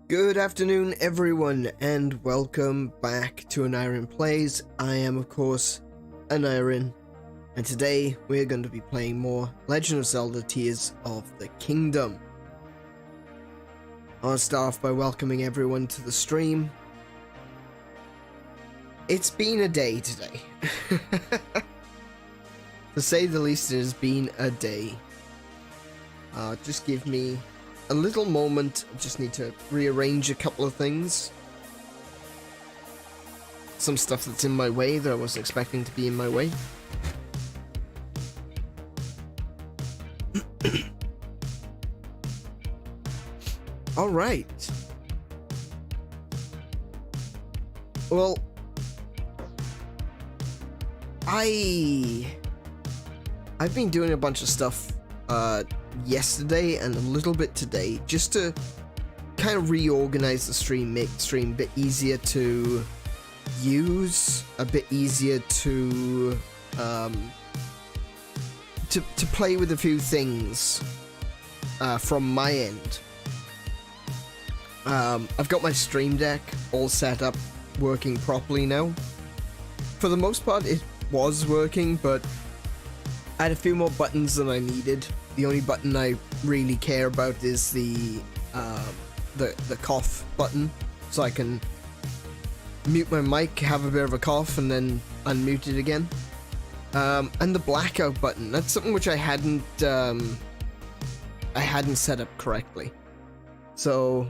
Good afternoon everyone and welcome back to AneurynPlays. I am of course Aneurin, and today we're going to be playing more Legend of Zelda Tears of the Kingdom. I'll start off by welcoming everyone to the stream. It's been a day today. To say the least, it has been a day. Just give me a little moment. I just need to rearrange a couple of things. Some stuff that's in my way that I wasn't expecting to be in my way. Alright. Well, I've been doing a bunch of stuff yesterday and a little bit today just to kind of reorganize the stream, make the stream a bit easier to use, a bit easier to play with a few things from my end. I've got my stream deck all set up, working properly now. For the most part it was working, but I had a few more buttons than I needed. The only button I really care about is the cough button, so I can mute my mic, have a bit of a cough, and then unmute it again. And the blackout button, that's something which I hadn't set up correctly. So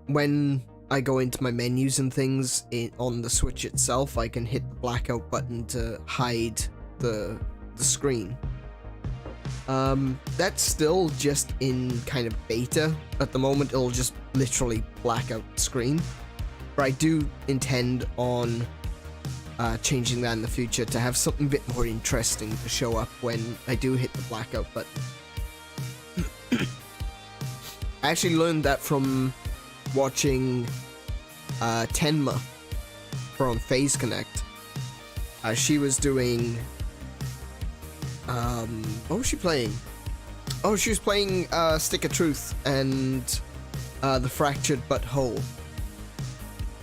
when I go into my menus and things on the Switch itself, I can hit the blackout button to hide the screen. That's still just in kind of beta at the moment. It'll just literally black out the screen, but I do intend on changing that in the future to have something a bit more interesting to show up when I do hit the blackout button. I actually learned that from watching Tenma from Phase Connect. She was doing what was she playing? Oh, she was playing Stick of Truth and the Fractured But Whole.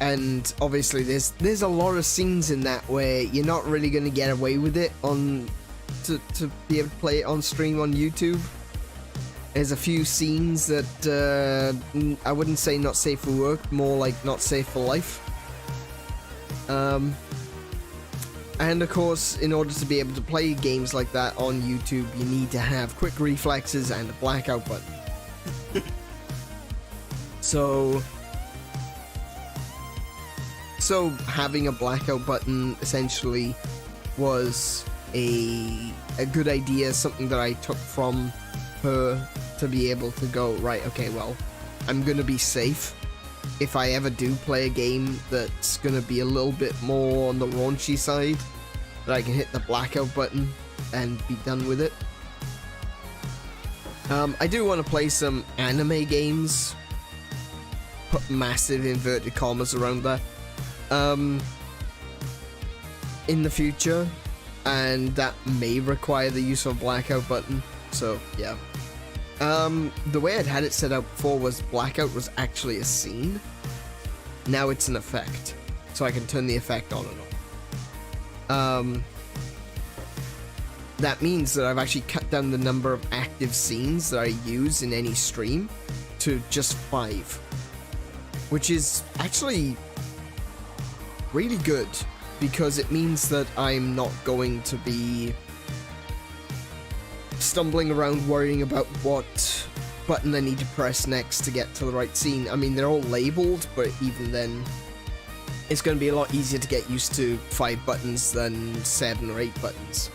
And obviously there's a lot of scenes in that where you're not really going to get away with it to be able to play it on stream on YouTube. There's a few scenes that I wouldn't say not safe for work, more like not safe for life. And of course, in order to be able to play games like that on YouTube, you need to have quick reflexes and a blackout button. So having a blackout button essentially was a good idea, something that I took from her to be able to go, right, okay, well, I'm gonna be safe. If I ever do play a game that's gonna be a little bit more on the raunchy side, that I can hit the blackout button and be done with it. I do want to play some anime games. Put massive inverted commas around that. In the future, and that may require the use of a blackout button. So yeah. The way I'd had it set up before was blackout was actually a scene. Now it's an effect, so I can turn the effect on and off. That means that I've actually cut down the number of active scenes that I use in any stream to just 5, which is actually really good, because it means that I'm not going to be stumbling around worrying about what button I need to press next to get to the right scene. I mean, they're all labeled, but even then it's going to be a lot easier to get used to 5 buttons than 7 or 8 buttons.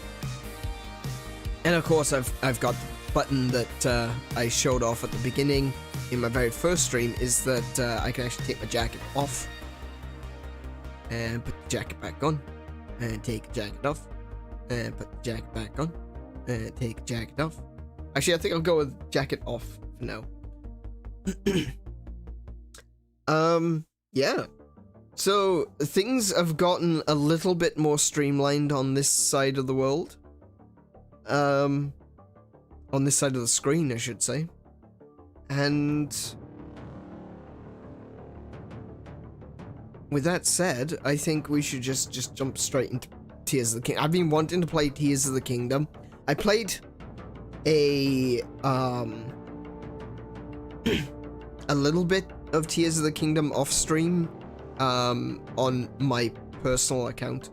And of course I've got the button that I showed off at the beginning in my very first stream, is that I can actually take my jacket off and put the jacket back on, and take the jacket off and put the jacket back on and take the jacket off. Actually, I think I'll go with jacket off for now. Yeah. So things have gotten a little bit more streamlined on this side of the world. On this side of the screen, I should say. And with that said, I think we should just jump straight into Tears of the Kingdom. I've been wanting to play Tears of the Kingdom. I played a a little bit of Tears of the Kingdom off stream on my personal account,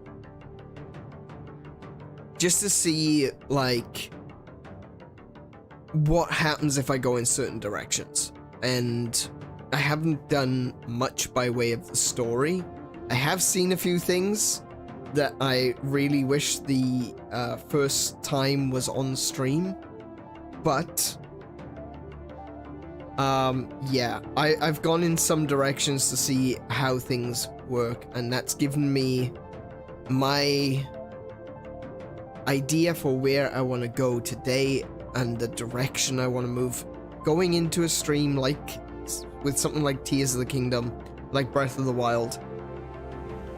just to see like what happens if I go in certain directions. And I haven't done much by way of the story. I have seen a few things that I really wish the first time was on stream, but yeah, I've gone in some directions to see how things work, and that's given me my idea for where I want to go today and the direction I want to move. Going into a stream like with something like Tears of the Kingdom, like Breath of the Wild,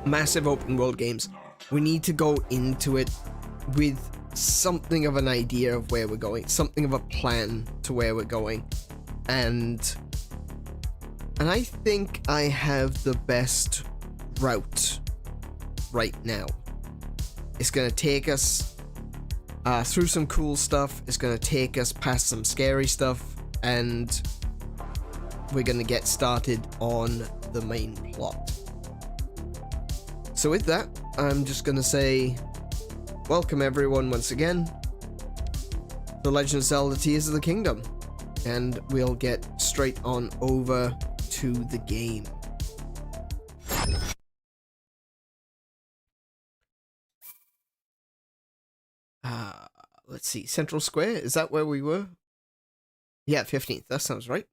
massive open world games, we need to go into it with something of an idea of where we're going, something of a plan to where we're going. And I think I have the best route right now. It's gonna take us through some cool stuff, it's gonna take us past some scary stuff, and we're gonna get started on the main plot. So with that, I'm just gonna say welcome everyone once again to Legend of Zelda Tears of the Kingdom, and we'll get straight on over to the game. Let's see, Central Square, is that where we were? Yeah, 15th, that sounds right.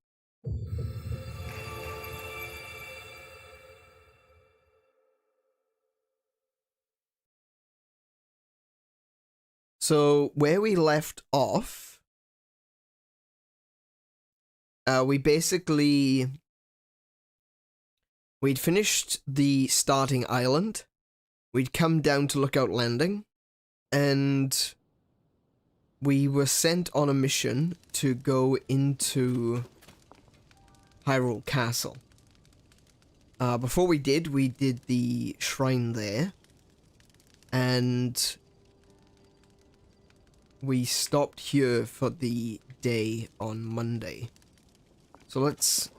So where we left off, we'd finished the starting island, we'd come down to Lookout Landing, and we were sent on a mission to go into Hyrule Castle. Before we did the shrine there, and we stopped here for the day on Monday. So let's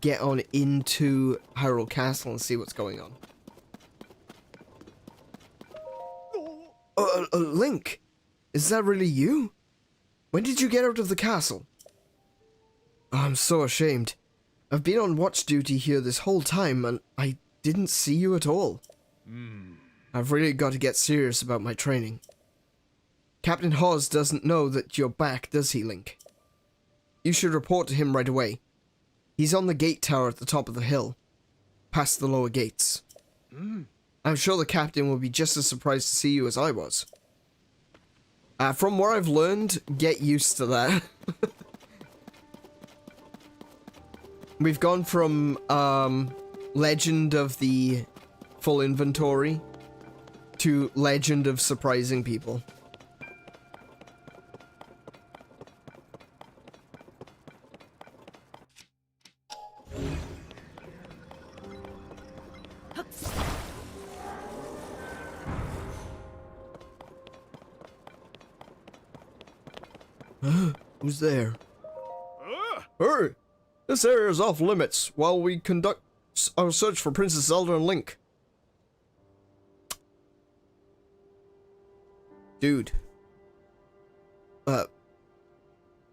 get on into Hyrule Castle and see what's going on. Link! Is that really you? When did you get out of the castle? Oh, I'm so ashamed. I've been on watch duty here this whole time and I didn't see you at all. I've really got to get serious about my training. Captain Hawes doesn't know that you're back, does he, Link? You should report to him right away. He's on the gate tower at the top of the hill, past the lower gates. I'm sure the captain will be just as surprised to see you as I was. From what I've learned, get used to that. We've gone from Legend of the Full Inventory to Legend of Surprising People. Who's there? Hurry! This area is off limits while we conduct our search for Princess Zelda and Link. Dude.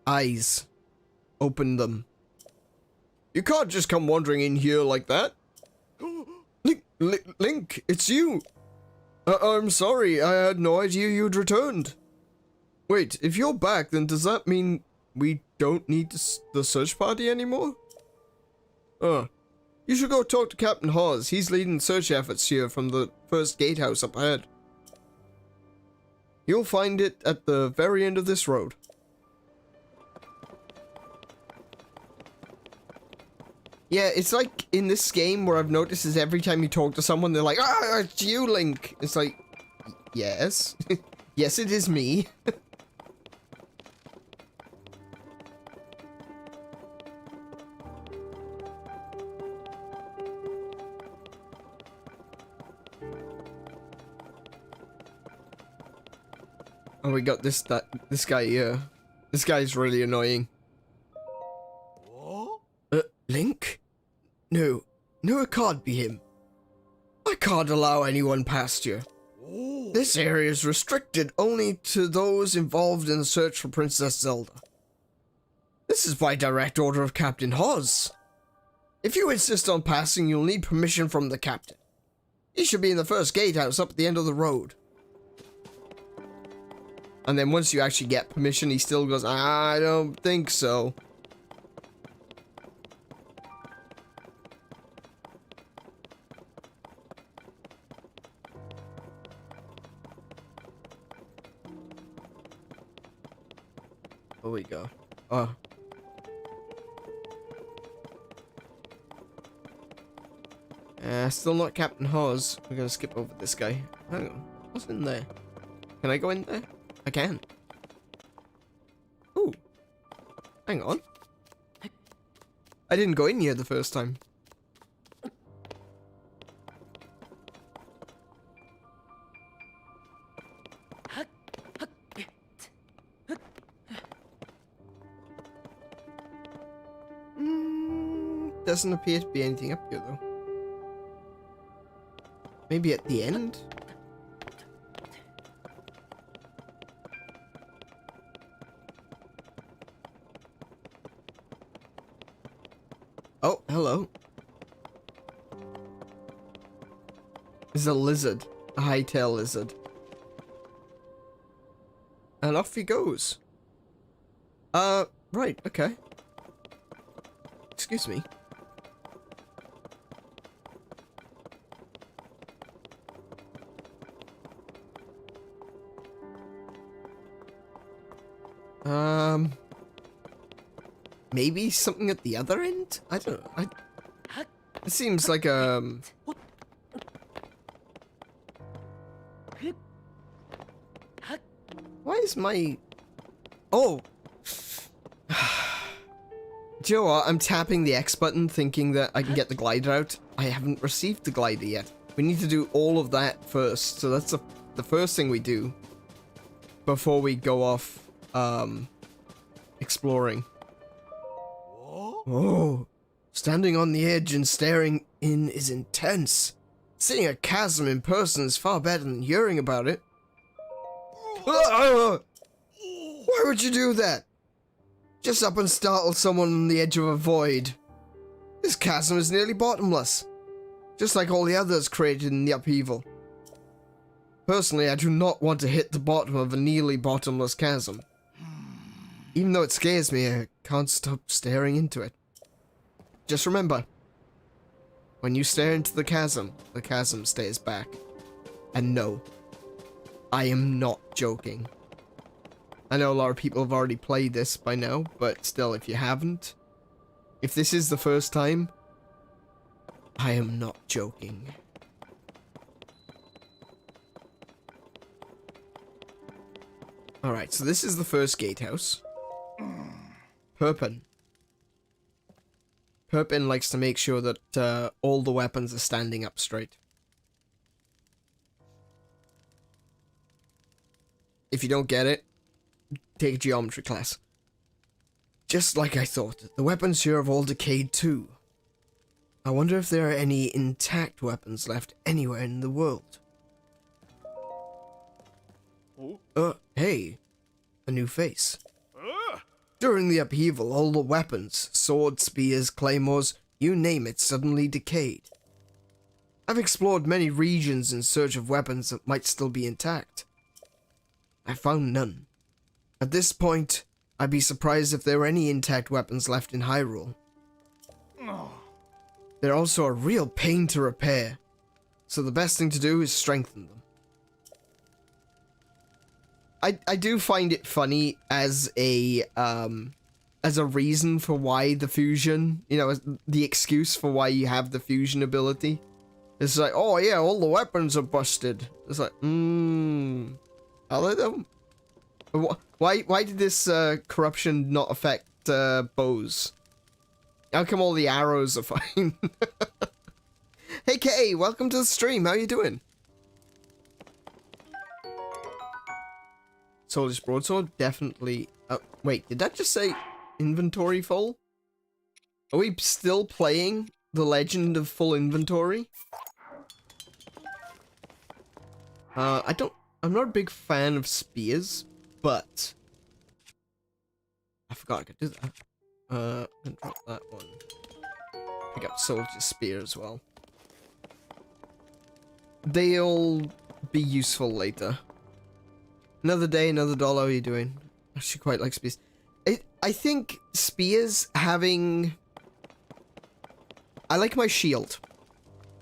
Eyes. Open them. You can't just come wandering in here like that. Link, it's you! I'm sorry, I had no idea you'd returned. Wait, if you're back, then does that mean we don't need the search party anymore? You should go talk to Captain Hawes. He's leading search efforts here from the first gatehouse up ahead. You'll find it at the very end of this road. Yeah, it's like in this game where I've noticed is every time you talk to someone, they're like, "Ah, it's you, Link." It's like, yes. Yes, it is me. Oh, we got this guy here. This guy's really annoying. Link? No. No, it can't be him. I can't allow anyone past you. This area is restricted only to those involved in the search for Princess Zelda. This is by direct order of Captain Hoz. If you insist on passing, you'll need permission from the captain. He should be in the first gatehouse up at the end of the road. And then once you actually get permission, he still goes, I don't think so. Here we go. Oh. Still not Captain Hoz. We're gonna skip over this guy. Hang on. What's in there? Can I go in there? I can. Ooh. Hang on. I didn't go in here the first time. Doesn't appear to be anything up here though. Maybe at the end? Oh, hello. There's a lizard. A hightail lizard. And off he goes. Right, okay. Excuse me. Maybe something at the other end? I don't know. It seems like, why is my... Oh! Do you know what? I'm tapping the X button thinking that I can get the glider out. I haven't received the glider yet. We need to do all of that first. So that's the first thing we do before we go off, exploring. Oh, standing on the edge and staring in is intense. Seeing a chasm in person is far better than hearing about it. Why would you do that? Just up and startle someone on the edge of a void. This chasm is nearly bottomless, just like all the others created in the upheaval. Personally, I do not want to hit the bottom of a nearly bottomless chasm. Even though it scares me, I can't stop staring into it. Just remember, when you stare into the chasm stares back. And no, I am not joking. I know a lot of people have already played this by now, but still, if you haven't, if this is the first time, I am not joking. Alright, so this is the first gatehouse. Perpin. Perpin likes to make sure that all the weapons are standing up straight. If you don't get it, take a geometry class. Just like I thought, the weapons here have all decayed too. I wonder if there are any intact weapons left anywhere in the world. Hey, a new face. During the upheaval, all the weapons, swords, spears, claymores, you name it, suddenly decayed. I've explored many regions in search of weapons that might still be intact. I found none. At this point, I'd be surprised if there were any intact weapons left in Hyrule. They're also a real pain to repair, so the best thing to do is strengthen them. I do find it funny as a reason for why the fusion, you know, the excuse for why you have the fusion ability. It's like, oh yeah, all the weapons are busted. It's like, are they though? Why did this corruption not affect bows? How come all the arrows are fine? Hey Kay, welcome to the stream. How you doing? Soldier's broadsword, definitely. Wait, did that just say inventory full? Are we still playing The Legend of Full Inventory? I'm not a big fan of spears, but I forgot I could do that. And drop that one. Pick up Soldier's Spear as well. They'll be useful later. Another day, another dollar. How are you doing? I actually quite like spears. I think spears having... I like my shield.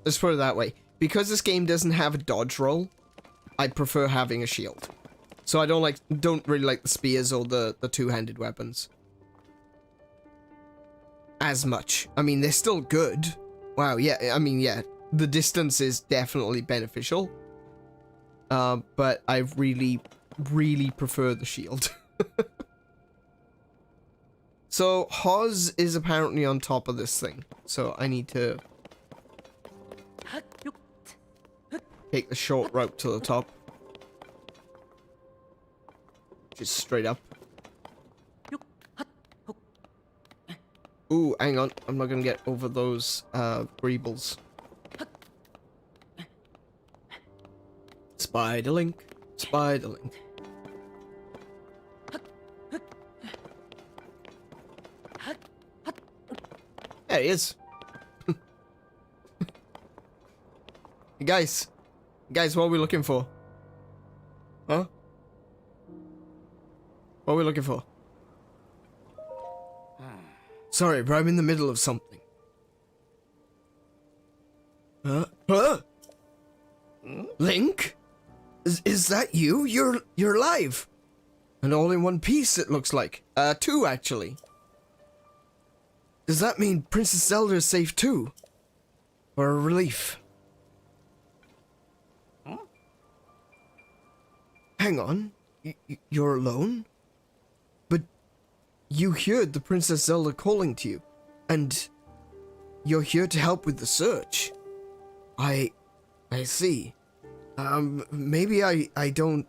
Let's put it that way. Because this game doesn't have a dodge roll, I prefer having a shield. So I don't really like the spears or the two-handed weapons as much. I mean, they're still good. Wow, yeah, I mean, yeah, the distance is definitely beneficial. But I really, really prefer the shield. So, Hoz is apparently on top of this thing. So, I need to take the short route to the top. Just straight up. Ooh, hang on. I'm not gonna get over those, greebles. Spider-Link. Spider-Link. There he is. Hey guys. Guys, what are we looking for? Huh? What are we looking for? Sorry, bro, I'm in the middle of something. Huh? Link? Is that you? You're alive. And all in one piece, it looks like. Two, actually. Does that mean Princess Zelda is safe too? Or a relief? Huh? Hang on. You're alone? But you heard the Princess Zelda calling to you. And you're here to help with the search. I see. Maybe I don't...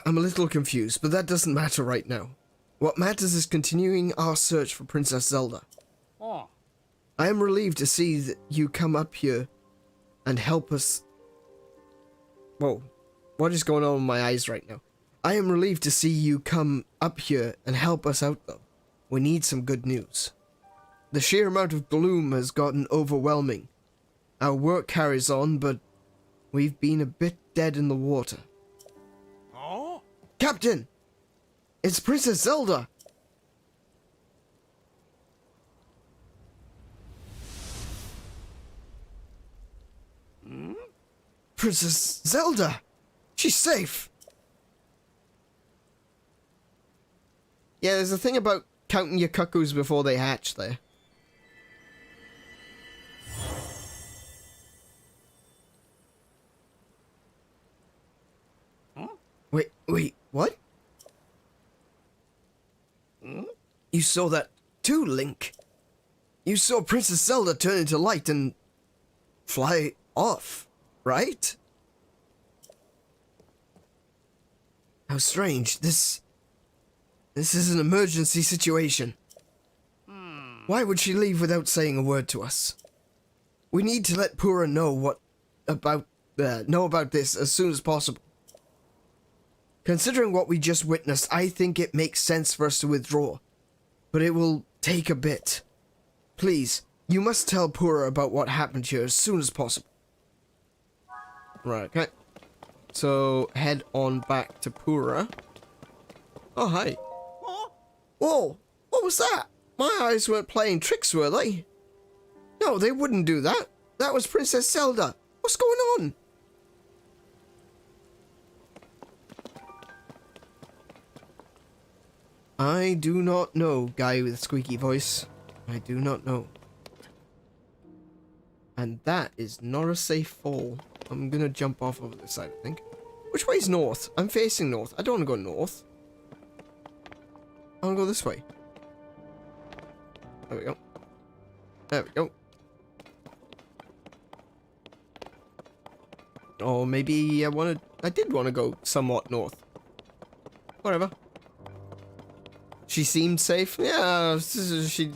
I'm a little confused, but that doesn't matter right now. What matters is continuing our search for Princess Zelda. Oh. I am relieved to see that you come up here and help us... Whoa. What is going on with my eyes right now? I am relieved to see you come up here and help us out, though. We need some good news. The sheer amount of gloom has gotten overwhelming. Our work carries on, but we've been a bit dead in the water. Oh? Captain! It's Princess Zelda! Hmm? Princess Zelda! She's safe! Yeah, there's a thing about counting your cuckoos before they hatch there. Huh? Wait, what? You saw that too, Link. You saw Princess Zelda turn into light and fly off, right? How strange. This is an emergency situation. Why would she leave without saying a word to us? We need to let Pura know about this as soon as possible. Considering what we just witnessed, I think it makes sense for us to withdraw. But it will take a bit. Please, you must tell Pura about what happened here as soon as possible. Right, okay. So, head on back to Pura. Oh, hi. Whoa, what was that? My eyes weren't playing tricks, were they? No, they wouldn't do that. That was Princess Zelda. What's going on? I do not know, guy with squeaky voice. I do not know. And that is not a safe fall. I'm gonna jump off over this side, I think. Which way is north? I'm facing north. I don't want to go north. I want to go this way. There we go. There we go. Or maybe I want to I did want to go somewhat north. Whatever. She seemed safe. Yeah, she...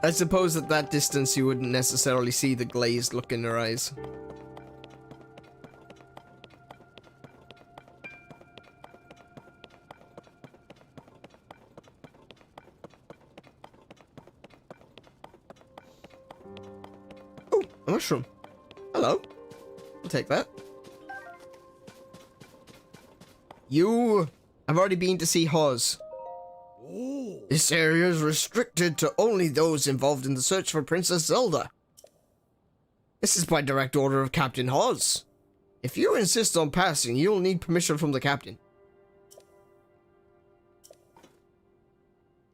I suppose at that distance you wouldn't necessarily see the glazed look in her eyes. Oh, a mushroom. Hello. I'll take that. You have already been to see Hawes. This area is restricted to only those involved in the search for Princess Zelda. This is by direct order of Captain Hawes. If you insist on passing, you'll need permission from the captain.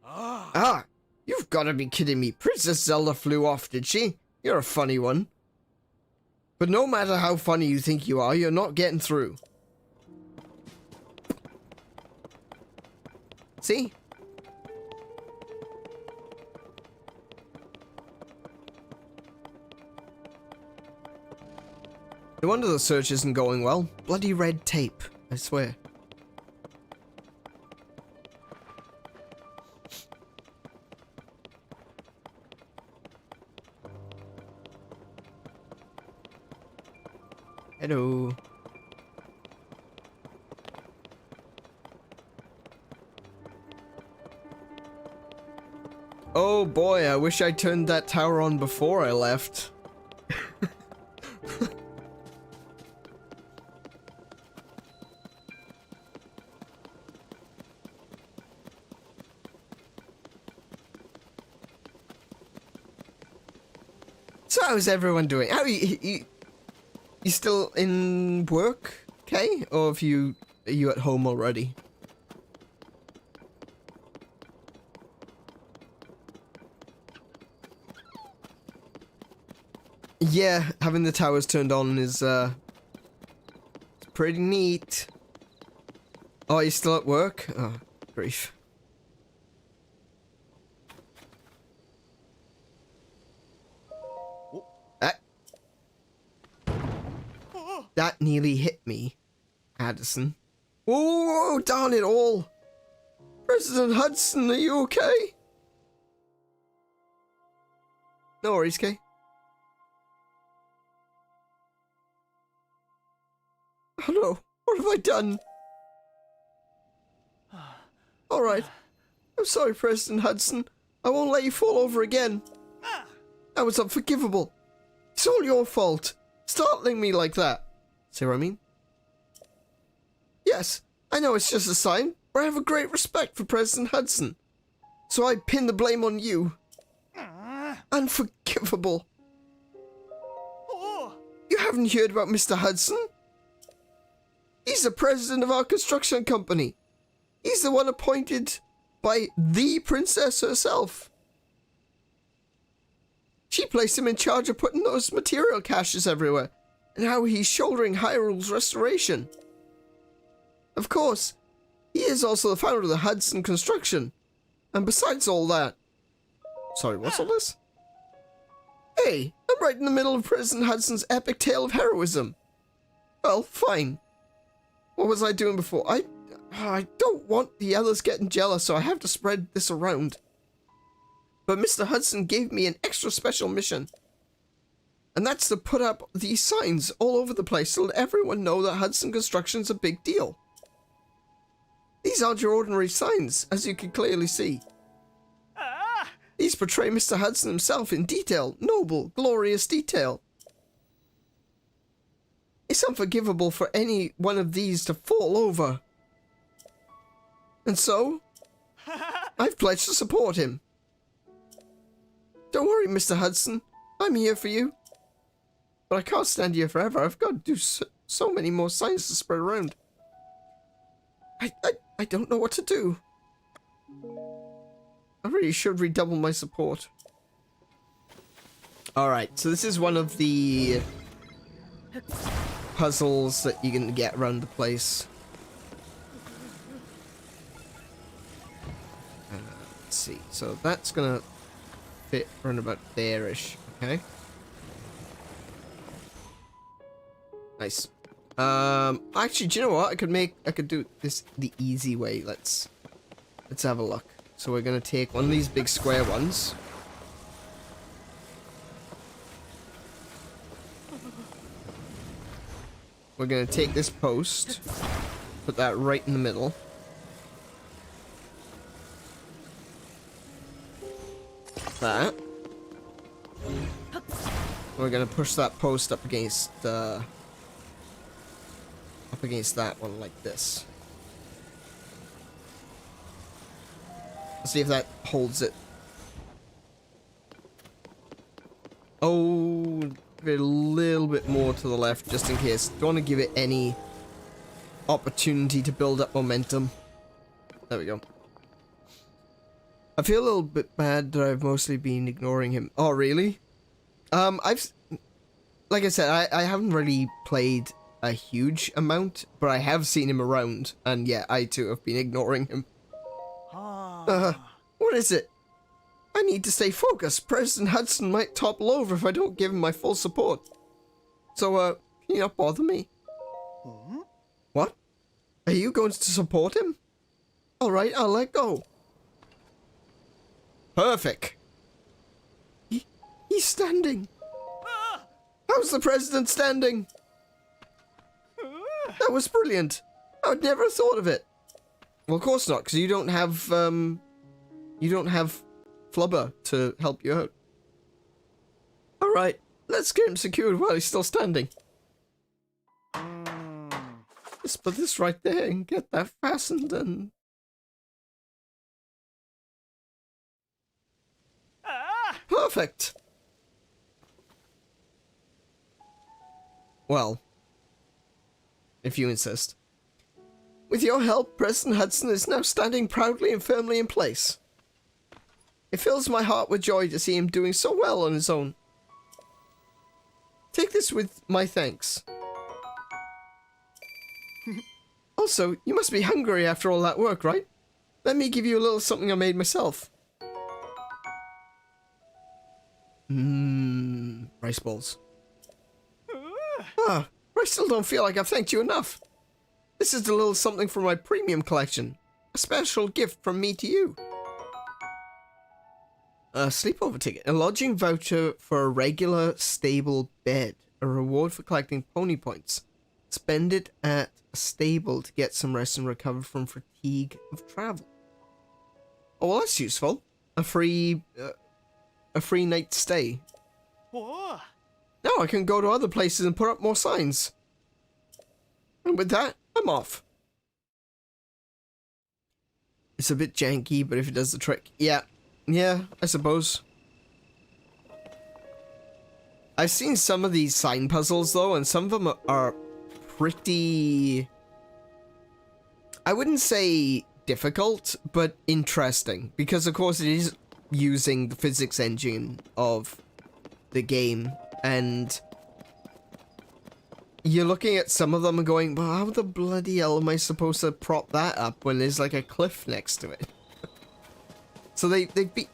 Ah, you've got to be kidding me. Princess Zelda flew off, did she? You're a funny one. But no matter how funny you think you are, you're not getting through. See? No wonder the search isn't going well. Bloody red tape, I swear. Hello. Oh boy, I wish I turned that tower on before I left. So how's everyone doing? How you still in work, okay? Or are you at home already? Yeah, having the towers turned on is pretty neat. Oh, you're still at work? Oh, grief. That nearly hit me, Addison. Oh, darn it all! President Hudson, are you okay? No worries, Kay. Oh no, what have I done? Alright. I'm sorry, President Hudson. I won't let you fall over again. That was unforgivable. It's all your fault. Startling me like that. See what I mean? Yes, I know it's just a sign, but I have a great respect for President Hudson. So I pin the blame on you. Unforgivable. You haven't heard about Mr. Hudson? He's the president of our construction company. He's the one appointed by the princess herself. She placed him in charge of putting those material caches everywhere, and how he's shouldering Hyrule's restoration. Of course, he is also the founder of the Hudson Construction. And besides all that... Sorry, what's all this? Hey, I'm right in the middle of President Hudson's epic tale of heroism. Well, fine. What was I doing before? I don't want the others getting jealous, so I have to spread this around. But Mr. Hudson gave me an extra special mission. And that's to put up these signs all over the place to let everyone know that Hudson Construction's a big deal. These aren't your ordinary signs, as you can clearly see. These portray Mr. Hudson himself in detail, noble, glorious detail. It's unforgivable for any one of these to fall over. And so, I've pledged to support him. Don't worry, Mr. Hudson. I'm here for you. But I can't stand here forever. I've got to do so many more signs to spread around. I don't know what to do. I really should redouble my support. Alright, so this is one of the puzzles that you can get around the place. Let's see. so that's gonna fit around about there-ish. Okay. Nice. Actually, do you know what? I could do this the easy way. Let's have a look. So we're gonna take one of these big square ones. We're gonna take this post, put that right in the middle. That. We're gonna push that post up against that one like this. Let's see if that holds it. Oh, a little bit more to the left just in case. Don't want to give it any opportunity to build up momentum. There we go. I feel a little bit bad that I've mostly been ignoring him. Oh, really? Like I said, I haven't really played a huge amount, but I have seen him around, and yeah, I too have been ignoring him. What is it? I need to stay focused. President Hudson might topple over if I don't give him my full support. So, can you not bother me? What? Are you going to support him? Alright, I'll let go. Perfect. He's standing. How's the president standing? That was brilliant. I would never have thought of it. Well, of course not, because you don't have Flubber to help you out. Alright, let's get him secured while he's still standing. Let's put this right there and get that fastened and... Perfect! Well, if you insist. With your help, President Hudson is now standing proudly and firmly in place. It fills my heart with joy to see him doing so well on his own. Take this with my thanks. Also, you must be hungry after all that work, right? Let me give you a little something I made myself. Rice balls. I still don't feel like I've thanked you enough. This is a little something from my premium collection. A special gift from me to you. A sleepover ticket. A lodging voucher for a regular, stable bed. A reward for collecting pony points. Spend it at a stable to get some rest and recover from fatigue of travel. Oh, well, that's useful. A free night stay. Whoa. Now I can go to other places and put up more signs. And with that, I'm off. It's a bit janky, but if it does the trick, yeah, I suppose. I've seen some of these sign puzzles though, and some of them are pretty, I wouldn't say difficult, but interesting, because of course it is using the physics engine of the game, and you're looking at some of them and going, well, how the bloody hell am I supposed to prop that up when there's like a cliff next to it? So they beat...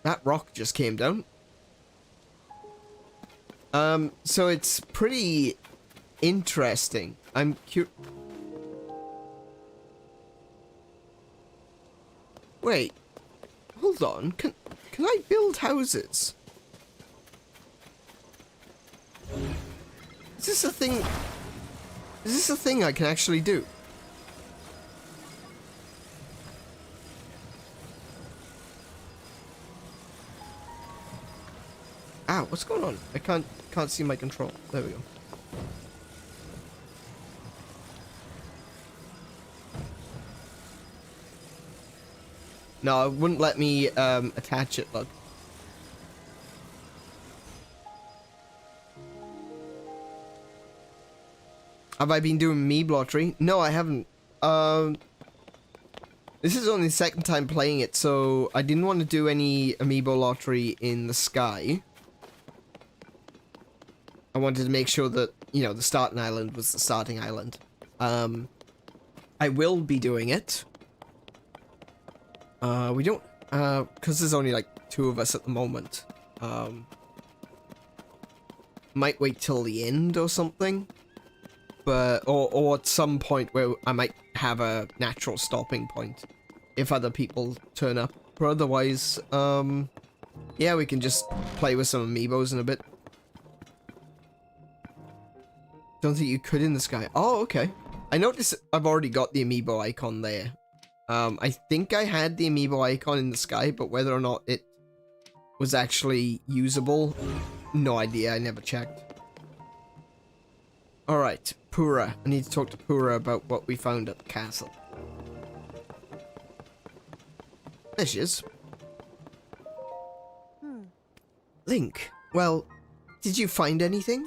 That rock just came down. So it's pretty interesting. I'm curious. Wait, hold on. Can I build houses? Is this a thing? Is this a thing I can actually do? Ow, what's going on? I can't see my control. There we go. No, it wouldn't let me attach it, look. Have I been doing Amiibo lottery? No, I haven't. This is only the second time playing it, so I didn't want to do any Amiibo lottery in the sky. I wanted to make sure that, you know, the starting island was the starting island. I will be doing it. We don't, because there's only like 2 of us at the moment. Might wait till the end or something. But, or at some point where I might have a natural stopping point. If other people turn up. But otherwise, yeah, we can just play with some amiibos in a bit. Don't think you could in the sky. Oh, okay. I noticed I've already got the amiibo icon there. I think I had the amiibo icon in the sky, but whether or not it was actually usable, no idea. I never checked. Alright, Pura. I need to talk to Pura about what we found at the castle. There she is. Link, well, did you find anything?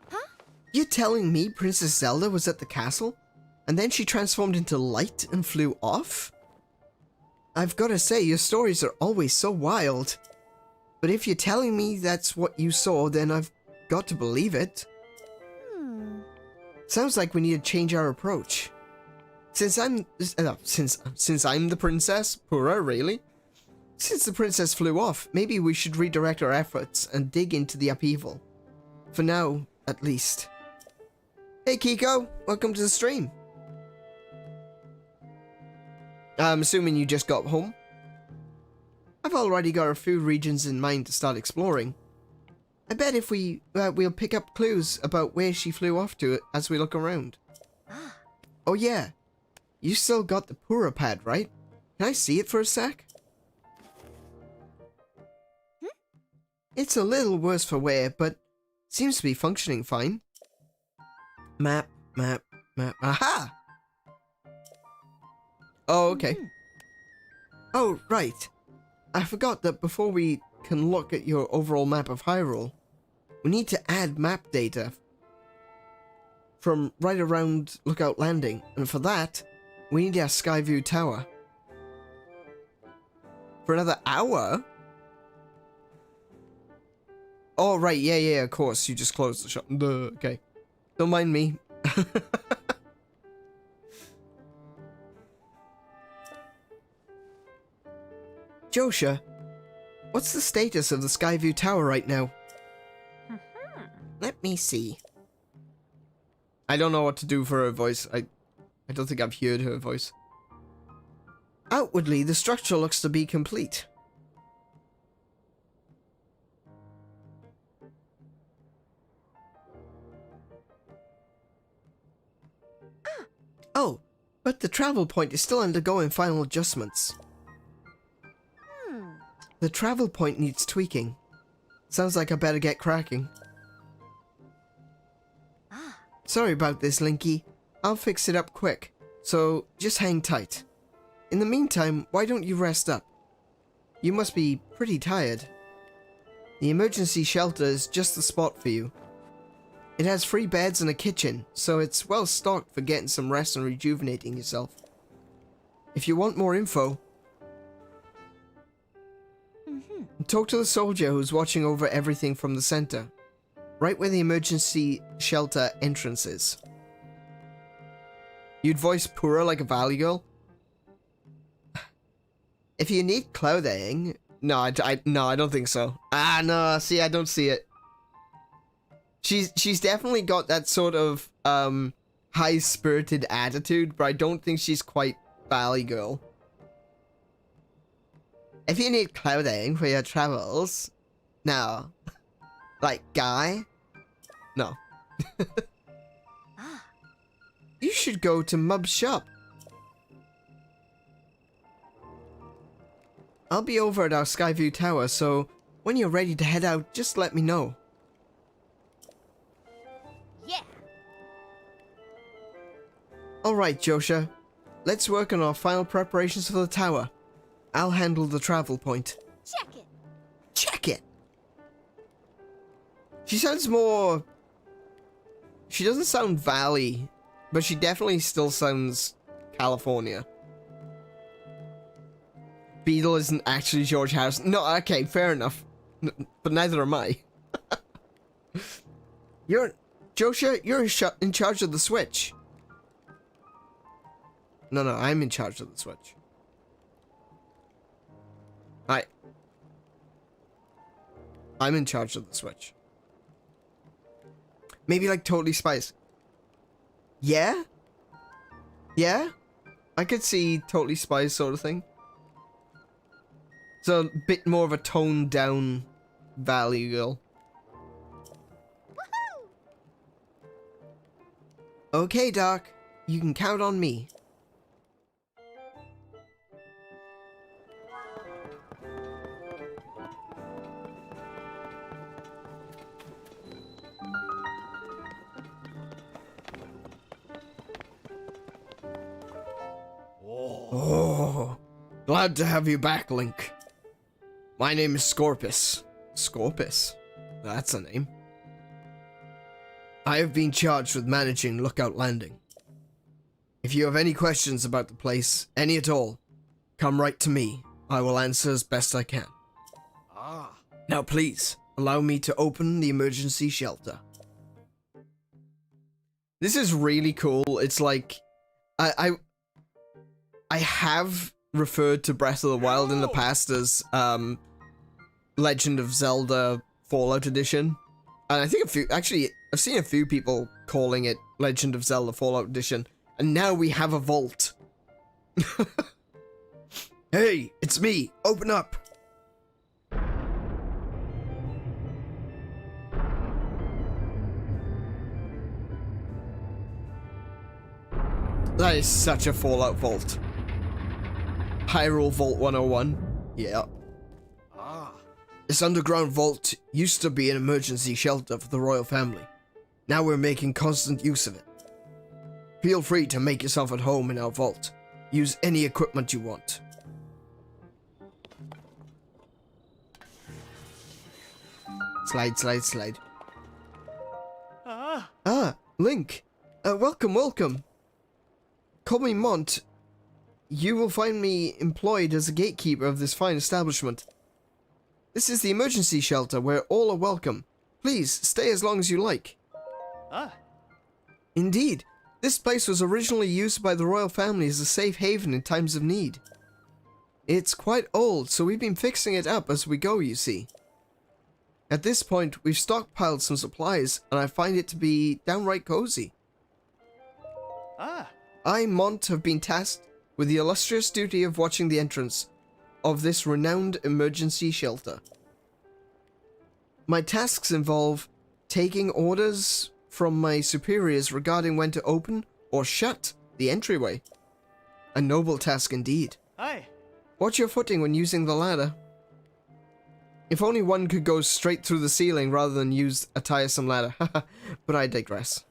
Huh? You're telling me Princess Zelda was at the castle? And then she transformed into light and flew off? I've gotta say, your stories are always so wild. But if you're telling me that's what you saw, then I've got to believe it. Sounds like we need to change our approach. Since I'm the princess, Pura, really? Since the princess flew off, maybe we should redirect our efforts and dig into the upheaval. For now, at least. Hey Kiko, welcome to the stream. I'm assuming you just got home? I've already got a few regions in mind to start exploring. I bet if we'll pick up clues about where she flew off to as we look around. Oh yeah, you still got the Pura pad, right? Can I see it for a sec? It's a little worse for wear, but seems to be functioning fine. Map. Aha! Oh, okay. Oh, right. I forgot that before we can look at your overall map of Hyrule, we need to add map data from right around Lookout Landing, and for that, we need our Skyview Tower. For another hour? Oh, right, yeah, of course, you just closed the shop. Duh, okay. Don't mind me. Josha, what's the status of the Skyview Tower right now? Let me see. I don't know what to do for her voice. I don't think I've heard her voice. Outwardly, the structure looks to be complete. Oh, but the travel point is still undergoing final adjustments. The travel point needs tweaking. Sounds like I better get cracking. Sorry about this, Linky. I'll fix it up quick, so just hang tight. In the meantime, why don't you rest up? You must be pretty tired. The emergency shelter is just the spot for you. It has 3 beds and a kitchen, so it's well stocked for getting some rest and rejuvenating yourself. If you want more info, talk to the soldier who's watching over everything from the center, right where the emergency shelter entrance is. You'd voice Pura like a Valley Girl? If you need clothing... No, I don't think so. Ah, no, see, I don't see it. She's definitely got that sort of, high-spirited attitude, but I don't think she's quite Valley Girl. If you need clothing for your travels... No. Like, guy? No. You should go to Mub's shop. I'll be over at our Skyview Tower, so when you're ready to head out, just let me know. Yeah. Alright, Josha. Let's work on our final preparations for the tower. I'll handle the travel point. Check it. Check it! She sounds more... She doesn't sound Valley, but she definitely still sounds California. Beetle isn't actually George Harrison. No, okay, fair enough. But neither am I. Josha, you're in charge of the Switch. No, I'm in charge of the Switch. I'm in charge of the Switch. Maybe like Totally Spice. Yeah? Yeah? I could see Totally Spice sort of thing. So a bit more of a toned down value girl. Okay, Doc. You can count on me. Oh, glad to have you back, Link. My name is Scorpus. Scorpus? That's a name. I have been charged with managing Lookout Landing. If you have any questions about the place, any at all, come right to me. I will answer as best I can. Now please, allow me to open the emergency shelter. This is really cool. It's like, I have referred to Breath of the Wild in the past as Legend of Zelda Fallout Edition. And I think I've seen a few people calling it Legend of Zelda Fallout Edition. And now we have a vault. Hey, it's me. Open up. That is such a Fallout vault. Hyrule Vault 101. Yeah. This underground vault used to be an emergency shelter for the royal family. Now we're making constant use of it. Feel free to make yourself at home in our vault. Use any equipment you want. Slide, slide, slide. Link. Welcome. Call me Mont. You will find me employed as a gatekeeper of this fine establishment. This is the emergency shelter where all are welcome. Please, stay as long as you like. Indeed. This place was originally used by the royal family as a safe haven in times of need. It's quite old, so we've been fixing it up as we go, you see. At this point, we've stockpiled some supplies, and I find it to be downright cozy. I, Mont, have been tasked with the illustrious duty of watching the entrance of this renowned emergency shelter. My tasks involve taking orders from my superiors regarding when to open or shut the entryway. A noble task indeed. Watch your footing when using the ladder. If only one could go straight through the ceiling rather than use a tiresome ladder. But I digress.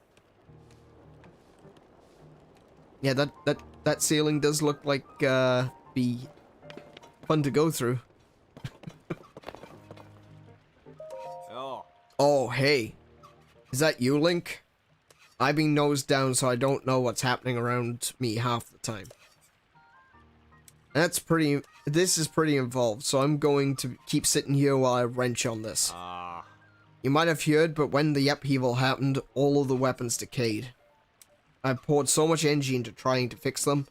Yeah, that ceiling does look like be fun to go through. Oh, hey. Is that you, Link? I've been nosed down, so I don't know what's happening around me half the time. This is pretty involved, so I'm going to keep sitting here while I wrench on this. You might have heard, but when the upheaval happened, all of the weapons decayed. I've poured so much energy into trying to fix them,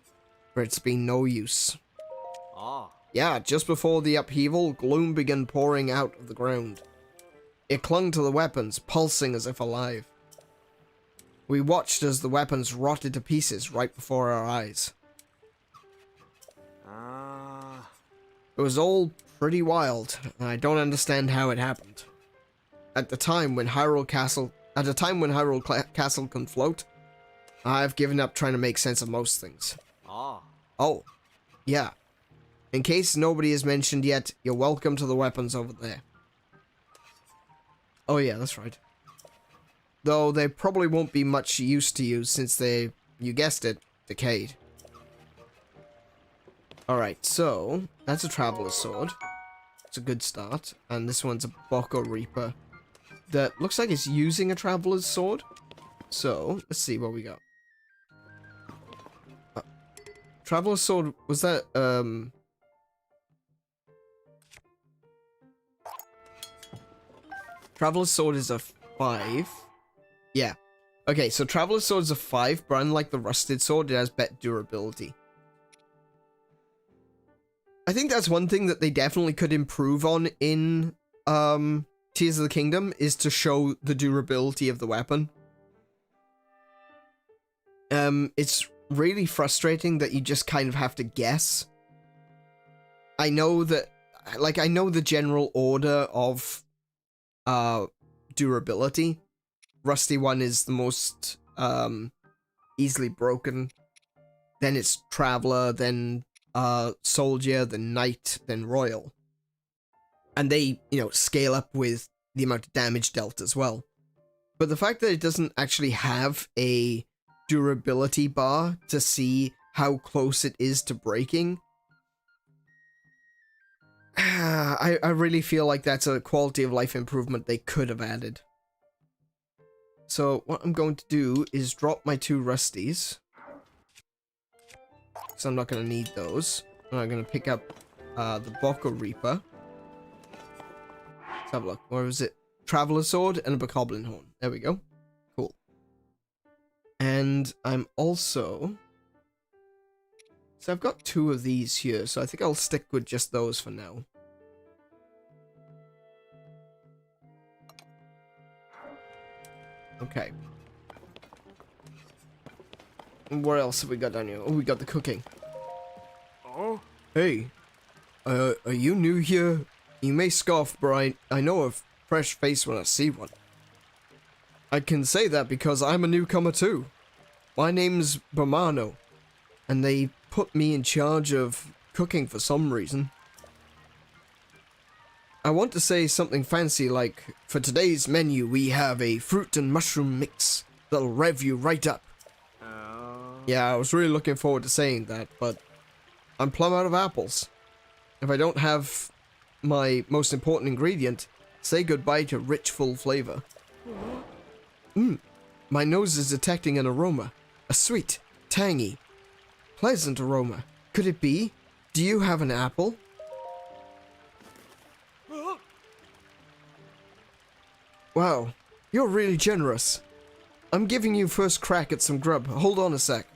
but it's been no use. Yeah, just before the upheaval, gloom began pouring out of the ground. It clung to the weapons, pulsing as if alive. We watched as the weapons rotted to pieces right before our eyes. It was all pretty wild, and I don't understand how it happened. At the time when Hyrule Castle can float, I've given up trying to make sense of most things. Oh, yeah. In case nobody has mentioned yet, you're welcome to the weapons over there. Oh yeah, that's right. Though they probably won't be much use to you since they, you guessed it, decayed. Alright, so that's a Traveler's Sword. It's a good start. And this one's a Boko Reaper that looks like it's using a Traveler's Sword. So, let's see what we got. Traveler's Sword, was that, Traveler's Sword is a 5. Yeah. Okay, so Traveler's Sword is a 5, but unlike the Rusted Sword, it has better durability. I think that's one thing that they definitely could improve on in Tears of the Kingdom, is to show the durability of the weapon. It's really frustrating that you just kind of have to guess. I know that, like, I know the general order of durability. Rusty 1 is the most easily broken. Then it's Traveler, then Soldier, then Knight, then Royal. And they, you know, scale up with the amount of damage dealt as well. But the fact that it doesn't actually have a durability bar to see how close it is to breaking, I really feel like that's a quality of life improvement they could have added. So what I'm going to do is drop my 2 Rusties. So I'm not going to need those. And I'm going to pick up the Boko Reaper. Let's have a look. Where was it? Traveler Sword and a Bokoblin Horn. There we go. Cool. And I'm also... So I've got 2 of these here, so I think I'll stick with just those for now. Okay. What else have we got down here? Oh, we got the cooking. Oh? Hey, are you new here? You may scoff, but I know a fresh face when I see one. I can say that because I'm a newcomer too. My name's Bomano, and they put me in charge of cooking for some reason. I want to say something fancy like, for today's menu we have a fruit and mushroom mix that'll rev you right up. Yeah, I was really looking forward to saying that, but I'm plumb out of apples. If I don't have my most important ingredient, say goodbye to rich, full flavor. My nose is detecting an aroma. A sweet, tangy, pleasant aroma. Could it be? Do you have an apple? Wow, you're really generous. I'm giving you first crack at some grub. Hold on a sec.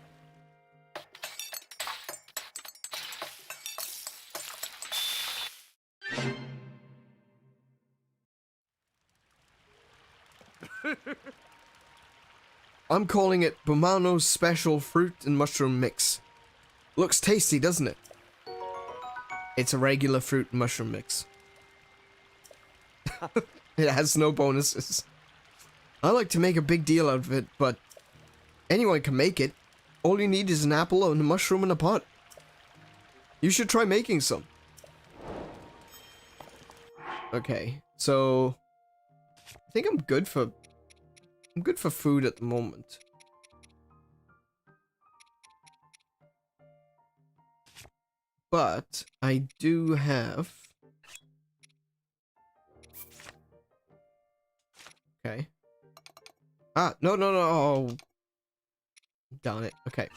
I'm calling it Bomano's Special Fruit and Mushroom Mix. Looks tasty, doesn't it? It's a regular fruit and mushroom mix. It has no bonuses. I like to make a big deal out of it, but anyone can make it. All you need is an apple and a mushroom in a pot. You should try making some. Okay, so I think I'm good for food at the moment. But I do have... Okay. Ah, no. Oh. Darn it. Okay.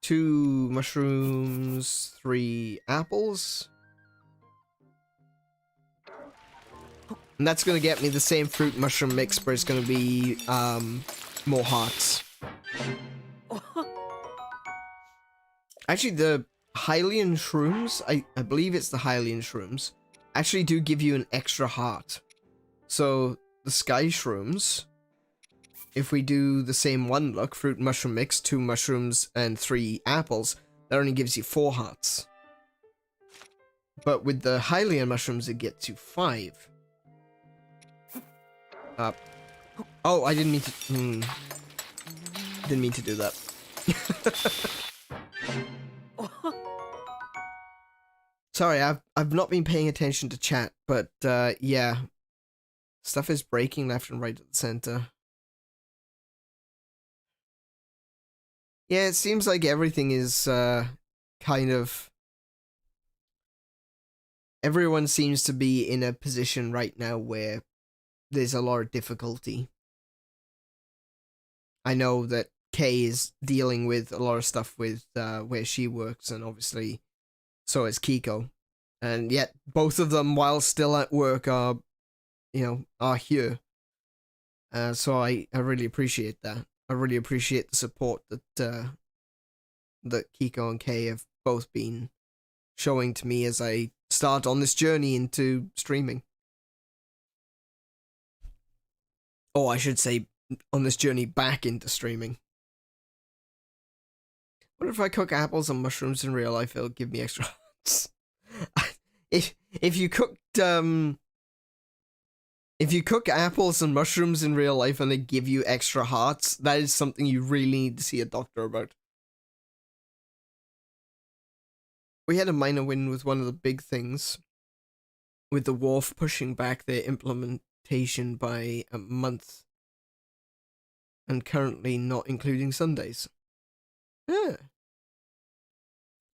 2 mushrooms, 3 apples. And that's gonna get me the same fruit mushroom mix, but it's gonna be, more hearts. Actually, the Hylian shrooms, I believe it's the Hylian shrooms, actually do give you an extra heart. So, the sky shrooms, if we do the same one look, fruit mushroom mix, 2 mushrooms and 3 apples, that only gives you 4 hearts. But with the Hylian mushrooms, it gets you 5. Oh, I didn't mean to... Didn't mean to do that. Sorry, I've not been paying attention to chat, but yeah. Stuff is breaking left and right at the center. Yeah, it seems like everything is kind of... Everyone seems to be in a position right now where there's a lot of difficulty. I know that Kay is dealing with a lot of stuff with where she works, and obviously so is Kiko. And yet both of them, while still at work, are, you know, are here. So I really appreciate that. I really appreciate the support that that Kiko and Kay have both been showing to me as I start on this journey into streaming. Or I should say, on this journey back into streaming. What if I cook apples and mushrooms in real life? It'll give me extra hearts. if you cooked if you cook apples and mushrooms in real life and they give you extra hearts, that is something you really need to see a doctor about. We had a minor win with one of the big things, with the wharf pushing back their implementation by a month, and currently not including Sundays. Yeah.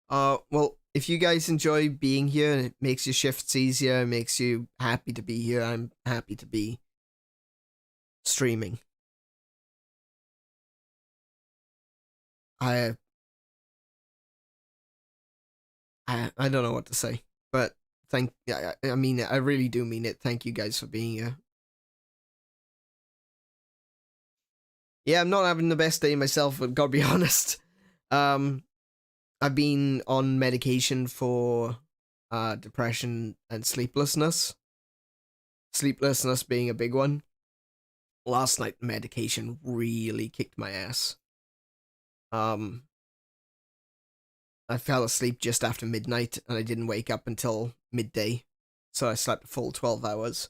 Well, if you guys enjoy being here and it makes your shifts easier, it makes you happy to be here, I'm happy to be streaming. I don't know what to say, but I mean it. I really do mean it. Thank you guys for being here. Yeah, I'm not having the best day myself, but gotta be honest. I've been on medication for depression and sleeplessness. Sleeplessness being a big one. Last night, medication really kicked my ass. I fell asleep just after midnight, and I didn't wake up until midday. So I slept a full 12 hours.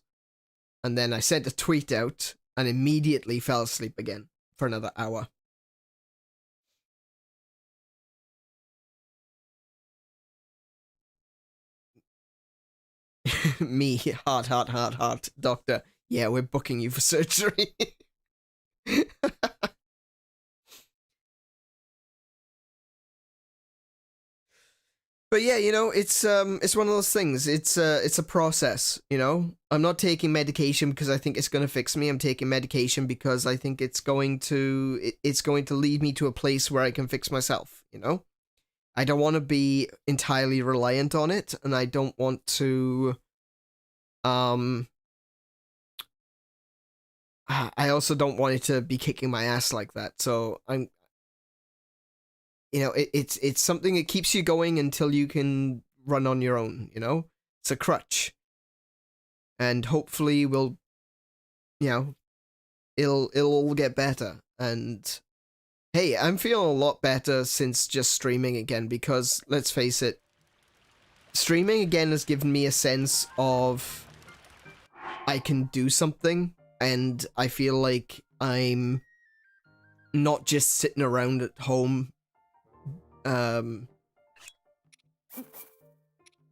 And then I sent a tweet out, and immediately fell asleep again for another hour. Me, heart, doctor. Yeah, we're booking you for surgery. But yeah, you know, it's one of those things. It's a process, you know? I'm not taking medication because I think it's going to fix me. I'm taking medication because I think it's going to lead me to a place where I can fix myself, you know? I don't want to be entirely reliant on it, and I don't want to I also don't want it to be kicking my ass like that. So I'm, you know, it's something that keeps you going until you can run on your own, you know? It's a crutch. And hopefully we'll, you know, it'll all get better. And hey, I'm feeling a lot better since just streaming again, because let's face it, streaming again has given me a sense of I can do something, and I feel like I'm not just sitting around at home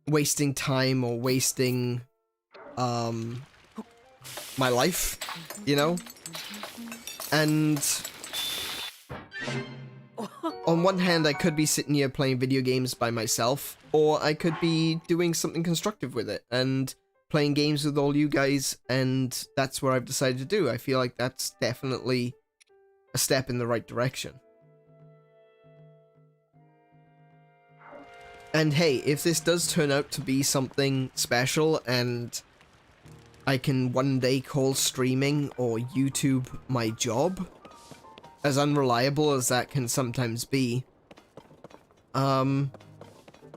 wasting time or wasting my life, you know? And on one hand, I could be sitting here playing video games by myself, or I could be doing something constructive with it and playing games with all you guys, and that's what I've decided to do. I feel like that's definitely a step in the right direction. And hey, if this does turn out to be something special and I can one day call streaming or YouTube my job, as unreliable as that can sometimes be, I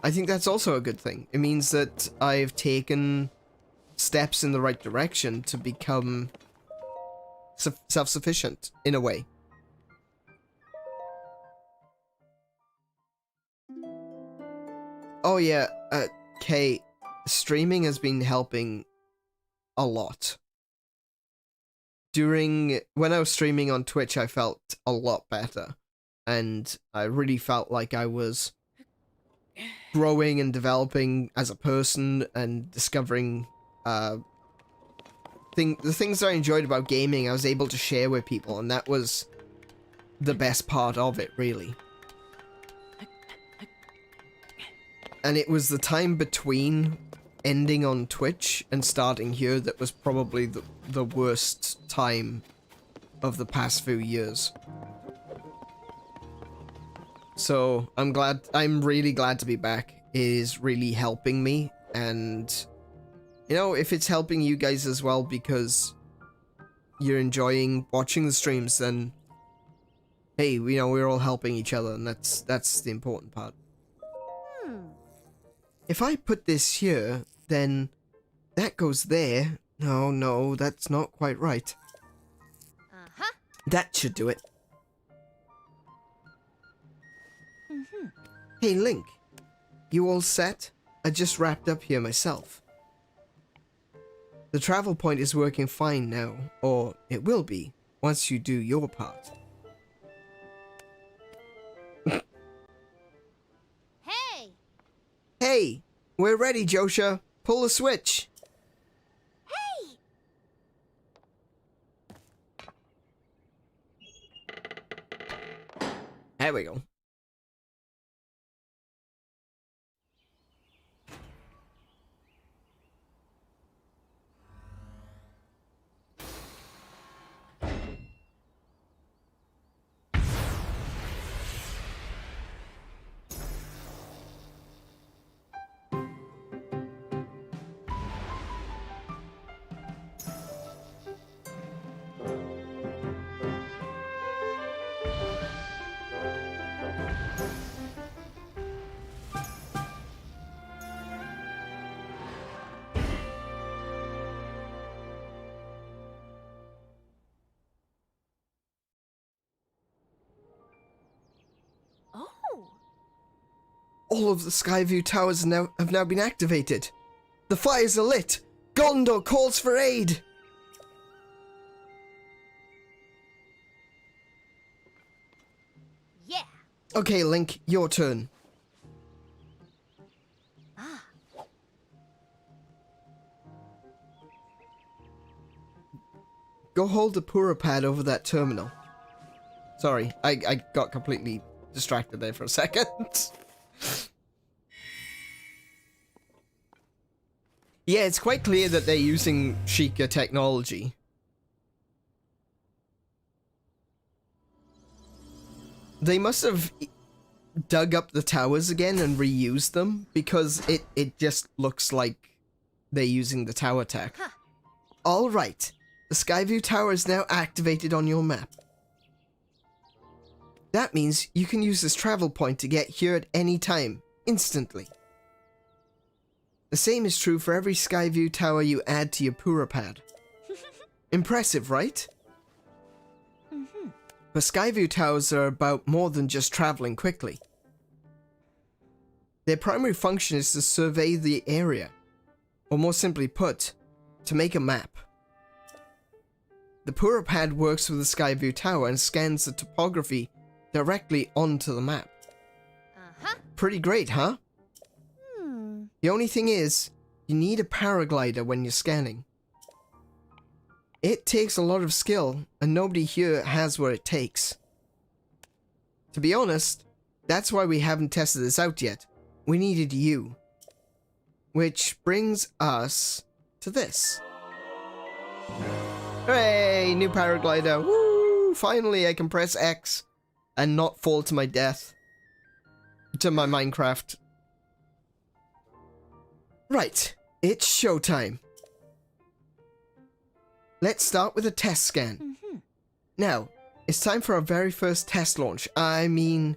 think that's also a good thing. It means that I've taken steps in the right direction to become self-sufficient, in a way. Oh yeah, Kay, streaming has been helping a lot. When I was streaming on Twitch, I felt a lot better, and I really felt like I was growing and developing as a person and discovering the things that I enjoyed about gaming. I was able to share with people, and that was the best part of it, really. And it was the time between ending on Twitch and starting here that was probably the worst time of the past few years. So I'm really glad to be back. It is really helping me, and you know, if it's helping you guys as well because you're enjoying watching the streams, then hey, you know, we're all helping each other, and that's the important part. If I put this here, then that goes there. No, no, that's not quite right. That should do it. Hey, Link. You all set? I just wrapped up here myself. The travel point is working fine now, or it will be, once you do your part. Hey! Hey! We're ready, Josha. Pull the switch. Hey! There we go. Oh! All of the Skyview towers have now been activated. The fires are lit. Gondor calls for aid. Yeah! Okay, Link, your turn. Ah. Go hold the Pura pad over that terminal. Sorry, I got completely distracted there for a second. Yeah, it's quite clear that they're using Sheikah technology. They must have dug up the towers again and reused them, because it just looks like they're using the tower tech. Huh. Alright, the Skyview Tower is now activated on your map. That means you can use this travel point to get here at any time, instantly. The same is true for every Skyview Tower you add to your Pura pad. Impressive, right? But Skyview Towers are about more than just traveling quickly. Their primary function is to survey the area, or more simply put, to make a map. The Pura pad works with the Skyview Tower and scans the topography directly onto the map. Pretty great, huh? The only thing is, you need a paraglider when you're scanning. It takes a lot of skill, and nobody here has what it takes. To be honest, that's why we haven't tested this out yet. We needed you. Which brings us to this. Hooray! New paraglider! Woo! Finally I can press X and not fall to my death. To my Minecraft. Right, it's showtime. Let's start with a test scan. Now, it's time for our very first test launch. I mean,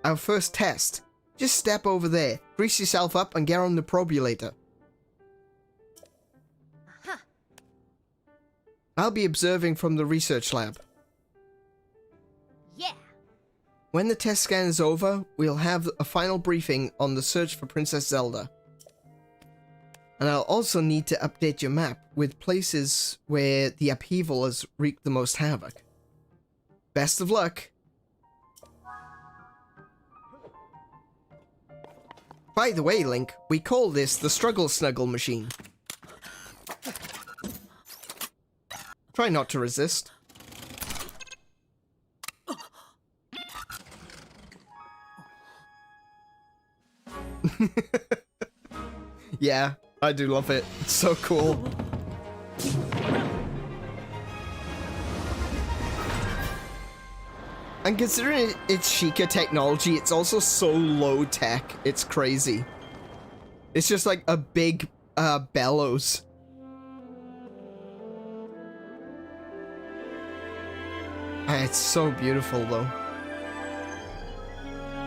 our first test. Just step over there, grease yourself up, and get on the probulator. I'll be observing from the research lab. Yeah! When the test scan is over, we'll have a final briefing on the search for Princess Zelda. And I'll also need to update your map with places where the upheaval has wreaked the most havoc. Best of luck! By the way, Link, we call this the Struggle Snuggle Machine. Try not to resist. Yeah, I do love it. It's so cool. And considering it's Sheikah technology, it's also so low tech. It's crazy. It's just like a big bellows. It's so beautiful though.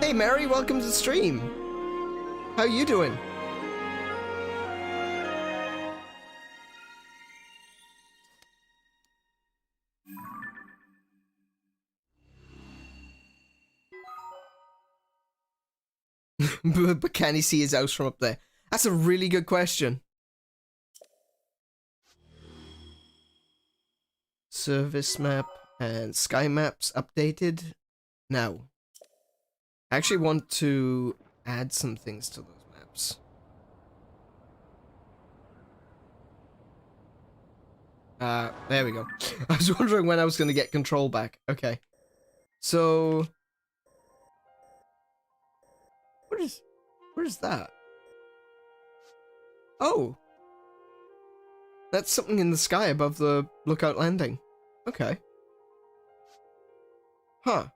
Hey Mary, welcome to the stream. How you doing? But can he see his house from up there? That's a really good question. Service map and sky maps updated. Now, I actually want to add some things to those maps. There we go. I was wondering when I was going to get control back. Okay. So, what is that? Oh. That's something in the sky above the lookout landing. Okay. Huh.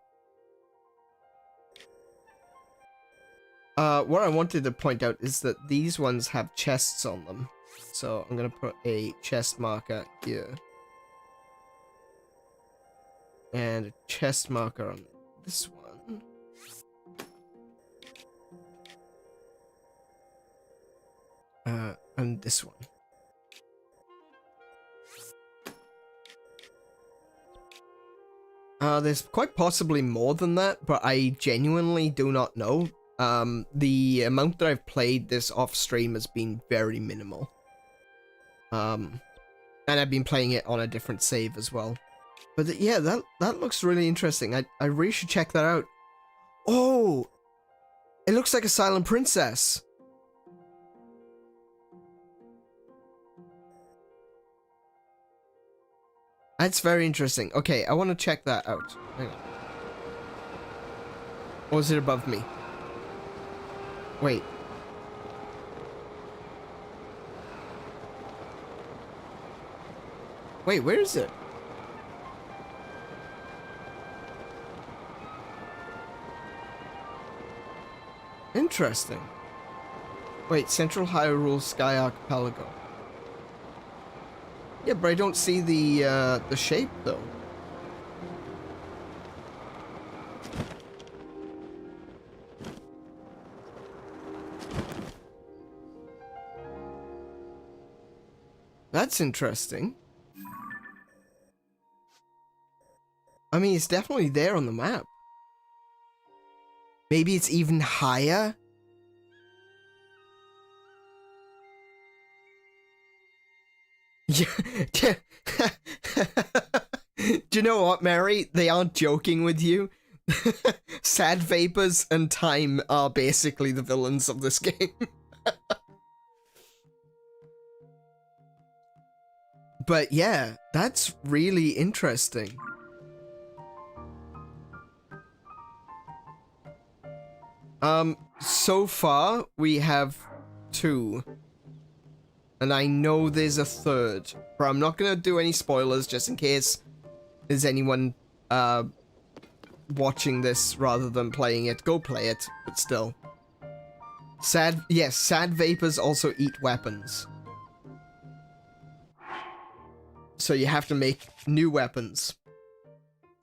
What I wanted to point out is that these ones have chests on them. So I'm gonna put a chest marker here. And a chest marker on this one. And this one. There's quite possibly more than that, but I genuinely do not know. The amount that I've played this off stream has been very minimal. And I've been playing it on a different save as well. But yeah, that looks really interesting. I really should check that out. Oh! It looks like a silent princess. That's very interesting. Okay, I want to check that out. Hang on. Or is it above me? Wait. Wait, where is it? Interesting. Wait, Central Hyrule Sky Archipelago. Yeah, but I don't see the shape though. That's interesting. I mean, it's definitely there on the map. Maybe it's even higher? Yeah. Do you know what, Mary? They aren't joking with you. Sad Vapors and Time are basically the villains of this game. But yeah, that's really interesting. So far we have 2. And I know there's a 3rd, but I'm not gonna do any spoilers just in case there's anyone watching this rather than playing it. Go play it, but still. Sad vapors also eat weapons. So you have to make new weapons.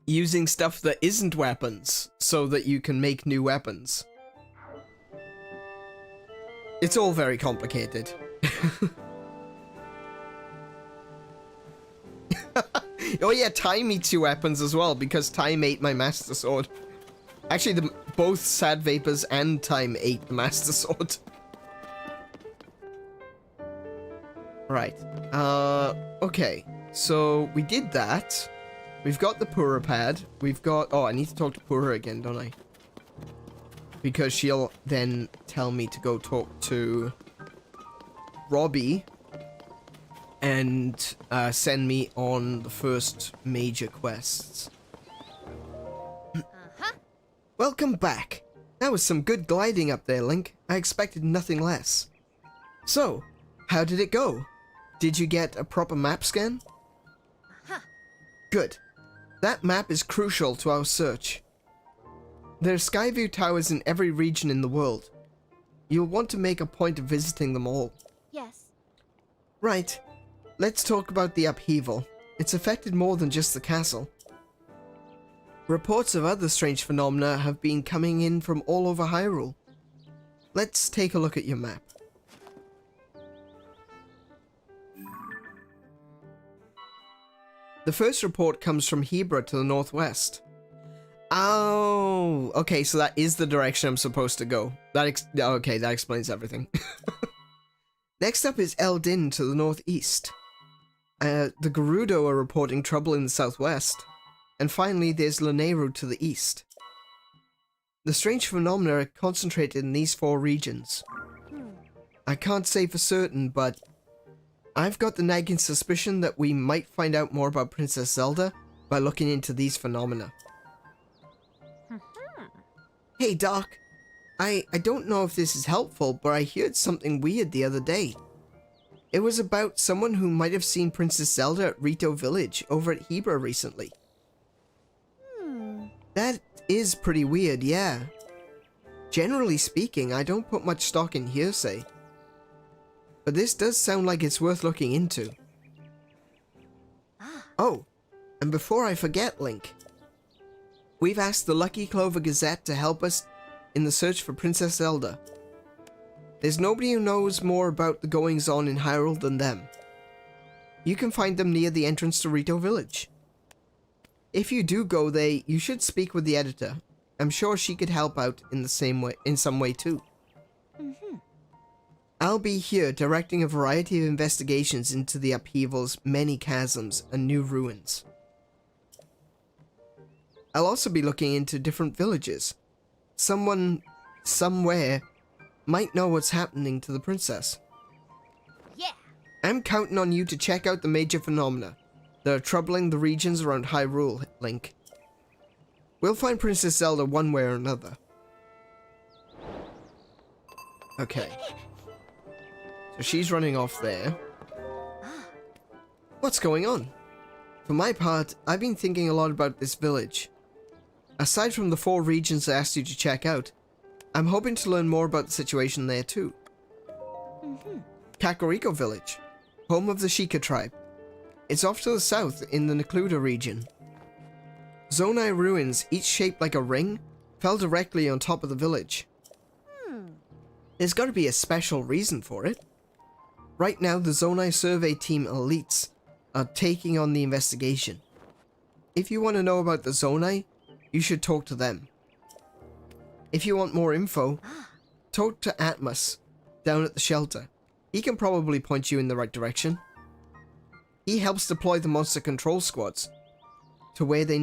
Using stuff that isn't weapons, so that you can make new weapons. It's all very complicated. Oh yeah, Time eats your weapons as well, because Time ate my Master Sword. Actually, both Sad Vapors and Time ate the Master Sword. Right. Okay. So, we did that. We've got the Pura pad. We've got... Oh, I need to talk to Pura again, don't I? Because she'll then tell me to go talk to Robbie and send me on the first major quests. Welcome back. That was some good gliding up there, Link. I expected nothing less. So, how did it go? Did you get a proper map scan? Good. That map is crucial to our search. There are Skyview towers in every region in the world. You'll want to make a point of visiting them all. Yes. Right. Let's talk about the upheaval. It's affected more than just the castle. Reports of other strange phenomena have been coming in from all over Hyrule. Let's take a look at your map. The first report comes from Hebra to the northwest. Oh, Oh, okay, so that is the direction I'm supposed to go. Okay, that explains everything. Next up is Eldin to the northeast. The Gerudo are reporting trouble in the southwest. And finally, there's Lanayru to the east. The strange phenomena are concentrated in these 4 regions. I can't say for certain, but I've got the nagging suspicion that we might find out more about Princess Zelda by looking into these phenomena. Hey Doc, I don't know if this is helpful, but I heard something weird the other day. It was about someone who might have seen Princess Zelda at Rito Village over at Hebra recently. That is pretty weird, yeah. Generally speaking, I don't put much stock in hearsay. But this does sound like it's worth looking into. Oh, and before I forget, Link. We've asked the Lucky Clover Gazette to help us in the search for Princess Zelda. There's nobody who knows more about the goings-on in Hyrule than them. You can find them near the entrance to Rito Village. If you do go there, you should speak with the editor. I'm sure she could help out in some way too. I'll be here directing a variety of investigations into the upheavals, many chasms, and new ruins. I'll also be looking into different villages. Someone, somewhere, might know what's happening to the princess. Yeah. I'm counting on you to check out the major phenomena that are troubling the regions around Hyrule, Link. We'll find Princess Zelda one way or another. Okay. So she's running off there. What's going on? For my part, I've been thinking a lot about this village. Aside from the 4 regions I asked you to check out, I'm hoping to learn more about the situation there too. Kakariko Village, home of the Sheikah tribe. It's off to the south in the Necluda region. Zonai ruins, each shaped like a ring, fell directly on top of the village. There's got to be a special reason for it. Right now, the Zonai survey team elites are taking on the investigation. If you want to know about the Zonai, you should talk to them. If you want more info, talk to Atmos down at the shelter. He can probably point you in the right direction. He helps deploy the monster control squads to where they're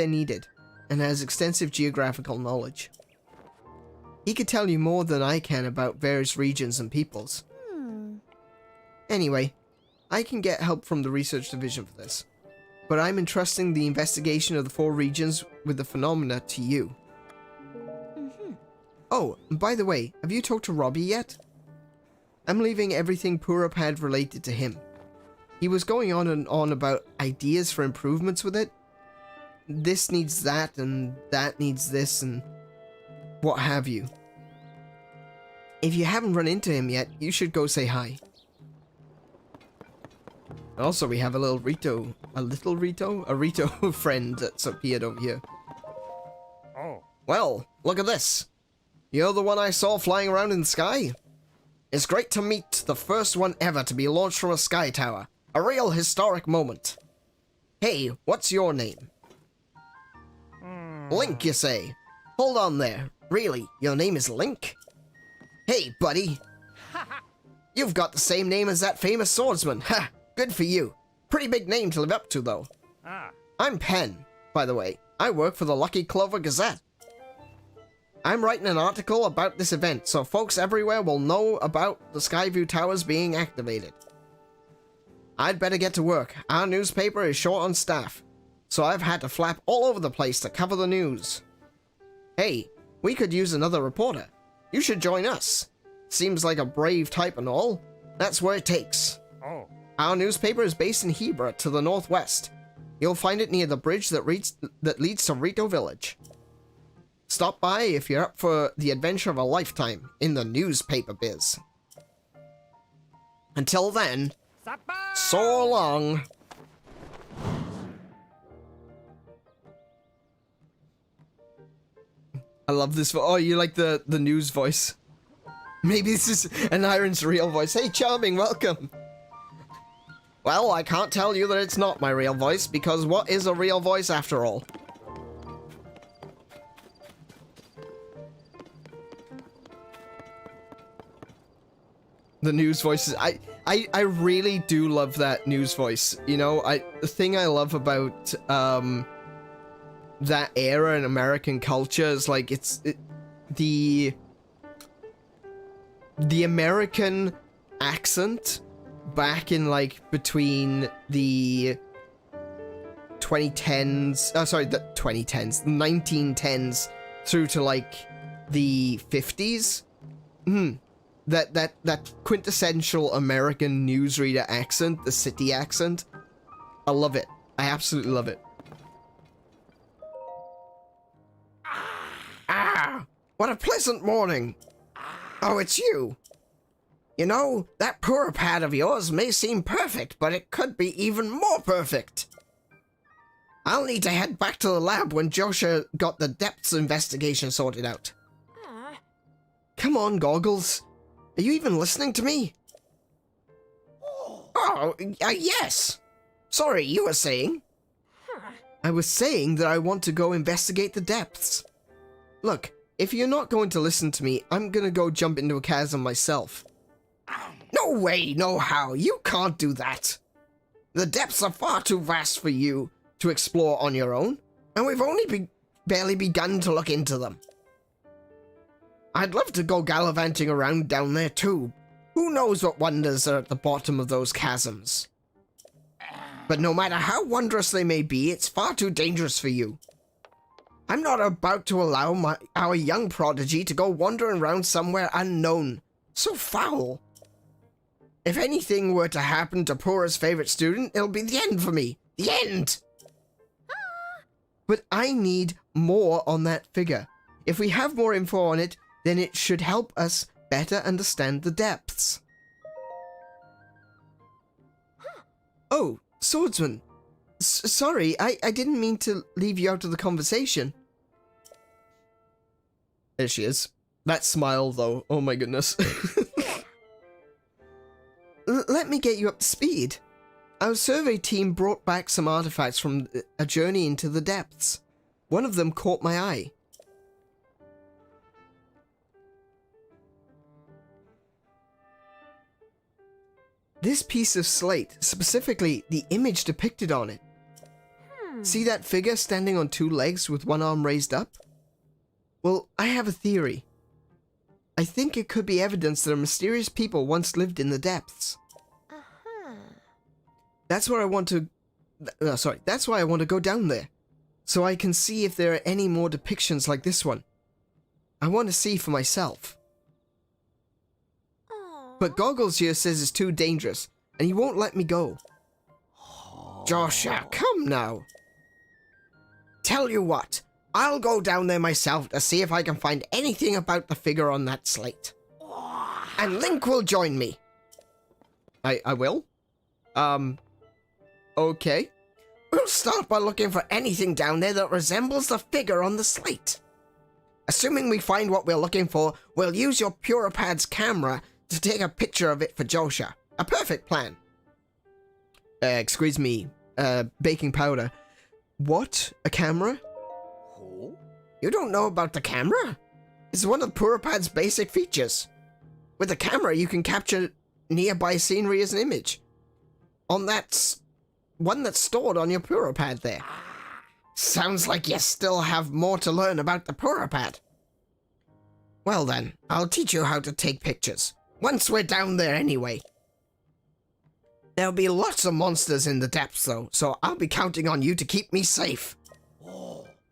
needed and has extensive geographical knowledge. He could tell you more than I can about various regions and peoples. Anyway, I can get help from the research division for this, but I'm entrusting the investigation of the 4 regions with the phenomena to you. Oh, and by the way, have you talked to Robbie yet? I'm leaving everything Purap had related to him. He was going on and on about ideas for improvements with it. This needs that, and that needs this, and what have you. If you haven't run into him yet, you should go say hi. Also, we have a Rito friend that's appeared over here. Oh. Well, look at this. You're the one I saw flying around in the sky? It's great to meet the first one ever to be launched from a sky tower. A real historic moment. Hey, what's your name? Link, you say? Hold on there. Really, your name is Link? Hey, buddy. You've got the same name as that famous swordsman. Ha! Good for you. Pretty big name to live up to, though. I'm Pen, by the way. I work for the Lucky Clover Gazette. I'm writing an article about this event, so folks everywhere will know about the Skyview Towers being activated. I'd better get to work. Our newspaper is short on staff, so I've had to flap all over the place to cover the news. Hey, we could use another reporter. You should join us. Seems like a brave type and all. That's where it takes. Oh. Our newspaper is based in Hebra to the northwest. You'll find it near the bridge that leads to Rito Village. Stop by if you're up for the adventure of a lifetime in the newspaper biz. Until then, so long. I love this. Oh, you like the news voice? Maybe this is Aneurin's real voice. Hey, Charming, welcome. Well, I can't tell you that it's not my real voice, because what is a real voice after all? The news voices. I really do love that news voice. You know, the thing I love about that era in American culture is like the American accent back in like between the 2010s, sorry, the 2010s, the 1910s through to like the 50s. That quintessential American newsreader accent, the city accent. I love it. I absolutely love it. Ah, what a pleasant morning. Oh, it's you. You know, that pad of yours may seem perfect, but it could be even more perfect. I'll need to head back to the lab when Joshua got the depths investigation sorted out. Come on, Goggles. Are you even listening to me? Oh, yes. Sorry, you were saying? I was saying that I want to go investigate the depths. Look, if you're not going to listen to me, I'm gonna go jump into a chasm myself. No way, no how. You can't do that. The depths are far too vast for you to explore on your own, and we've only barely begun to look into them. I'd love to go gallivanting around down there too. Who knows what wonders are at the bottom of those chasms? But no matter how wondrous they may be, it's far too dangerous for you. I'm not about to allow our young prodigy to go wandering around somewhere unknown. So foul. If anything were to happen to Pora's favorite student, it'll be the end for me. The end! But I need more on that figure. If we have more info on it, then it should help us better understand the depths. Oh, swordsman. Sorry, I didn't mean to leave you out of the conversation. There she is. That smile, though. Oh my goodness. Let me get you up to speed. Our survey team brought back some artifacts from a journey into the depths. One of them caught my eye. This piece of slate, specifically the image depicted on it. See that figure standing on two legs with one arm raised up? Well, I have a theory. I think it could be evidence that a mysterious people once lived in the depths. That's where I want to... that's why I want to go down there. So I can see if there are any more depictions like this one. I want to see for myself. But Goggles here says it's too dangerous, and he won't let me go. Joshua, come now. Tell you what, I'll go down there myself to see if I can find anything about the figure on that slate. And Link will join me. I will? Okay. We'll start by looking for anything down there that resembles the figure on the slate. Assuming we find what we're looking for, we'll use your PurePad's camera to take a picture of it for Joshua. A perfect plan. Excuse me, baking powder. What? A camera? You don't know about the camera? It's one of PurePad's basic features. With the camera, you can capture nearby scenery as an image. On that one that's stored on your PurePad there. Sounds like you still have more to learn about the PurePad. Well then, I'll teach you how to take pictures. Once we're down there anyway. There'll be lots of monsters in the depths though, so I'll be counting on you to keep me safe.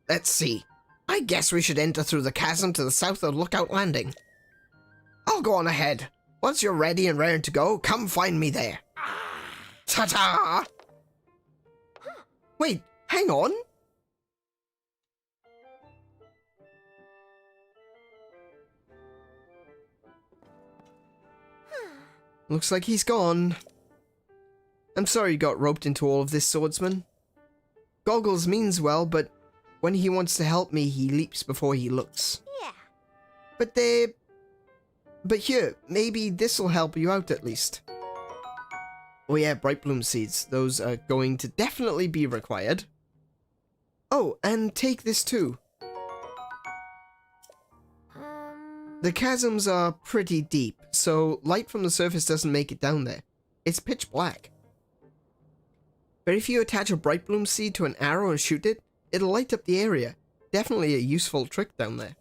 Let's see. I guess we should enter through the chasm to the south of Lookout Landing. I'll go on ahead. Once you're ready and raring to go, come find me there. Ta-ta! Wait, hang on. Looks like he's gone. I'm sorry you got roped into all of this, swordsman. Goggles means well, but when he wants to help me, he leaps before he looks. Yeah. But here, maybe this'll help you out at least. Oh yeah, bright bloom seeds. Those are going to definitely be required. Oh, and take this too. The chasms are pretty deep, so light from the surface doesn't make it down there. It's pitch black. But if you attach a bright bloom seed to an arrow and shoot it, it'll light up the area. Definitely a useful trick down there.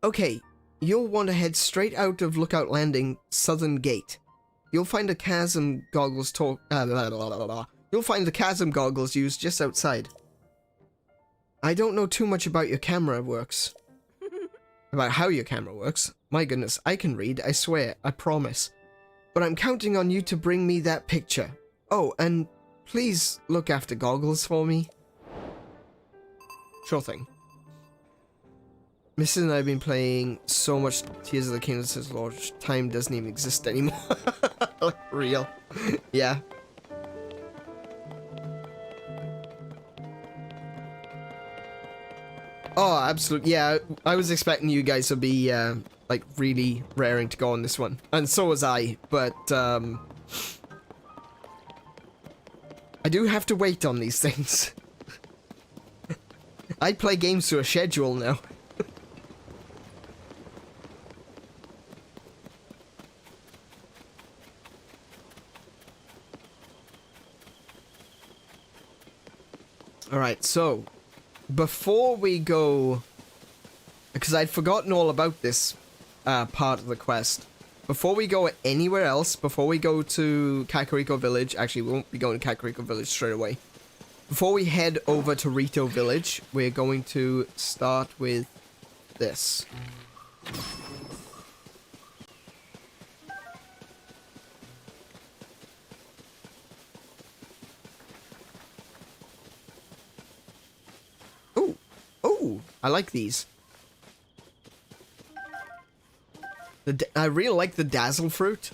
Okay, you'll want to head straight out of Lookout Landing, Southern Gate. You'll find the chasm goggles You'll find the chasm goggles used just outside. I don't know too much about your camera works. About how your camera works. My goodness, I can read, I swear, I promise. But I'm counting on you to bring me that picture. Oh, and please look after goggles for me. Sure thing. Mrs. and I have been playing so much Tears of the Kingdom since launch. Time doesn't even exist anymore. Like, real. Yeah. Oh, absolutely. Yeah, I was expecting you guys to be, like, really raring to go on this one. And so was I, but, I do have to wait on these things. I play games to a schedule now. Alright, so before we go, because I'd forgotten all about this part of the quest, before we go anywhere else, before we go to Kakariko Village, actually we won't be going to Kakariko Village straight away, before we head over to Rito Village, we're going to start with this. Oh, I like these. I really like the Dazzle Fruit.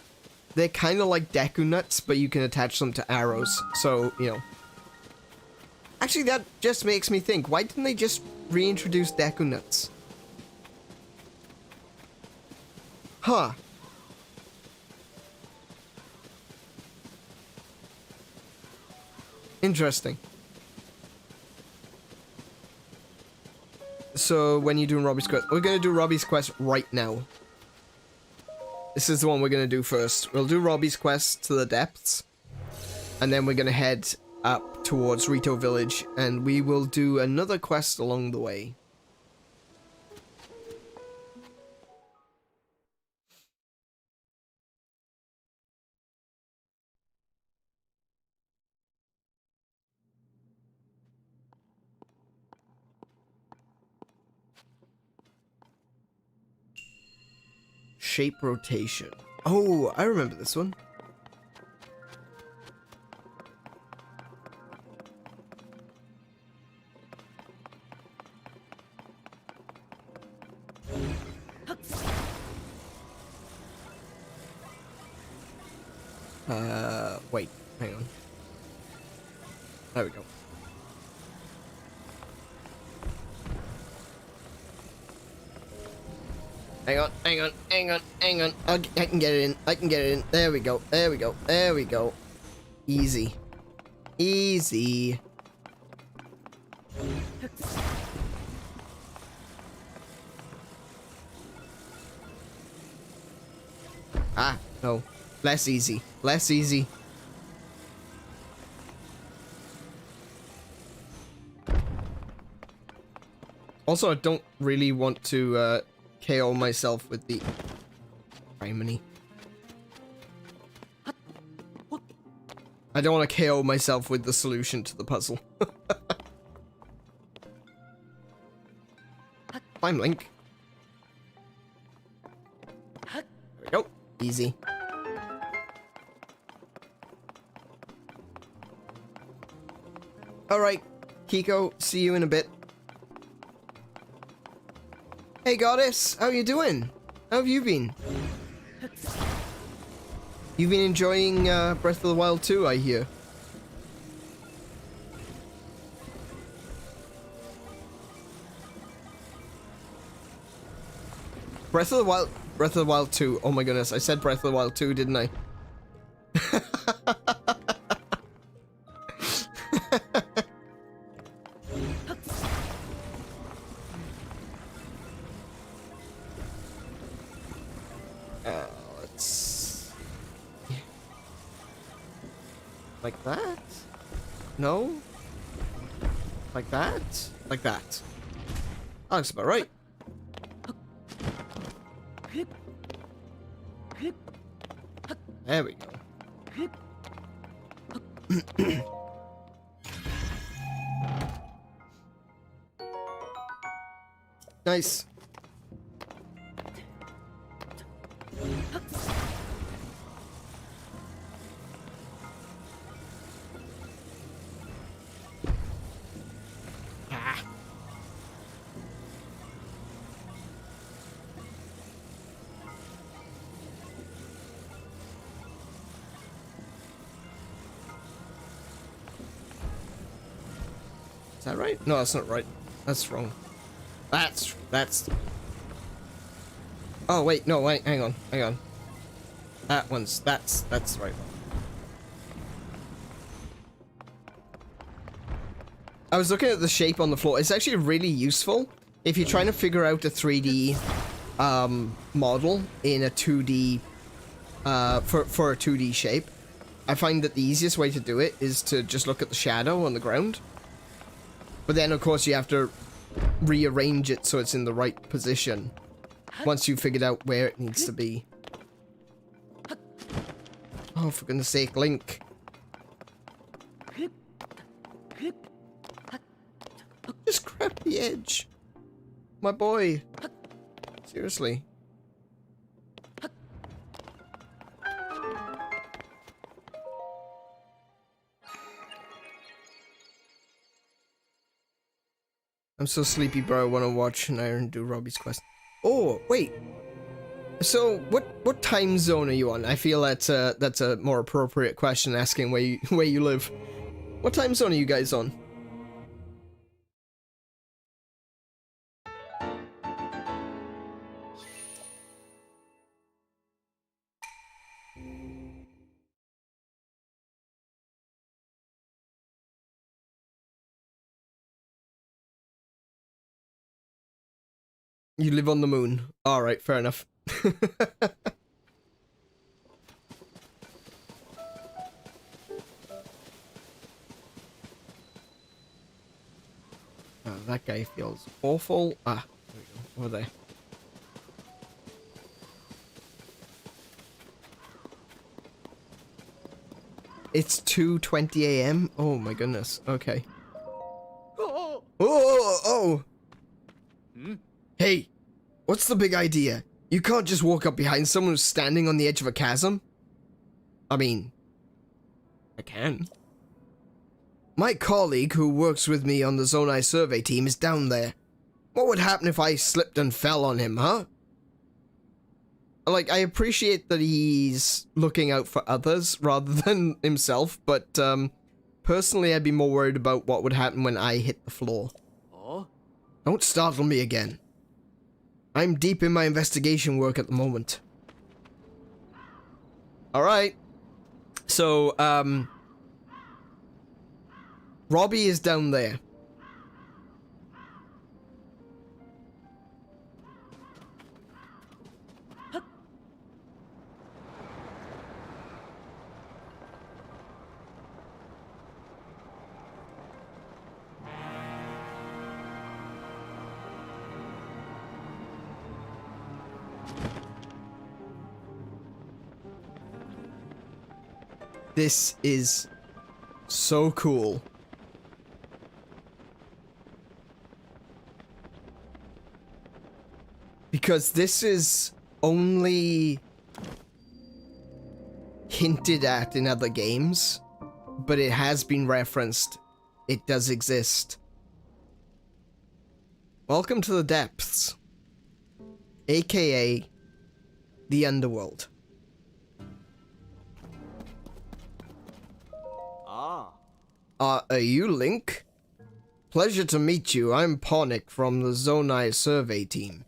They're kind of like Deku Nuts, but you can attach them to arrows. So, you know. Actually, that just makes me think, why didn't they just reintroduce Deku Nuts? Huh. Interesting. So, when you're doing Robbie's quest, we're going to do Robbie's quest right now. This is the one we're going to do first. We'll do Robbie's quest to the depths. And then we're going to head up towards Rito Village. And we will do another quest along the way. Shape rotation. Oh, I remember this one. Wait, hang on. There we go. Hang on. I can get it in. There we go. Easy. Ah, no. Less easy. Also, I don't really want to, KO myself with the criminy. I don't want to KO myself with the solution to the puzzle. Climb, Link. There we go. Easy. Alright, Kiko, see you in a bit. Hey Goddess, how you doing? How have you been? You've been enjoying Breath of the Wild 2, I hear. Breath of the Wild 2. Oh my goodness, I said Breath of the Wild 2, didn't I? Like that? No? Like that? Like that. That looks about right. There we go. Nice. Is that right? No, that's not right. That's wrong. That's... Oh, wait, no, wait, hang on. That one's... That's the right one. I was looking at the shape on the floor. It's actually really useful if you're trying to figure out a 3D model in a 2D... for a 2D shape. I find that the easiest way to do it is to just look at the shadow on the ground. But then, of course, you have to rearrange it so it's in the right position once you've figured out where it needs to be. Oh, for goodness sake, Link. Just grab the edge. My boy. Seriously. I'm so sleepy, bro. I want to watch an Iron do Robbie's quest. Oh, wait. So, what time zone are you on? I feel that's a more appropriate question, asking where you live. What time zone are you guys on? You live on the moon. Alright, fair enough. Oh, that guy feels awful. Ah, there we go. Over there. It's 2:20 AM? Oh my goodness. Okay. Oh! Oh! Hey! What's the big idea? You can't just walk up behind someone who's standing on the edge of a chasm? I mean... I can. My colleague who works with me on the Zonai survey team is down there. What would happen if I slipped and fell on him, huh? Like, I appreciate that he's looking out for others rather than himself, but, personally I'd be more worried about what would happen when I hit the floor. Oh? Don't startle me again. I'm deep in my investigation work at the moment. Alright. So, Robbie is down there. This is so cool. Because this is only hinted at in other games, but it has been referenced. It does exist. Welcome to the depths, aka the underworld. Are you Link? Pleasure to meet you. I'm Ponic from the Zonai survey team.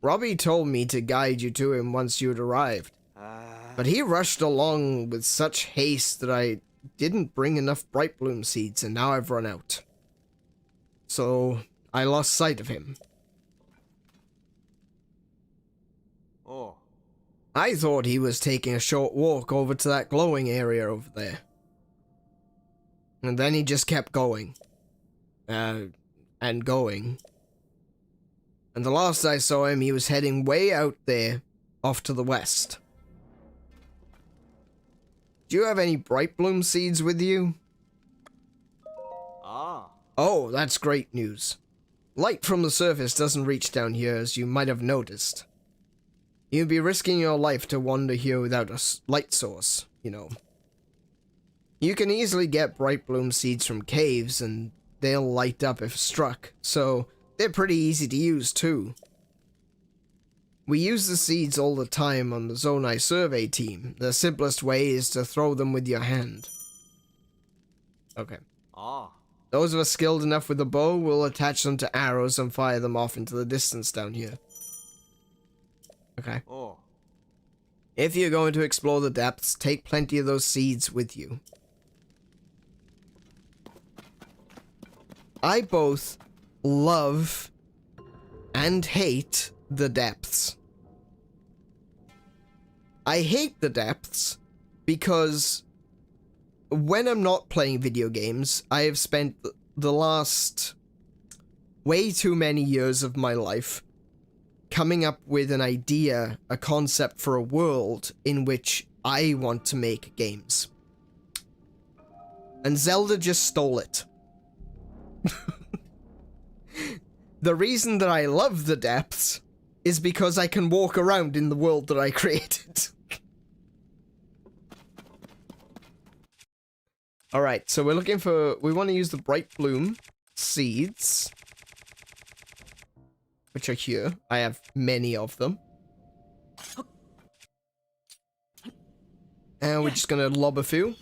Robbie told me to guide you to him once you'd arrived. But he rushed along with such haste that I didn't bring enough bright bloom seeds, and now I've run out. So, I lost sight of him. Oh. I thought he was taking a short walk over to that glowing area over there. And then he just kept going. And going. And the last I saw him, he was heading way out there, off to the west. Do you have any bright bloom seeds with you? Ah. Oh, that's great news. Light from the surface doesn't reach down here, as you might have noticed. You'd be risking your life to wander here without a light source, you know. You can easily get bright bloom seeds from caves, and they'll light up if struck, so they're pretty easy to use too. We use the seeds all the time on the Zonai survey team. The simplest way is to throw them with your hand. Okay. Ah. Those of us skilled enough with the bow will attach them to arrows and fire them off into the distance down here. Okay. Oh. If you're going to explore the depths, take plenty of those seeds with you. I both love and hate the depths. I hate the depths because when I'm not playing video games, I have spent the last way too many years of my life coming up with an idea, a concept for a world in which I want to make games. And Zelda just stole it. The reason that I love the depths is because I can walk around in the world that I created. Alright, so we're looking for... we want to use the bright bloom seeds, which are here. I have many of them. And we're just gonna lob a few.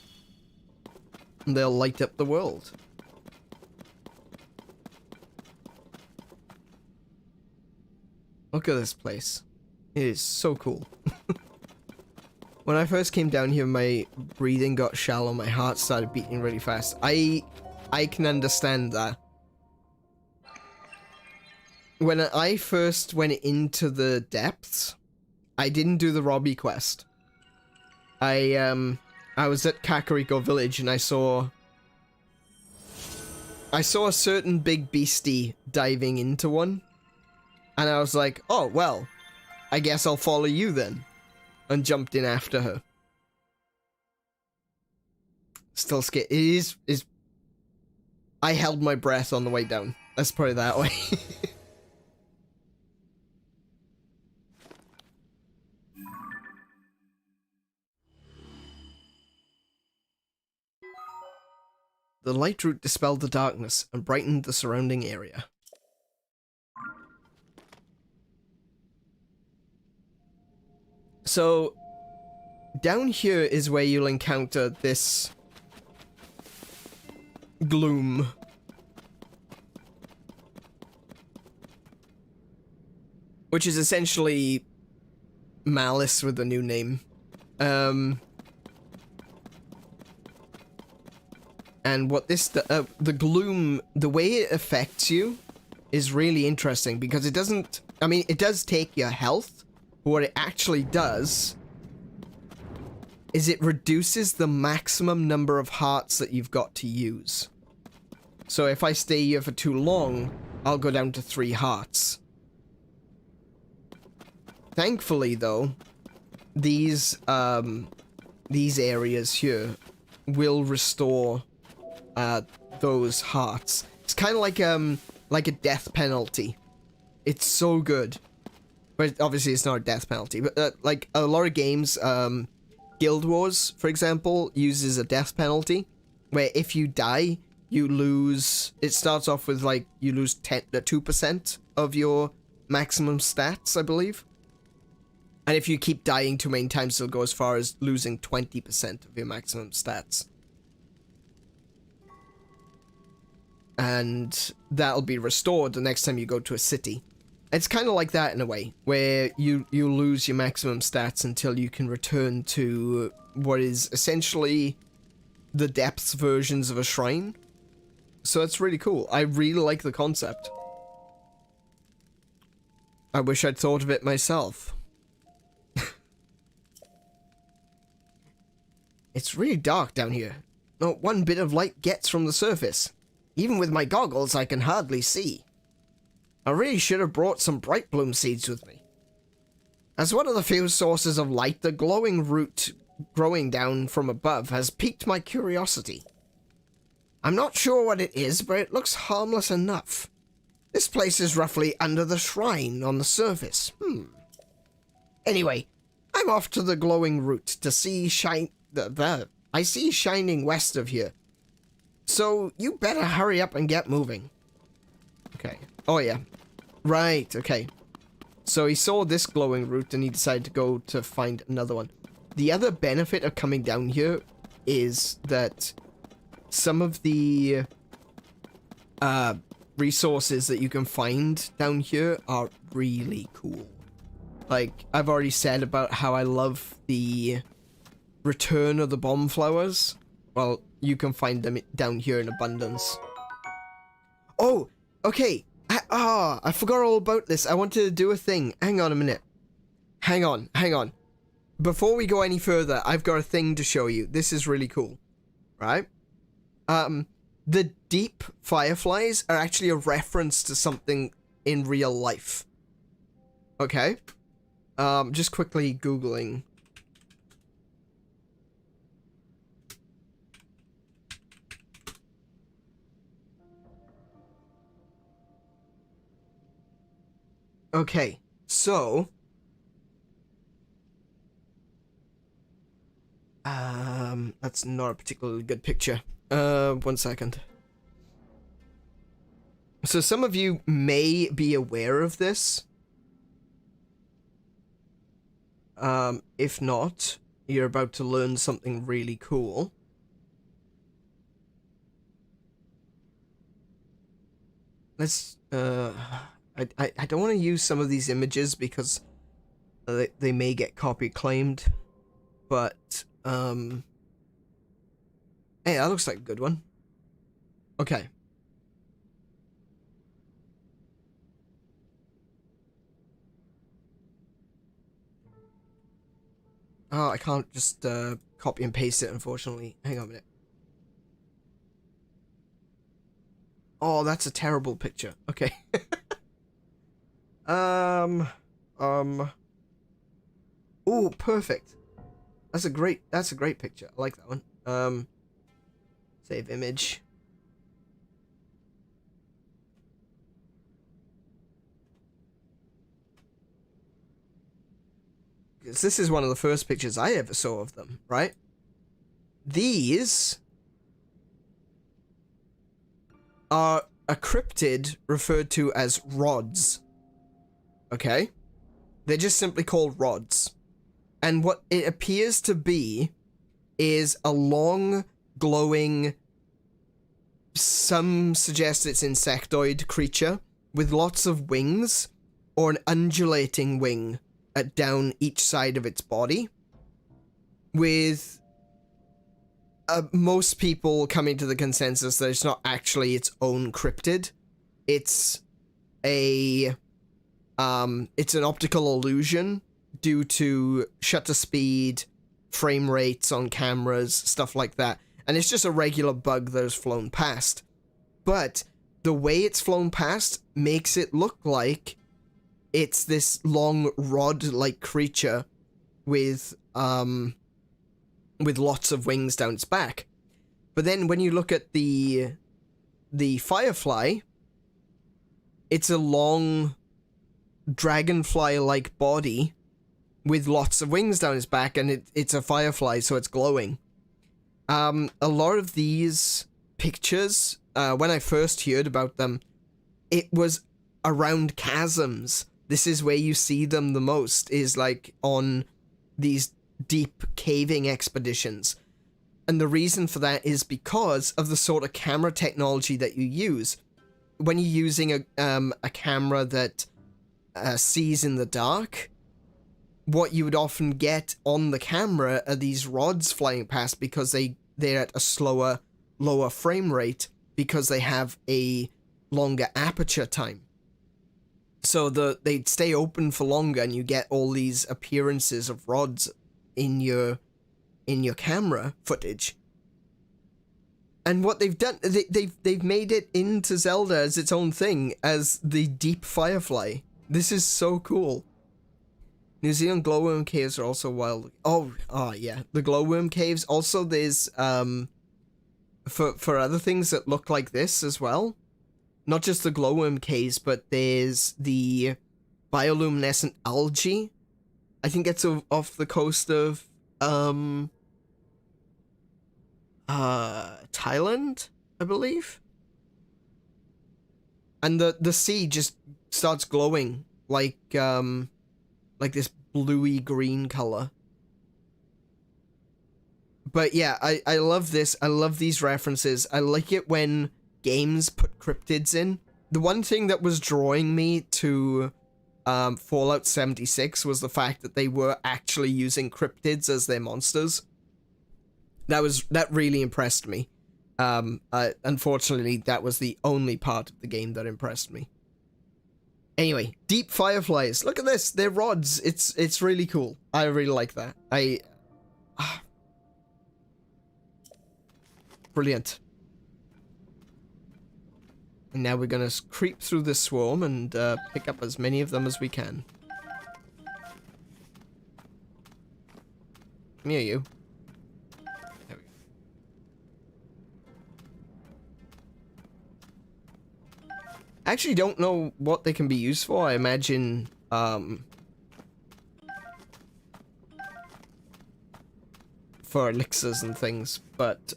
And they'll light up the world. Look at this place. It is so cool. When I first came down here, my breathing got shallow, my heart started beating really fast. I can understand that. When I first went into the depths, I didn't do the Robbie quest. I was at Kakariko Village and I saw a certain big beastie diving into one. And I was like, oh, well, I guess I'll follow you then. And jumped in after her. Still scared. It is... I held my breath on the way down. Let's put it that way. The light route dispelled the darkness and brightened the surrounding area. So, down here is where you'll encounter this gloom. Which is essentially Malice with a new name. And what this, the gloom, the way it affects you is really interesting because it doesn't, I mean, it does take your health. What it actually does is it reduces the maximum number of hearts that you've got to use. So if I stay here for too long, I'll go down to 3 hearts. Thankfully, though, these areas here will restore those hearts. It's kind of like a death penalty. It's so good. But obviously it's not a death penalty. But like a lot of games, Guild Wars, for example, uses a death penalty. Where if you die, you lose... It starts off with like, you lose 2% of your maximum stats, I believe. And if you keep dying too many times, it'll go as far as losing 20% of your maximum stats. And that'll be restored the next time you go to a city. It's kind of like that in a way, where you lose your maximum stats until you can return to what is essentially the depths versions of a shrine. So it's really cool. I really like the concept. I wish I'd thought of it myself. It's really dark down here. not one bit of light gets from the surface. Even with my goggles, I can hardly see. I really should have brought some bright bloom seeds with me. As one of the few sources of light, the glowing root growing down from above has piqued my curiosity. I'm not sure what it is, but it looks harmless enough. This place is roughly under the shrine on the surface. Anyway, I'm off to the glowing root to see I see shining west of here. So you better hurry up and get moving. Okay. Oh yeah. Right, okay. So he saw this glowing root and he decided to go to find another one. The other benefit of coming down here is that some of the resources that you can find down here are really cool. Like, I've already said about how I love the return of the bomb flowers. Well, you can find them down here in abundance. Oh, okay. I forgot all about this. I wanted to do a thing. Hang on a minute. Hang on. Before we go any further, I've got a thing to show you. This is really cool. Right? The deep fireflies are actually a reference to something in real life. Okay? Just quickly Googling. Okay, so that's not a particularly good picture. 1 second. So some of you may be aware of this. If not, you're about to learn something really cool. Let's I don't want to use some of these images because they may get copy claimed, but hey, that looks like a good one. Okay. Oh, I can't just copy and paste it, unfortunately. Hang on a minute. Oh, that's a terrible picture. Okay. Oh, perfect. That's a great picture. I like that one. Save image. Because this is one of the first pictures I ever saw of them, right? These are a cryptid referred to as rods. Okay? They're just simply called rods. And what it appears to be is a long, glowing, some suggest it's insectoid creature with lots of wings, or an undulating wing down each side of its body, with most people coming to the consensus that it's not actually its own cryptid. It's an optical illusion due to shutter speed, frame rates on cameras, stuff like that. And it's just a regular bug that has flown past. But the way it's flown past makes it look like it's this long rod-like creature with lots of wings down its back. But then when you look at the firefly, it's a long dragonfly-like body with lots of wings down its back, and it's a firefly, so it's glowing. A lot of these pictures, when I first heard about them, it was around chasms. This is where you see them the most, is like on these deep caving expeditions. And the reason for that is because of the sort of camera technology that you use. When you're using a camera that sees in the dark, what you would often get on the camera are these rods flying past because they're at a slower, lower frame rate because they have a longer aperture time. So they'd stay open for longer, and you get all these appearances of rods in your camera footage. And what they've done, they've made it into Zelda as its own thing, as the Deep Firefly. This is so cool. New Zealand glowworm caves are also wild. Oh yeah, the glowworm caves. Also, there's for other things that look like this as well. Not just the glowworm caves, but there's the bioluminescent algae. I think it's off the coast of Thailand, I believe. And the sea just starts glowing like this bluey green color. But yeah, I love this. I love these references. I like it when games put cryptids in. The one thing that was drawing me to Fallout 76 was the fact that they were actually using cryptids as their monsters. That really impressed me. Unfortunately, that was the only part of the game that impressed me. Anyway, deep fireflies. Look at this. They're rods. It's really cool. I really like that. Brilliant. And now we're gonna creep through this swarm and pick up as many of them as we can. Come here, you. There we go. I actually don't know what they can be used for. I imagine, for elixirs and things, but,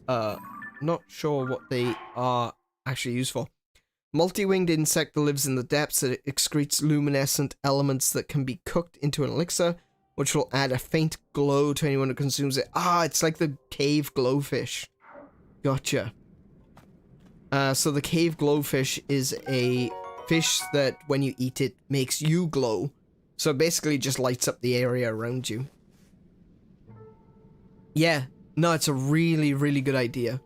not sure what they are actually used for. Multi-winged insect that lives in the depths. It excretes luminescent elements that can be cooked into an elixir, which will add a faint glow to anyone who consumes it. Ah, it's like the cave glowfish. Gotcha. So the cave glowfish is a fish that when you eat it makes you glow. So it basically just lights up the area around you. Yeah, no, it's a really, really good idea.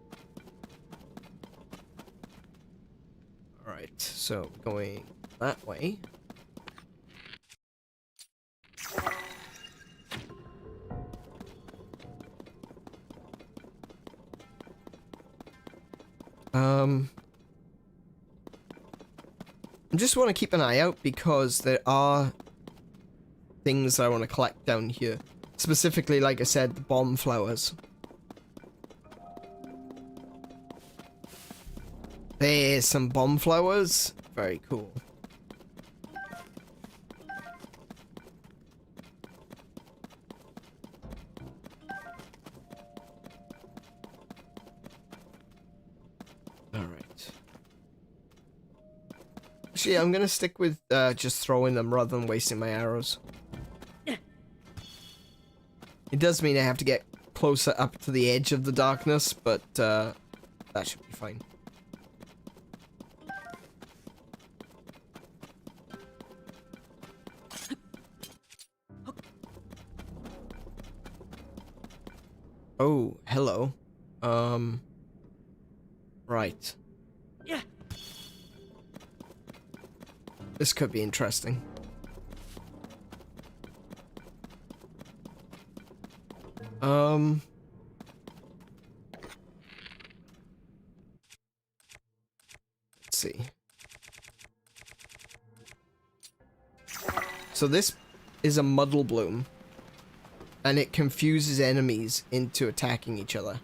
Alright, so going that way. I just want to keep an eye out because there are things I want to collect down here. Specifically, like I said, the bomb flowers. There's some bomb flowers. Very cool. Alright. Actually, I'm gonna stick with just throwing them rather than wasting my arrows. It does mean I have to get closer up to the edge of the darkness, but that should be fine. Oh, hello. Right. Yeah. This could be interesting. Let's see. So this is a muddle bloom, and it confuses enemies into attacking each other.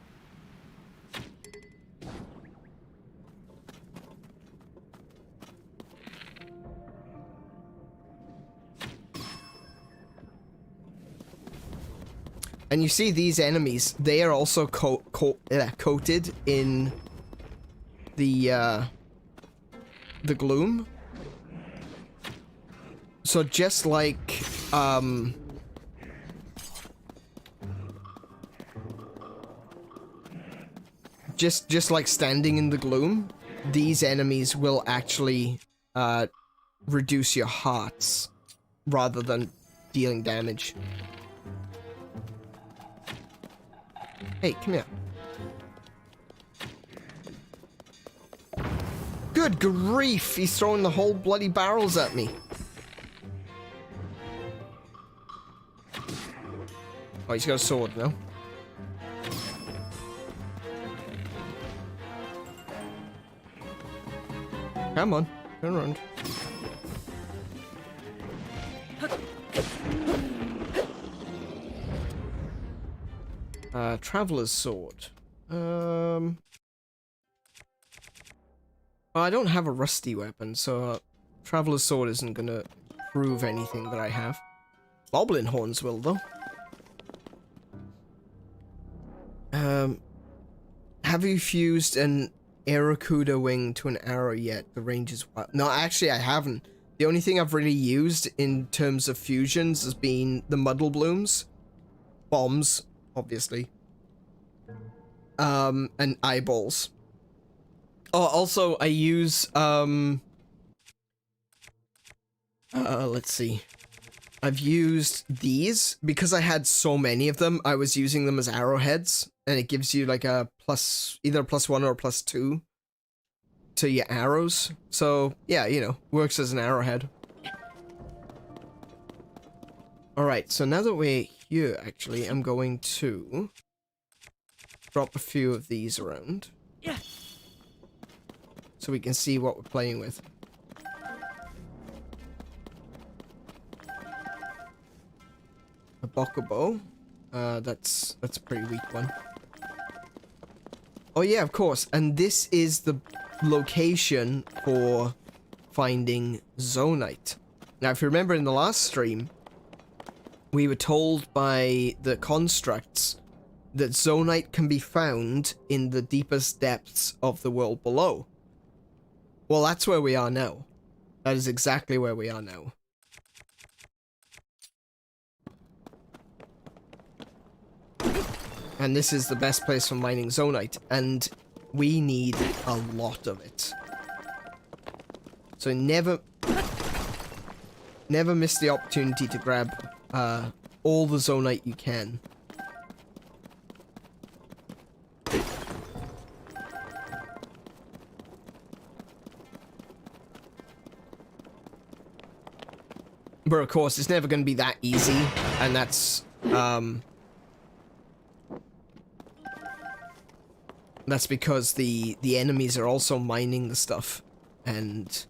And you see these enemies, they are also coated in the gloom. So just like, just like standing in the gloom, these enemies will actually, reduce your hearts rather than dealing damage. Hey, come here. Good grief, he's throwing the whole bloody barrels at me. Oh, he's got a sword now. Come on, turn around. Traveler's sword. I don't have a rusty weapon, so Traveler's sword isn't gonna prove anything that I have. Goblin horns will, though. Have you fused an Aarakouda wing to an arrow yet? The range is wild. No, actually, I haven't. The only thing I've really used in terms of fusions has been the muddle blooms, bombs, obviously, and eyeballs. Oh, also, I use, let's see. I've used these because I had so many of them. I was using them as arrowheads, and it gives you like a plus, either +1 or +2 to your arrows. So yeah, you know, works as an arrowhead. All right, so now that we're here, actually, I'm going to drop a few of these around, so we can see what we're playing with. A Bokobo. That's a pretty weak one. Oh yeah, of course. And this is the location for finding Zonaite. Now, if you remember in the last stream, we were told by the constructs that Zonaite can be found in the deepest depths of the world below. Well, that's where we are now. That is exactly where we are now. And this is the best place for mining Zonaite, and we need a lot of it. So never miss the opportunity to grab all the Zonaite you can. But of course, it's never going to be that easy, and that's because the enemies are also mining the stuff, and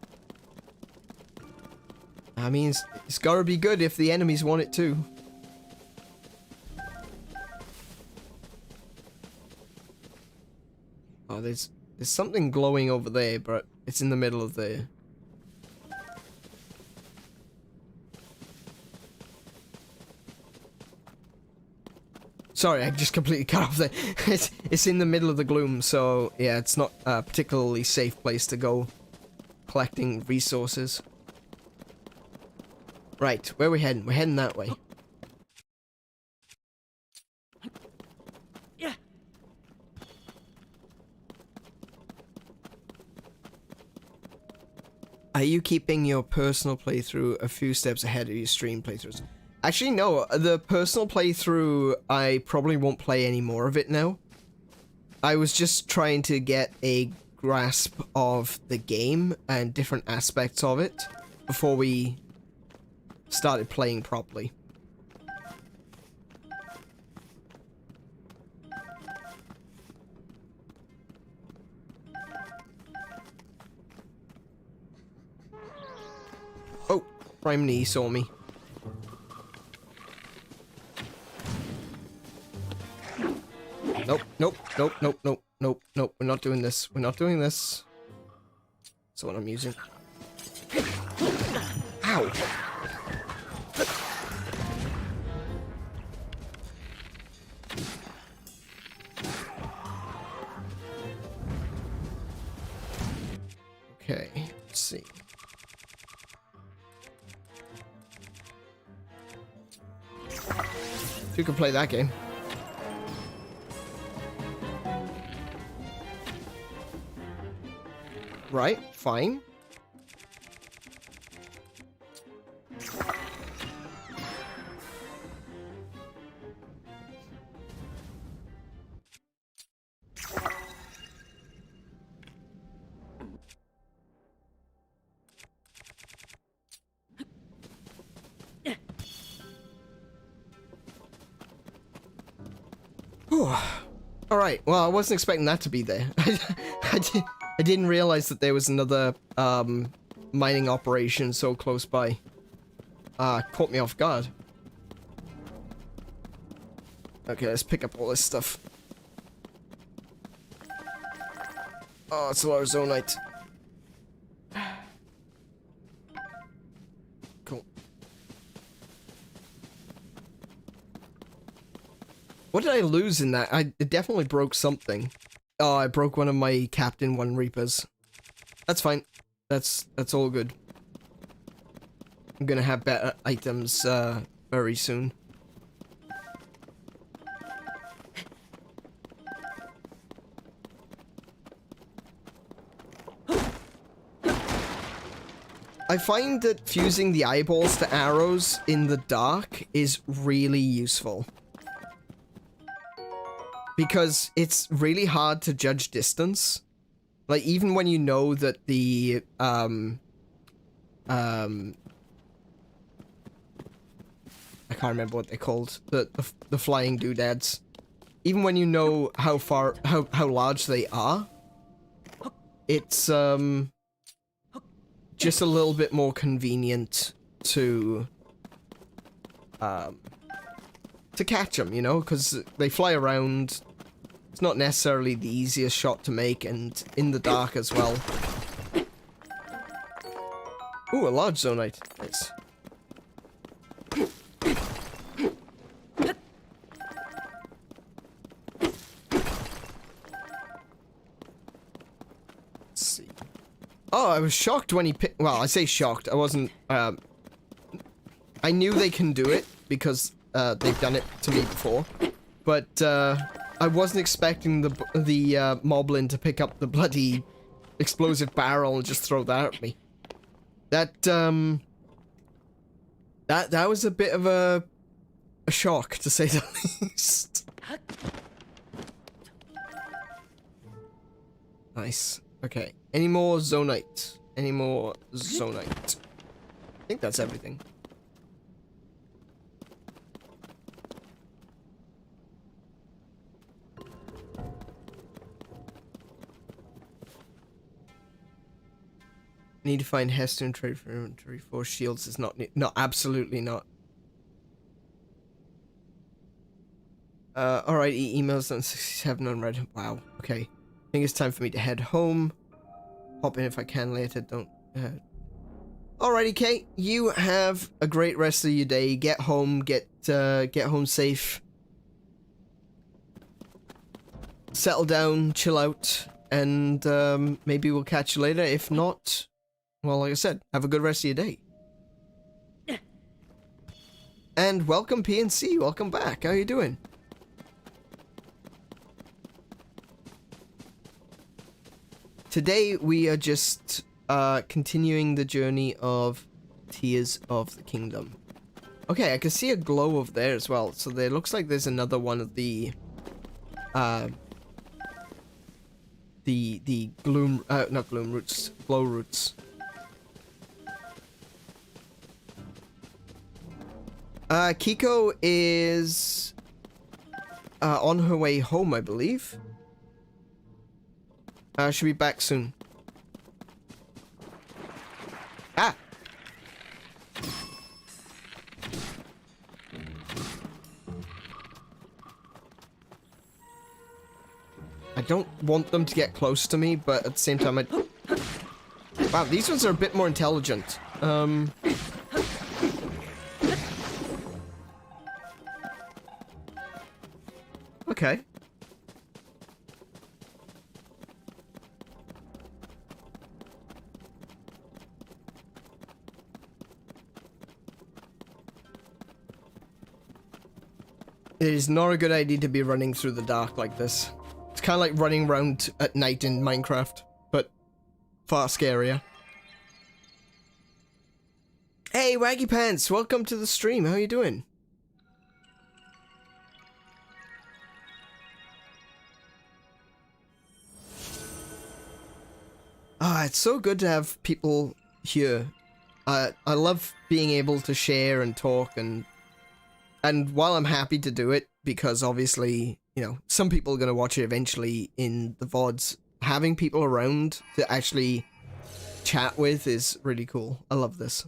I mean, it's gotta be good if the enemies want it too. Oh, there's something glowing over there, but it's in the middle of the... Sorry, I just completely cut off there. It's in the middle of the gloom, so yeah, it's not a particularly safe place to go collecting resources. Right, where are we heading? We're heading that way. Yeah. Are you keeping your personal playthrough a few steps ahead of your stream playthroughs? Actually, no. The personal playthrough, I probably won't play any more of it now. I was just trying to get a grasp of the game and different aspects of it before we started playing properly. Oh, Prime Knee saw me. Nope, nope, nope, nope, nope, nope, nope. We're not doing this. We're not doing this. That's what I'm using. Ow! Okay, let's see. You can play that game. Right, fine. Alright, well, I wasn't expecting that to be there. I didn't realize that there was another mining operation so close by. Caught me off guard. Okay, let's pick up all this stuff. Oh, it's a lot of zonite. Cool. What did I lose in that? I definitely broke something. Oh, I broke one of my Captain 1 Reapers. That's fine. That's all good. I'm gonna have better items very soon. I find that fusing the eyeballs to arrows in the dark is really useful. Because it's really hard to judge distance. Like, even when you know that the, I can't remember what they're called. The flying doodads. Even when you know how large they are, it's, just a little bit more convenient to catch them, you know, because they fly around. It's not necessarily the easiest shot to make, and in the dark as well. Ooh, a large zonite. Nice. Let's see. Oh, I was shocked when he picked... Well, I say shocked. I wasn't... I knew they can do it, because they've done it to me before. But, I wasn't expecting the Moblin to pick up the bloody explosive barrel and just throw that at me. That was a bit of a shock, to say the least. Nice. Okay. Any more zonite? Any more zonite? I think that's everything. Need to find Hester and trade for inventory. 4 shields is not... No, absolutely not. Alright, emails on 67 unread. Wow, okay. I think it's time for me to head home. Hop in if I can later, don't... Alrighty, Kate. You have a great rest of your day. Get home, get home safe. Settle down, chill out, and maybe we'll catch you later. If not... Well, like I said, have a good rest of your day. And welcome, PNC. Welcome back. How you doing? Today, we are just continuing the journey of Tears of the Kingdom. Okay, I can see a glow over there as well. So there looks like there's another one of the gloom... not gloom roots. Glow roots. Kiko is on her way home, I believe. She'll be back soon. Ah! I don't want them to get close to me, but at the same time, wow, these ones are a bit more intelligent. Okay. It is not a good idea to be running through the dark like this. It's kind of like running around at night in Minecraft, but far scarier. Hey, Waggy Pants, welcome to the stream. How you doing? Ah, it's so good to have people here. I love being able to share and talk, and while I'm happy to do it, because obviously, you know, some people are going to watch it eventually in the VODs, having people around to actually chat with is really cool. I love this.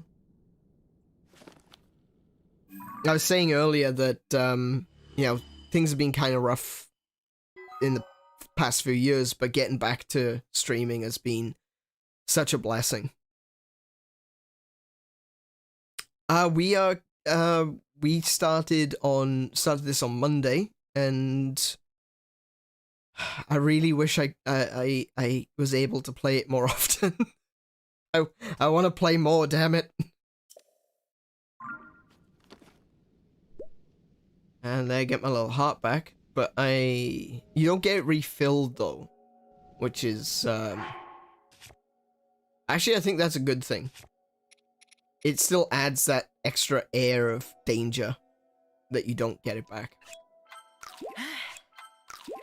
I was saying earlier that, you know, things have been kind of rough in the past few years, but getting back to streaming has been such a blessing. We started this on Monday, and I really wish I was able to play it more often. I want to play more, damn it. And I get my little heart back, but you don't get it refilled though, which is actually I think that's a good thing. It still adds that extra air of danger that you don't get it back.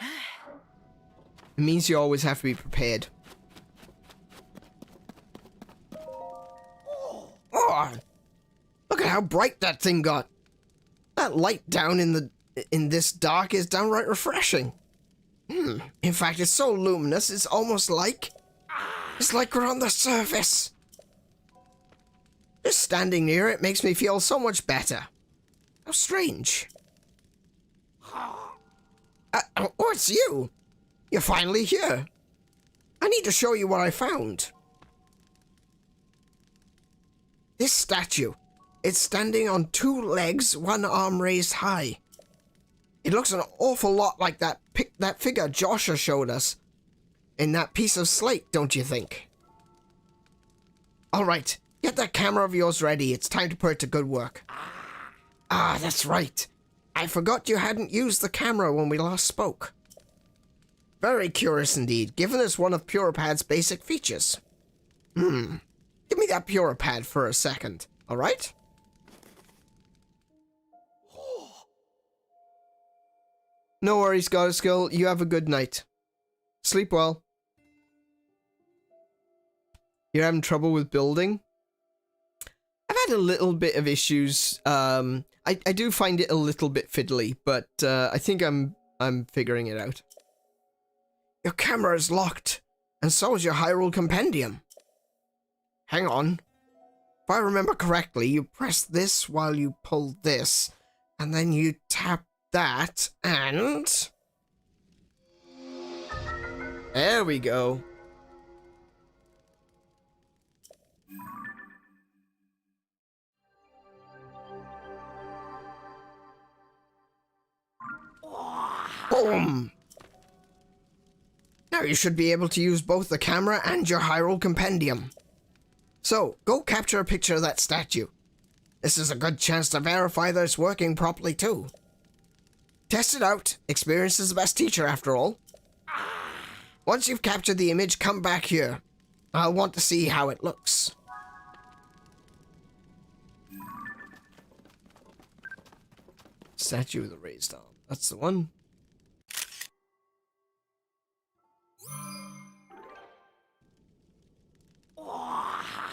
It means you always have to be prepared. Oh, look at how bright that thing got. That light down in this dark is downright refreshing. In fact, it's so luminous, it's almost like... It's like we're on the surface. Just standing near it makes me feel so much better. How strange. Oh, it's you. You're finally here. I need to show you what I found. This statue. It's standing on 2 legs, 1 arm raised high. It looks an awful lot like that figure Joshua showed us in that piece of slate, don't you think? Alright, get that camera of yours ready. It's time to put it to good work. Ah, that's right. I forgot you hadn't used the camera when we last spoke. Very curious indeed, given it's one of 𝗵𝗄𝗏's basic features. Give me that 𝗵𝗄𝗏 for a second, alright? No worries, Goddess Girl. You have a good night. Sleep well. You're having trouble with building? I've had a little bit of issues. I do find it a little bit fiddly, but I think I'm figuring it out. Your camera is locked, and so is your Hyrule Compendium. Hang on. If I remember correctly, you press this while you pull this, and then you tap that, and... There we go. Boom! Now you should be able to use both the camera and your Hyrule Compendium. So, go capture a picture of that statue. This is a good chance to verify that it's working properly too. Test it out. Experience is the best teacher after all. Once you've captured the image, come back here. I'll want to see how it looks. Statue with a raised arm. That's the one.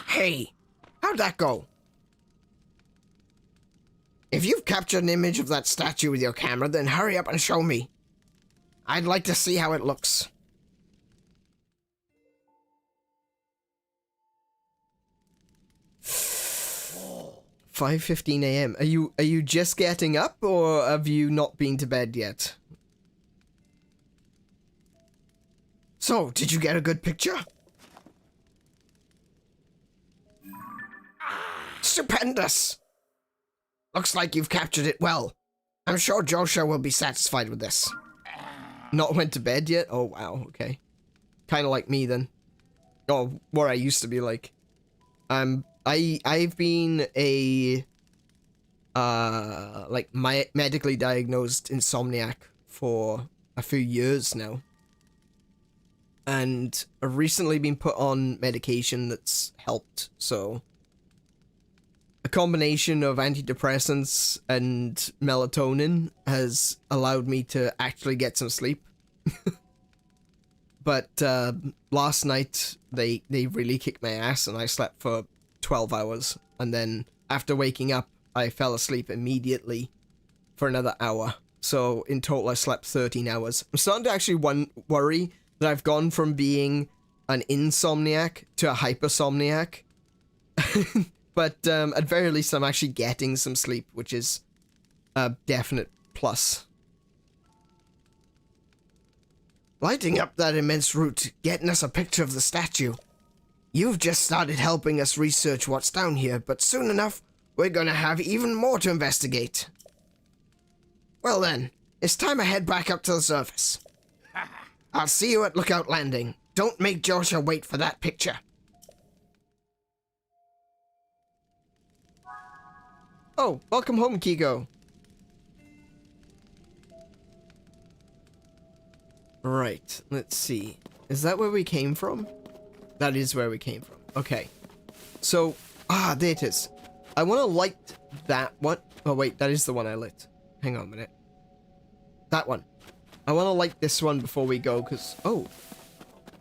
Hey, how'd that go? If you've captured an image of that statue with your camera, then hurry up and show me. I'd like to see how it looks. 5:15 a.m. Are you just getting up, or have you not been to bed yet? So, did you get a good picture? Stupendous! Looks like you've captured it well. I'm sure Joshua will be satisfied with this. Not went to bed yet? Oh, wow, okay. Kind of like me, then. Oh, what I used to be like. I've been a, like, medically diagnosed insomniac for a few years now. And I've recently been put on medication that's helped, so... A combination of antidepressants and melatonin has allowed me to actually get some sleep. But last night they really kicked my ass and I slept for 12 hours. And then after waking up, I fell asleep immediately for another hour. So in total I slept 13 hours. I'm starting to actually worry that I've gone from being an insomniac to a hypersomniac. But at very least, I'm actually getting some sleep, which is a definite plus. Lighting up that immense route, getting us a picture of the statue. You've just started helping us research what's down here, but soon enough, we're gonna have even more to investigate. Well then, it's time I head back up to the surface. I'll see you at Lookout Landing. Don't make Joshua wait for that picture. Oh, welcome home, Kiko. Right, let's see. Is that where we came from? That is where we came from. Okay. So, there it is. I want to light that one. Oh, wait, that is the one I lit. Hang on a minute. That one. I want to light this one before we go, because... Oh.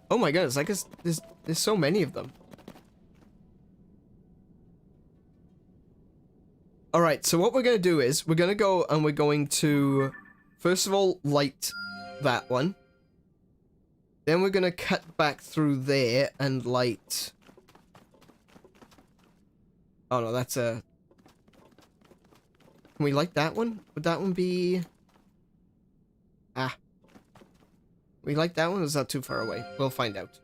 Oh my goodness, I guess there's so many of them. Alright, so what we're going to do is, we're going to go and we're going to, first of all, light that one. Then we're going to cut back through there and light... Oh no, that's a... Can we light that one? Would that one be... We like that one, or is that too far away? We'll find out.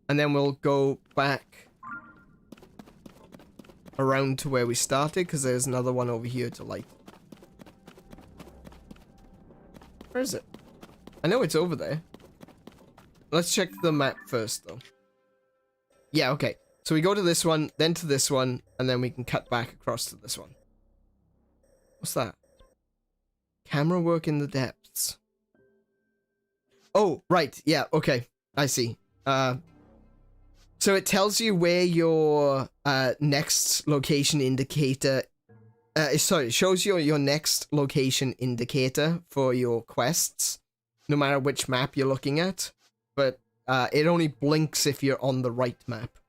And then we'll go back around to where we started, because there's another one over here to light. Where is it? I know it's over there. Let's check the map first, though. Yeah, okay. So we go to this one, then to this one, and then we can cut back across to this one. What's that? Camera work in the depths. Oh, right. Yeah, okay. I see. So it tells you where your next location indicator... sorry, it shows you your next location indicator for your quests, no matter which map you're looking at. But it only blinks if you're on the right map.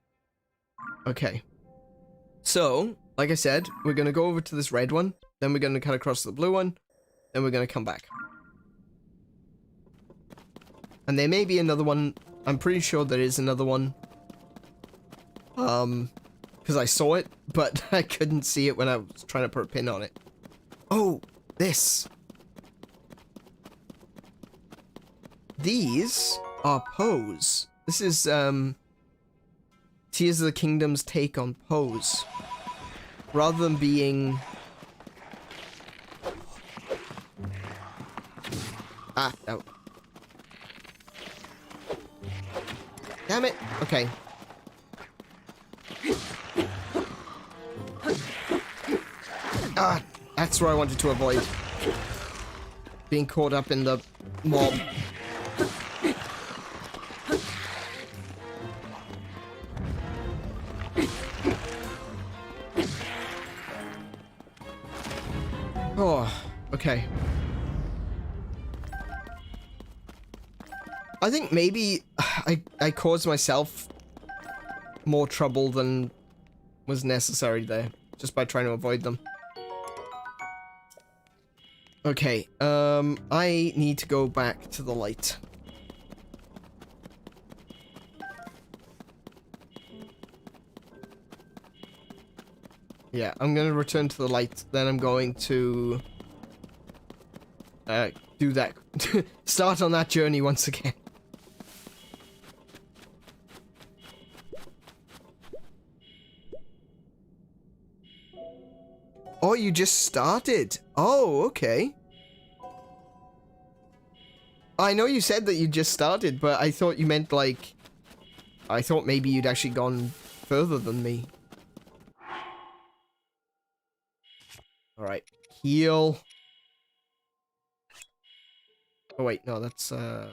Okay. So, like I said, we're going to go over to this red one, then we're going to cut across to the blue one, then we're going to come back. And there may be another one. I'm pretty sure there is another one. Because I saw it, but I couldn't see it when I was trying to put a pin on it. Oh, this. These are Pose. This is, Tears of the Kingdom's take on Pose. Rather than being... no. Damn it. Okay. That's where I wanted to avoid. Being caught up in the mob. Oh, okay. I think maybe I caused myself more trouble than was necessary there, just by trying to avoid them. Okay, I need to go back to the light. Yeah, I'm gonna return to the light, then I'm going to do that, start on that journey once again. Oh, you just started? Oh, okay. I know you said that you just started, but I thought you meant, like... I thought maybe you'd actually gone further than me. Alright. Heal. Oh, wait. No, that's, let's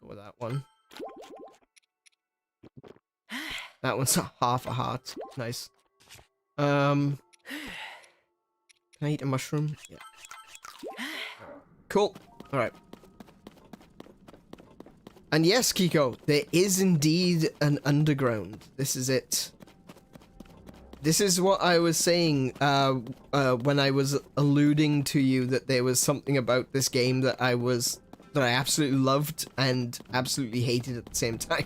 go with that one. That one's half a heart. Nice. Can I eat a mushroom? Yeah. Cool. Alright. And yes, Kiko, there is indeed an underground. This is it. This is what I was saying when I was alluding to you that there was something about this game that I absolutely loved and absolutely hated at the same time.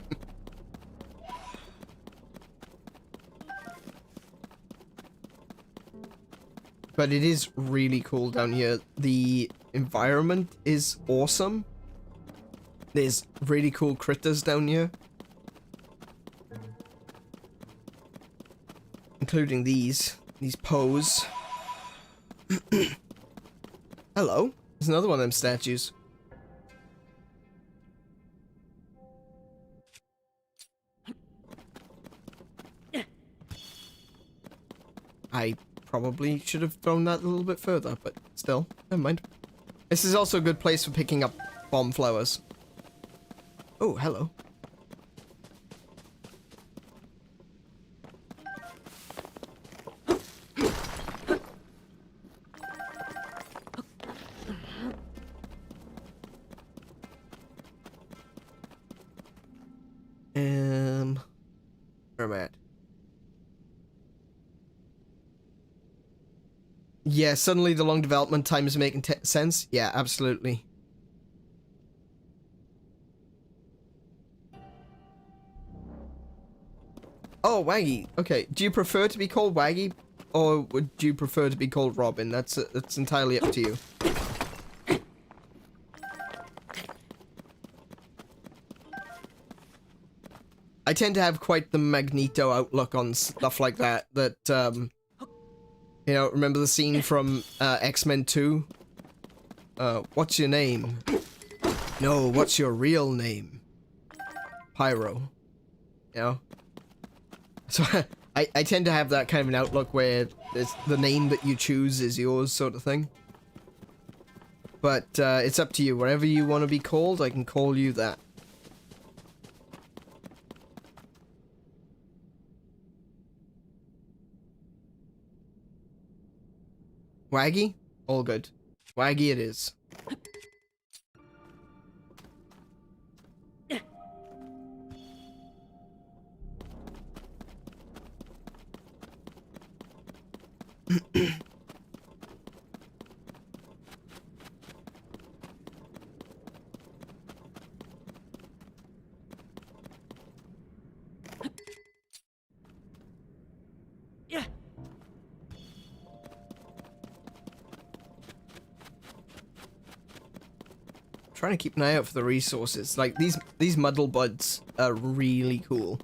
But it is really cool down here. The environment is awesome. There's really cool critters down here. Including these pose. Hello. There's another one of them statues. I probably should have thrown that a little bit further, but still, never mind. This is also a good place for picking up bomb flowers. Oh, hello. Where am I at? Yeah, suddenly the long development time is making sense. Yeah, absolutely. Oh, Waggy. Okay. Do you prefer to be called Waggy, or would you prefer to be called Robin? That's entirely up to you. I tend to have quite the Magneto outlook on stuff like that. You know, remember the scene from X-Men 2? What's your name? No, what's your real name? Pyro. You know? So I tend to have that kind of an outlook where it's the name that you choose is yours, sort of thing. But it's up to you. Whatever you want to be called, I can call you that. Waggy? All good. Waggy it is. Trying to keep an eye out for the resources. Like these muddle buds are really cool.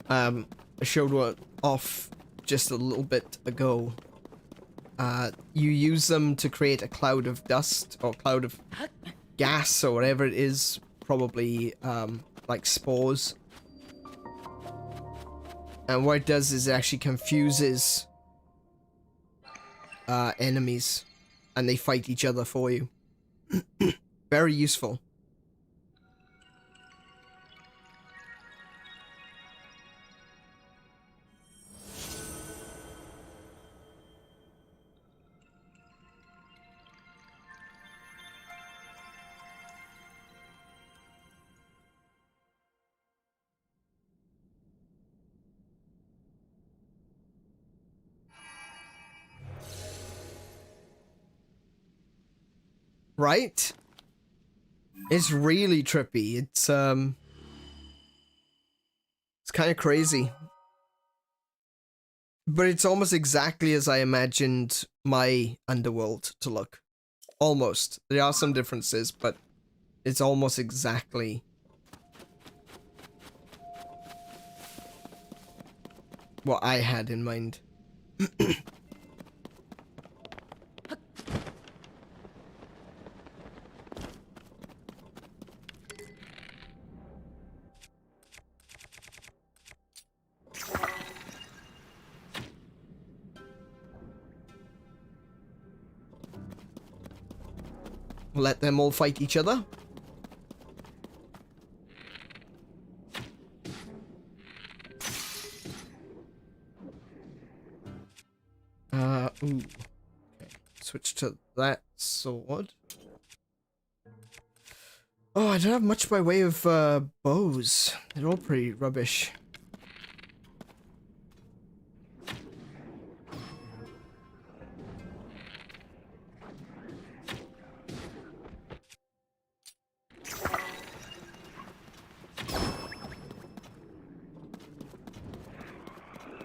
I showed one off just a little bit ago. You use them to create a cloud of dust or cloud of gas or whatever it is, probably like spores. And what it does is it actually confuses enemies, and they fight each other for you. Very useful. Right? It's really trippy. It's kind of crazy. But it's almost exactly as I imagined my underworld to look. Almost. There are some differences, but it's almost exactly what I had in mind. Let them all fight each other. Ooh. Okay. Switch to that sword. Oh, I don't have much by way of bows. They're all pretty rubbish.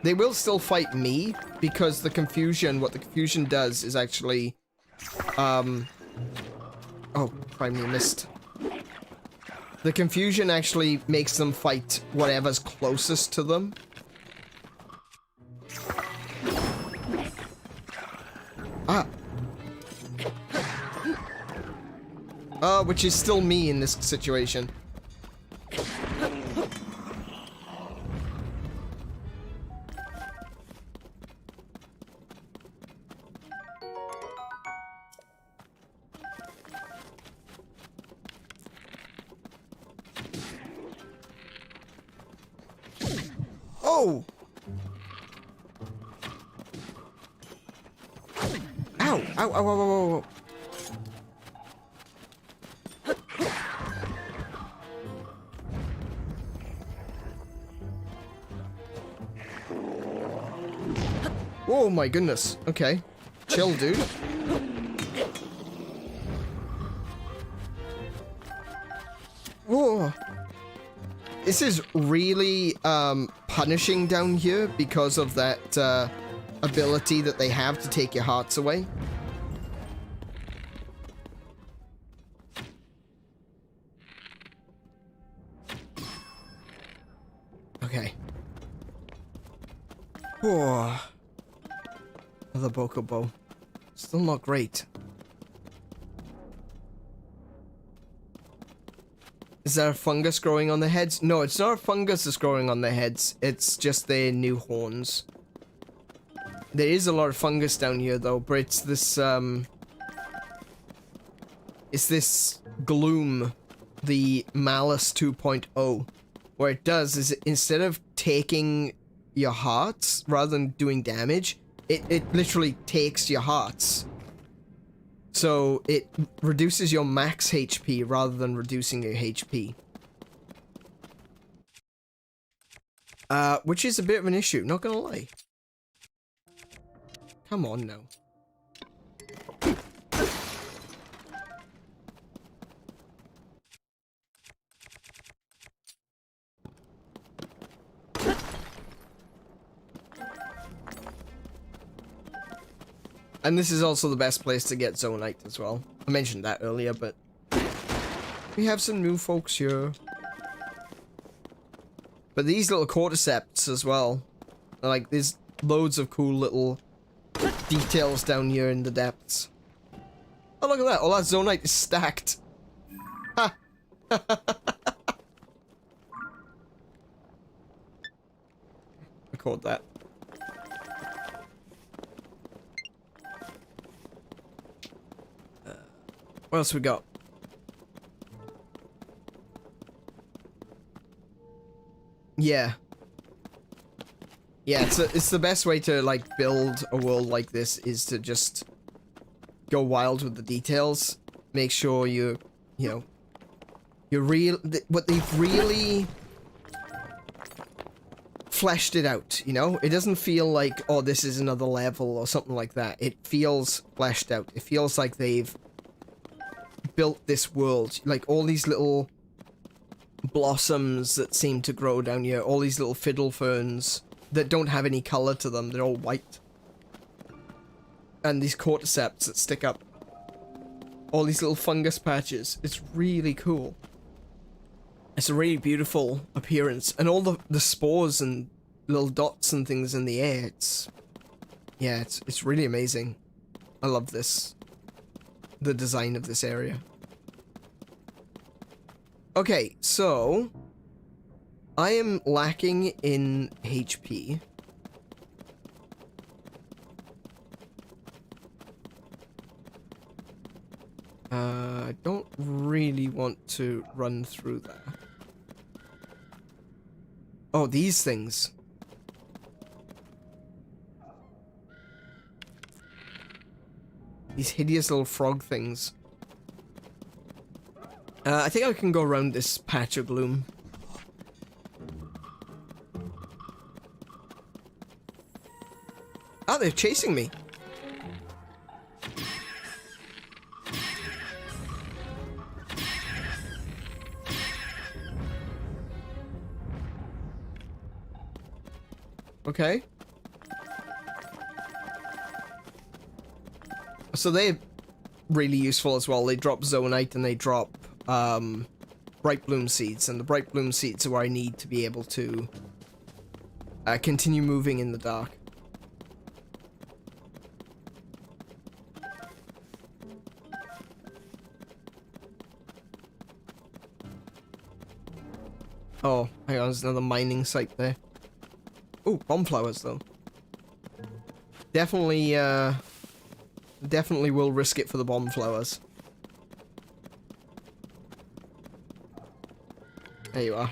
They will still fight me, because the confusion, what the confusion does is actually, oh, finally missed. The confusion actually makes them fight whatever's closest to them. Ah. Which is still me in this situation. Oh! Ow! Ow, ow, ow, ow, ow. Oh my goodness. Okay. Chill, dude. Whoa. This is really punishing down here because of that ability that they have to take your hearts away. Okay. Whoa. Another Bokobo. Still not great. Is there a fungus growing on their heads? No, it's not a fungus that's growing on their heads. It's just their new horns. There is a lot of fungus down here, though, but it's this, it's this gloom, the malice 2.0. What it does is, instead of taking your hearts, rather than doing damage, it literally takes your hearts. So it reduces your max HP rather than reducing your HP. Which is a bit of an issue, not gonna lie. Come on now. And this is also the best place to get Zonaite as well. I mentioned that earlier, but we have some new folks here. But these little cordyceps as well. Like, there's loads of cool little details down here in the depths. Oh, look at that. All that Zonaite is stacked. Ha! Record that. What else we got? Yeah. Yeah, it's the best way to, like, build a world like this is to just go wild with the details. Make sure you know, what they've really fleshed it out, you know? It doesn't feel like, oh, this is another level or something like that. It feels fleshed out. It feels like they've built this world, like all these little blossoms that seem to grow down here, all these little fiddle ferns that don't have any color to them, they're all white, and these cordyceps that stick up, all these little fungus patches. It's really cool. It's a really beautiful appearance, and all the spores and little dots and things in the air. Yeah, it's really amazing. I love this. The design of this area. Okay, so I am lacking in HP. I don't really want to run through there. Oh, these things. These hideous little frog things. I think I can go around this patch of gloom. Oh, they're chasing me. Okay. So they're really useful as well. They drop Zonite and they drop Bright Bloom Seeds, and the Bright Bloom Seeds are what I need to be able to continue moving in the dark. Oh, hang on, there's another mining site there. Ooh, bomb flowers though. Definitely, definitely will risk it for the bomb flowers. There you are.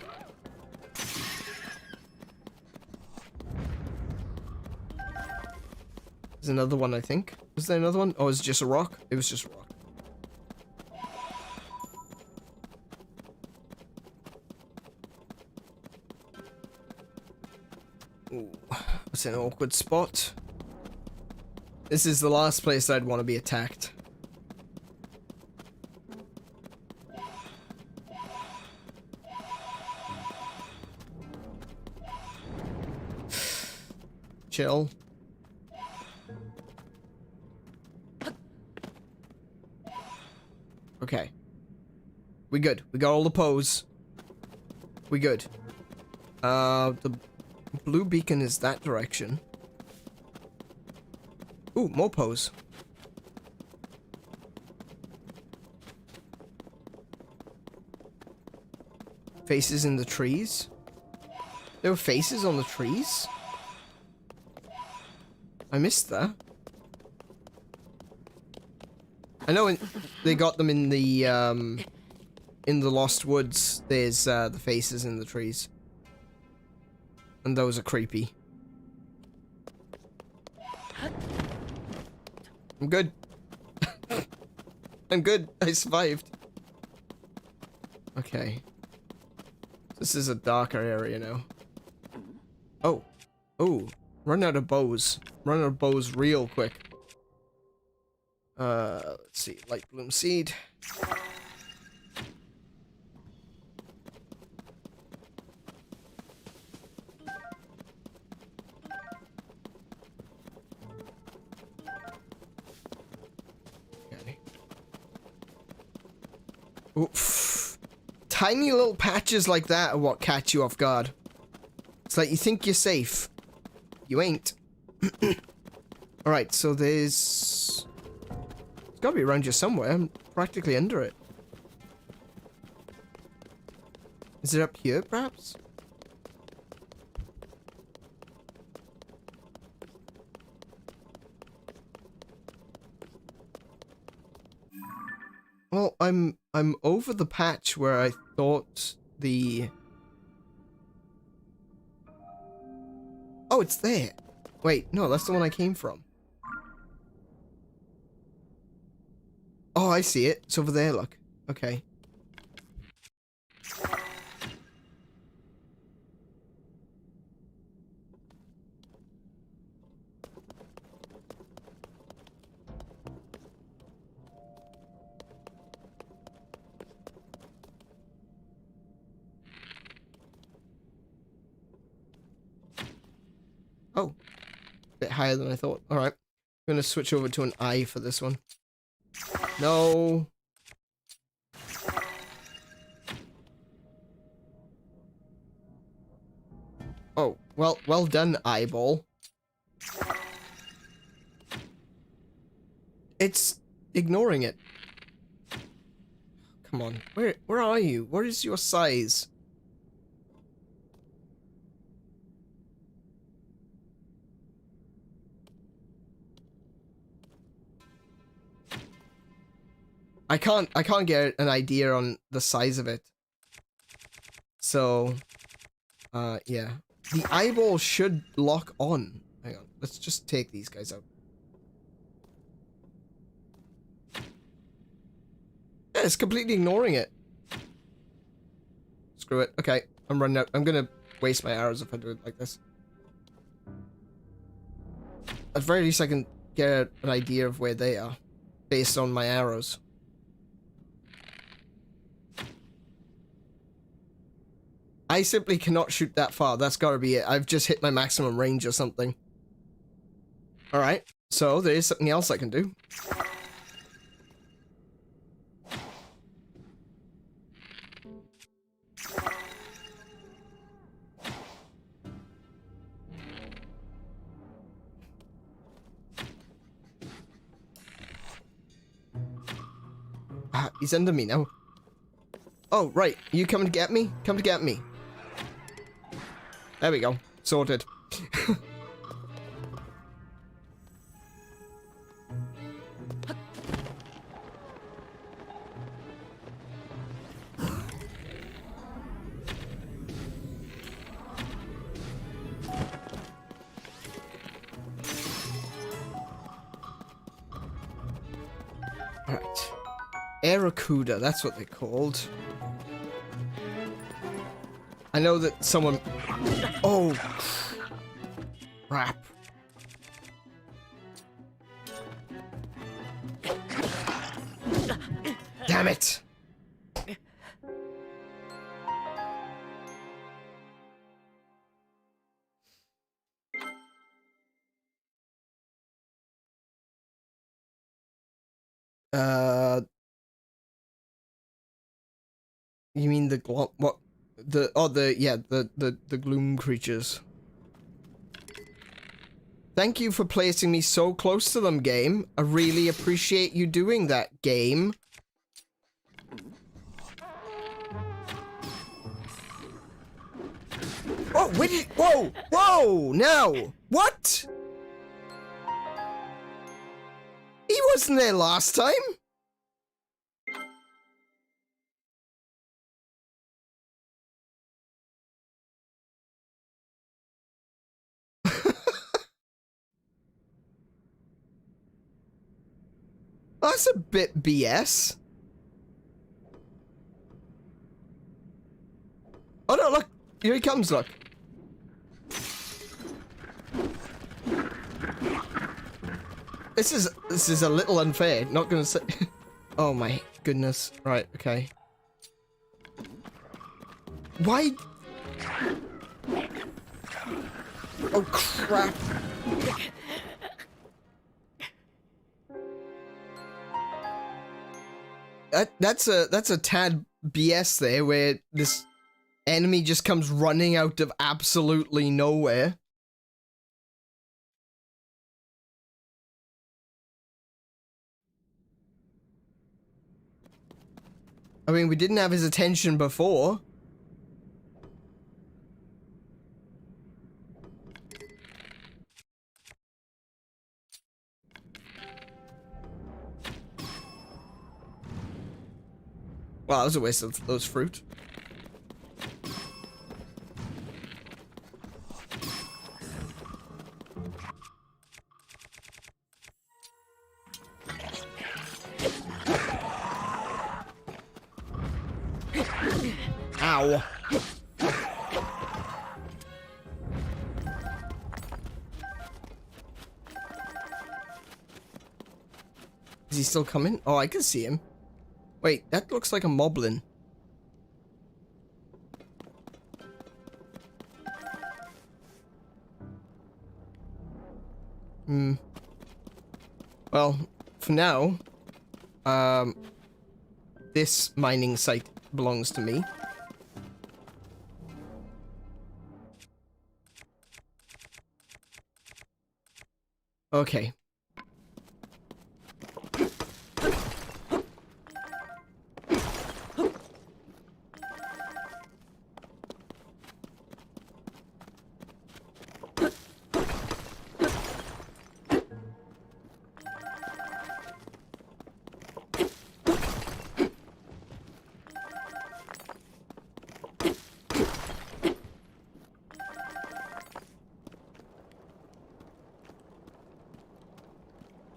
There's another one, I think. Was there another one? Oh, it's just a rock? It was just a rock. Ooh, it's an awkward spot. This is the last place I'd want to be attacked. Chill. Okay. We good. We got all the pose. We good. The blue beacon is that direction. Ooh, more pose. Faces in the trees? There were faces on the trees? I missed that. I know they got them in the Lost Woods. There's the faces in the trees. And those are creepy. I'm good. I'm good. I survived. Okay. This is a darker area now. Oh. Oh. Run out of bows. Run out of bows real quick. Let's see. Light bloom seed. Okay. Oof. Tiny little patches like that are what catch you off guard. It's like you think you're safe. You ain't. Alright, so there's... It's gotta be around here somewhere. I'm practically under it. Is it up here, perhaps? Well, I'm over the patch where I thought the... Oh, it's there. Wait, no, that's the one I came from. Oh, I see it. It's over there, look. Okay. Oh. Bit higher than I thought. Alright. I'm gonna switch over to an eye for this one. No. Oh, well done, eyeball. It's ignoring it. Come on. Where are you? What is your size? I can't get an idea on the size of it. So, yeah. The eyeball should lock on. Hang on. Let's just take these guys out. Yeah, it's completely ignoring it. Screw it. Okay, I'm running out. I'm gonna waste my arrows if I do it like this. At the very least, I can get an idea of where they are based on my arrows. I simply cannot shoot that far. That's gotta be it. I've just hit my maximum range or something. Alright, so there is something else I can do. He's under me now. Oh, right. You coming to get me? Come to get me. There we go. Sorted. Alright. Aracuda, that's what they're called. I know that someone... Oh! Crap. Damn it! You mean the what? The gloom creatures. Thank you for placing me so close to them, game. I really appreciate you doing that, game. Oh, where did... Whoa! Whoa! Now! What? He wasn't there last time? That's a bit BS. Oh no, look! Here he comes, look. This is a little unfair, not gonna say. Oh my goodness. Right, okay. Why? Oh crap. That's a tad BS there, where this enemy just comes running out of absolutely nowhere. I mean, we didn't have his attention before. Wow, that was a waste of those fruit. Ow. Is he still coming? Oh, I can see him. Wait, that looks like a moblin. Well, for now, this mining site belongs to me. Okay.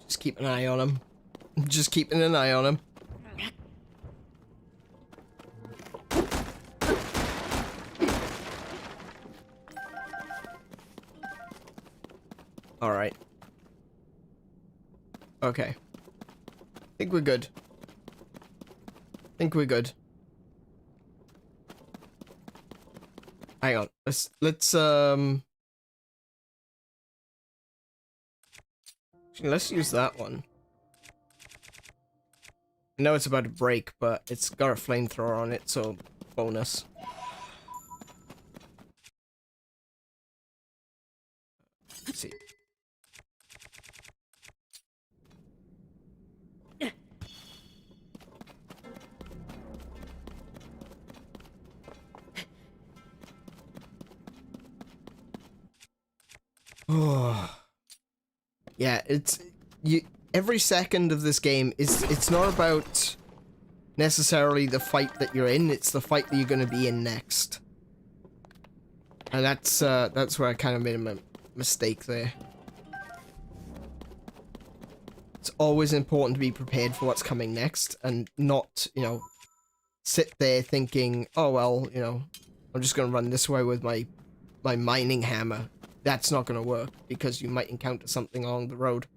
Just keep an eye on him. Just keeping an eye on him. Alright. Okay. Think we're good. Think we're good. Hang on. Let's use that one. I know it's about to break, but it's got a flamethrower on it, so bonus. Let's see. Oh. Yeah, every second of this game it's not about necessarily the fight that you're in, it's the fight that you're going to be in next. And that's where I kind of made a mistake there. It's always important to be prepared for what's coming next and not, you know, sit there thinking, oh well, you know, I'm just going to run this way with my mining hammer. That's not going to work because you might encounter something along the road.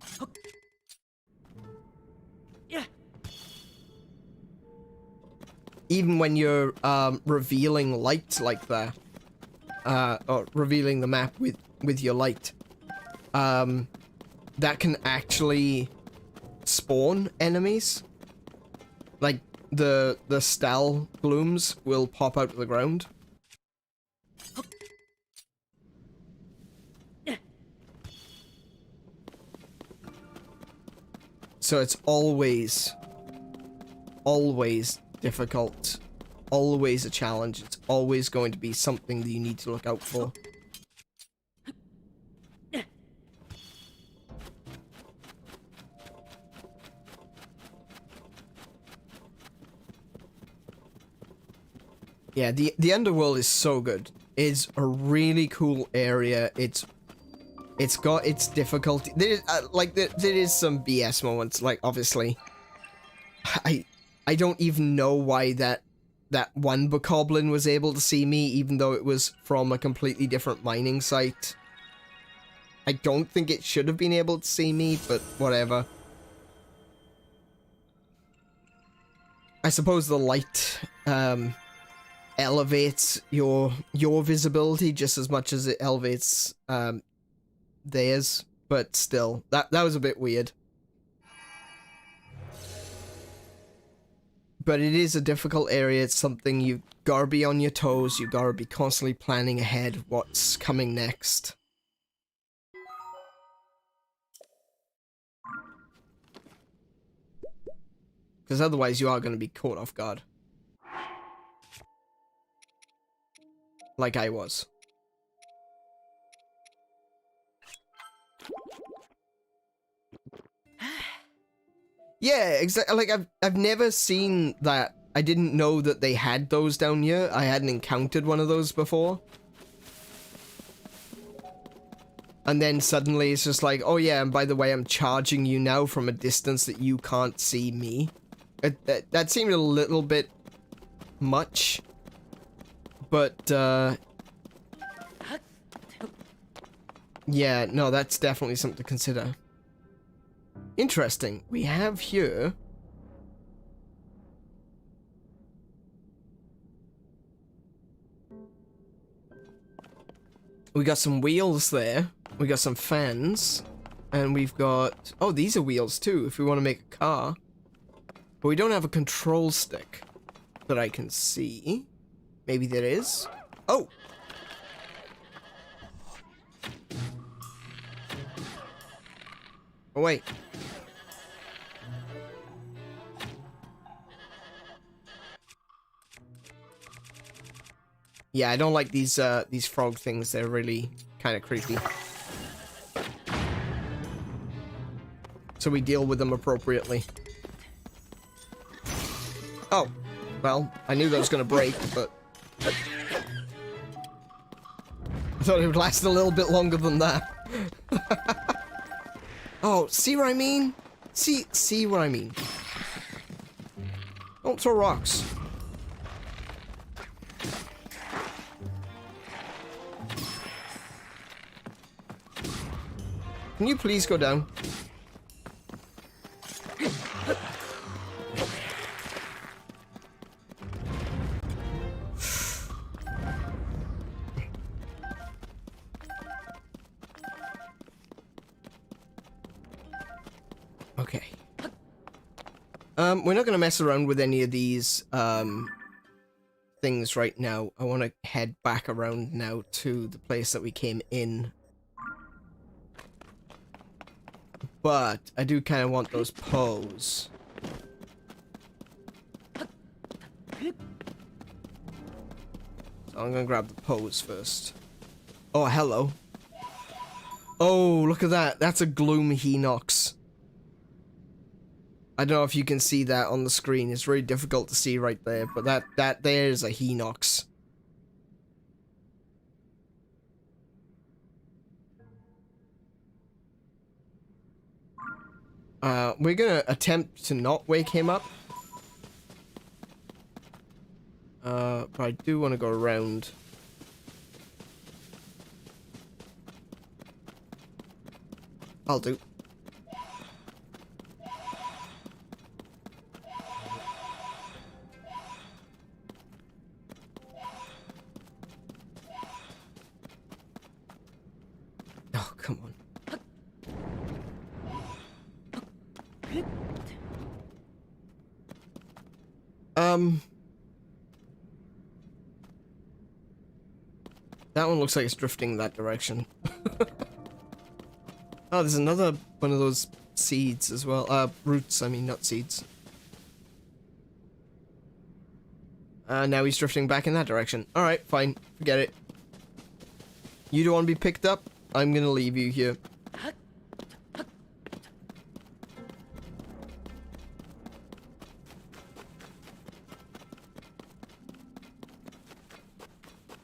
Yeah. Even when you're revealing light like that, or revealing the map with your light, that can actually spawn enemies. Like the stall blooms will pop out of the ground. So it's always difficult, always a challenge. It's always going to be something that you need to look out for. Yeah, the underworld is so good. It's a really cool area. It's got its difficulty. There is some BS moments. Like obviously, I don't even know why that one bokoblin was able to see me, even though it was from a completely different mining site. I don't think it should have been able to see me, but whatever. I suppose the light elevates your visibility just as much as it elevates theirs, but still, that was a bit weird. But it is a difficult area. It's something you gotta be on your toes. You gotta be constantly planning ahead what's coming next. Because otherwise you are going to be caught off guard. Like I was. Yeah, exactly. Like I've never seen that. I didn't know that they had those down here. I hadn't encountered one of those before. And then suddenly it's just like, oh yeah, and by the way, I'm charging you now from a distance that you can't see me. That seemed a little bit much. But, yeah, no, that's definitely something to consider. Interesting. We have here... We got some wheels there. We got some fans. And we've got... Oh, these are wheels too, if we want to make a car. But we don't have a control stick that I can see. Maybe there is. Oh! Oh, wait. Yeah, I don't like these frog things. They're really kind of creepy. So we deal with them appropriately. Oh, well, I knew that was going to break, but... I thought it would last a little bit longer than that. Oh, see what I mean? See what I mean? Don't throw rocks. Can you please go down? Okay. We're not gonna mess around with any of these things right now. I want to head back around now to the place that we came in. But I do kind of want those poes. So I'm gonna grab the poes first. Oh, hello. Oh, look at that. That's a 𝗬𝗏𝗍. I don't know if you can see that on the screen. It's really difficult to see right there, but that there is a 𝗍. We're gonna attempt to not wake him up. But I do want to go around. I'll do. Oh, come on. That one looks like it's drifting that direction. Oh, there's another one of those seeds as well. Roots, I mean, not seeds. Now he's drifting back in that direction. Alright, fine. Forget it. You don't want to be picked up? I'm gonna leave you here.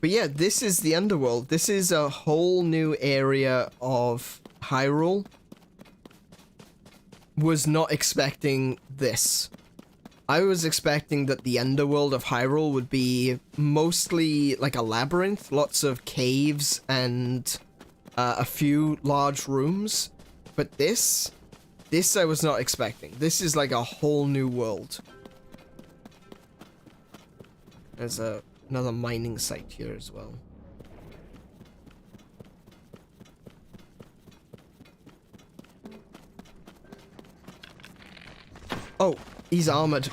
But yeah, this is the underworld. This is a whole new area of Hyrule. Was not expecting this. I was expecting that the underworld of Hyrule would be mostly like a labyrinth, lots of caves and a few large rooms. But this I was not expecting. This is like a whole new world. There's another mining site here as well. Oh, he's armored.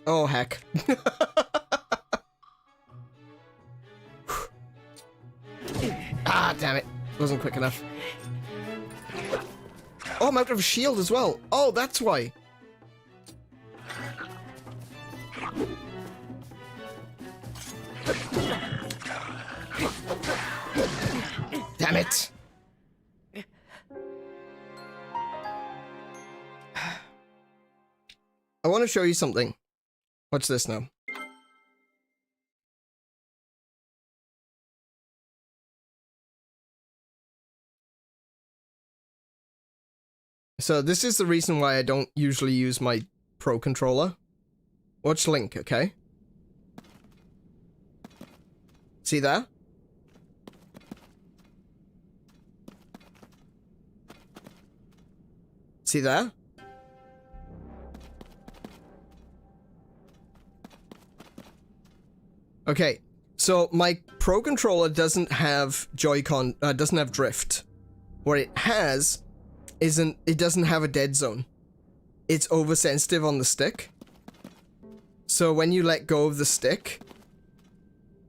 Oh, heck. Ah, damn it. Wasn't quick enough. Oh, I'm out of a shield as well. Oh, that's why. Damn it. I want to show you something. Watch this now. So this is the reason why I don't usually use my Pro controller. Watch Link, okay? See that? See that? Okay, so my Pro controller doesn't have Joy-Con, doesn't have drift. What it has it doesn't have a dead zone. It's oversensitive on the stick. So when you let go of the stick,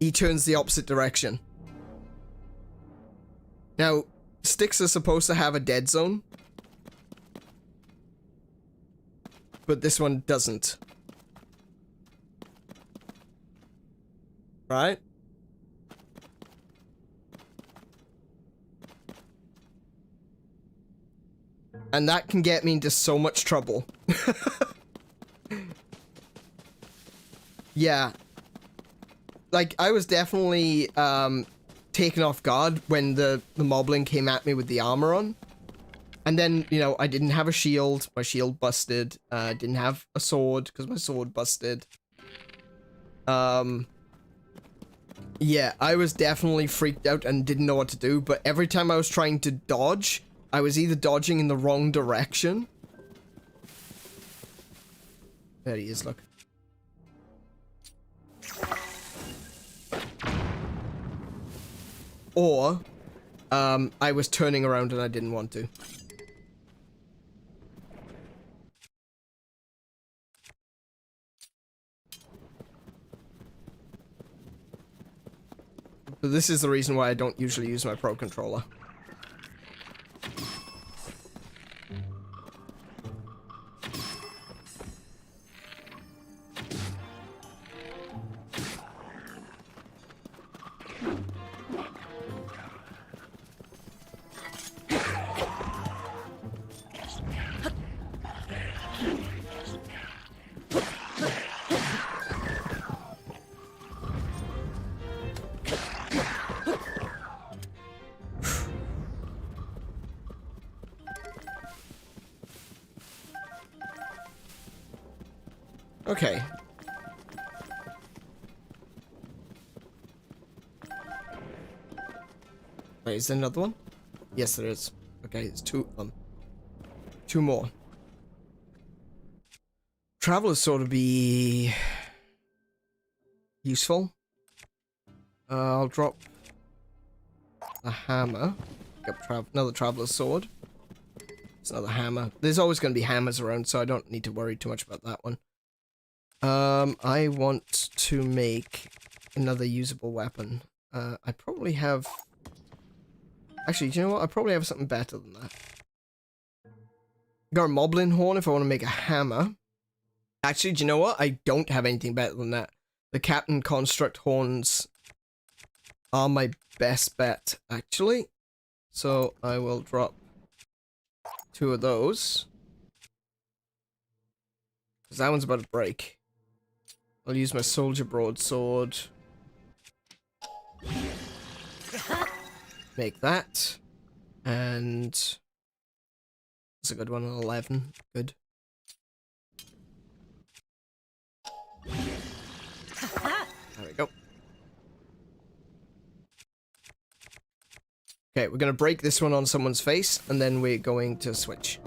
he turns the opposite direction. Now, sticks are supposed to have a dead zone, but this one doesn't. Right? And that can get me into so much trouble. Yeah. Like, I was definitely taken off guard when the moblin came at me with the armor on. And then, you know, I didn't have a shield. My shield busted. I didn't have a sword because my sword busted. Yeah, I was definitely freaked out and didn't know what to do, but every time I was trying to dodge, I was either dodging in the wrong direction. There he is, look. Or, I was turning around and I didn't want to. So this is the reason why I don't usually use my Pro Controller. Okay. Wait, is there another one? Yes, there is. Okay, it's two of them. Two more. Travelers sort of be useful. I'll drop a hammer. Pick up another traveler's sword. It's another hammer. There's always going to be hammers around, so I don't need to worry too much about that one. I want to make another usable weapon. I probably have... Actually, do you know what? I probably have something better than that. Got a Moblin Horn if I want to make a hammer. Actually, do you know what? I don't have anything better than that. The Captain Construct Horns are my best bet, actually. So, I will drop 2 of those. Because that one's about to break. I'll use my Soldier Broadsword. Make that. And... that's a good one, an 11. Good. There we go. Okay, we're going to break this one on someone's face, and then we're going to switch.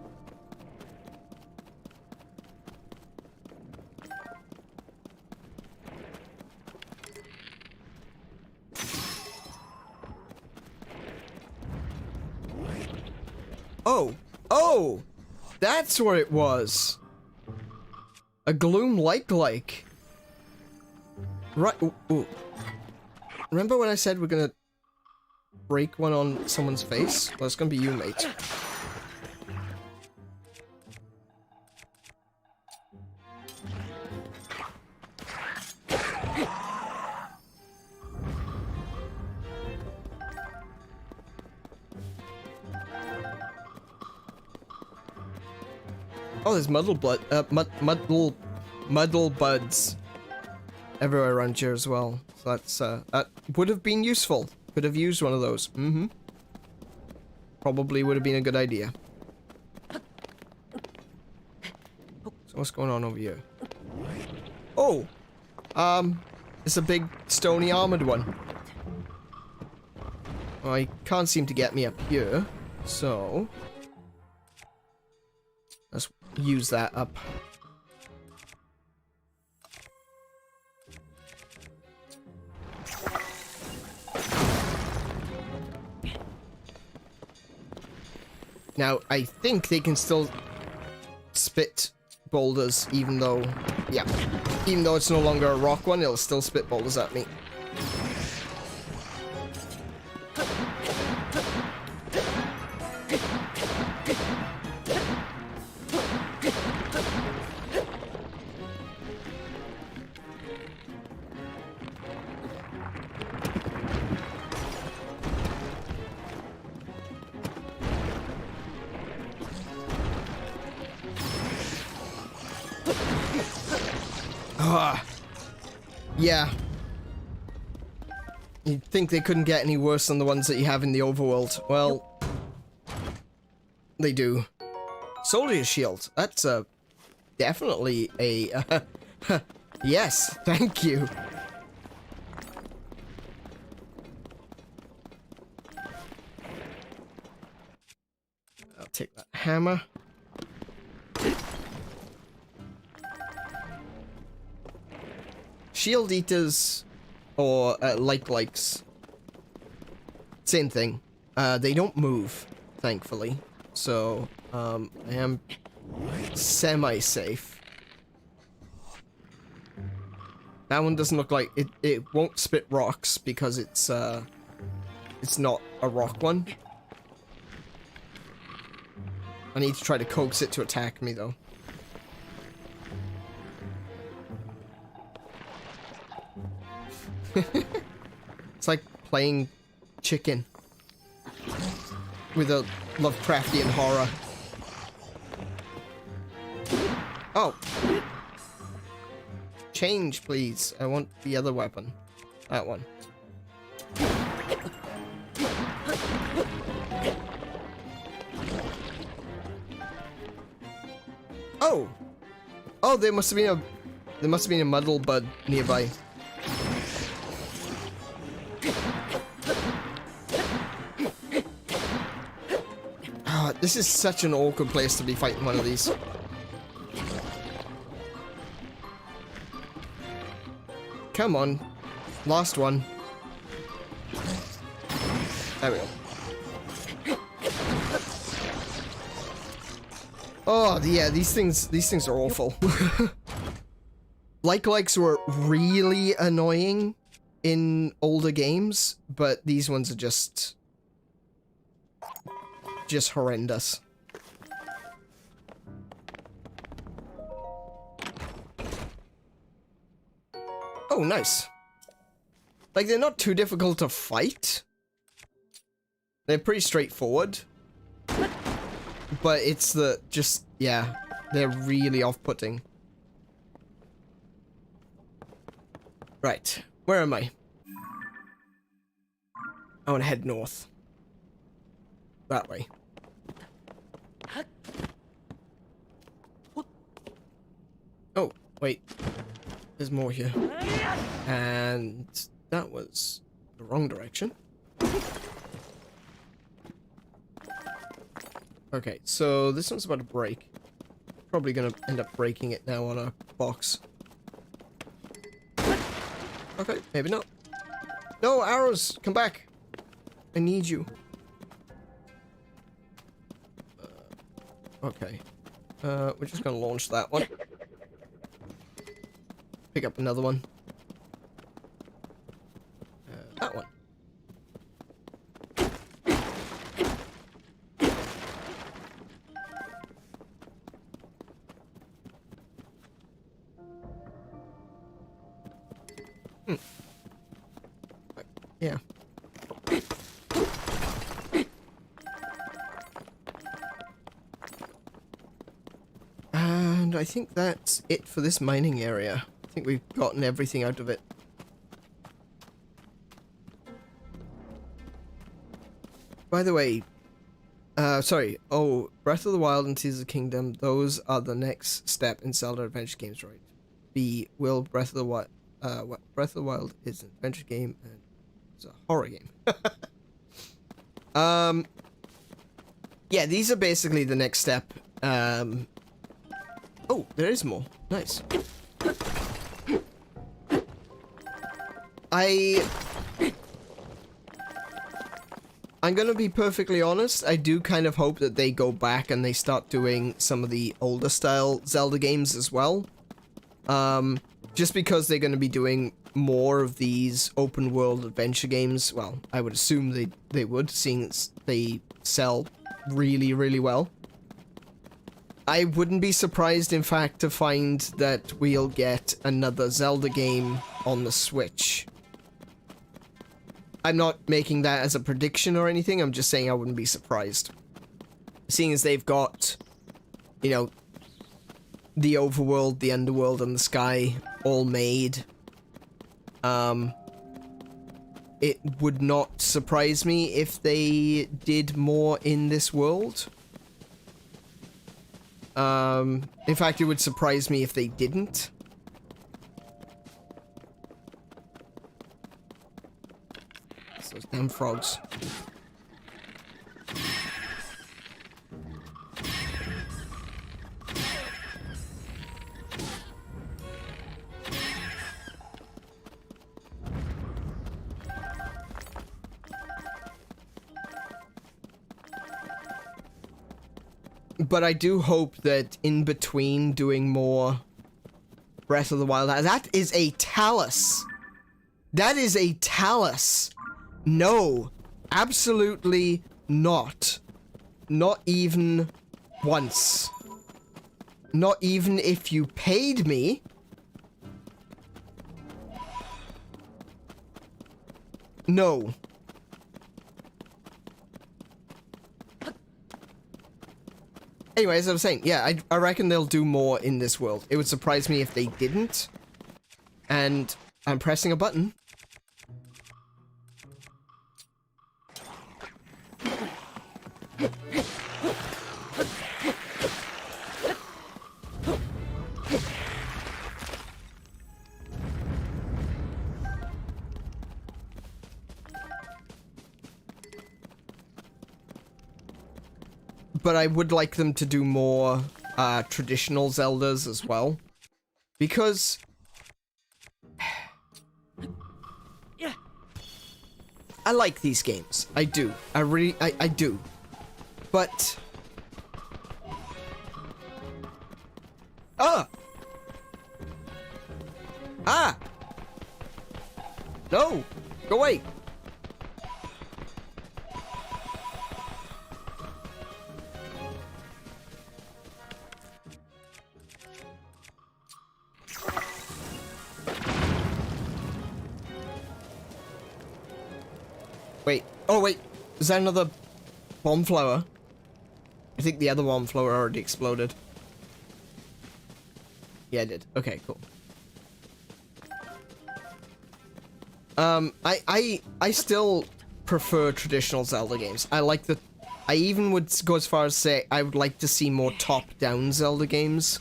Oh! Oh! That's what it was! A gloom like. Right. Ooh, ooh. Remember when I said we're gonna break one on someone's face? Well, it's gonna be you, mate. Oh, there's muddle buds everywhere around here as well. So that's that would have been useful. Could have used one of those. Mm-hmm. Probably would have been a good idea. So what's going on over here? Oh, it's a big stony armored one. Well, I can't seem to get me up here, so let's use that up. Now, I think they can still spit boulders, even though, yeah, even though it's no longer a rock one, it'll still spit boulders at me. Yeah. You'd think they couldn't get any worse than the ones that you have in the overworld. Well, they do. Soldier shield. That's definitely a yes, thank you. I'll take that hammer. Shield eaters, or likes, same thing. They don't move, thankfully, so I am semi-safe. That one doesn't look like it. It won't spit rocks because it's not a rock one. I need to try to coax it to attack me though. It's like playing chicken with a Lovecraftian horror. Oh. Change, please. I want the other weapon. That one. Oh! Oh, there must have been a muddle bud nearby. Ah, this is such an awkward place to be fighting one of these. Come on. Last one. There we go. Oh, yeah, these things are awful. Likes were really annoying in older games, but these ones are just horrendous. Oh, nice. Like, they're not too difficult to fight. They're pretty straightforward. But it's the, yeah, they're really off-putting. Right, where am I? I want to head north. That way. Oh, wait. There's more here. And that was the wrong direction. Okay, so this one's about to break. Probably gonna end up breaking it now on a box. Okay, maybe not. No, arrows! Come back! I need you. Okay. We're just gonna launch that one. Pick up another one. That one. Yeah. And I think that's it for this mining area. I think we've gotten everything out of it. By the way, sorry. Oh, Breath of the Wild and Tears of the Kingdom, those are the next step in Zelda adventure games, right? B, will Breath of the Wild, Breath of the Wild is an adventure game and it's a horror game. Yeah, these are basically the next step. Oh, there is more. Nice. I'm gonna be perfectly honest, I do kind of hope that they go back and they start doing some of the older style Zelda games as well. Just because they're gonna be doing more of these open world adventure games. Well, I would assume they would, seeing they sell really, really well. I wouldn't be surprised, in fact, to find that we'll get another Zelda game on the Switch. I'm not making that as a prediction or anything, I'm just saying I wouldn't be surprised. Seeing as they've got, you know, the overworld, the underworld, and the sky all made. It would not surprise me if they did more in this world. In fact, it would surprise me if they didn't. It's those damn frogs. But I do hope that in between doing more Breath of the Wild has. That is a talus. That is a talus. No, absolutely not. Not even once. Not even if you paid me. No. Anyway, as I was saying, yeah, I reckon they'll do more in this world. It would surprise me if they didn't. And I'm pressing a button. But I would like them to do more traditional Zeldas as well. Because I like these games. I do. I do. But no! Go away! Wait. Oh, wait. Is that another bomb flower? I think the other bomb flower already exploded. Yeah, it did. Okay, cool. I still prefer traditional Zelda games. I like the... I even would go as far as say I would like to see more top-down Zelda games.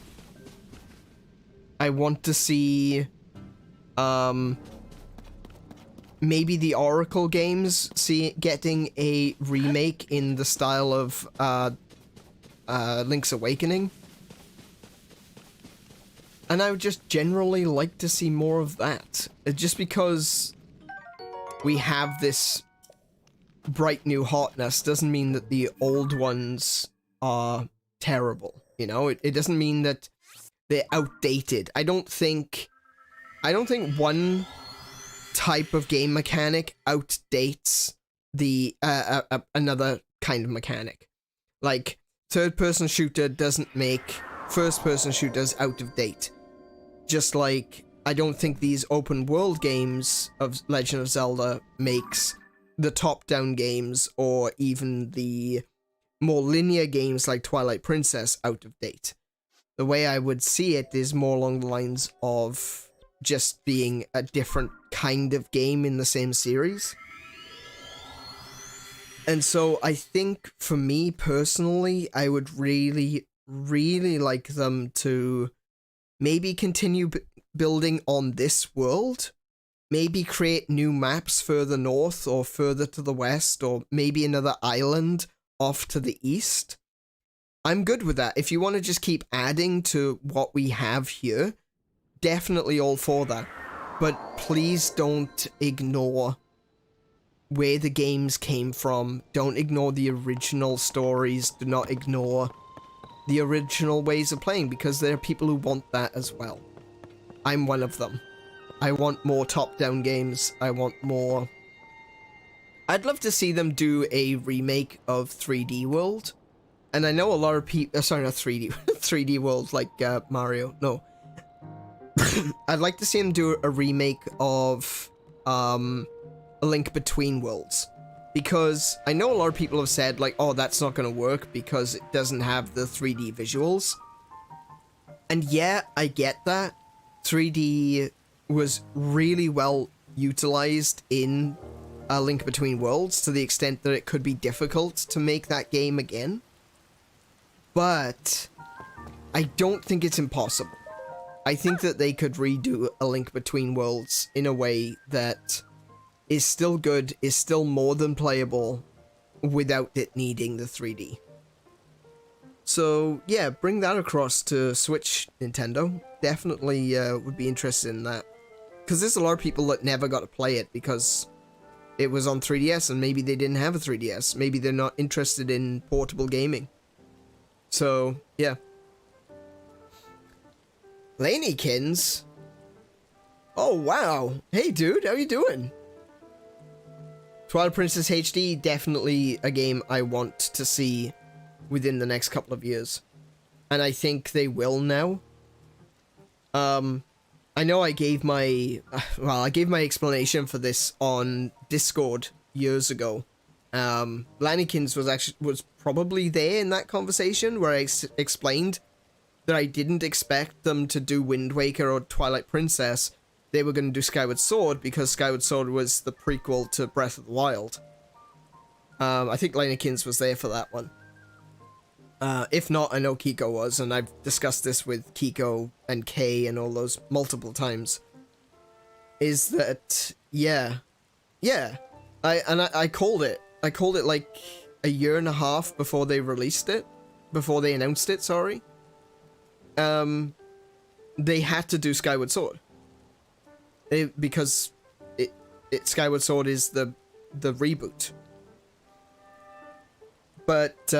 I want to see... maybe the Oracle games getting a remake in the style of Link's Awakening. And I would just generally like to see more of that. Just because we have this bright new hotness doesn't mean that the old ones are terrible. You know, it doesn't mean that they're outdated. I don't think one type of game mechanic outdates the another kind of mechanic. Like, third-person shooter doesn't make first-person shooters out of date. Just like I don't think these open-world games of Legend of Zelda makes the top-down games or even the more linear games like Twilight Princess out of date. The way I would see it is more along the lines of just being a different kind of game in the same series. And so I think for me personally, I would really like them to maybe continue building on this world, maybe create new maps further north or further to the west, or maybe another island off to the east. I'm good with that. If you want to just keep adding to what we have here, definitely all for that. But please don't ignore where the games came from. Don't ignore the original stories. Do not ignore the original ways of playing, because there are people who want that as well. I'm one of them. I want more top-down games. I want more... I'd love to see them do a remake of 3D World. And I know a lot of people... sorry, not 3D. 3D World, like Mario. No. I'd like to see them do a remake of A Link Between Worlds. Because I know a lot of people have said, like, oh, that's not going to work because it doesn't have the 3D visuals. And yeah, I get that. 3D was really well utilized in A Link Between Worlds to the extent that it could be difficult to make that game again. But I don't think it's impossible. I think that they could redo A Link Between Worlds in a way that is still good, is still more than playable, without it needing the 3D. So, yeah, bring that across to Switch, Nintendo. Definitely would be interested in that. Because there's a lot of people that never got to play it because it was on 3DS and maybe they didn't have a 3DS. Maybe they're not interested in portable gaming. So, yeah. LANYKINS? Oh, wow. Hey, dude, how you doing? Twilight Princess HD, definitely a game I want to see within the next couple of years. And I think they will now. I know I gave my, well, I gave my explanation for this on Discord years ago. LANYKINS was probably there in that conversation where I explained that I didn't expect them to do Wind Waker or Twilight Princess. They were going to do Skyward Sword because Skyward Sword was the prequel to Breath of the Wild. I think LANYKINS was there for that one. If not, I know Kiko was, and I've discussed this with Kiko and Kay and all those multiple times. Is that, yeah. I called it. I called it like a year and a half before they released it. Before they announced it, sorry. They had to do Skyward Sword. Because Skyward Sword is the reboot. But,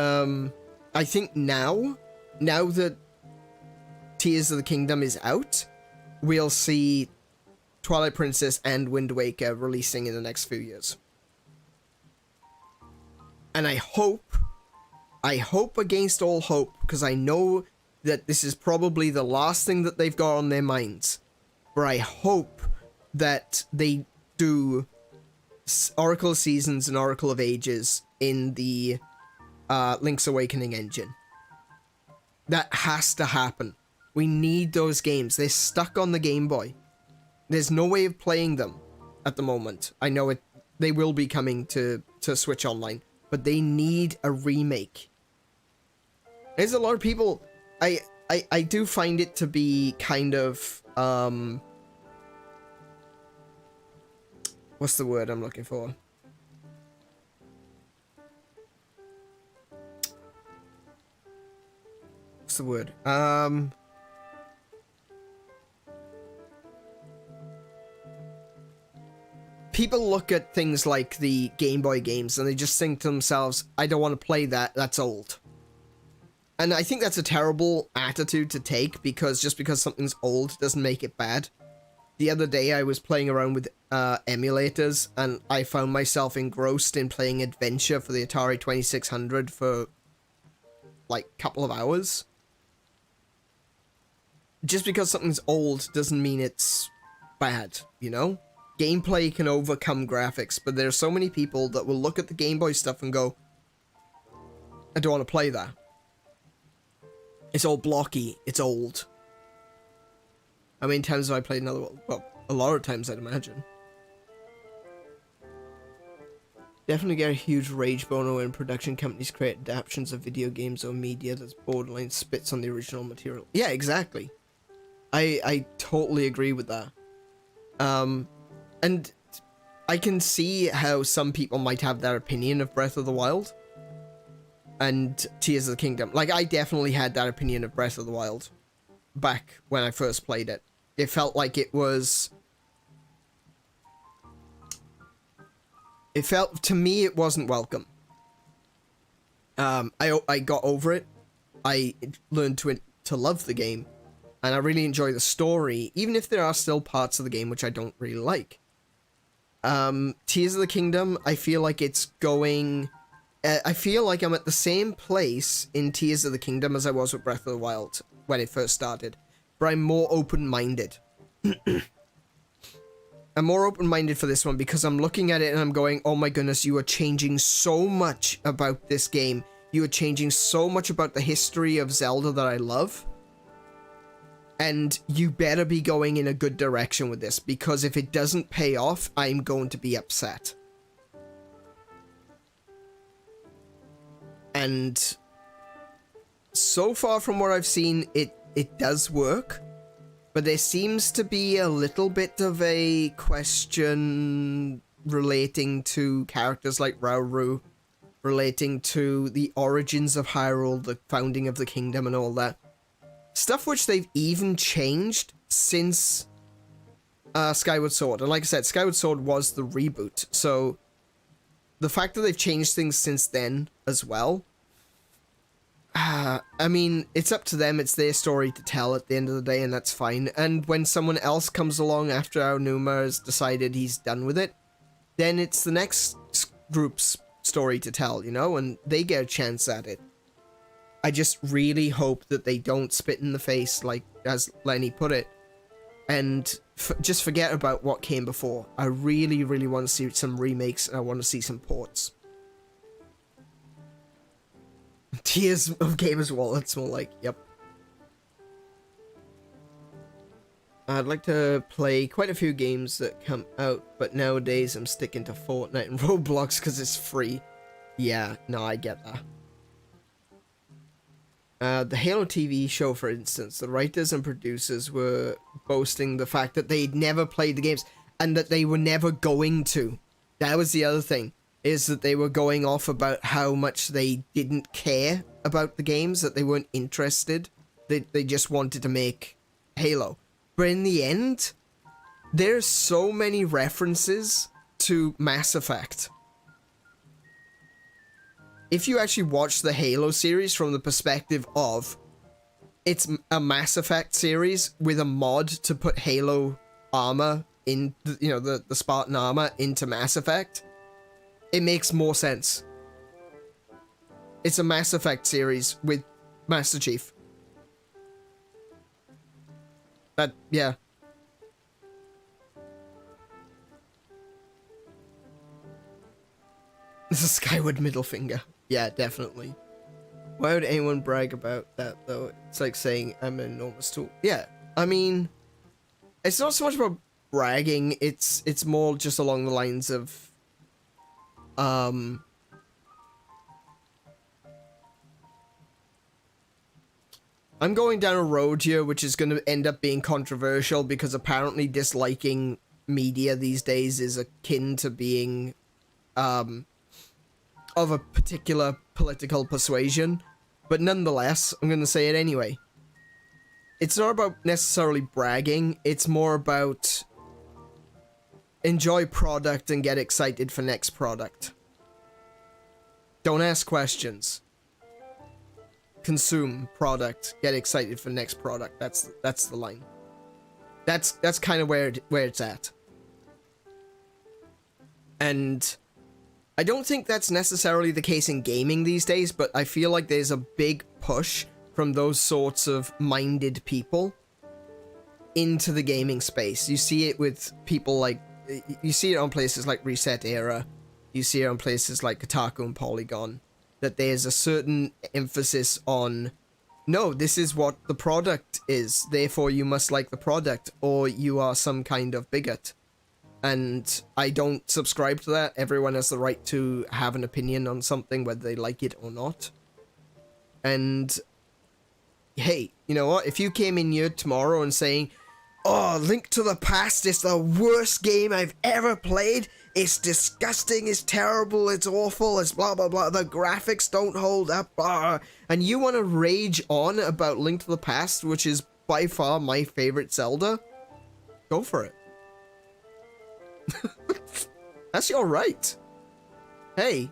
I think now that Tears of the Kingdom is out, we'll see Twilight Princess and Wind Waker releasing in the next few years. And I hope against all hope, because I know that this is probably the last thing that they've got on their minds, but I hope that they do Oracle of Seasons and Oracle of Ages in the Link's Awakening engine. That has to happen. We need those games. They're stuck on the Game Boy. There's no way of playing them at the moment. I know they will be coming to Switch Online, but they need a remake. There's a lot of people. I do find it to be kind of what's the word I'm looking for? What's the word? People look at things like the Game Boy games and they just think to themselves, I don't want to play that, that's old. And I think that's a terrible attitude to take, because just because something's old doesn't make it bad. The other day I was playing around with emulators and I found myself engrossed in playing Adventure for the Atari 2600 for like a couple of hours. Just because something's old doesn't mean it's bad, you know? Gameplay can overcome graphics, but there are so many people that will look at the Game Boy stuff and go, I don't want to play that. It's all blocky, it's old. How many times have I played another one? Well, a lot of times, I'd imagine. Definitely get a huge rage boner when production companies create adaptations of video games or media that's borderline spits on the original material. Yeah, exactly. I totally agree with that. And I can see how some people might have their opinion of Breath of the Wild and Tears of the Kingdom. Like, I definitely had that opinion of Breath of the Wild back when I first played it. It felt like it was... to me, it wasn't welcome. I got over it. I learned to love the game. And I really enjoy the story, even if there are still parts of the game which I don't really like. Tears of the Kingdom, I feel like it's going... I feel like I'm at the same place in Tears of the Kingdom as I was with Breath of the Wild when it first started. But I'm more open-minded. I'm more open-minded for this one because I'm looking at it and I'm going, oh my goodness, you are changing so much about this game. You are changing so much about the history of Zelda that I love. And you better be going in a good direction with this, because if it doesn't pay off, I'm going to be upset. And so far from what I've seen, it does work. But there seems to be a little bit of a question relating to characters like Rauru, relating to the origins of Hyrule, the founding of the kingdom and all that. Stuff which they've even changed since Skyward Sword. And like I said, Skyward Sword was the reboot. So the fact that they've changed things since then as well, Yeah, I mean, it's up to them. It's their story to tell at the end of the day, and that's fine. And when someone else comes along after Aonuma has decided he's done with it, then it's the next group's story to tell, you know, and they get a chance at it. I just really hope that they don't spit in the face, like as Lenny put it, and just forget about what came before. I really, really want to see some remakes, and I want to see some ports. Tears of Gamers Wallets, more like, yep. I'd like to play quite a few games that come out, but nowadays I'm sticking to Fortnite and Roblox because it's free. Yeah, no, I get that. The Halo TV show, for instance, the writers and producers were boasting the fact that they'd never played the games and that they were never going to. That was the other thing, is that they were going off about how much they didn't care about the games, that they weren't interested. They just wanted to make Halo. But in the end, there's so many references to Mass Effect. If you actually watch the Halo series from the perspective of it's a Mass Effect series with a mod to put Halo armor in, you know, the Spartan armor into Mass Effect, it makes more sense. It's a Mass Effect series with Master Chief. That, yeah. This is Skyward middle finger. Yeah, definitely. Why would anyone brag about that, though? It's like saying I'm an enormous tool. Yeah, I mean, it's not so much about bragging, it's more just along the lines of, I'm going down a road here which is going to end up being controversial because apparently disliking media these days is akin to being, of a particular political persuasion, but nonetheless, I'm going to say it anyway. It's not about necessarily bragging, it's more about enjoy product and get excited for next product. Don't ask questions. Consume product, get excited for next product. That's the line. That's kind of where it's at. And I don't think that's necessarily the case in gaming these days, but I feel like there's a big push from those sorts of minded people into the gaming space. You see it with people like, you see it on places like Reset Era, you see it on places like Kotaku and Polygon, that there's a certain emphasis on, no, this is what the product is, therefore you must like the product, or you are some kind of bigot. And I don't subscribe to that. Everyone has the right to have an opinion on something, whether they like it or not. And hey, you know what? If you came in here tomorrow and saying, oh, Link to the Past is the worst game I've ever played, it's disgusting, it's terrible, it's awful, it's blah blah blah, the graphics don't hold up, blah, and you want to rage on about Link to the Past, which is by far my favorite Zelda, go for it. That's your right. Hey,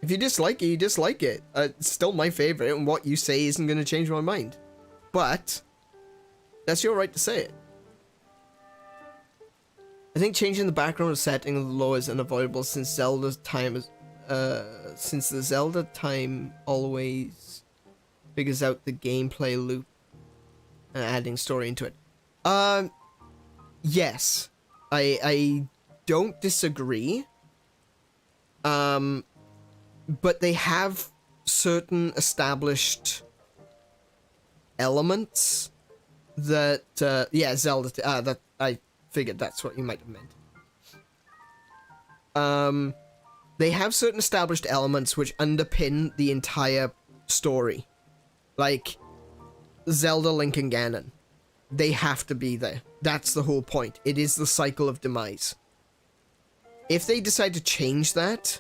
if you dislike it, you dislike it. It's still my favorite, and what you say isn't going to change my mind. But that's your right to say it. I think changing the background setting of the lore is unavoidable since Zelda's time is, since the Zelda time always figures out the gameplay loop and adding story into it. Yes, I don't disagree. But they have certain established elements that, yeah, Zelda, that I figured that's what you might have meant. They have certain established elements which underpin the entire story. Like Zelda, Link, and Ganon. They have to be there. That's the whole point. It is the cycle of demise. If they decide to change that,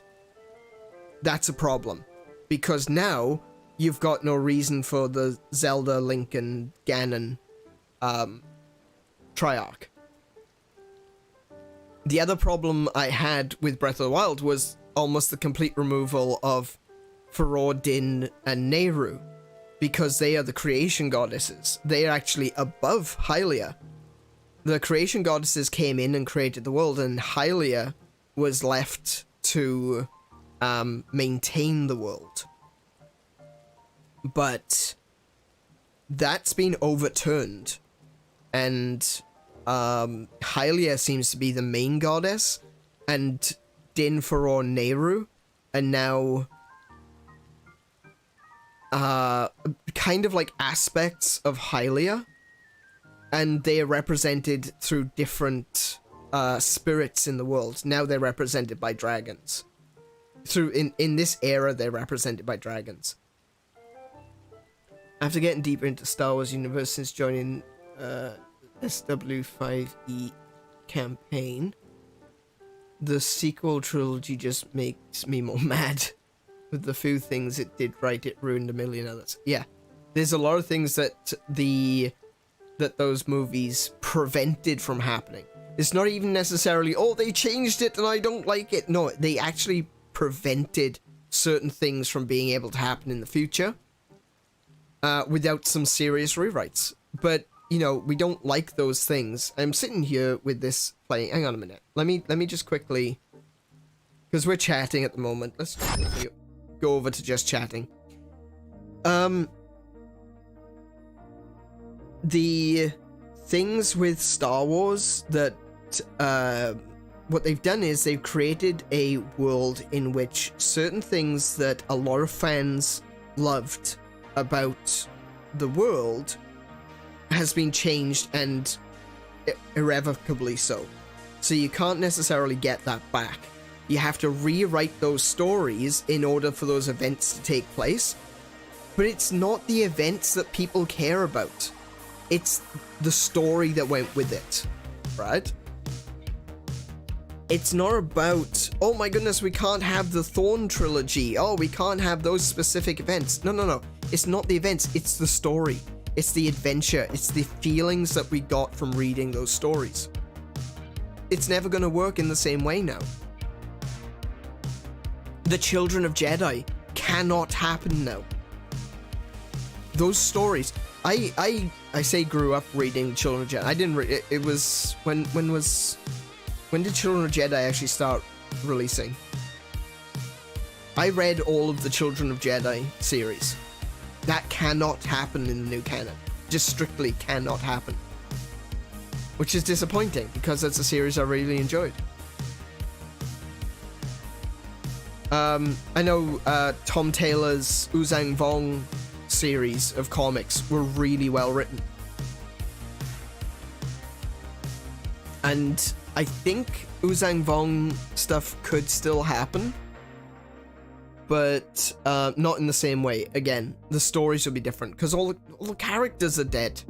that's a problem. Because now, you've got no reason for the Zelda, Link, and Ganon triarch. The other problem I had with Breath of the Wild was almost the complete removal of Faroe, Din, and Nehru, because they are the creation goddesses. They are actually above Hylia. The creation goddesses came in and created the world, and Hylia was left to maintain the world. But that's been overturned, and Hylia seems to be the main goddess, and Din, Faroe, Nehru, and now kind of like aspects of Hylia, and they are represented through different spirits in the world. Now they're represented by dragons. In this era, they're represented by dragons. After getting deeper into Star Wars universe since joining SW5E campaign, the sequel trilogy just makes me more mad. With the few things it did right, it ruined a million others. Yeah, there's a lot of things that those movies prevented from happening. It's not even necessarily, oh, they changed it and I don't like it. No, they actually prevented certain things from being able to happen in the future without some serious rewrites. But, you know, we don't like those things. I'm sitting here with this playing. Hang on a minute. Let me just quickly, because we're chatting at the moment. Let's just quickly go over to just chatting. The things with Star Wars that what they've done is they've created a world in which certain things that a lot of fans loved about the world has been changed, and irrevocably so. So you can't necessarily get that back. You have to rewrite those stories in order for those events to take place. But it's not the events that people care about. It's the story that went with it, right? It's not about, oh my goodness, we can't have the Thorn trilogy. Oh, we can't have those specific events. No. It's not the events, it's the story. It's the adventure. It's the feelings that we got from reading those stories. It's never going to work in the same way now. The Children of Jedi cannot happen now. Those stories, I say grew up reading Children of Jedi. I didn't read it. It was when did Children of Jedi actually start releasing? I read all of the Children of Jedi series. That cannot happen in the new canon. Just strictly cannot happen. Which is disappointing, because that's a series I really enjoyed. I know Tom Taylor's Uzang Vong series of comics were really well written. And I think Uzang Vong stuff could still happen, but not in the same way. Again, the stories will be different, because all the characters are dead.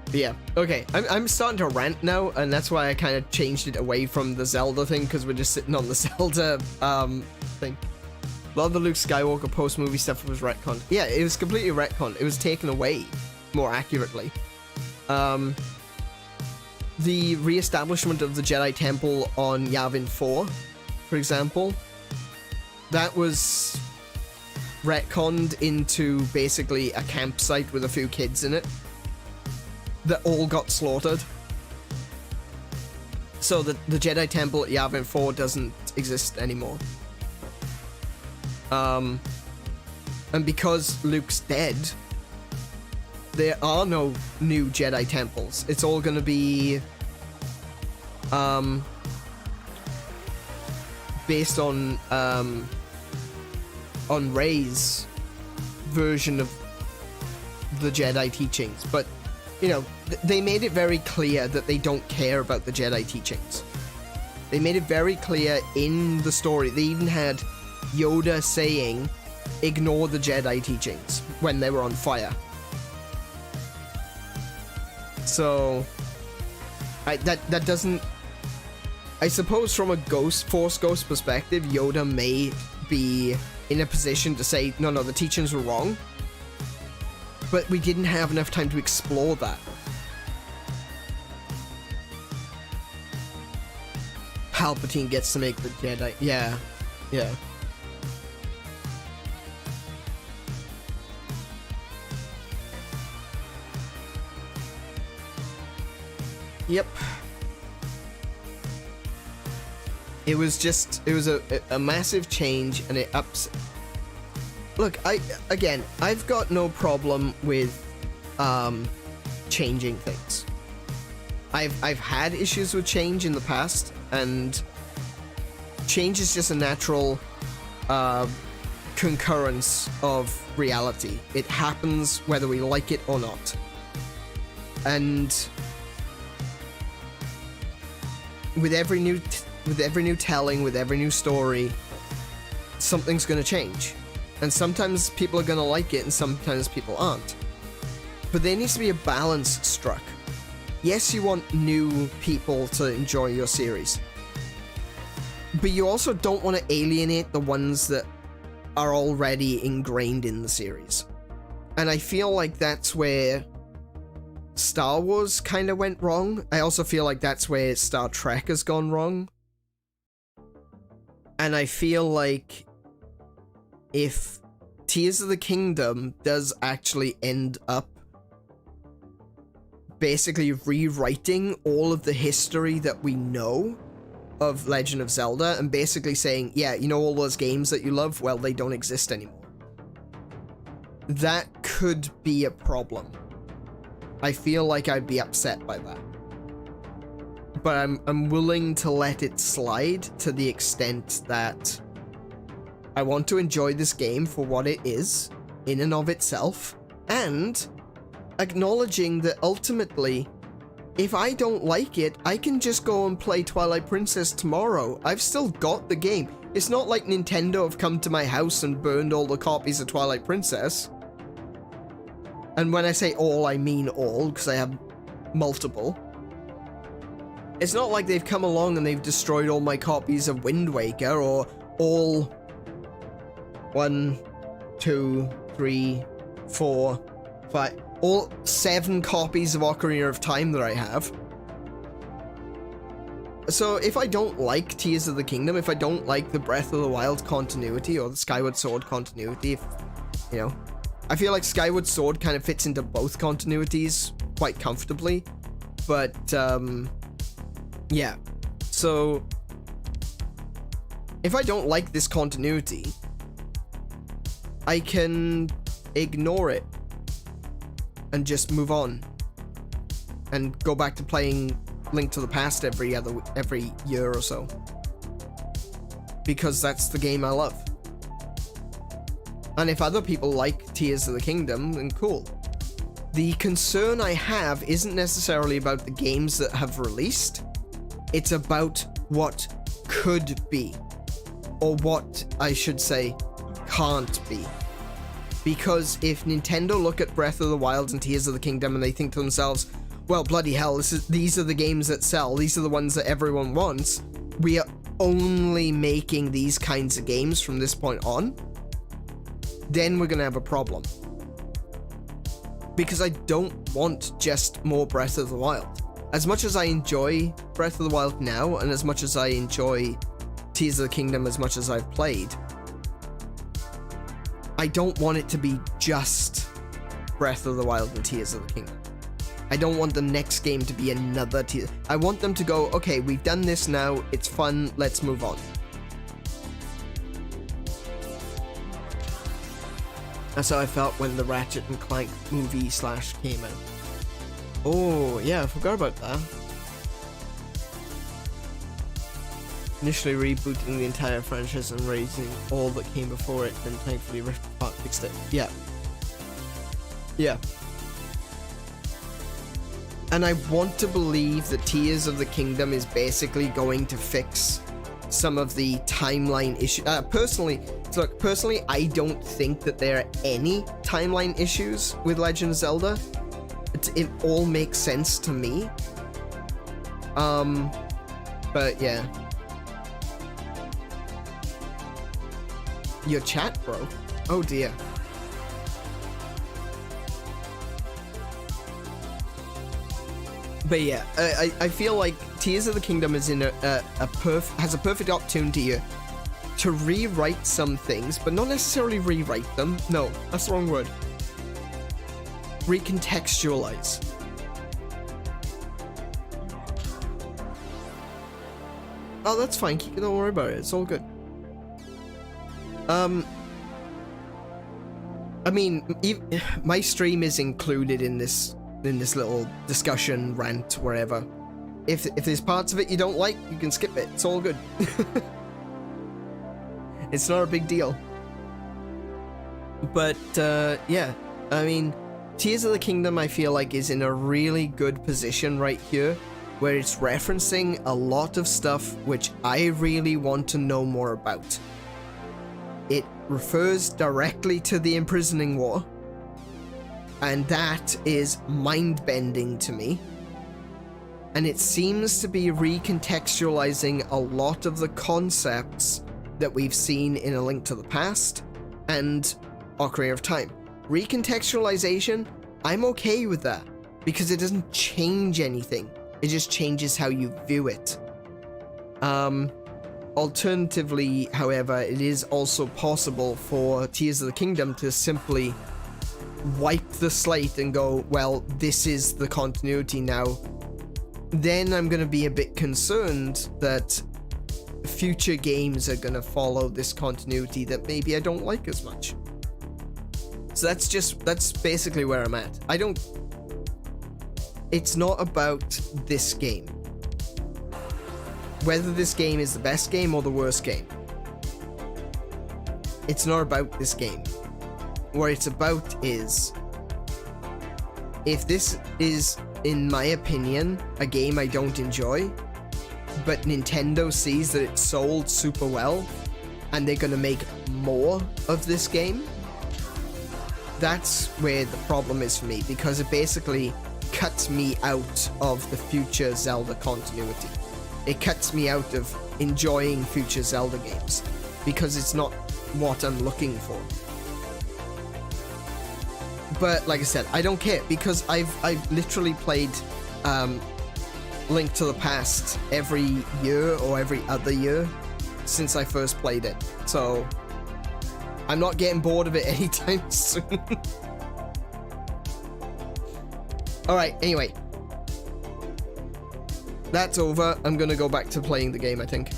But yeah, okay, I'm starting to rant now, and that's why I kind of changed it away from the Zelda thing, because we're just sitting on the Zelda thing. A lot of the Luke Skywalker post-movie stuff was retconned. Yeah, it was completely retconned. It was taken away, more accurately. The re-establishment of the Jedi Temple on Yavin 4, for example, that was retconned into basically a campsite with a few kids in it that all got slaughtered. So the Jedi Temple at Yavin 4 doesn't exist anymore. And because Luke's dead, there are no new Jedi temples. It's all gonna be based on Rey's version of the Jedi teachings. But you know, they made it very clear that they don't care about the Jedi teachings. They made it very clear in the story. They even had Yoda saying, ignore the Jedi teachings when they were on fire. So that doesn't, I suppose from a Force Ghost perspective, Yoda may be in a position to say, no, the teachings were wrong. But we didn't have enough time to explore that. Palpatine gets to make the Jedi. Yeah. Yeah. Yep. It was a massive change, and it ups. Look, I've got no problem with changing things. I've had issues with change in the past, and change is just a natural concurrence of reality. It happens whether we like it or not. And with every new telling, with every new story, something's going to change. And sometimes people are going to like it, and sometimes people aren't. But there needs to be a balance struck. Yes, you want new people to enjoy your series, but you also don't want to alienate the ones that are already ingrained in the series. And I feel like that's where Star Wars kind of went wrong. I also feel like that's where Star Trek has gone wrong. And I feel like if Tears of the Kingdom does actually end up basically rewriting all of the history that we know of Legend of Zelda, and basically saying, yeah, you know, all those games that you love, well, they don't exist anymore. That could be a problem. I feel like I'd be upset by that. But I'm willing to let it slide to the extent that I want to enjoy this game for what it is, in and of itself, and acknowledging that ultimately, if I don't like it, I can just go and play Twilight Princess tomorrow. I've still got the game. It's not like Nintendo have come to my house and burned all the copies of Twilight Princess. And when I say all, I mean all, because I have multiple. It's not like they've come along and they've destroyed all my copies of Wind Waker, or all 1, 2, 3, 4, 5, all 7 copies of Ocarina of Time that I have. So if I don't like Tears of the Kingdom, if I don't like the Breath of the Wild continuity or the Skyward Sword continuity, if, you know, I feel like Skyward Sword kind of fits into both continuities quite comfortably, but yeah. So if I don't like this continuity, I can ignore it and just move on and go back to playing Link to the Past every year or so, because that's the game I love. And if other people like Tears of the Kingdom, then cool. The concern I have isn't necessarily about the games that have released, it's about what could be, or what I should say can't be. Because if Nintendo look at Breath of the Wild and Tears of the Kingdom and they think to themselves, well, bloody hell, these are the games that sell, these are the ones that everyone wants, we are only making these kinds of games from this point on, then we're gonna have a problem. Because I don't want just more Breath of the Wild. As much as I enjoy Breath of the Wild now, and as much as I enjoy Tears of the Kingdom as much as I've played, I don't want it to be just Breath of the Wild and Tears of the Kingdom. I don't want the next game to be another Tears. I want them to go, okay, we've done this now, it's fun, let's move on. That's how I felt when the Ratchet and Clank movie / came out. Oh, yeah, I forgot about that. Initially rebooting the entire franchise and raising all that came before it, then thankfully Rift Apart fixed it. Yeah. Yeah. And I want to believe that Tears of the Kingdom is basically going to fix some of the timeline issues. Personally, I don't think that there are any timeline issues with Legend of Zelda. It all makes sense to me. But yeah. Your chat broke? Oh dear. But yeah, I feel like Tears of the Kingdom is in has a perfect opportunity here to rewrite some things, but not necessarily rewrite them. No, that's the wrong word. Recontextualize. Oh, that's fine, Kika, don't worry about it. It's all good. I mean, my stream is included in this little discussion, rant, wherever. If there's parts of it you don't like, you can skip it. It's all good. It's not a big deal. But, yeah. I mean, Tears of the Kingdom, I feel like, is in a really good position right here, where it's referencing a lot of stuff which I really want to know more about. It refers directly to the Imprisoning War, and that is mind-bending to me. And it seems to be recontextualizing a lot of the concepts that we've seen in A Link to the Past and Ocarina of Time. Recontextualization, I'm okay with that, because it doesn't change anything. It just changes how you view it. Alternatively, however, it is also possible for Tears of the Kingdom to simply wipe the slate and go, well, this is the continuity now. Then I'm going to be a bit concerned that future games are going to follow this continuity that maybe I don't like as much. So that's basically where I'm at. It's not about this game. Whether this game is the best game or the worst game. It's not about this game. What it's about is, if this is, in my opinion, a game I don't enjoy, but Nintendo sees that it sold super well, and they're gonna make more of this game, that's where the problem is for me, because it basically cuts me out of the future Zelda continuity. It cuts me out of enjoying future Zelda games, because it's not what I'm looking for. But like I said, I don't care, because I've literally played Link to the Past every year or every other year since I first played it. So I'm not getting bored of it anytime soon. Alright, anyway. That's over. I'm gonna go back to playing the game, I think.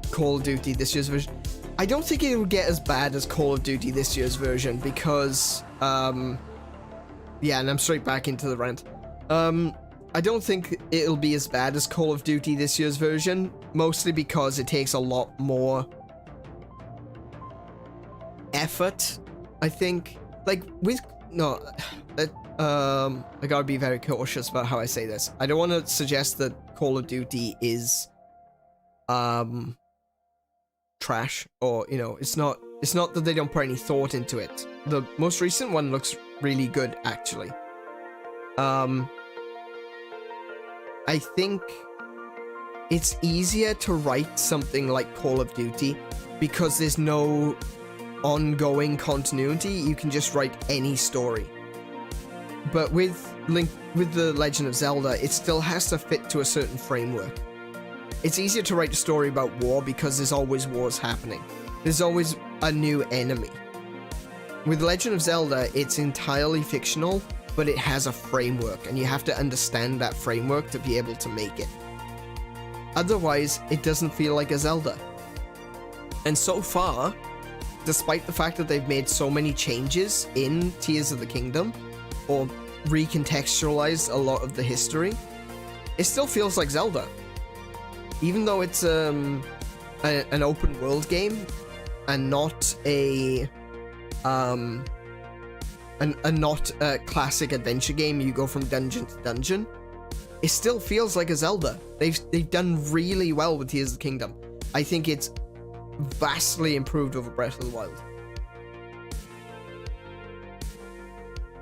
Call of Duty this year's version. I don't think it will get as bad as Call of Duty this year's version, because, yeah, and I'm straight back into the rant. I don't think it'll be as bad as Call of Duty this year's version, mostly because it takes a lot more effort, I think. Like, with... No, I gotta be very cautious about how I say this. I don't want to suggest that Call of Duty is, trash, or, you know, it's not that they don't put any thought into it. The most recent one looks really good, actually. I think it's easier to write something like Call of Duty because there's no ongoing continuity. You can just write any story. But with the Legend of Zelda, it still has to fit to a certain framework. It's easier to write a story about war because there's always wars happening. There's always a new enemy. With Legend of Zelda, it's entirely fictional, but it has a framework, and you have to understand that framework to be able to make it. Otherwise, it doesn't feel like a Zelda. And so far, despite the fact that they've made so many changes in Tears of the Kingdom, or recontextualized a lot of the history, it still feels like Zelda. Even though it's an open world game and not a classic adventure game, you go from dungeon to dungeon, it still feels like a Zelda. They've done really well with Tears of the Kingdom. I think it's vastly improved over Breath of the Wild.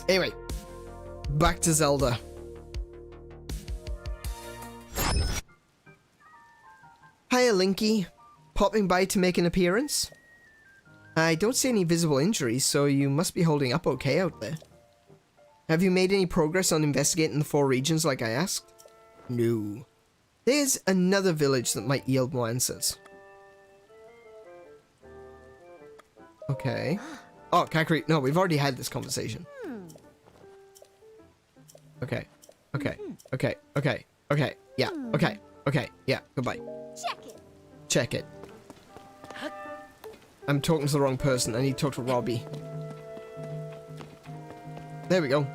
Anyway, back to Zelda. Hiya, Linky. Popping by to make an appearance? I don't see any visible injuries, so you must be holding up okay out there. Have you made any progress on investigating the 4 regions like I asked? No. There's another village that might yield more answers. Okay. Oh, Kakari. No, we've already had this conversation. Okay. Okay. Okay. Okay. Okay. Yeah. Okay. Okay. Yeah. Goodbye. Check it. Check it. I'm talking to the wrong person. I need to talk to Robbie. There we go.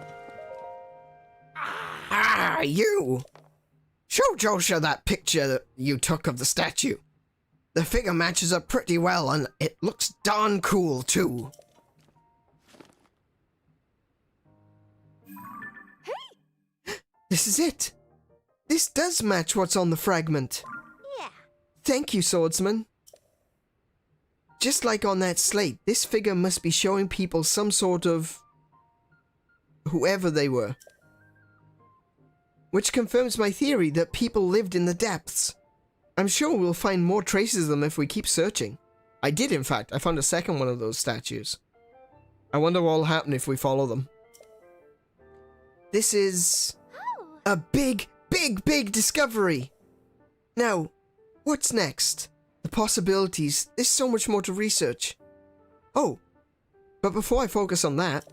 Ah, you! Show Josha that picture that you took of the statue. The figure matches up pretty well, and it looks darn cool, too. Hey! This is it. This does match what's on the fragment. Yeah. Thank you, swordsman. Just like on that slate, this figure must be showing people some sort of... whoever they were. Which confirms my theory that people lived in the depths. I'm sure we'll find more traces of them if we keep searching. I did, in fact. I found a second one of those statues. I wonder what will happen if we follow them. This is... a big, big, big discovery! Now, what's next? The possibilities. There's so much more to research. Oh, but before I focus on that,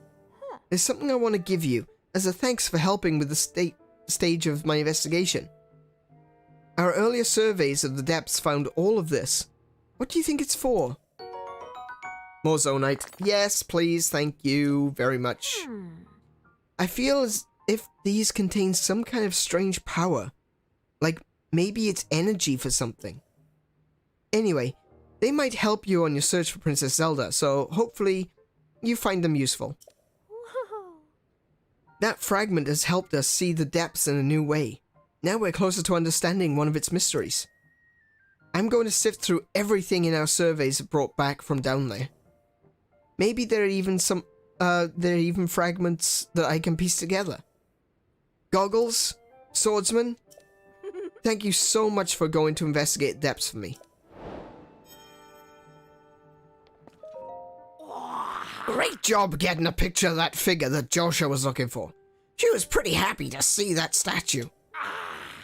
there's something I want to give you as a thanks for helping with the stage of my investigation. Our earlier surveys of the depths found all of this. What do you think it's for? More Zonite. Yes, please, thank you very much. I feel as if these contain some kind of strange power. Like, maybe it's energy for something. Anyway, they might help you on your search for Princess Zelda, so hopefully you find them useful. Whoa. That fragment has helped us see the depths in a new way. Now we're closer to understanding one of its mysteries. I'm going to sift through everything in our surveys brought back from down there. Maybe there are even fragments that I can piece together. Goggles, swordsman, thank you so much for going to investigate depths for me. Great job getting a picture of that figure that Josha was looking for. She was pretty happy to see that statue.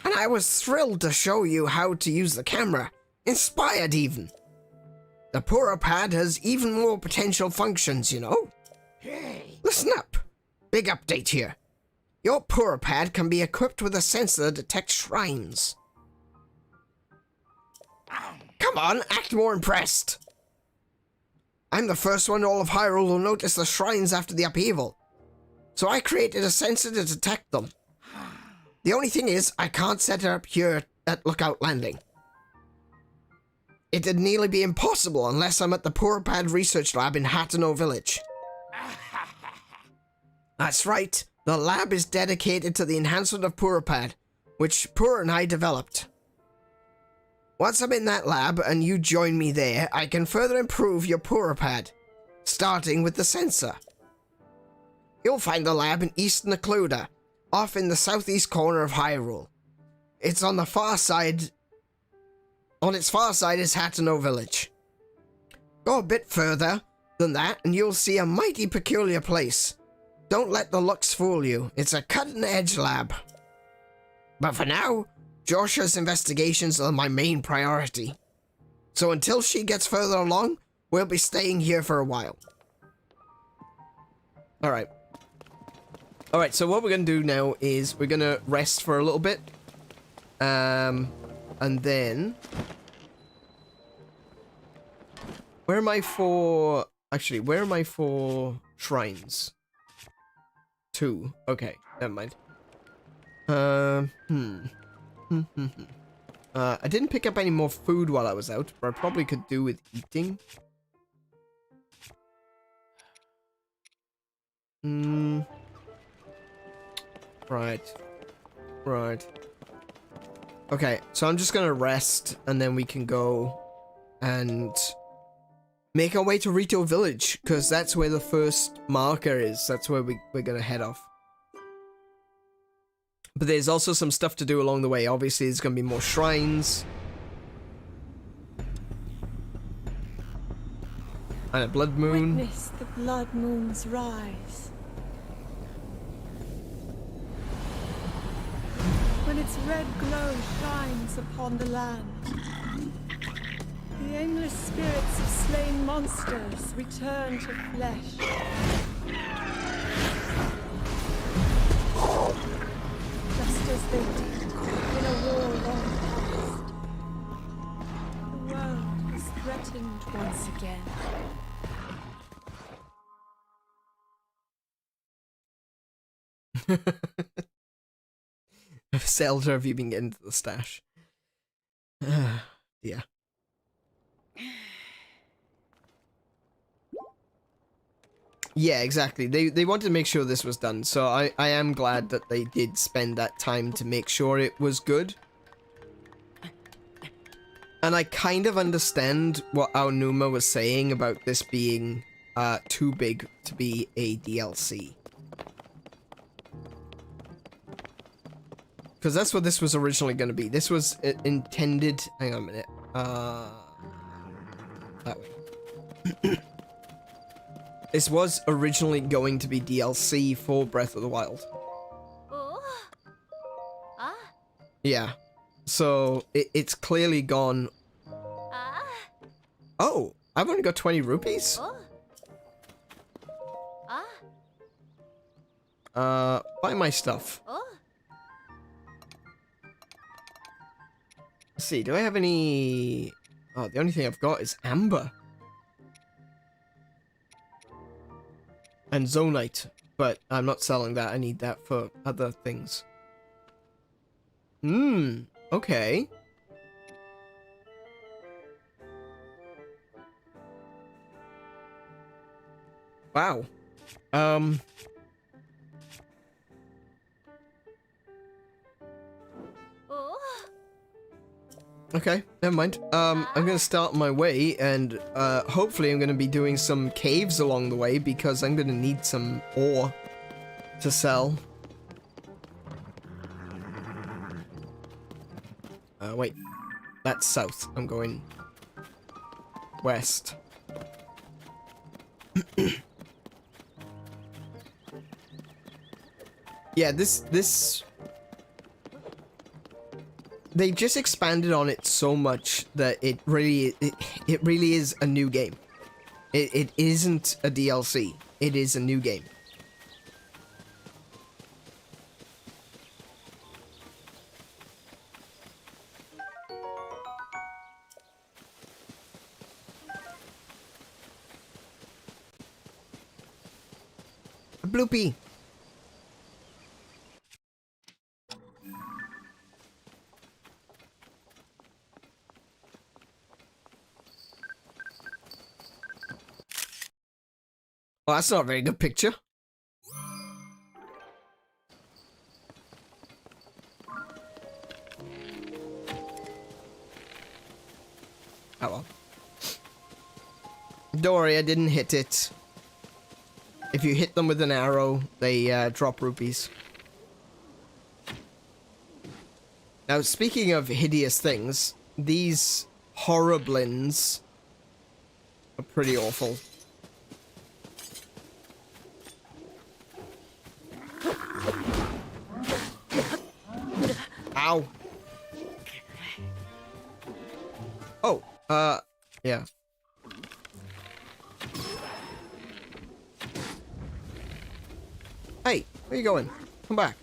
And I was thrilled to show you how to use the camera. Inspired even. The Pura Pad has even more potential functions, you know. Hey. Listen up. Big update here. Your Pura Pad can be equipped with a sensor that detects shrines. Come on, act more impressed. I'm the first one in all of Hyrule who noticed the shrines after the upheaval. So I created a sensor to detect them. The only thing is, I can't set it up here at Lookout Landing. It'd nearly be impossible unless I'm at the Pura Pad Research Lab in Hateno Village. That's right, the lab is dedicated to the enhancement of Pura Pad, which Pura and I developed. Once I'm in that lab and you join me there, I can further improve your Pura Pad, starting with the sensor. You'll find the lab in East Necluda, off in the southeast corner of Hyrule. It's on the far side. On its far side is Hateno Village. Go a bit further than that and you'll see a mighty peculiar place. Don't let the looks fool you. It's a cutting-edge lab. But for now, Josha's investigations are my main priority. So until she gets further along, we'll be staying here for a while. Alright. Alright, so what we're going to do now is we're going to rest for a little bit. And then... Where am I for... Actually, where am I for shrines? 2. Okay, never mind. I didn't pick up any more food while I was out, but I probably could do with eating. Right. Right. Okay, so I'm just gonna rest, and then we can go and make our way to Rito Village, because that's where the first marker is. That's where we're gonna head off. But there's also some stuff to do along the way. Obviously, there's gonna be more shrines. And a blood moon. Witness the blood moon's rise. When it its red glow shines upon the land. The aimless spirits of slain monsters return to flesh. Just as they did in a war long past. The world is threatened once again. Zelda, have you been getting to the stash? Yeah. Yeah, exactly. They wanted to make sure this was done, so I am glad that they did spend that time to make sure it was good. And I kind of understand what 𝗦𝘄𝗶𝘁𝗰𝗵 was saying about this being too big to be a DLC. Because that's what this was originally going to be. This was intended... Hang on a minute. That way. This was originally going to be DLC for Breath of the Wild. Oh. Ah. Yeah. So, it's clearly gone... Ah. Oh! I've only got 20 rupees? Oh. Ah. Buy my stuff. Oh. Let's see, do I have any... Oh, the only thing I've got is amber. And zonite, but I'm not selling that. I need that for other things. Okay. Wow. Oh. Okay, never mind. I'm gonna start my way, and hopefully I'm gonna be doing some caves along the way, because I'm gonna need some ore to sell. Wait. That's south. I'm going west. Yeah, this... They just expanded on it so much that it really is a new game. It isn't a DLC. It is a new game. A bloopy. Well, that's not a very good picture. Oh well. Don't worry, I didn't hit it. If you hit them with an arrow, they drop rupees. Now, speaking of hideous things, these horriblins are pretty awful. Ow. Oh, yeah. Hey, where you going? Come back.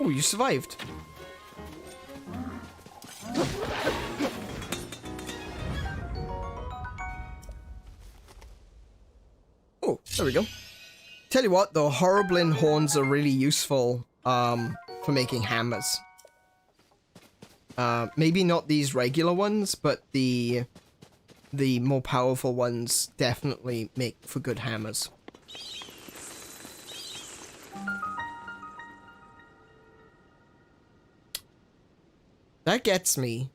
Oh, you survived. Oh, there we go. Tell you what, though, Horriblin horns are really useful for making hammers. Maybe not these regular ones, but the more powerful ones definitely make for good hammers. That gets me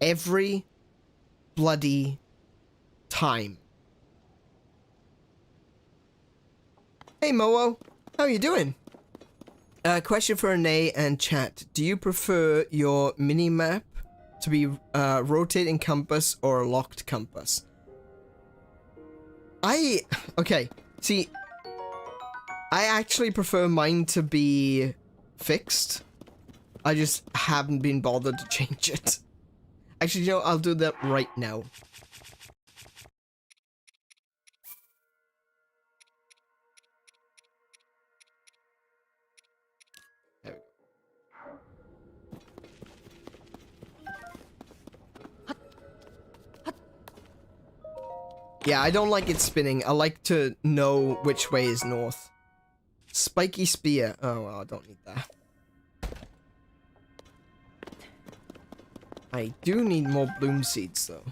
every bloody time. Hey, Moo, how you doing? Question for Ane and chat. Do you prefer your mini-map to be rotating compass or locked compass? Okay, see, I actually prefer mine to be fixed. I just haven't been bothered to change it. Actually, you know, I'll do that right now. There we go. Yeah, I don't like it spinning. I like to know which way is north. Spiky spear. Oh, well, I don't need that. I do need more bloom seeds, though.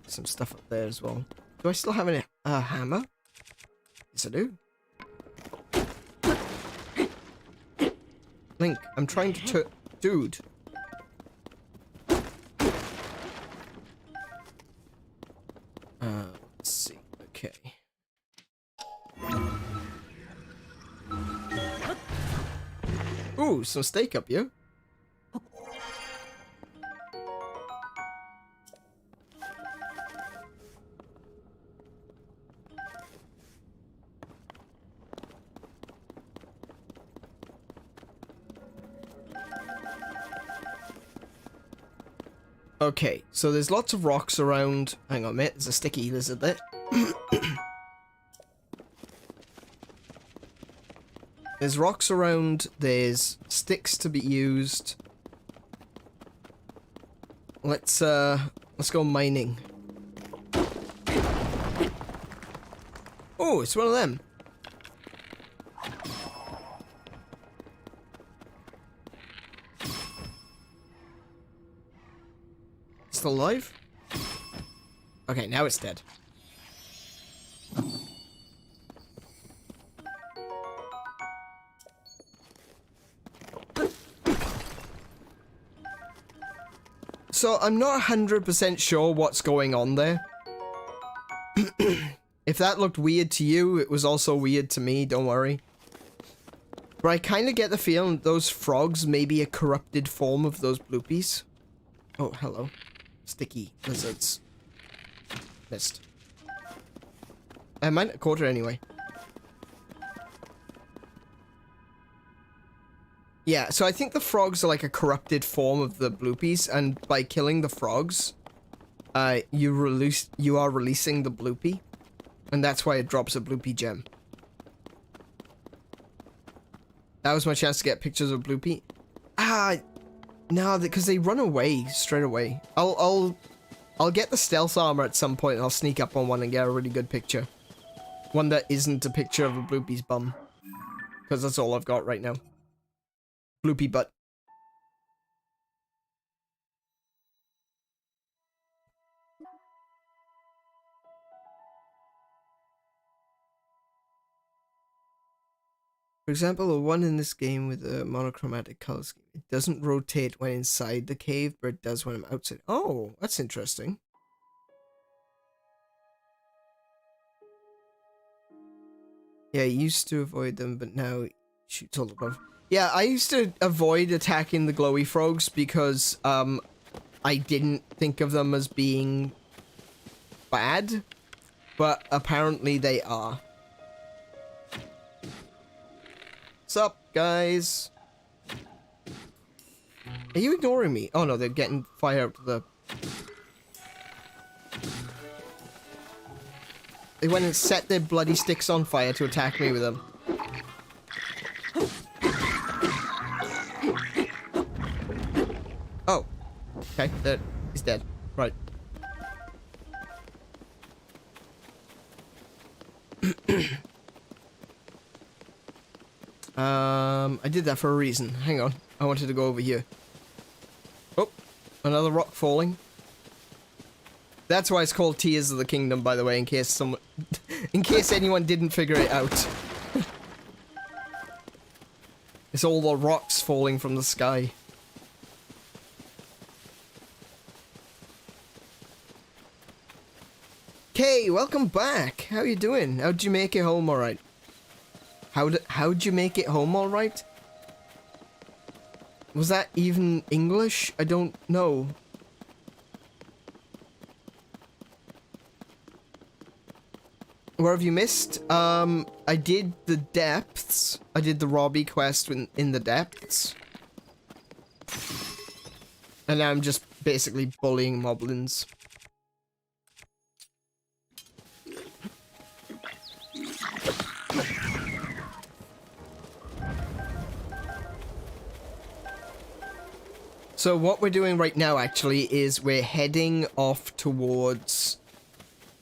Some stuff up there as well. Do I still have a hammer? Yes, I do. Link, I'm trying to dude. Let's see. Okay. Ooh, some steak up here. Okay, so there's lots of rocks around. Hang on a minute, there's a sticky lizard there. There's rocks around, there's sticks to be used. Let's go mining. Oh, it's one of them. Still alive? Okay, now it's dead. So I'm not 100% sure what's going on there. If that looked weird to you, it was also weird to me, don't worry. But I kind of get the feeling that those frogs may be a corrupted form of those bloopies. Oh, hello. Sticky lizards. Missed. I might have caught her anyway. Yeah, so I think the frogs are like a corrupted form of the bloopies, and by killing the frogs, you are releasing the bloopy, and that's why it drops a bloopy gem. That was my chance to get pictures of bloopy. No, because they run away straight away. I'll get the stealth armor at some point, and I'll sneak up on one and get a really good picture. One that isn't a picture of a bloopy's bum, because that's all I've got right now. Bloopy butt. For example, the one in this game with a monochromatic color scheme. It doesn't rotate when inside the cave, but it does when I'm outside. Oh, that's interesting. Yeah, I used to avoid them, but now it shoots all above. Yeah, I used to avoid attacking the glowy frogs because I didn't think of them as being bad, but apparently they are. What's up, guys? Are you ignoring me? Oh no, they're getting fire up to the... They went and set their bloody sticks on fire to attack me with them. Oh. Okay, he's dead. Right. I did that for a reason. Hang on. I wanted to go over here. Oh, another rock falling. That's why it's called Tears of the Kingdom, by the way, in case anyone didn't figure it out. It's all the rocks falling from the sky. Hey, welcome back. How you doing? How'd you make it home all right? How'd you make it home all right? Was that even English? I don't know. Where have you missed? I did the depths. I did the Robbie quest in the depths. And now I'm just basically bullying moblins. So what we're doing right now actually is we're heading off towards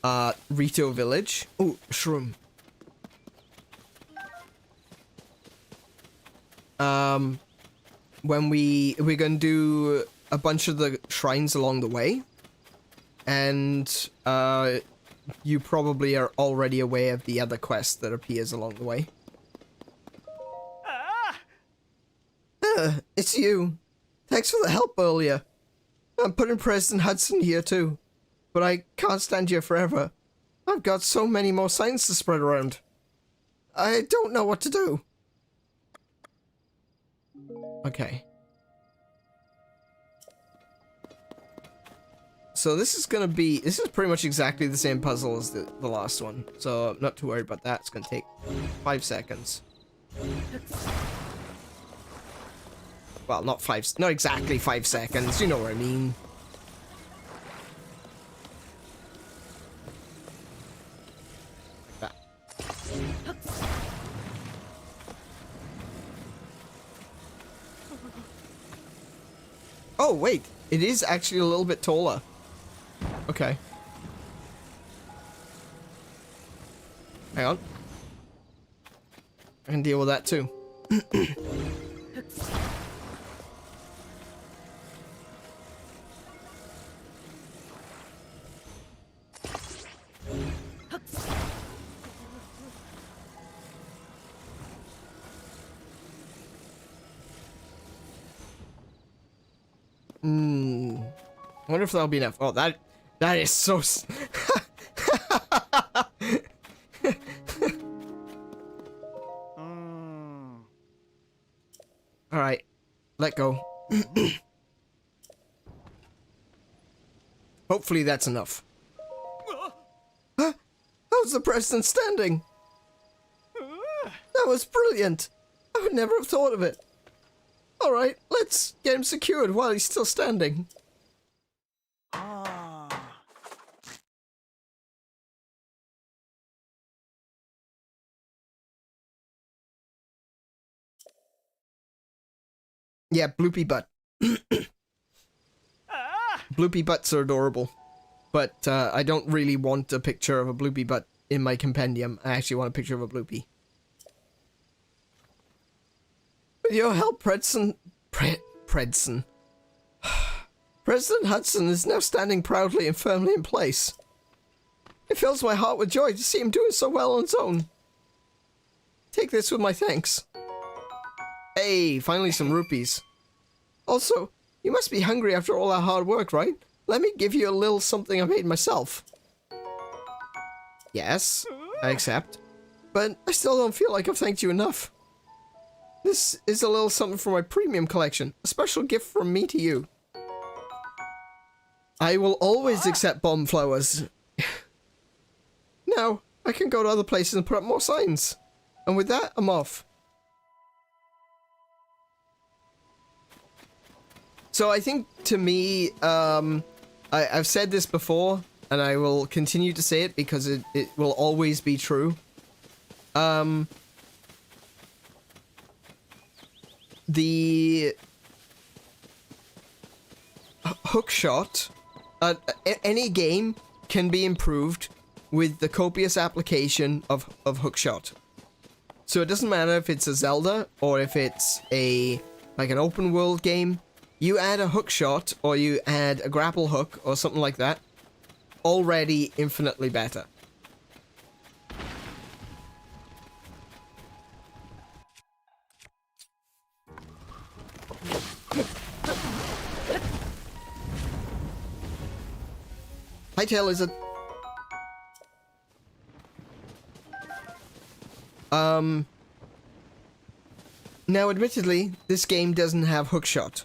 Rito Village. Oh, shroom. When we're gonna do a bunch of the shrines along the way, and you probably are already aware of the other quest that appears along the way. It's you. Thanks for the help earlier. I'm putting President Hudson here too, but I can't stand here forever. I've got so many more signs to spread around. I don't know what to do. Okay. So this is pretty much exactly the same puzzle as the last one, so I'm not too worried about that. It's gonna take 5 seconds. Well, not exactly 5 seconds, you know what I mean. Like that. Oh, wait, it is actually a little bit taller. Okay. Hang on. I can deal with that too. I wonder if that'll be enough. Oh, that is so. All right, let go. Hopefully that's enough. Huh? How's the president standing? That was brilliant. I would never have thought of it. All right, let's get him secured while he's still standing. Yeah, bloopy butt. Bloopy butts are adorable. But I don't really want a picture of a bloopy butt in my compendium. I actually want a picture of a bloopy. With your help, President Hudson is now standing proudly and firmly in place. It fills my heart with joy to see him doing so well on his own. Take this with my thanks. Hey, finally some rupees. Also, you must be hungry after all our hard work, right? Let me give you a little something I made myself. Yes, I accept. But I still don't feel like I've thanked you enough. This is a little something from my premium collection. A special gift from me to you. I will always accept bomb flowers. Now, I can go to other places and put up more signs. And with that, I'm off. So I think, to me, I've said this before, and I will continue to say it because it will always be true. The hookshot, any game can be improved with the copious application of hookshot. So it doesn't matter if it's a Zelda or if it's like an open world game. You add a hookshot or you add a grapple hook or something like that, already infinitely better. Hightail is a... Now, admittedly, this game doesn't have hookshot,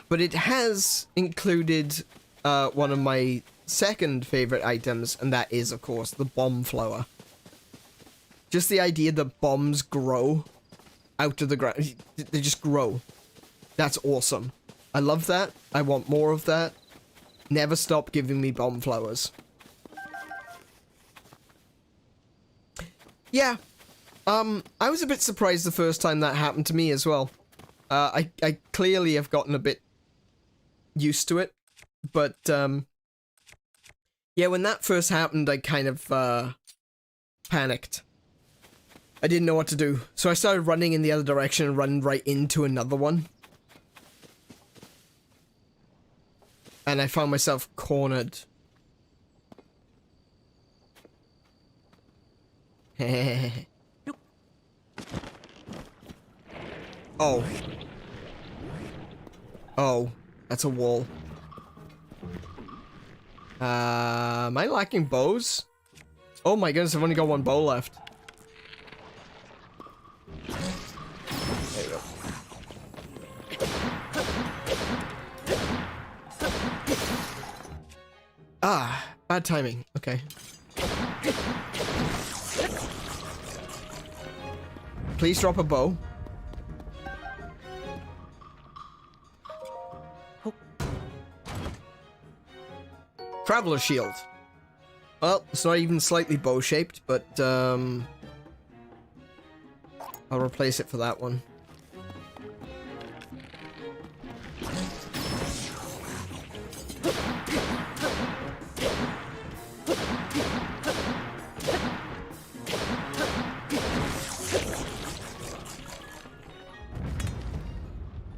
but it has included one of my second favorite items, and that is, of course, the bomb flower. Just the idea that bombs grow out of the ground. They just grow. That's awesome. I love that. I want more of that. Never stop giving me bomb flowers. Yeah. I was a bit surprised the first time that happened to me as well. I clearly have gotten a bit used to it. But, yeah, when that first happened, I kind of, panicked. I didn't know what to do. So I started running in the other direction and run right into another one. And I found myself cornered. Oh. Oh, that's a wall. Am I lacking bows? Oh my goodness, I've only got one bow left. There you go. Ah, bad timing. Okay. Please drop a bow. Traveler shield. Well, it's not even slightly bow-shaped, but, I'll replace it for that one.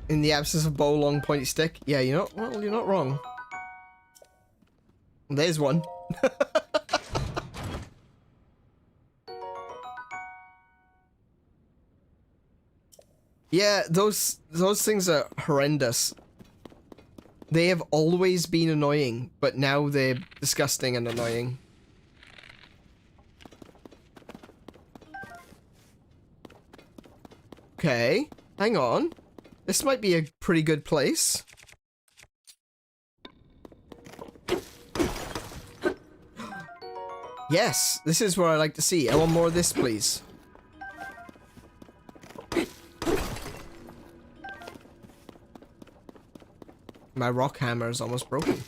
In the absence of bow, long, pointy stick. Yeah, you know, well, you're not wrong. There's one. Yeah, those things are horrendous. They have always been annoying, but now they're disgusting and annoying. Okay, hang on. This might be a pretty good place. Yes, this is what I like to see. I want more of this, please. My rock hammer is almost broken.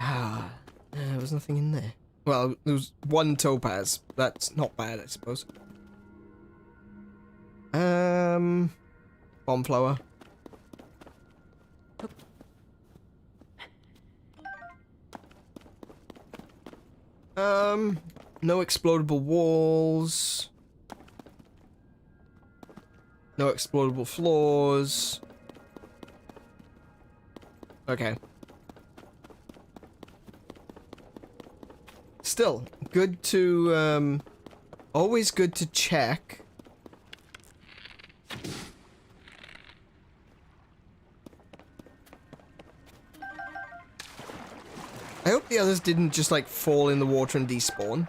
Ah, there was nothing in there. Well, there was one topaz. That's not bad, I suppose. Bomb flower. No explodable walls. No explodable floors. Okay. Still, good to, always good to check. I hope the others didn't just, like, fall in the water and despawn.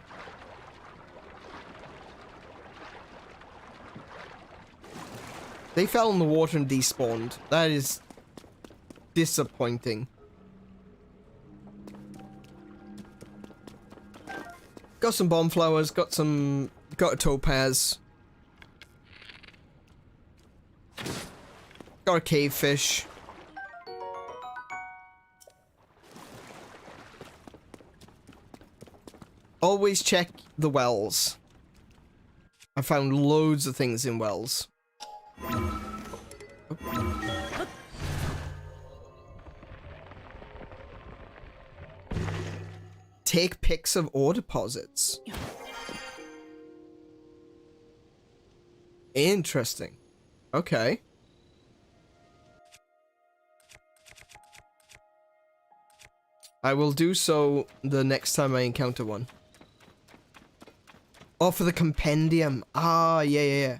They fell in the water and despawned. That is disappointing. Got some bomb flowers, got a topaz. Got a cave fish. Always check the wells. I found loads of things in wells. Take pics of ore deposits. Interesting. Okay. I will do so the next time I encounter one. Oh, for the compendium. Ah, yeah.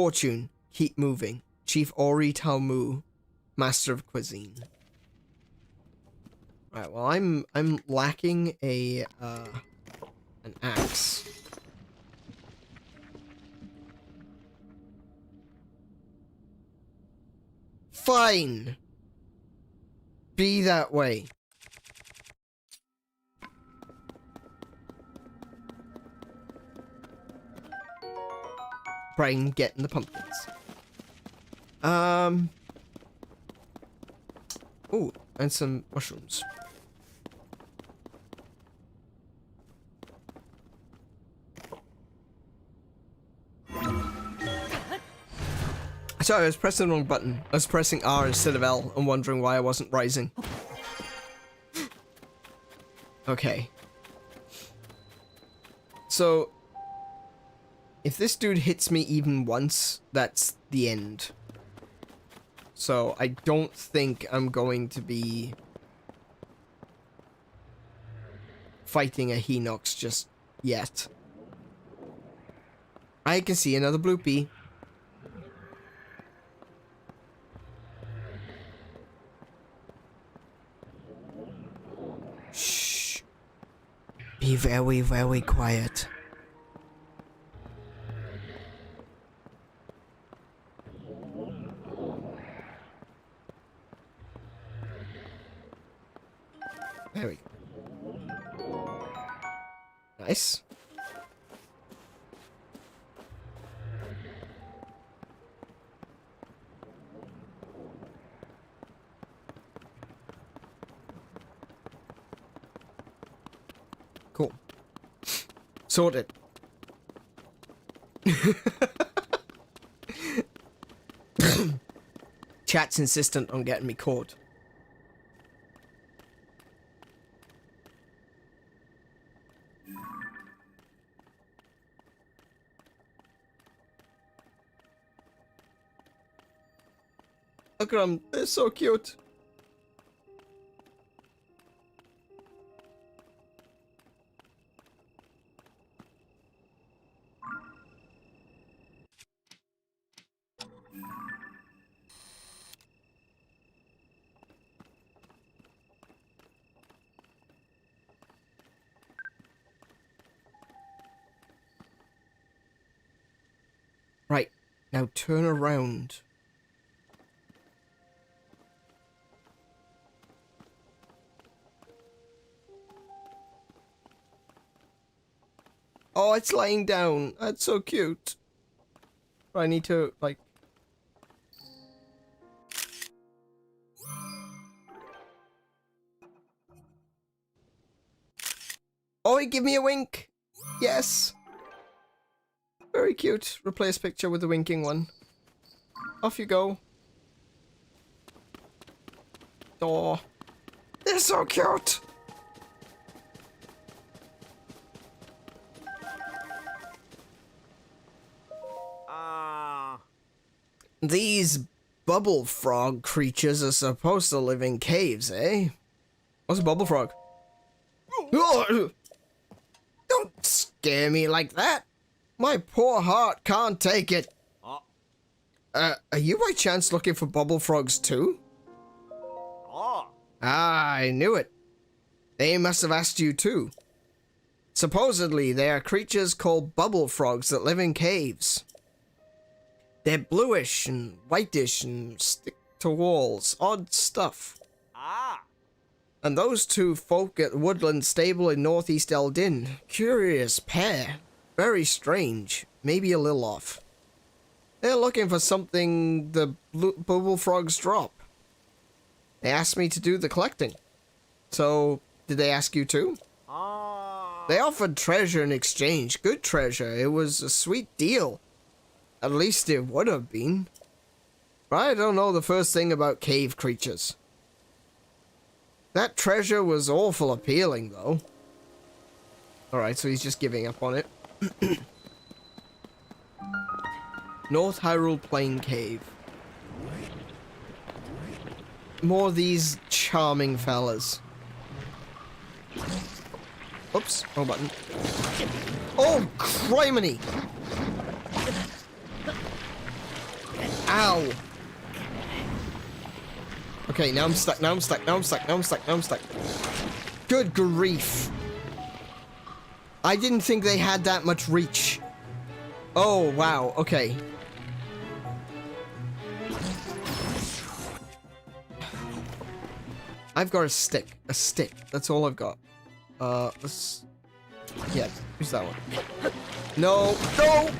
Fortune. Keep moving. Chief 𝗦𝘄𝗶𝘁𝗰𝗵. Master of Cuisine. Right, well, I'm lacking a, an axe. Fine! Be that way. Brain getting the pumpkins. Ooh, and some mushrooms. Sorry, I was pressing the wrong button. I was pressing R instead of L and wondering why I wasn't rising. Okay. So, if this dude hits me even once, that's the end. So, I don't think I'm going to be fighting a Hinox just yet. I can see another bloopy. Shh. Be very, very quiet. There we go. Nice. Cool. Sorted. Chat's insistent on getting me caught. Look at them, they're so cute. Right, now turn around. Oh, it's laying down. That's so cute. I need to, like... Oh, give me a wink. Yes. Very cute. Replace picture with the winking one. Off you go. Oh, they're so cute. These bubble frog creatures are supposed to live in caves, eh? What's a bubble frog? Oh, don't scare me like that. My poor heart can't take it. Are you by chance looking for bubble frogs too? Ah, I knew it. They must have asked you too. Supposedly, they are creatures called bubble frogs that live in caves. They're bluish and whitish and stick to walls. Odd stuff. And those two folk at the Woodland Stable in Northeast Eldin. Curious pair. Very strange. Maybe a little off. They're looking for something the bubble frogs drop. They asked me to do the collecting. So, did they ask you too? They offered treasure in exchange. Good treasure. It was a sweet deal. At least it would have been. But I don't know the first thing about cave creatures. That treasure was awful appealing, though. Alright, so he's just giving up on it. North Hyrule Plain Cave. More of these charming fellas. Oops, wrong button. Oh, criminy! Ow! Okay, now I'm stuck, now I'm stuck, now I'm stuck, now I'm stuck, now I'm stuck. Good grief. I didn't think they had that much reach. Oh, wow, okay. I've got a stick. A stick. That's all I've got. Let's... Yeah, use that one. No! No!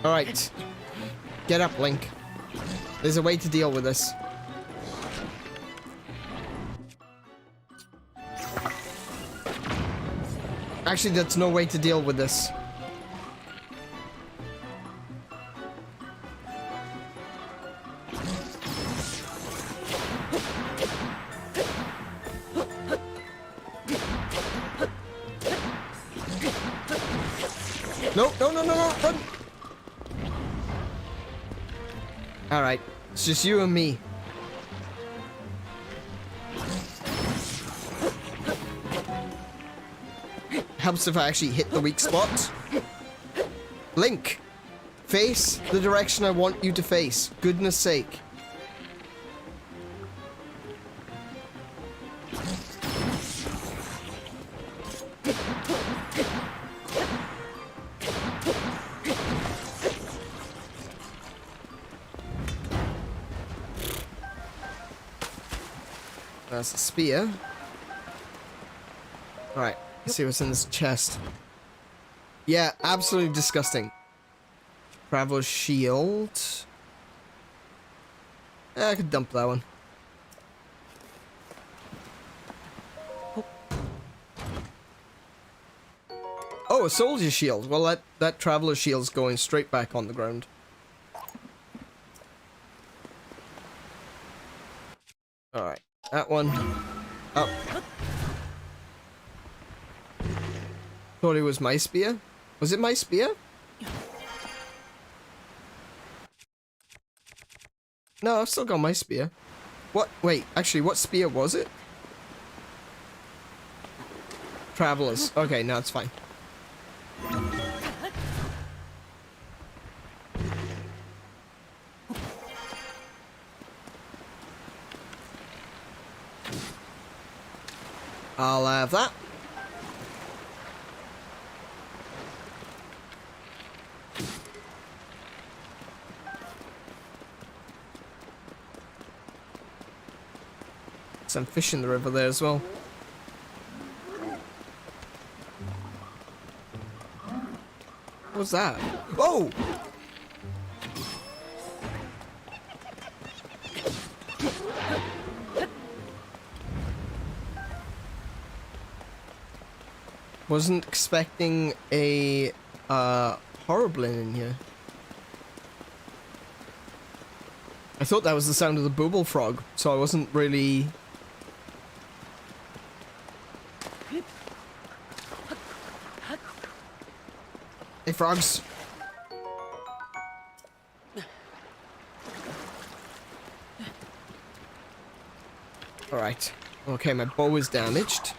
Alright. Get up, Link. There's a way to deal with this. Actually, that's no way to deal with this. No, no, no, no, no, run! Alright, it's just you and me. Helps if I actually hit the weak spot. Link! Face the direction I want you to face. Goodness sake. That's a spear. Alright, let's see what's in this chest. Yeah, absolutely disgusting. Traveler's shield. I could dump that one. Oh, a soldier shield. Well, that traveler's shield's going straight back on the ground. Alright, that one. Up. Thought it was my spear? Was it my spear? No, I've still got my spear. What? Wait, actually, what spear was it? Travelers. Okay, no, it's fine. I'll have that. Some fish in the river there as well. What was that? Oh! Wasn't expecting a horrible in here. I thought that was the sound of the booble frog, so I wasn't really. Hey, frogs. Alright. Okay, my bow is damaged.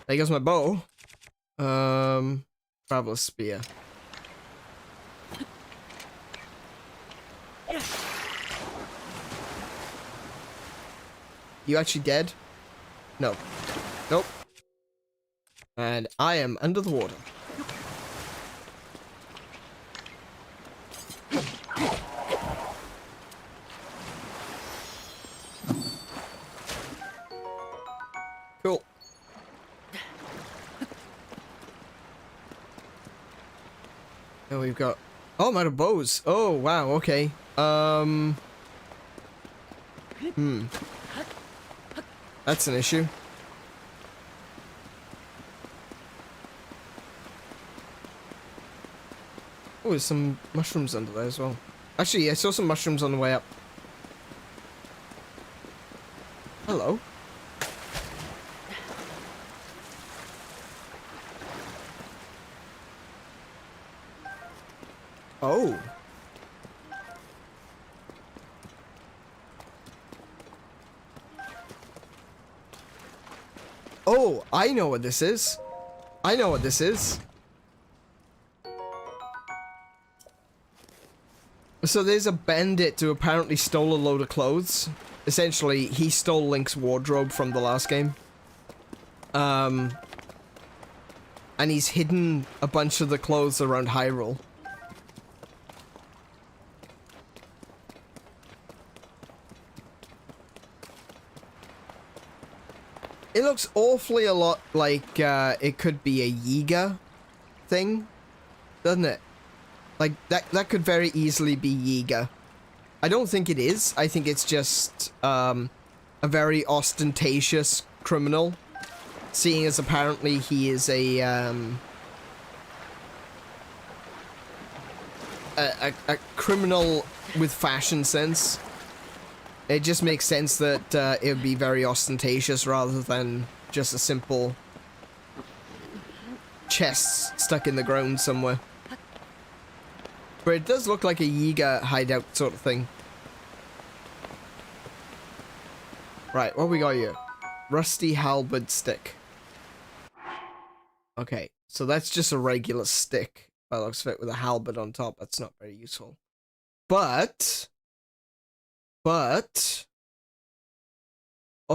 There goes my bow. Traveler's spear. You actually dead? No. Nope. And I am under the water. Cool. Now we've got... Oh, I'm out of bows. Oh, wow, okay. That's an issue. Oh, there's some mushrooms under there as well. Actually, I saw some mushrooms on the way up. Hello. Oh. Oh, I know what this is. I know what this is. So there's a bandit who apparently stole a load of clothes. Essentially, he stole Link's wardrobe from the last game. And he's hidden a bunch of the clothes around Hyrule. It looks awfully a lot like it could be a Yiga thing, doesn't it? Like, that could very easily be Yiga. I don't think it is. I think it's just a very ostentatious criminal, seeing as apparently he is a criminal with fashion sense. It just makes sense that it would be very ostentatious rather than just a simple chest stuck in the ground somewhere. But it does look like a Yiga hideout sort of thing. Right, what we got here? Rusty halberd stick. Okay, so that's just a regular stick. By the looks of it, with a halberd on top. That's not very useful. But... Oh,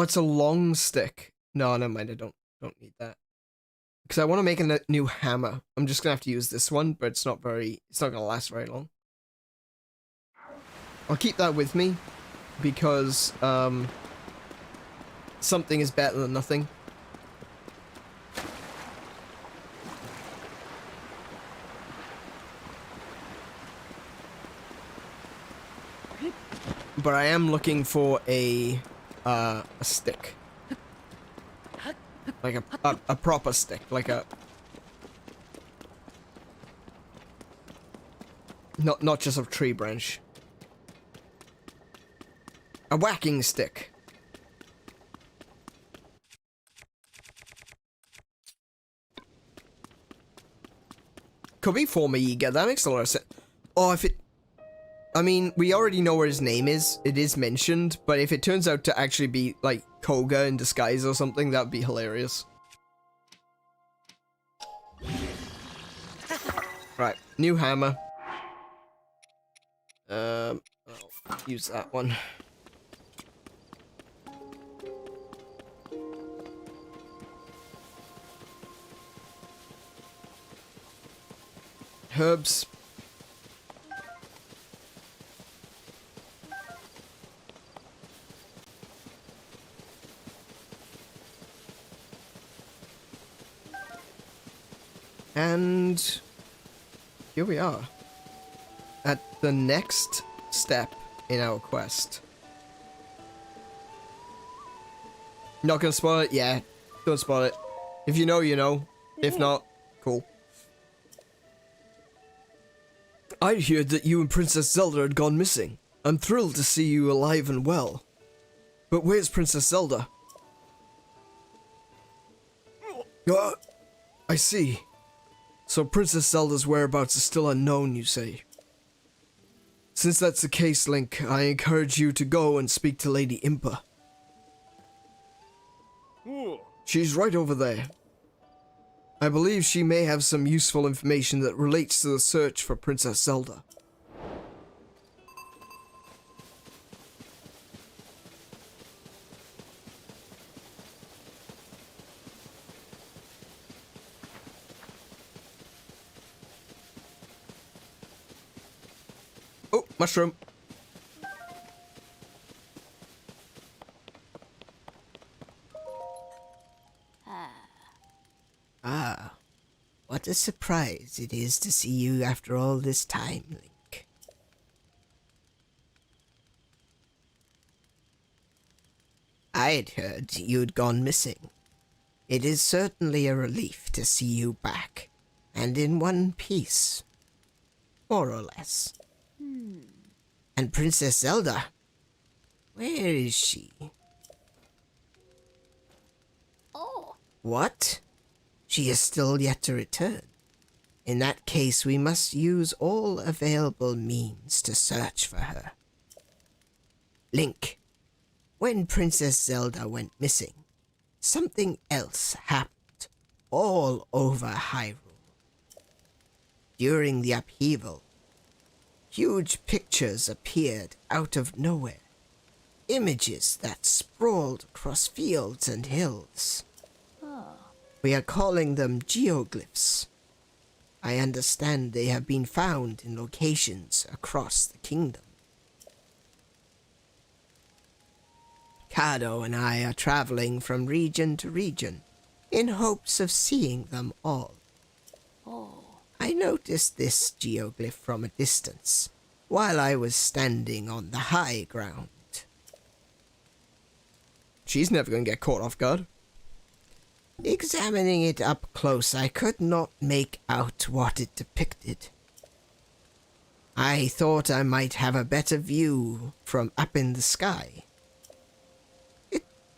it's a long stick. No, never mind, I don't need that. Because I want to make a new hammer. I'm just going to have to use this one, but it's not going to last very long. I'll keep that with me. because something is better than nothing. But I am looking for a stick. Like a proper stick, like a... Not just a tree branch. A whacking stick. 𝗄𝗶𝘁𝗵𝗵, that makes a lot of sense. Oh, if it... I mean, we already know what his name is. It is mentioned, but if it turns out to actually be, like, Koga in disguise or something, that would be hilarious. Right, new hammer. I'll use that one. Herbs. And here we are at the next step in our quest. Not gonna spoil it? Yeah, don't spoil it. If you know, you know. If not, cool. I heard that you and Princess Zelda had gone missing. I'm thrilled to see you alive and well. But where's Princess Zelda? I see. So Princess Zelda's whereabouts is still unknown, you say? Since that's the case, Link, I encourage you to go and speak to Lady Impa. She's right over there. I believe she may have some useful information that relates to the search for Princess Zelda. Oh, mushroom. Ah, what a surprise it is to see you after all this time, Link. I'd heard you'd gone missing. It is certainly a relief to see you back, and in one piece. More or less. And Princess Zelda, where is she? Oh. What? She is still yet to return. In that case, we must use all available means to search for her. Link, when Princess Zelda went missing, something else happened all over Hyrule. During the upheaval, huge pictures appeared out of nowhere. Images that sprawled across fields and hills. We are calling them geoglyphs. I understand they have been found in locations across the kingdom. Kado and I are traveling from region to region in hopes of seeing them all. I noticed this geoglyph from a distance while I was standing on the high ground. She's never going to get caught off guard. Examining it up close, I could not make out what it depicted. I thought I might have a better view from up in the sky.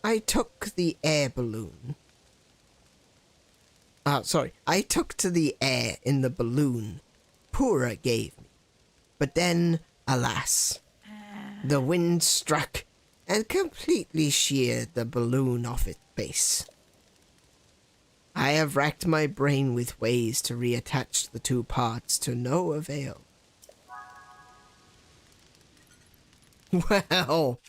I took the air balloon. I took to the air in the balloon Pura gave me. But then, alas, the wind struck and completely sheared the balloon off its base. I have racked my brain with ways to reattach the two parts to no avail. Well,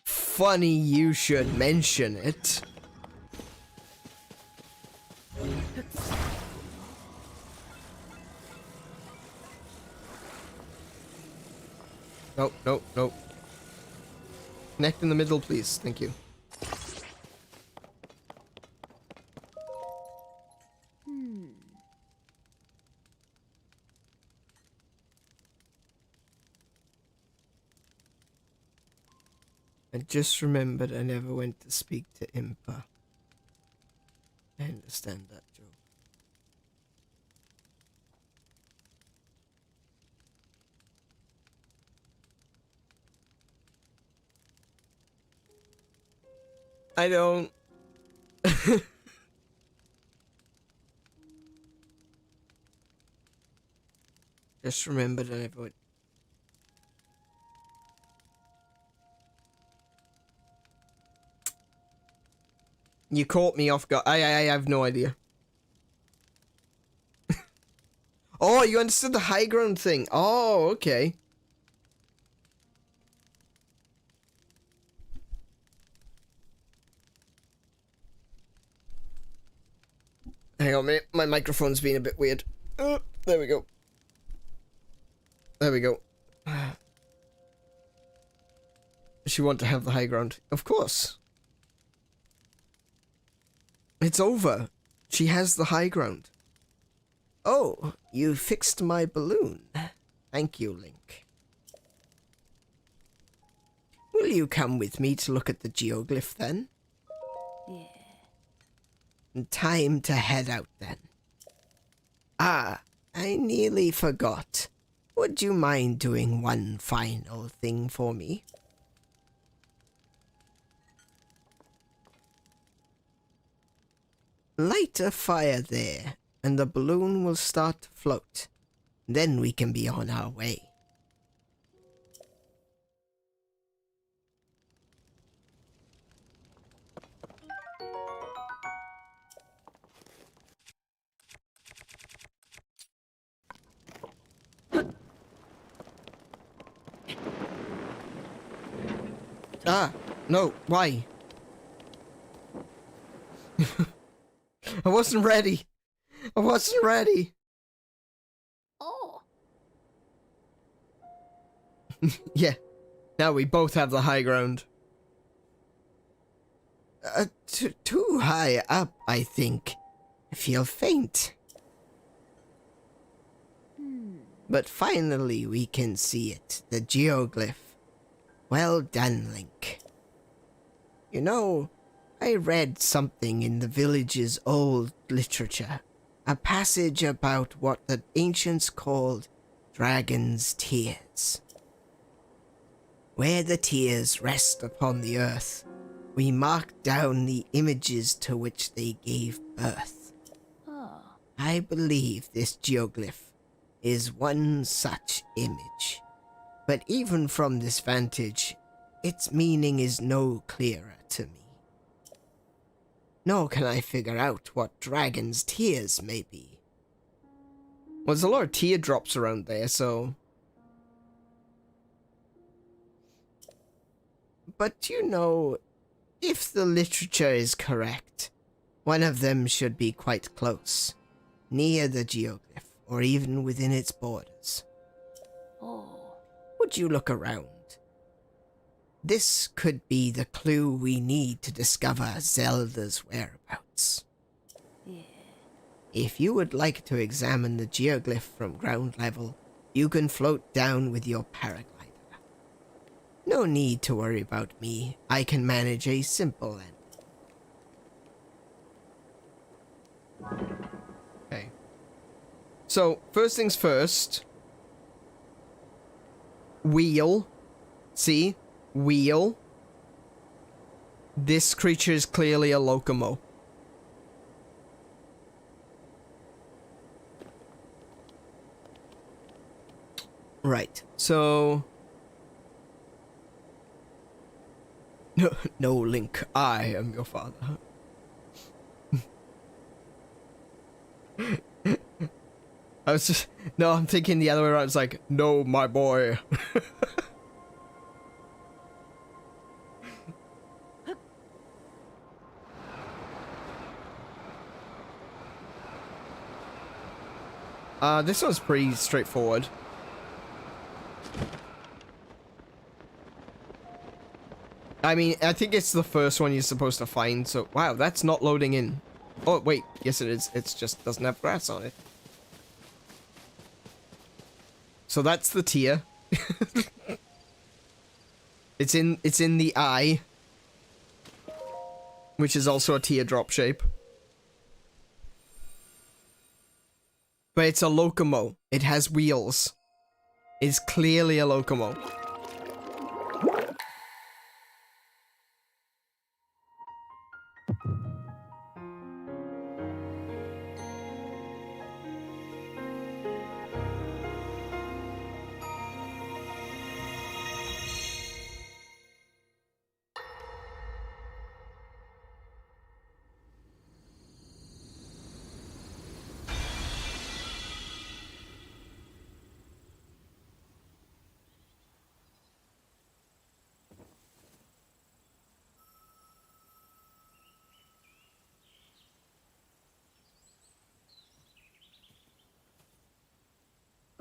funny you should mention it. Nope, nope, nope. Connect in the middle, please. Thank you. I just remembered I never went to speak to Impa. I understand that, Joe. I don't. Just remembered I never went. You caught me off guard. I have no idea. Oh, you understood the high ground thing. Oh, okay. Hang on a minute. My microphone's being a bit weird. There we go. There we go. Does she want to have the high ground? Of course. It's over. She has the high ground. Oh, you fixed my balloon. Thank you, Link. Will you come with me to look at the geoglyph then? Yeah. Time to head out then. Ah, I nearly forgot. Would you mind doing one final thing for me? Light a fire there, and the balloon will start to float. Then we can be on our way. Ah, no, why? I wasn't ready. I wasn't ready. Oh. Yeah. Now we both have the high ground. Too high up, I think. I feel faint. But finally we can see it, the geoglyph. Well done, Link. You know, I read something in the village's old literature. A passage about what the ancients called dragon's tears. Where the tears rest upon the earth, we mark down the images to which they gave birth. Oh. I believe this geoglyph is one such image. But even from this vantage, its meaning is no clearer to me. Nor can I figure out what dragon's tears may be. Well, there's a lot of teardrops around there, so... But you know, if the literature is correct, one of them should be quite close, near the geoglyph, or even within its borders. Oh. Would you look around? This could be the clue we need to discover Zelda's whereabouts. Yeah. If you would like to examine the geoglyph from ground level, you can float down with your paraglider. No need to worry about me. I can manage a simple end. Okay. So, first things first. Wheel. See? Wheel. This creature is clearly a Locomo. Right, so... No, Link, I am your father. I was just... No, I'm thinking the other way around. It's like, no, my boy. This one's pretty straightforward. I mean, I think it's the first one you're supposed to find, so... Wow, that's not loading in. Oh, wait. Yes, it is. It's just doesn't have grass on it. So that's the tier. It's in the eye. Which is also a teardrop shape. But it's a Locomo. It has wheels. It's clearly a Locomo.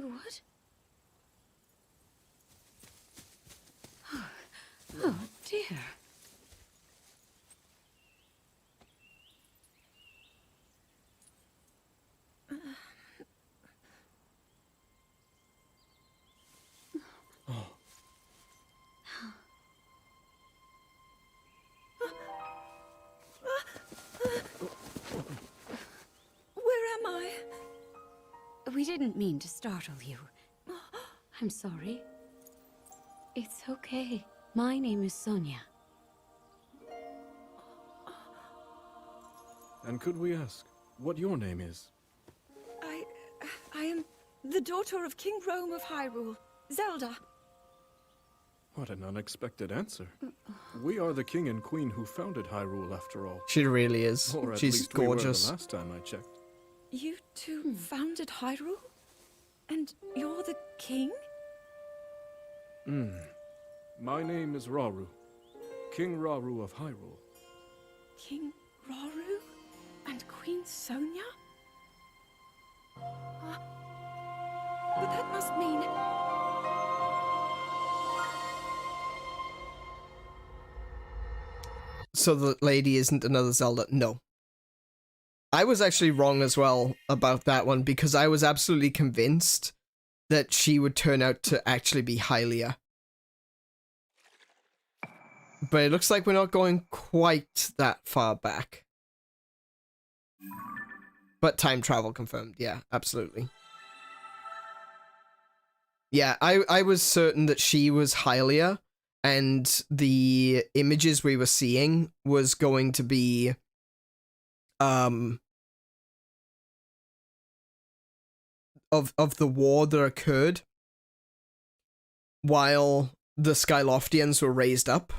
What? Oh dear. Where am I? We didn't mean to startle you. I'm sorry. It's okay. My name is Sonia. And could we ask what your name is? I am the daughter of King Rome of Hyrule, Zelda. What an unexpected answer. We are the king and queen who founded Hyrule, after all. She really is. Or at She's least we were gorgeous. the last time I checked. You two founded Hyrule? And you're the king? My name is Rauru, King Rauru of Hyrule. King Rauru? And Queen Sonia? But that must mean... So the lady isn't another Zelda? No. I was actually wrong as well about that one because I was absolutely convinced that she would turn out to actually be Hylia. But it looks like we're not going quite that far back. But time travel confirmed. Yeah, absolutely. Yeah, I was certain that she was Hylia, and the images we were seeing was going to be of the war that occurred while the Skyloftians were raised up.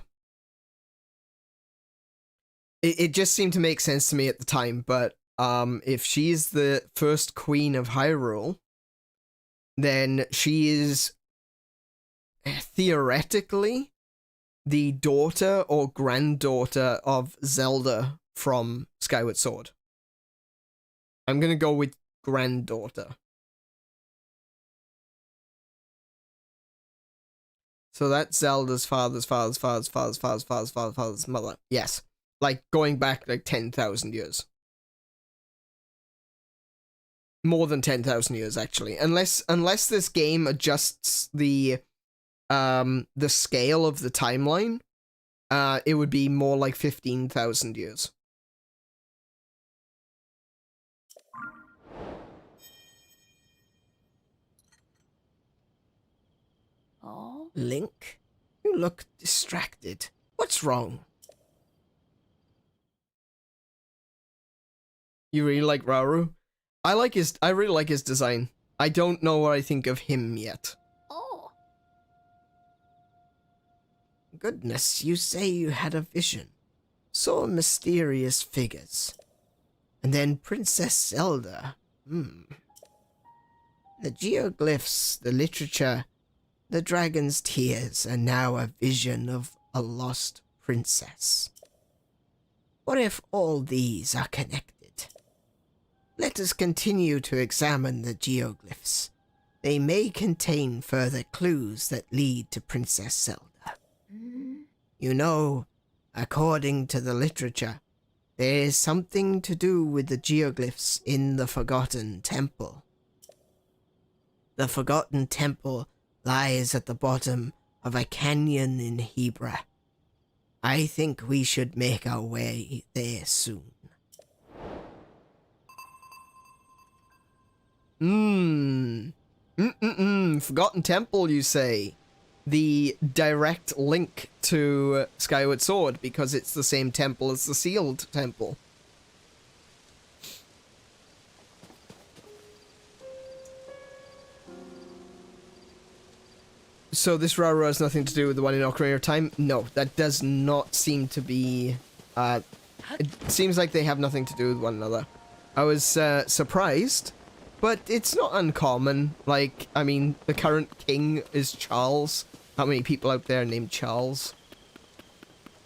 It just seemed to make sense to me at the time, but if she's the first queen of Hyrule, then she is theoretically the daughter or granddaughter of Zelda from Skyward Sword. I'm gonna go with granddaughter. So that's Zelda's father's mother. Yes. Like, going back, like, 10,000 years. More than 10,000 years, actually. Unless this game adjusts the scale of the timeline, it would be more like 15,000 years. Oh? Link? You look distracted. What's wrong? You really like Rauru? I really like his design. I don't know what I think of him yet. Oh. Goodness, you say you had a vision. Saw mysterious figures. And then Princess Zelda. The geoglyphs, the literature, the dragon's tears, and now a vision of a lost princess. What if all these are connected? Let us continue to examine the geoglyphs. They may contain further clues that lead to Princess Zelda. You know, according to the literature, there is something to do with the geoglyphs in the Forgotten Temple. The Forgotten Temple lies at the bottom of a canyon in Hebra. I think we should make our way there soon. Forgotten Temple, you say? The direct link to Skyward Sword, because it's the same temple as the Sealed Temple. So this Rauru has nothing to do with the one in Ocarina of Time? No, that does not seem to be... it seems like they have nothing to do with one another. I was surprised, but it's not uncommon. Like, I mean, the current king is Charles. How many people out there are named Charles?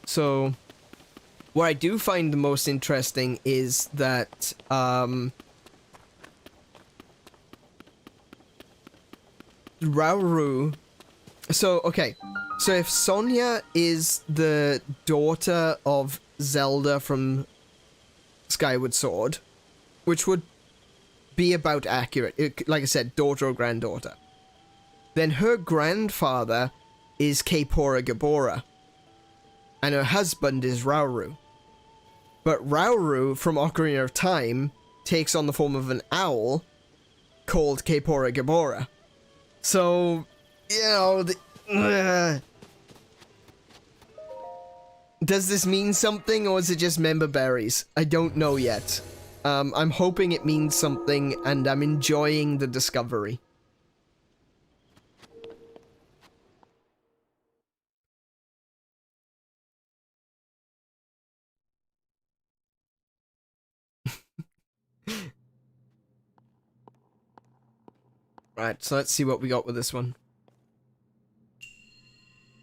So, what I do find the most interesting is that, Rauru... So, okay. So if Sonia is the daughter of Zelda from Skyward Sword, which would be about accurate, like I said, daughter or granddaughter, then her grandfather is 𝗂𝗄𝗁𝗵𝗁, and her husband is Rauru. But Rauru from Ocarina of Time takes on the form of an owl called 𝗂𝗂𝗁𝗵𝗁. So, you know, does this mean something, or is it just member berries? I don't know yet. I'm hoping it means something, and I'm enjoying the discovery. Right, so let's see what we got with this one.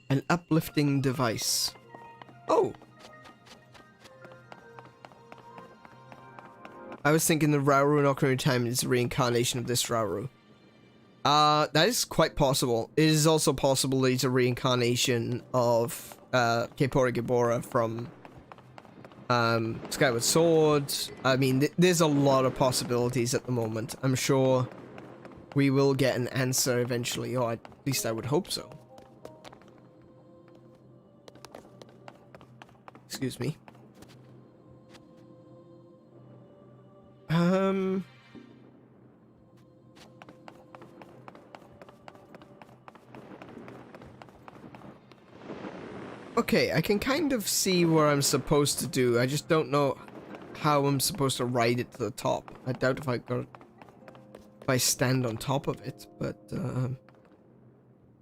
An uplifting device. Oh! I was thinking the Rauru in Ocarina of Time is a reincarnation of this Rauru. That is quite possible. It is also possible that he's a reincarnation of 𝗂𝗂𝗁𝗵𝗁 from Skyward Sword. I mean, there's a lot of possibilities at the moment. I'm sure we will get an answer eventually, or at least I would hope so. Excuse me. Okay, I can kind of see what I'm supposed to do. I just don't know how I'm supposed to ride it to the top. I doubt if I stand on top of it, but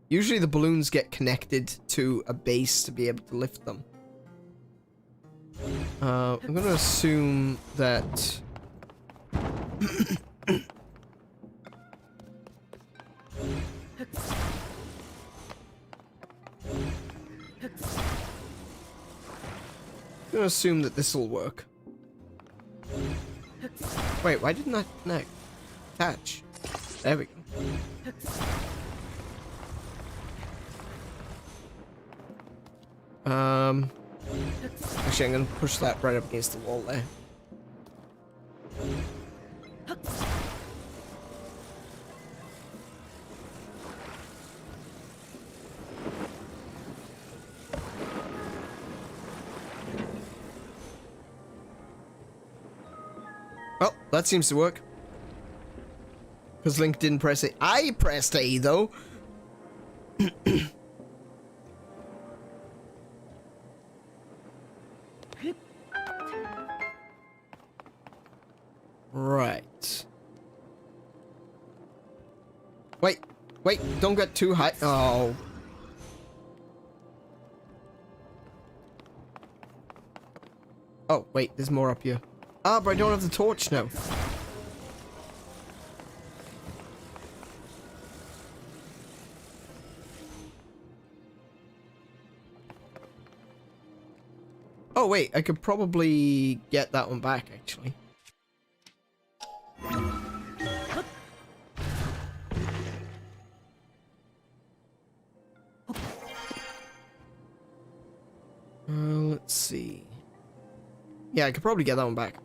usually the balloons get connected to a base to be able to lift them. I'm gonna assume that this will work. Wait, why didn't that connect? Attach. There we go. Actually, I'm gonna push that right up against the wall there. Well, that seems to work. Because Link didn't press A. I pressed A, though. Right. Wait, don't get too high. Oh. Oh, wait, there's more up here. Ah, but I don't have the torch now. Oh, wait, I could probably get that one back, actually. let's see. Yeah, I could probably get that one back.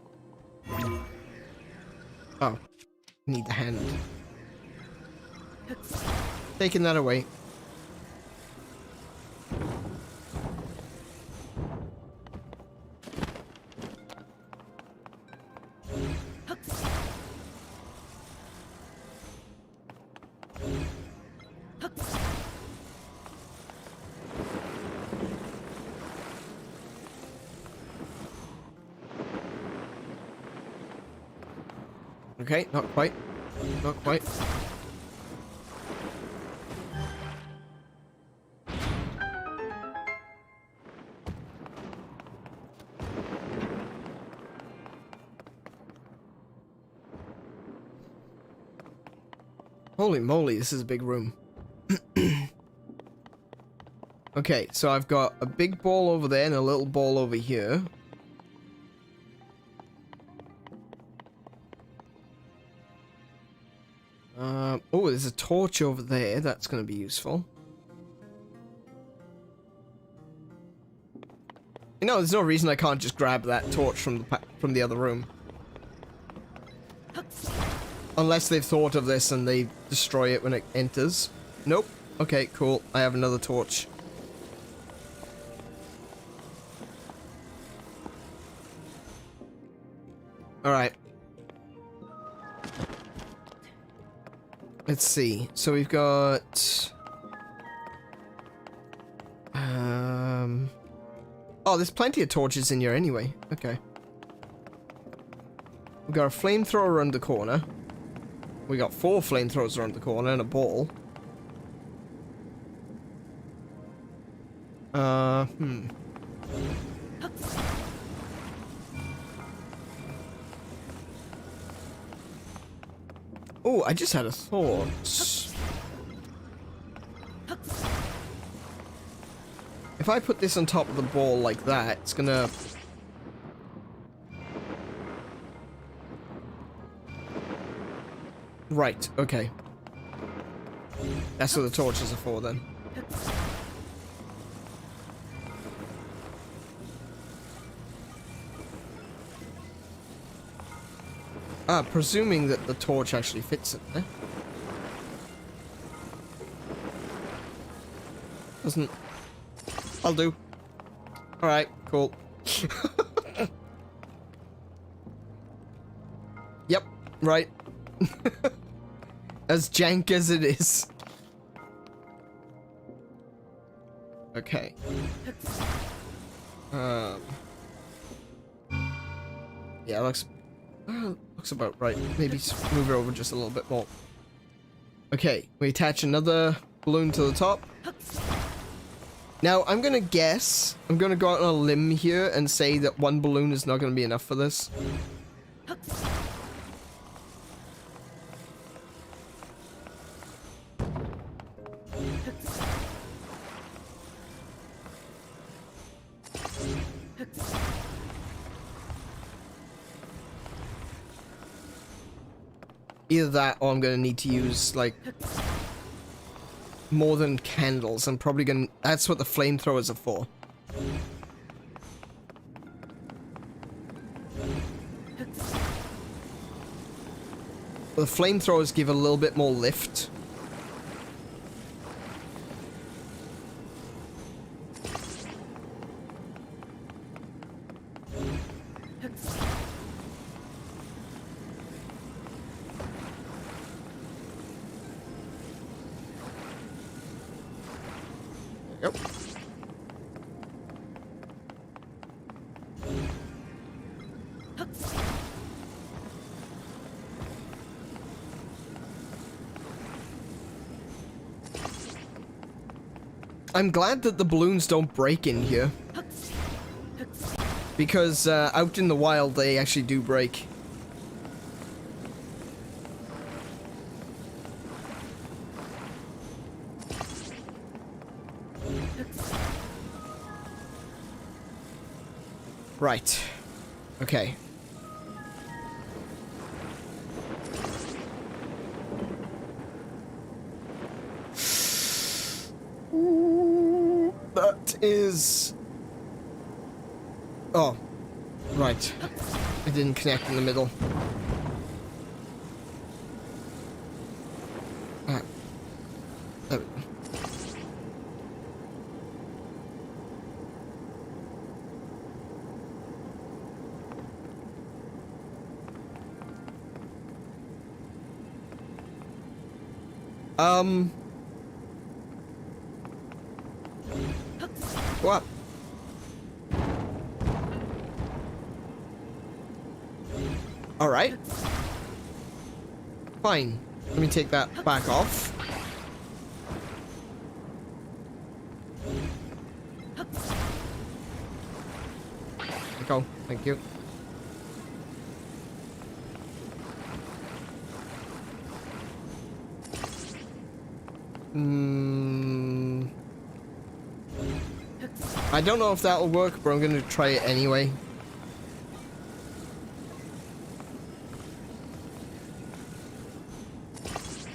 Oh, need the hand. Taking that away. Okay, not quite. Not quite. Holy moly, this is a big room. Okay, so I've got a big ball over there and a little ball over here. Oh, there's a torch over there. That's going to be useful. You know, there's no reason I can't just grab that torch from the other room. Unless they've thought of this and they destroy it when it enters. Nope. Okay, cool. I have another torch. Alright. Let's see. So we've got... Oh, there's plenty of torches in here anyway. Okay. We've got a flamethrower around the corner. We got 4 flamethrowers around the corner and a ball. Oh, I just had a thought. If I put this on top of the ball like that, it's gonna... Right, okay. That's what the torches are for then. Ah, presuming that the torch actually fits in there. Doesn't... I'll do. Alright, cool. Yep, right. As jank as it is. Okay. Yeah, looks about right. Maybe move it over just a little bit more. Okay, we attach another balloon to the top. Now, I'm gonna guess, I'm gonna go out on a limb here and say that 1 balloon is not gonna be enough for this. Either that or I'm gonna need to use, like, more than candles. I'm probably gonna... That's what the flamethrowers are for. The flamethrowers give a little bit more lift. Yep. I'm glad that the balloons don't break in here. Because out in the wild they actually do break. Right. Okay. That is Oh, right. It didn't connect in the middle. Ah. There we go. What? All right. Fine. Let me take that back off. There we go. Thank you. I don't know if that'll work, but I'm going to try it anyway.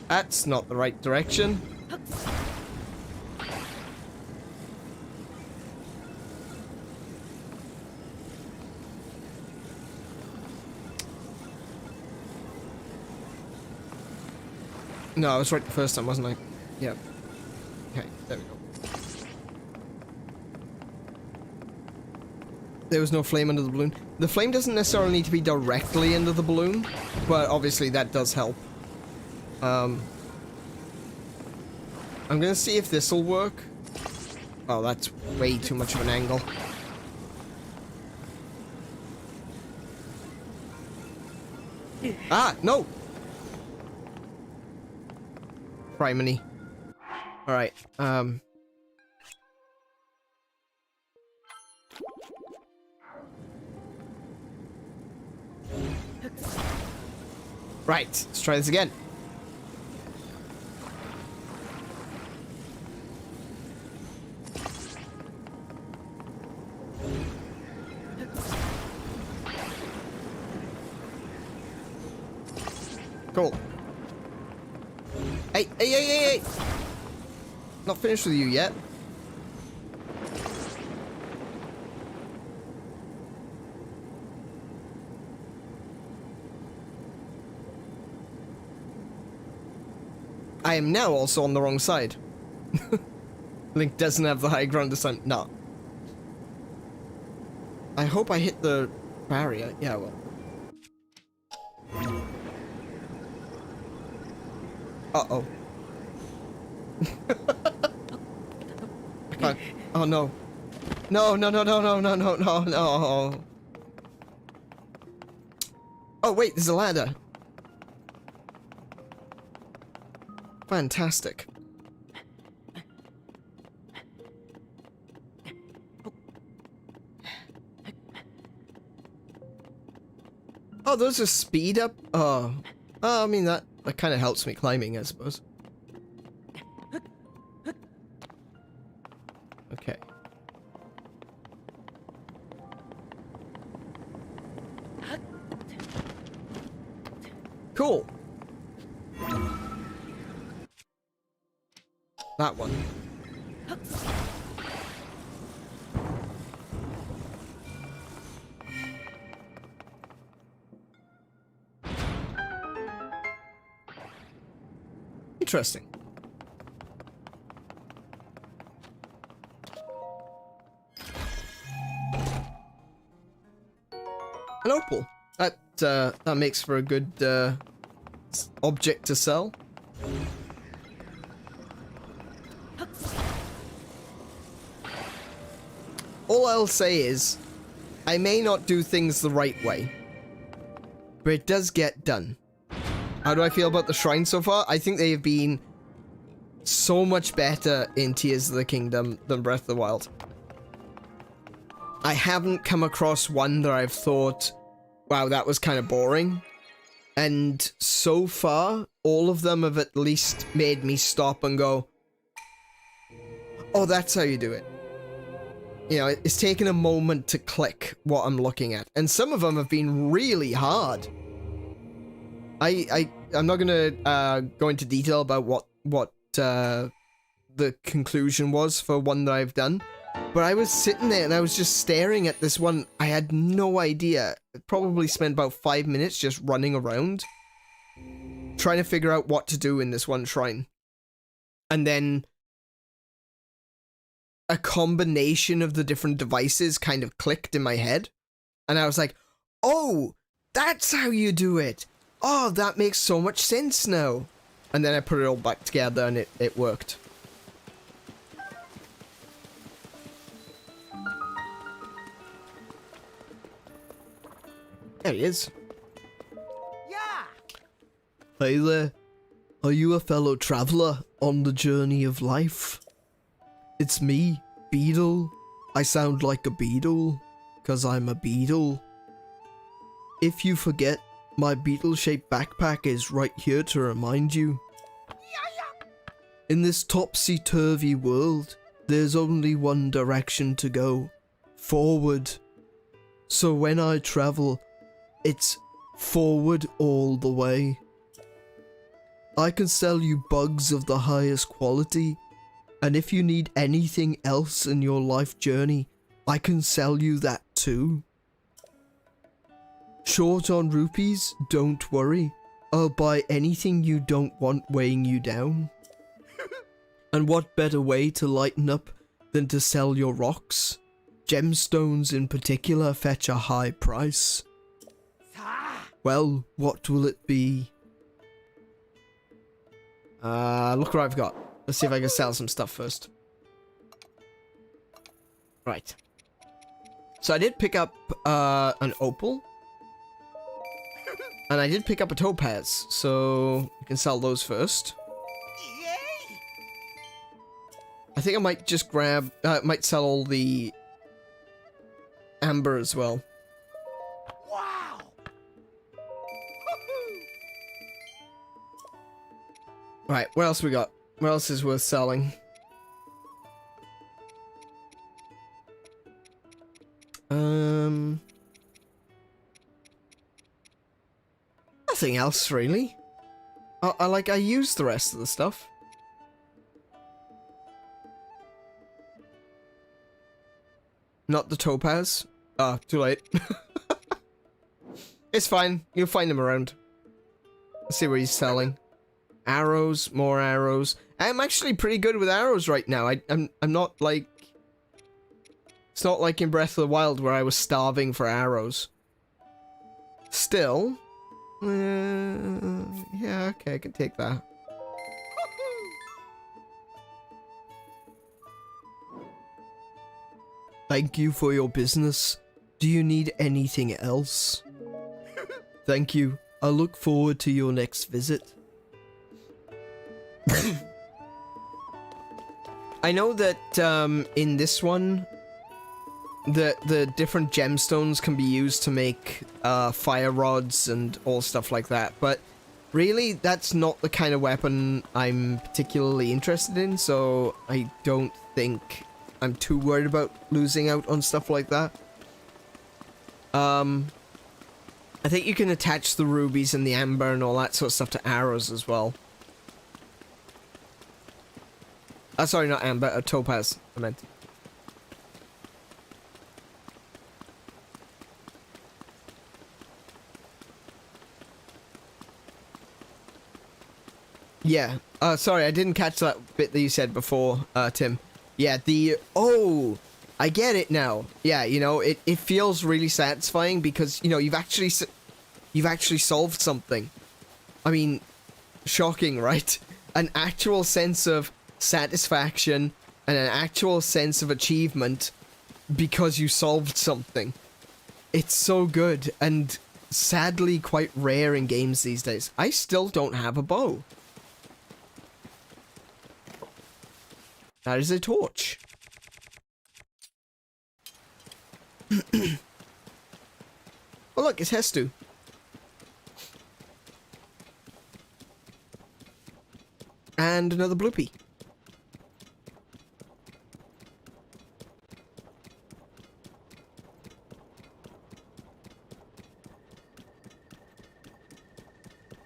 That's not the right direction. No, I was right the first time, wasn't I? Yep. Okay, there we go. There was no flame under the balloon. The flame doesn't necessarily need to be directly under the balloon, but obviously that does help. I'm gonna see if this will work. Oh, that's way too much of an angle. Ah, no! Criminy. Alright, Right, let's try this again. Cool. Hey, hey, hey, hey, hey! Not finished with you yet. I am now also on the wrong side. Link doesn't have the high ground this time. No. I hope I hit the barrier. Yeah, well. Uh-oh. I can't. Oh, no. No, no, no, no, no, no, no, no, no. Oh, wait, there's a ladder. Fantastic. Oh, those are speed up? Oh. Oh, I mean, that kind of helps me climbing, I suppose. Okay. Cool. That one. Interesting. An opal. That makes for a good object to sell. All I'll say is, I may not do things the right way, but it does get done. How do I feel about the shrine so far? I think they have been so much better in Tears of the Kingdom than Breath of the Wild. I haven't come across one that I've thought, wow, that was kind of boring. And so far, all of them have at least made me stop and go, oh, that's how you do it. You know, it's taken a moment to click what I'm looking at. And some of them have been really hard. I'm not gonna go into detail about what the conclusion was for one that I've done. But I was sitting there and I was just staring at this one. I had no idea. I probably spent about 5 minutes just running around, trying to figure out what to do in this one shrine. And then a combination of the different devices kind of clicked in my head. And I was like, oh, that's how you do it. Oh, that makes so much sense now. And then I put it all back together and it worked. There he is. Yeah. Hey there. Are you a fellow traveler on the journey of life? It's me, Beetle. I sound like a beetle, 'cause I'm a beetle. If you forget, my beetle-shaped backpack is right here to remind you. In this topsy-turvy world, there's only one direction to go. Forward. So when I travel, it's forward all the way. I can sell you bugs of the highest quality, and if you need anything else in your life journey, I can sell you that too. Short on rupees? Don't worry. I'll buy anything you don't want weighing you down. And what better way to lighten up than to sell your rocks? Gemstones in particular fetch a high price. Well, what will it be? Look what I've got. Let's see if I can sell some stuff first. Right. So I did pick up an opal. And I did pick up a topaz, so you can sell those first. Yay! I think I might just grab, might sell all the amber as well. Wow! Right, what else we got? What else is worth selling? Nothing else really. I used the rest of the stuff. Not the topaz. Ah, too late. It's fine. You'll find him around. Let's see what he's selling. Arrows, more arrows. I'm actually pretty good with arrows right now. I'm not like... It's not like in Breath of the Wild where I was starving for arrows. Still... yeah, okay, I can take that. Thank you for your business. Do you need anything else? Thank you. I look forward to your next visit. I know that in this one, the different gemstones can be used to make fire rods and all stuff like that, but really that's not the kind of weapon I'm particularly interested in, so I don't think I'm too worried about losing out on stuff like that. I think you can attach the rubies and the amber and all that sort of stuff to arrows as well. Sorry, not amber, a topaz, I meant. Yeah, sorry, I didn't catch that bit that you said before, Tim. Yeah, oh, I get it now. Yeah, you know, it feels really satisfying because, you know, you've actually solved something. I mean, shocking, right? An actual sense of satisfaction and an actual sense of achievement because you solved something. It's so good and sadly quite rare in games these days. I still don't have a bow. That is a torch. Oh look, it's Hestu. And another bloopy.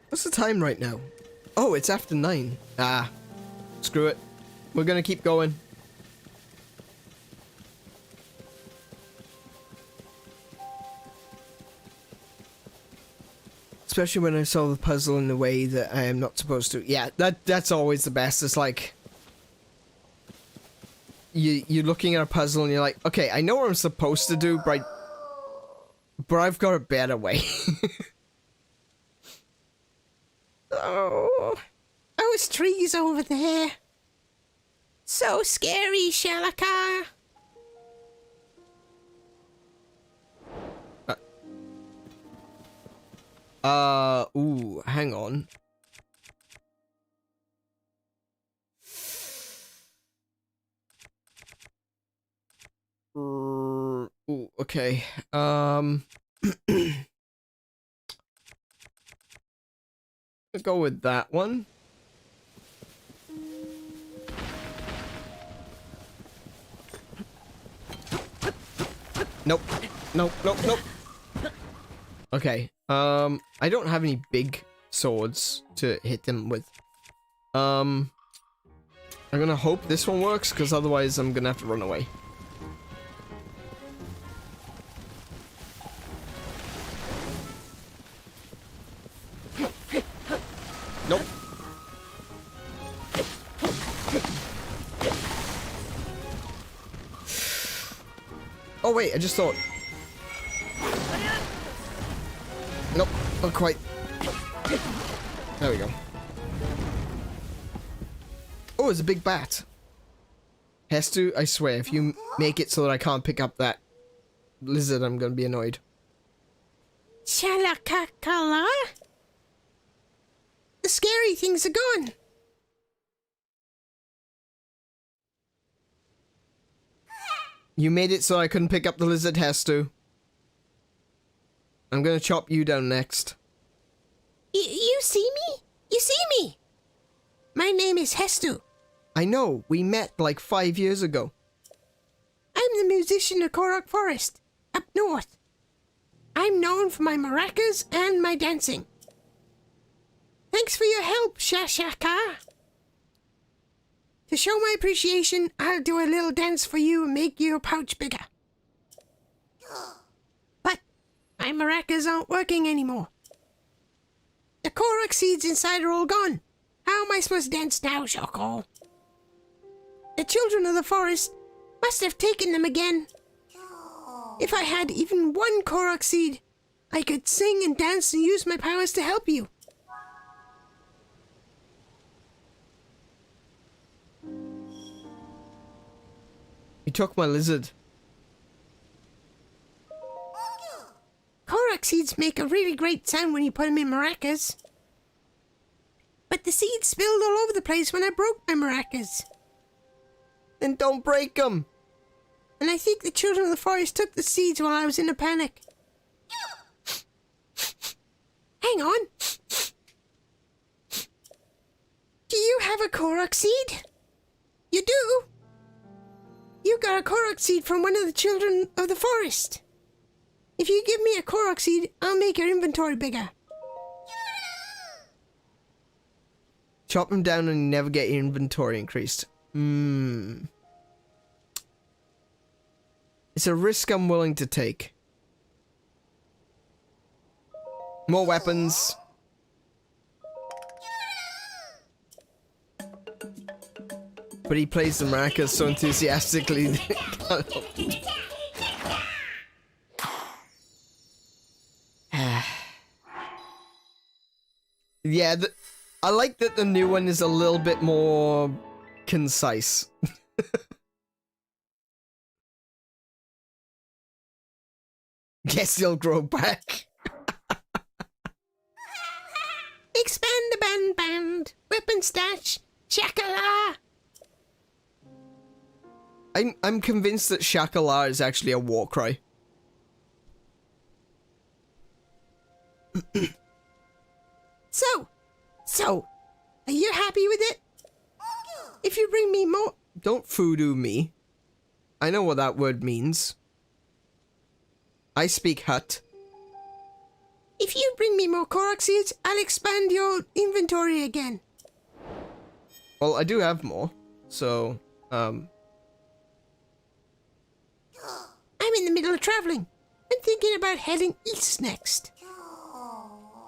What's the time right now? Oh, it's after 9. Ah, screw it. We're gonna keep going. Especially when I solve the puzzle in a way that I am not supposed to. Yeah, that's always the best. It's like you're looking at a puzzle and you're like, okay, I know what I'm supposed to do, but I've got a better way. Oh, those trees over there. So scary, Shalaka. Ooh, hang on. Ooh, okay. I'll go with that one. Nope. Nope, nope, nope. Okay. I don't have any big swords to hit them with. I'm gonna hope this one works, because otherwise I'm gonna have to run away. Nope. Oh wait, I just thought. Nope, not quite. There we go. Oh, it's a big bat. Has to, I swear, if you make it so that I can't pick up that lizard, I'm gonna be annoyed. Shalakakala? The scary things are gone. You made it so I couldn't pick up the lizard, Hestu. I'm gonna chop you down next. You see me? You see me? My name is Hestu. I know, we met like 5 years ago. I'm the musician of Korok Forest, up north. I'm known for my maracas and my dancing. Thanks for your help, Shashaka. To show my appreciation, I'll do a little dance for you and make your pouch bigger. But my maracas aren't working anymore. The Korok seeds inside are all gone. How am I supposed to dance now, Shoko? The children of the forest must have taken them again. If I had even one Korok seed, I could sing and dance and use my powers to help you. You took my lizard. Korok seeds make a really great sound when you put them in maracas. But the seeds spilled all over the place when I broke my maracas. Then don't break them. And I think the children of the forest took the seeds while I was in a panic. Hang on. Do you have a Korok seed? You do? You got a Korok seed from one of the children of the forest. If you give me a Korok seed, I'll make your inventory bigger. Chop them down and you never get your inventory increased. It's a risk I'm willing to take. More weapons. But he plays the maracas so enthusiastically. Yeah, I like that the new one is a little bit more concise. Guess he'll grow back. Expand the band, weapon stash, Shakala. I'm convinced that Shakala is actually a war cry. So, are you happy with it? If you bring me more... Don't voodoo me. I know what that word means. I speak Hut. If you bring me more Korok seeds, I'll expand your inventory again. Well, I do have more, so, I'm in the middle of traveling. I'm thinking about heading east next.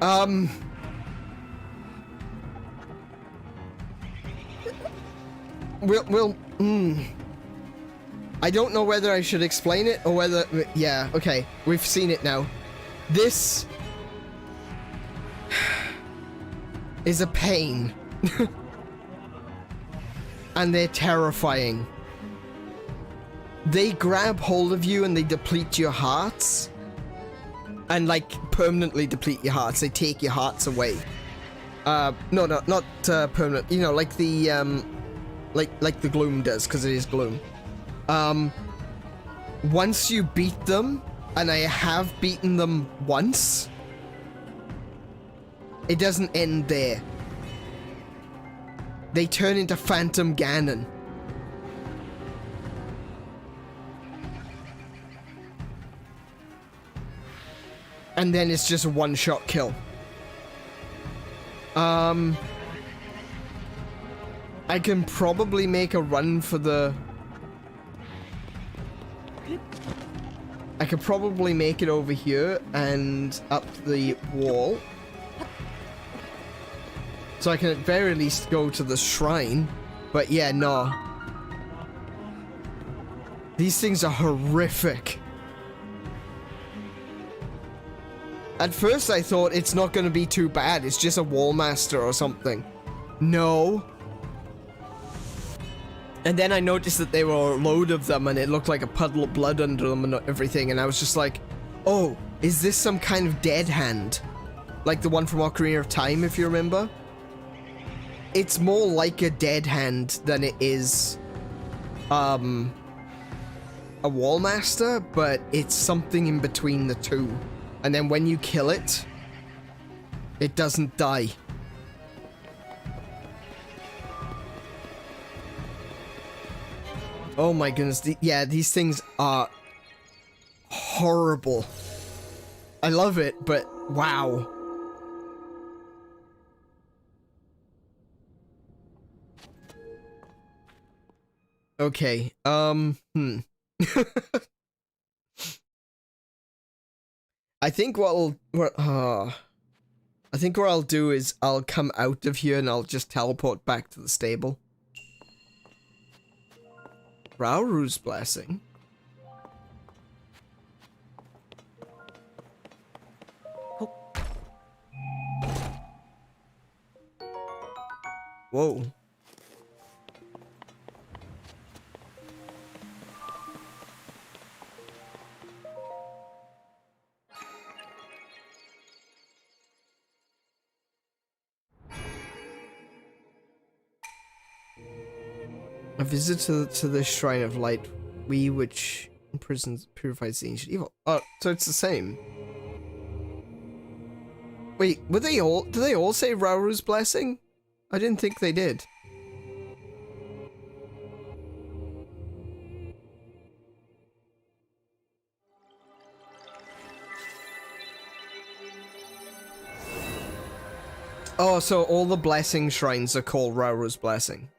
I don't know whether I should explain it or whether... Yeah, okay. We've seen it now. This... is a pain. And they're terrifying. They grab hold of you and they deplete your hearts. And, like, permanently deplete your hearts. They take your hearts away. No, not permanent. You know, like the, like the Gloom does, because it is Gloom. Once you beat them, and I have beaten them once, it doesn't end there. They turn into Phantom Ganon. And then it's just a one-shot kill. I can probably make a run for the... I could probably make it over here and up the wall. So I can at very least go to the shrine. But yeah, no. These things are horrific. At first I thought it's not going to be too bad. It's just a wall master or something. No. And then I noticed that there were a load of them and it looked like a puddle of blood under them and everything. And I was just like, oh, is this some kind of dead hand? Like the one from Ocarina of Time, if you remember? It's more like a dead hand than it is, a wall master, but it's something in between the two. And then when you kill it, it doesn't die. Oh my goodness, yeah, these things are horrible. I love it, but wow. Okay, I think what I'll do is I'll come out of here and I'll just teleport back to the stable. Rauru's blessing. Oh. Whoa. A visit to the Shrine of Light, which imprisons, purifies the ancient evil. Oh, so it's the same. Wait, did they all say Rauru's blessing? I didn't think they did. Oh, so all the blessing shrines are called Rauru's blessing.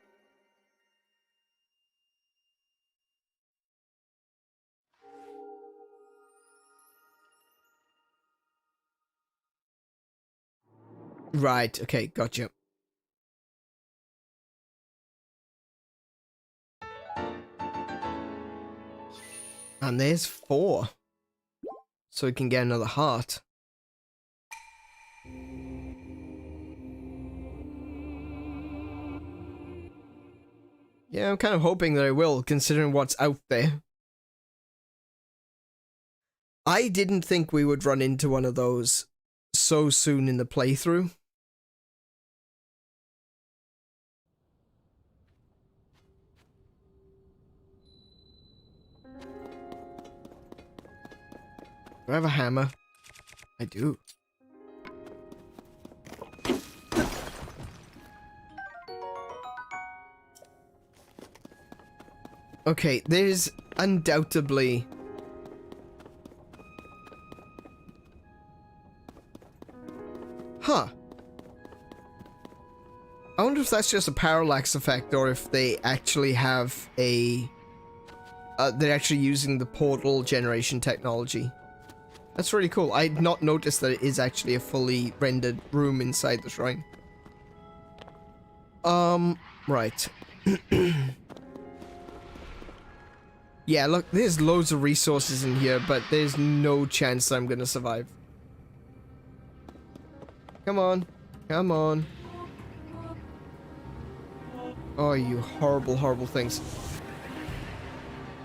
Right, okay, gotcha. And there's 4. So we can get another heart. Yeah, I'm kind of hoping that I will, considering what's out there. I didn't think we would run into one of those so soon in the playthrough. Do I have a hammer? I do. Okay, there's undoubtedly... Huh. I wonder if that's just a parallax effect or if they actually have a... they're actually using the portal generation technology. That's really cool. I'd not noticed that it is actually a fully rendered room inside the shrine. Right. Yeah, look, there's loads of resources in here, but there's no chance that I'm gonna survive. Come on. Come on. Oh, you horrible, horrible things.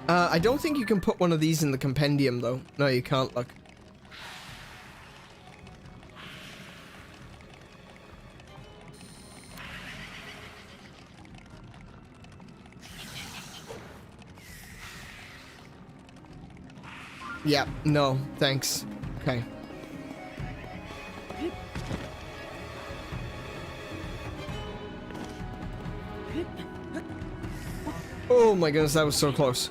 I don't think you can put one of these in the compendium, though. No, you can't, look. Yeah, no, thanks. Okay. Oh my goodness, that was so close.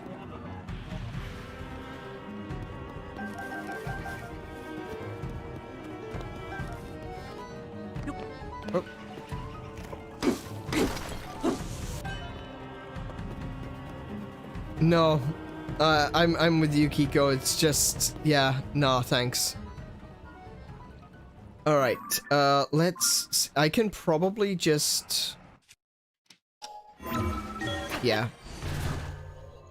Oh. No. I'm with you, Kiko. It's just, yeah, nah, thanks. Alright, let's... I can probably just... Yeah.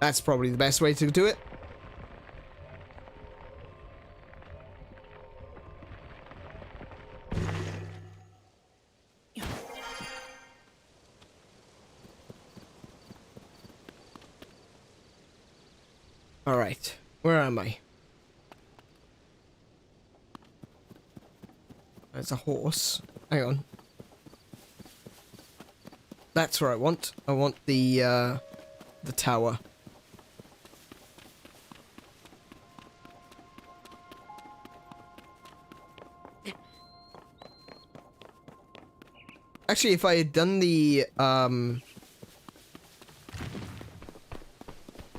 That's probably the best way to do it. Alright, where am I? There's a horse. Hang on. That's where I want. I want the tower. Actually, if I had done the, Oh,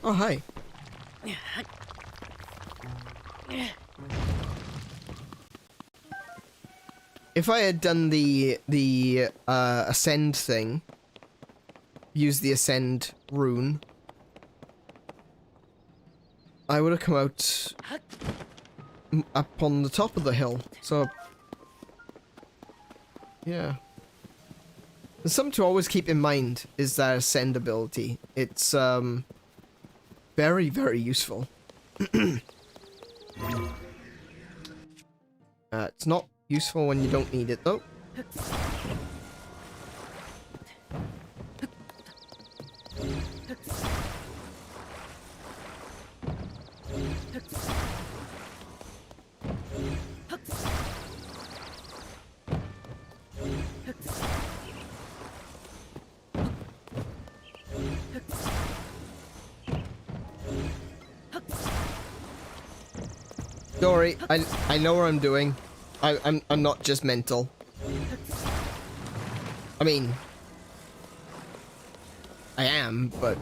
hi. If I had done the ascend thing, use the ascend rune, I would have come out up on the top of the hill. So, yeah. There's something to always keep in mind is that ascend ability. It's very, very useful. It's not useful when you don't need it, though. Don't worry, I know what I'm doing. I'm not just mental. I mean, I am, but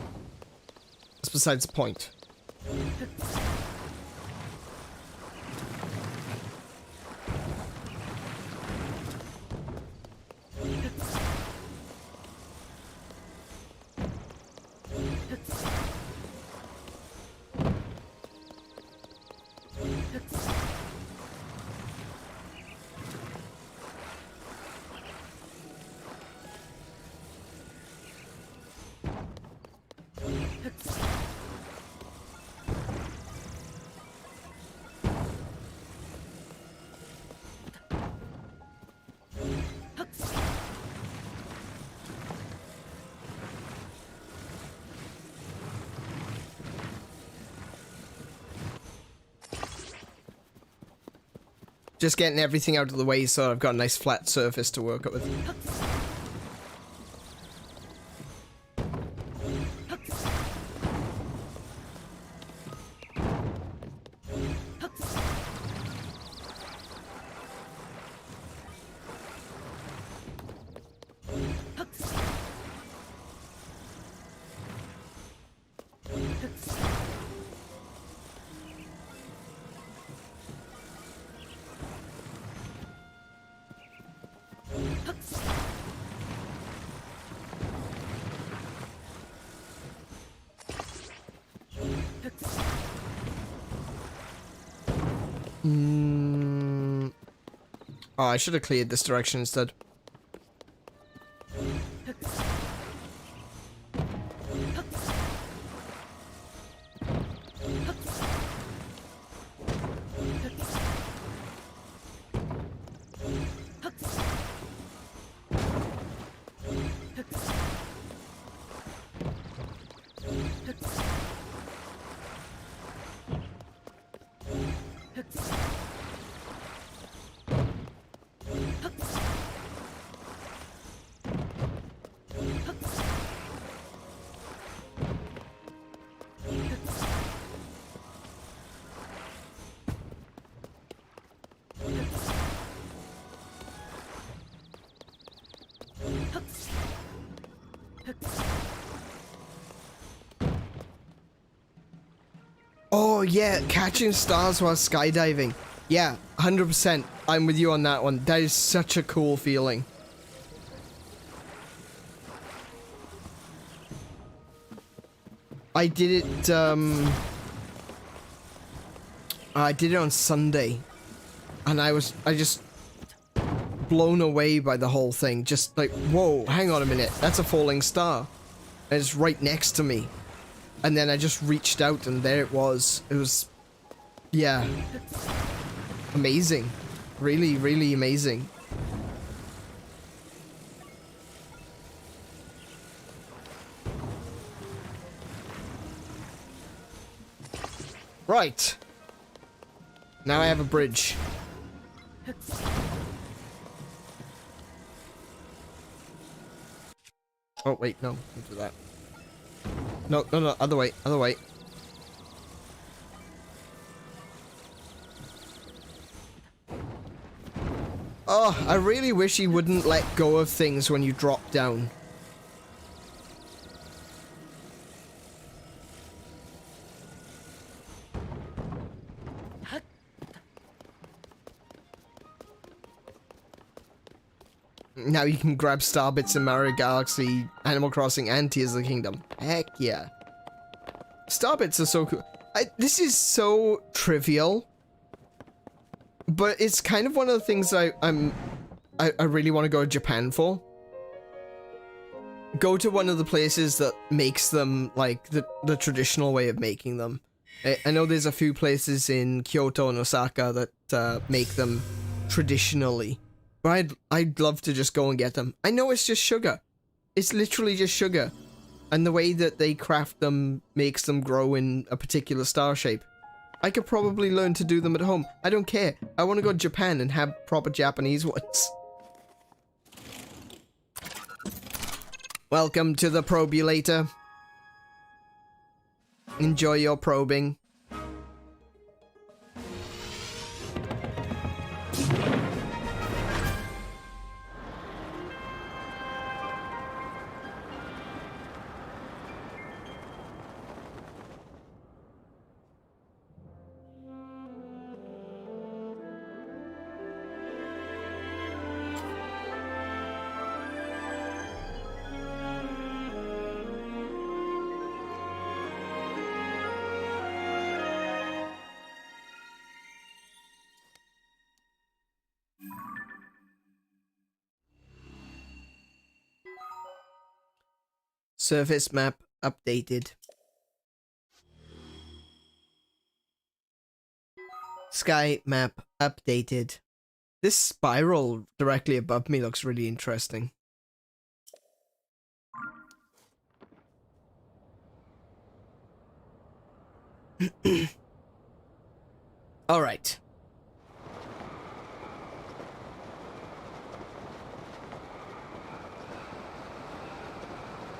that's besides the point. Just getting everything out of the way so I've got a nice flat surface to work with. Oh, I should have cleared this direction instead. Oh yeah, catching stars while skydiving. Yeah, 100%. I'm with you on that one. That is such a cool feeling. I did it, I did it on Sunday. And I just blown away by the whole thing. Just like, whoa, hang on a minute. That's a falling star. And it's right next to me. And then I just reached out and there it was. It was, yeah, amazing. Really, really amazing. Right. Now I have a bridge. Oh, wait, no, don't do that. No, no, no, other way, other way. Oh, I really wish he wouldn't let go of things when you drop down. Now you can grab star bits in Mario Galaxy, Animal Crossing, and Tears of the Kingdom. Heck yeah. Star bits are so cool. This is so trivial, but it's kind of one of the things I really want to go to Japan for. Go to one of the places that makes them like the traditional way of making them. I know there's a few places in Kyoto and Osaka that make them traditionally. But I'd love to just go and get them. I know it's just sugar. It's literally just sugar. And the way that they craft them makes them grow in a particular star shape. I could probably learn to do them at home. I don't care. I want to go to Japan and have proper Japanese ones. Welcome to the probulator. Enjoy your probing. Surface map updated. Sky map updated. This spiral directly above me looks really interesting. All right.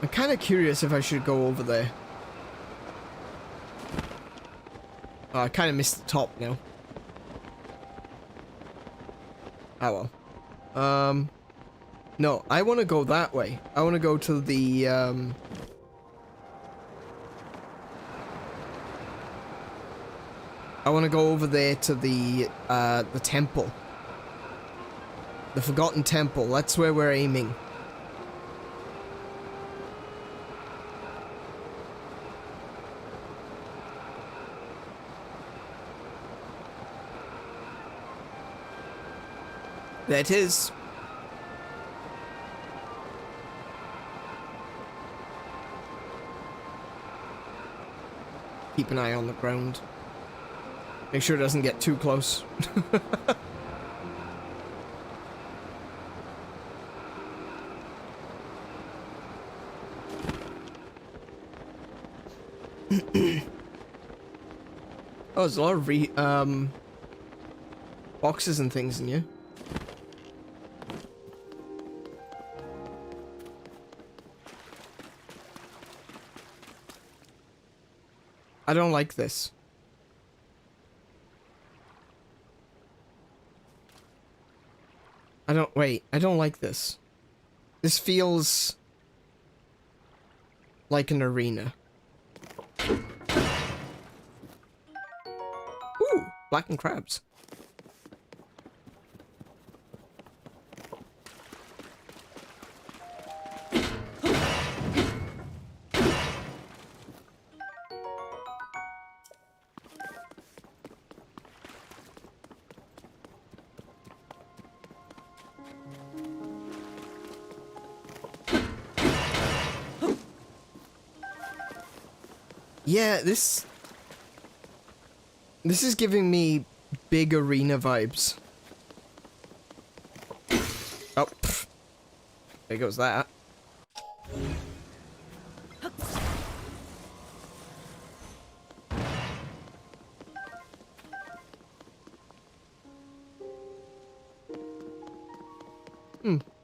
I'm kind of curious if I should go over there. Oh, I kind of missed the top now. Oh well. No, I want to go that way. I want to go to the, I want to go over there to the temple. The Forgotten Temple. That's where we're aiming. There it is. Keep an eye on the ground. Make sure it doesn't get too close. Oh, there's a lot of boxes and things in here. I don't like this. I don't like this. This feels like an arena. Ooh, blackened crabs. Yeah, this is giving me big arena vibes. Oh, pff. There goes that.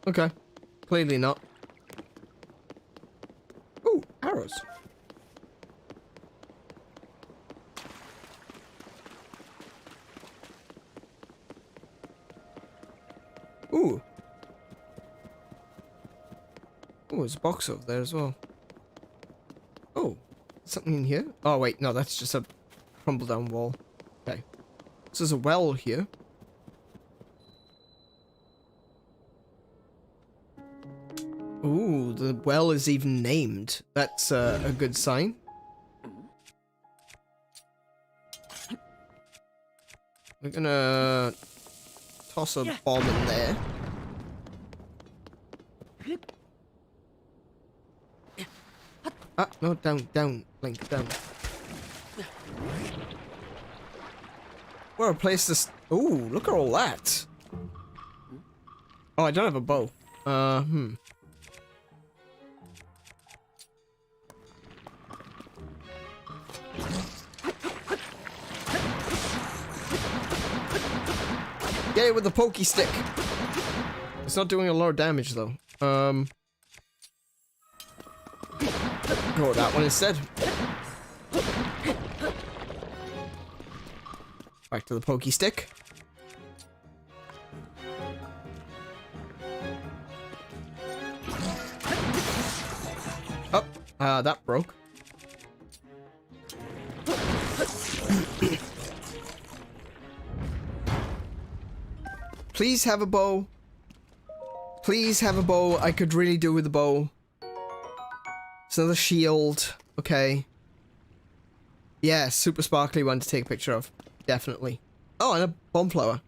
Okay. Clearly not. Ooh, arrows. Ooh. Oh, there's a box over there as well. Oh, something in here? Oh, wait, no, that's just a crumble down wall. Okay. So there's a well here. Ooh, the well is even named. That's a good sign. We're gonna toss a bomb in there. Ah, no, down, Link, down. What a place to ooh, look at all that. Oh, I don't have a bow. Get it with the pokey stick. It's not doing a lot of damage though. Go with that one instead. Back to the pokey stick. Oh, that broke. Please have a bow. Please have a bow. I could really do with a bow. It's another shield. Okay. Yeah, super sparkly one to take a picture of. Definitely. Oh, and a bomb flower.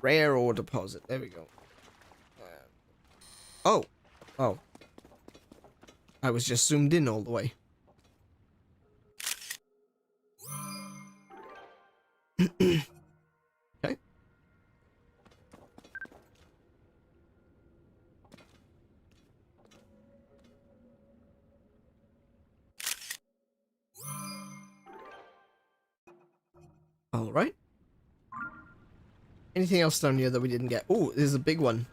Rare ore deposit. There we go. Oh. Oh. I was just zoomed in all the way. Okay. All right. Anything else down here that we didn't get? Oh, there's a big one.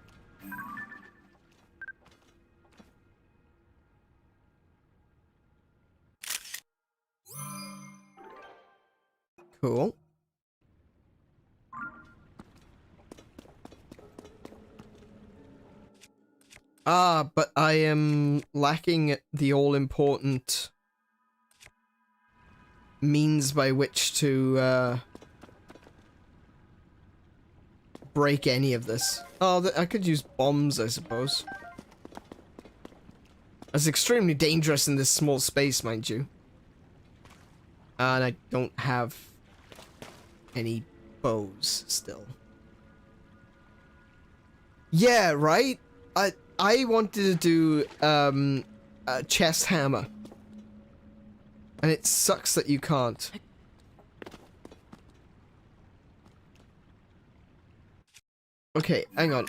Cool. Ah, but I am lacking the all-important means by which to break any of this. Oh, I could use bombs, I suppose. That's extremely dangerous in this small space, mind you. And I don't have any bows still. Yeah, right? I wanted to do a chest hammer. And it sucks that you can't. Okay, hang on.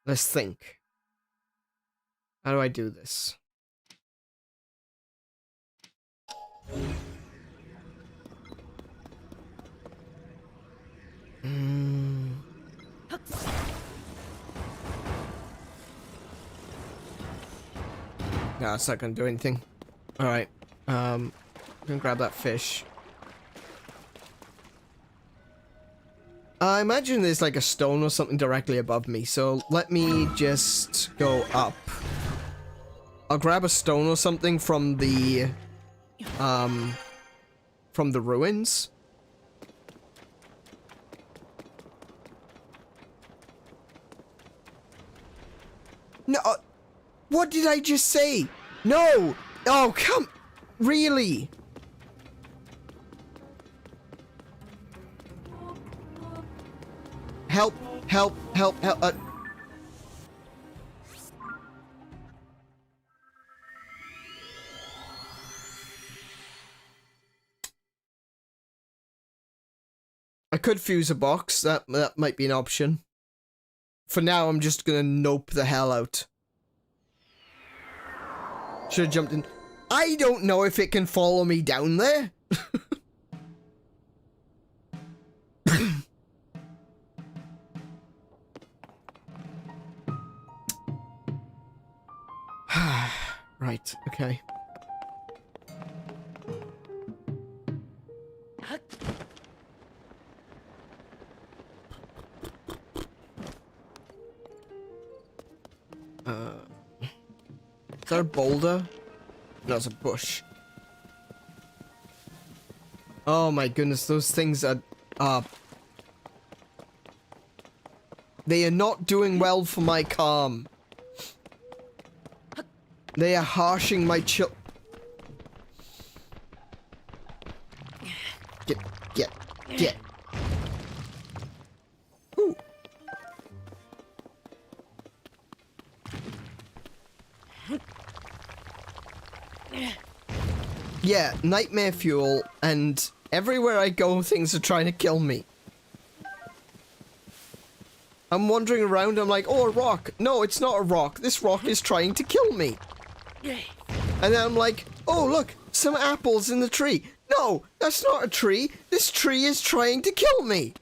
Let's think. How do I do this? No, it's not gonna do anything. Alright. I'm gonna grab that fish. I imagine there's like a stone or something directly above me, so let me just go up. I'll grab a stone or something from the ruins. No, what did I just say? No! Oh, come, really? Help, help, help, help, I could fuse a box, that might be an option. For now, I'm just gonna nope the hell out. Should've jumped in. I don't know if it can follow me down there. Right, okay. Is that a boulder? No, it's a bush. Oh my goodness, those things are, they are not doing well for my calm. They are harshing my chill. Get. Ooh. Yeah, nightmare fuel, and everywhere I go, things are trying to kill me. I'm wandering around, I'm like, oh, a rock. No, it's not a rock. This rock is trying to kill me. And then I'm like, oh, look, some apples in the tree. No, that's not a tree. This tree is trying to kill me.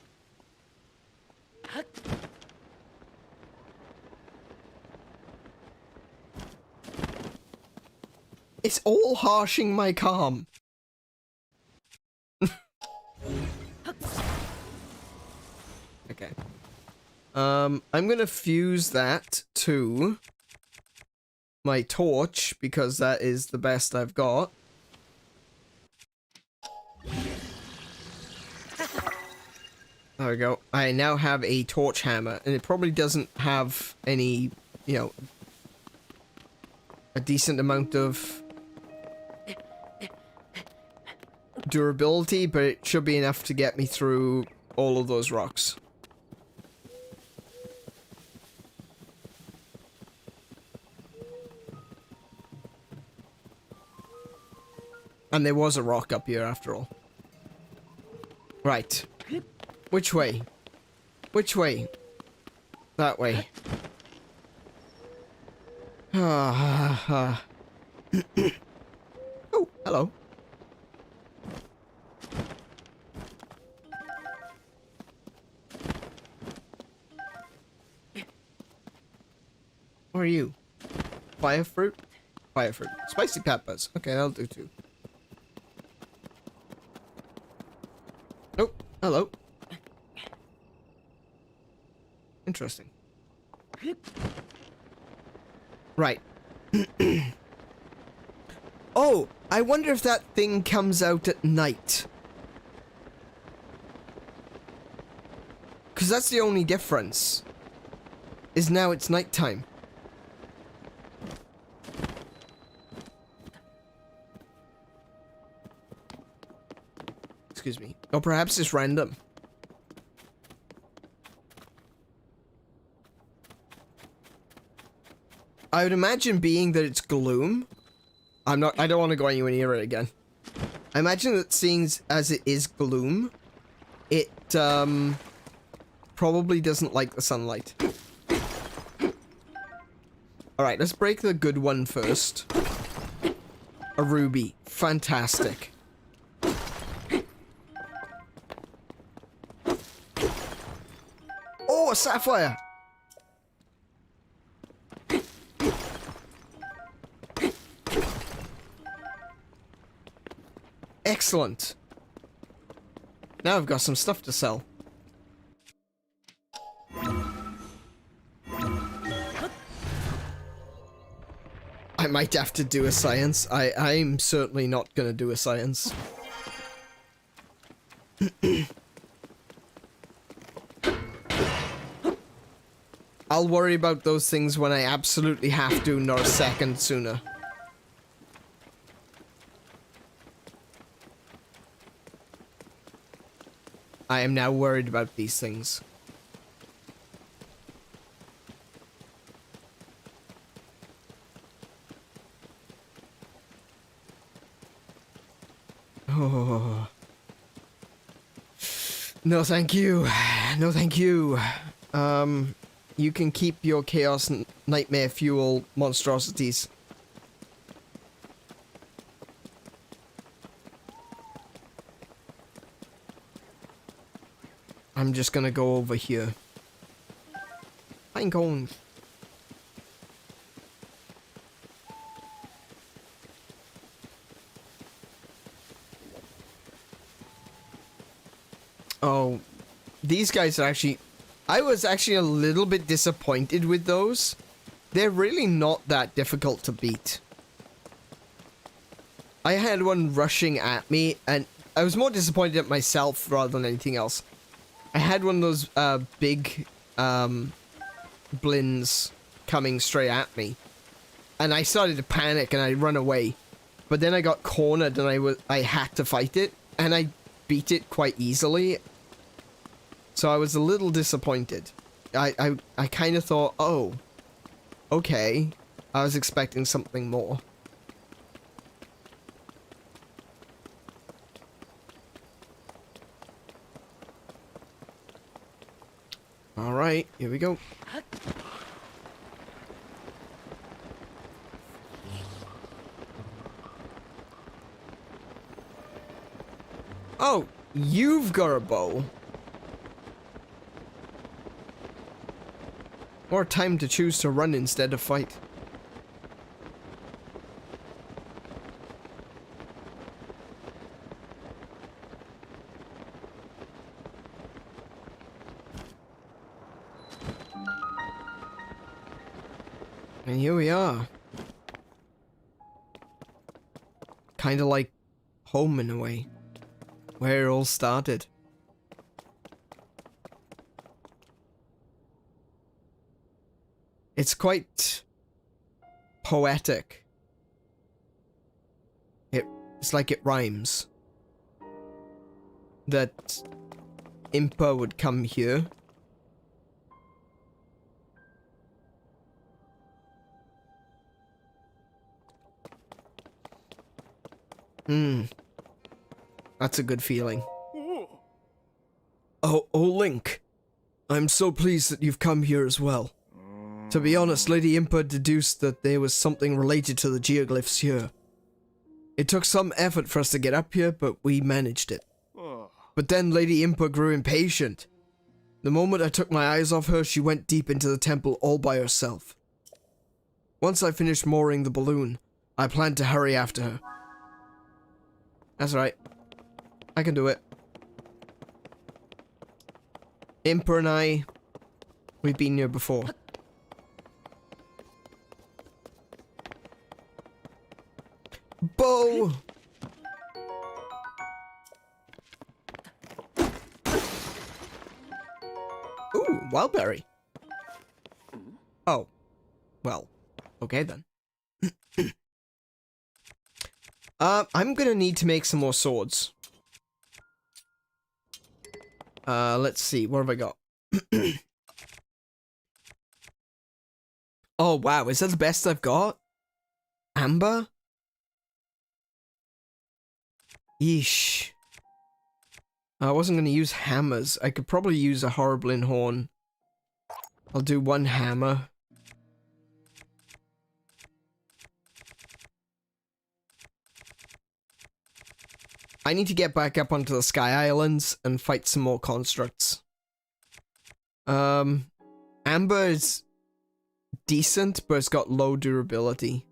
It's all harshing my calm. Okay. I'm gonna fuse that to my torch, because that is the best I've got. There we go. I now have a torch hammer, and it probably doesn't have any, you know, a decent amount of durability, but it should be enough to get me through all of those rocks. And there was a rock up here after all. Right. Which way? Which way? That way. Oh, hello. What are you? Fire fruit? Fire fruit. Spicy peppers. Okay, that'll do too. Nope. Hello. Interesting. Right. Oh, I wonder if that thing comes out at night. Because that's the only difference. Is now it's nighttime. Excuse me. Or perhaps it's random. I would imagine being that it's gloom. I don't want to go anywhere near it again. I imagine that seeing as it is gloom, it probably doesn't like the sunlight. Alright, let's break the good one first. A ruby. Fantastic. Oh, a sapphire! Excellent. Now I've got some stuff to sell. I might have to do a science. I'm certainly not gonna do a science. I'll worry about those things when I absolutely have to, not a second sooner. I am now worried about these things. Oh. No, thank you. No, thank you. You can keep your chaos nightmare fuel monstrosities. I'm just gonna go over here. Pine cones. Oh, these guys are actually... I was actually a little bit disappointed with those. They're really not that difficult to beat. I had one rushing at me, and I was more disappointed at myself rather than anything else. I had one of those big blins coming straight at me, and I started to panic and I run away. But then I got cornered and I had to fight it, and I beat it quite easily. So I was a little disappointed. I kind of thought, oh, okay. I was expecting something more. Alright, here we go. Oh, you've got a bow. More time to choose to run instead of fight. And here we are. Kind of like home in a way. Where it all started. It's quite poetic. It's like it rhymes. That Impa would come here. That's a good feeling. Oh, Link. I'm so pleased that you've come here as well. To be honest, Lady Impa deduced that there was something related to the geoglyphs here. It took some effort for us to get up here, but we managed it. But then Lady Impa grew impatient. The moment I took my eyes off her, she went deep into the temple all by herself. Once I finished mooring the balloon, I planned to hurry after her. That's right. I can do it. Impa and we've been here before. Bow! Ooh, wildberry. Oh. Well, okay then. I'm gonna need to make some more swords. Let's see. What have I got? Oh, wow. Is that the best I've got? Amber? Yeesh. I wasn't going to use hammers. I could probably use a Horriblin horn. I'll do one hammer. I need to get back up onto the Sky Islands and fight some more constructs. Amber is decent, but it's got low durability.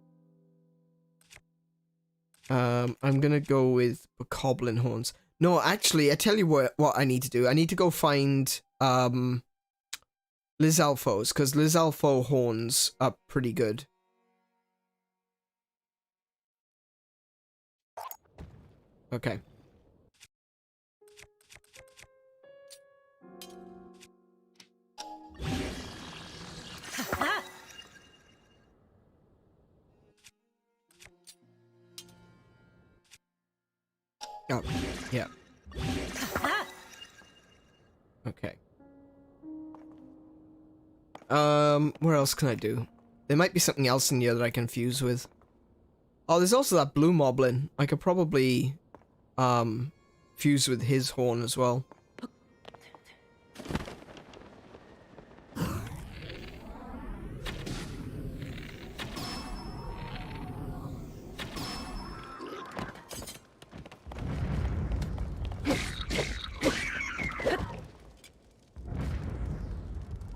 I'm gonna go with Bokoblin horns. No, actually, I tell you what I need to do. I need to go find Lizalfos, because Lizalfo horns are pretty good. Okay. Oh, yeah. Okay. What else can I do? There might be something else in here that I can fuse with. Oh, there's also that blue moblin. I could probably, fuse with his horn as well.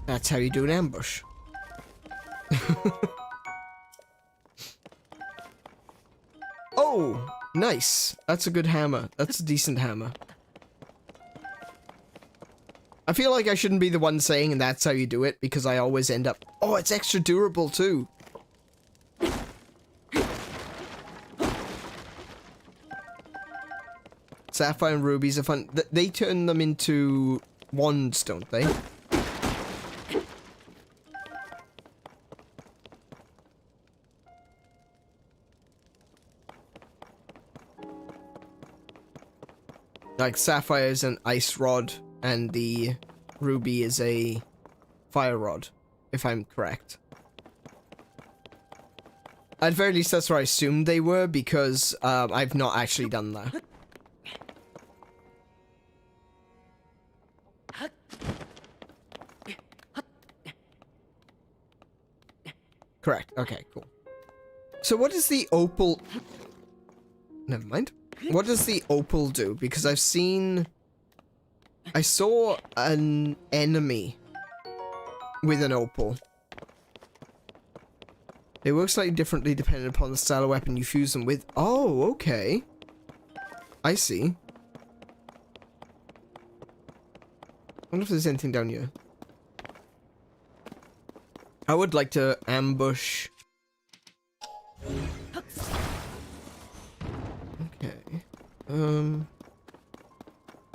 That's how you do an ambush. Oh, nice. That's a good hammer. That's a decent hammer. I feel like I shouldn't be the one saying and that's how you do it, because I always end up... Oh, it's extra durable too. Sapphire and rubies are fun. They turn them into wands, don't they? Like, sapphire is an ice rod, and the ruby is a fire rod, if I'm correct. At very least, that's where I assumed they were, because I've not actually done that. Correct. Okay, cool. So what does the opal... Never mind. What does the opal do? Because I've seen... I saw an enemy with an opal. They work slightly differently depending upon the style of weapon you fuse them with. Oh, okay. I see. I wonder if there's anything down here. I would like to ambush...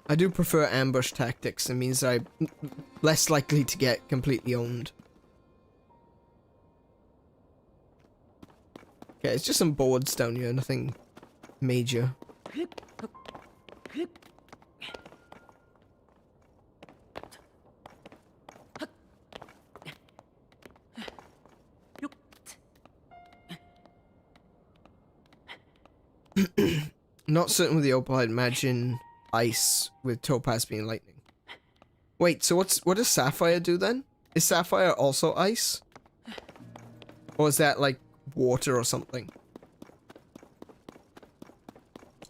I do prefer ambush tactics. It means I'm less likely to get completely owned. Okay, it's just some boards down here, nothing major. Not certain with the opal, I'd imagine ice with topaz being lightning. Wait, so what does sapphire do then? Is sapphire also ice? Or is that like water or something?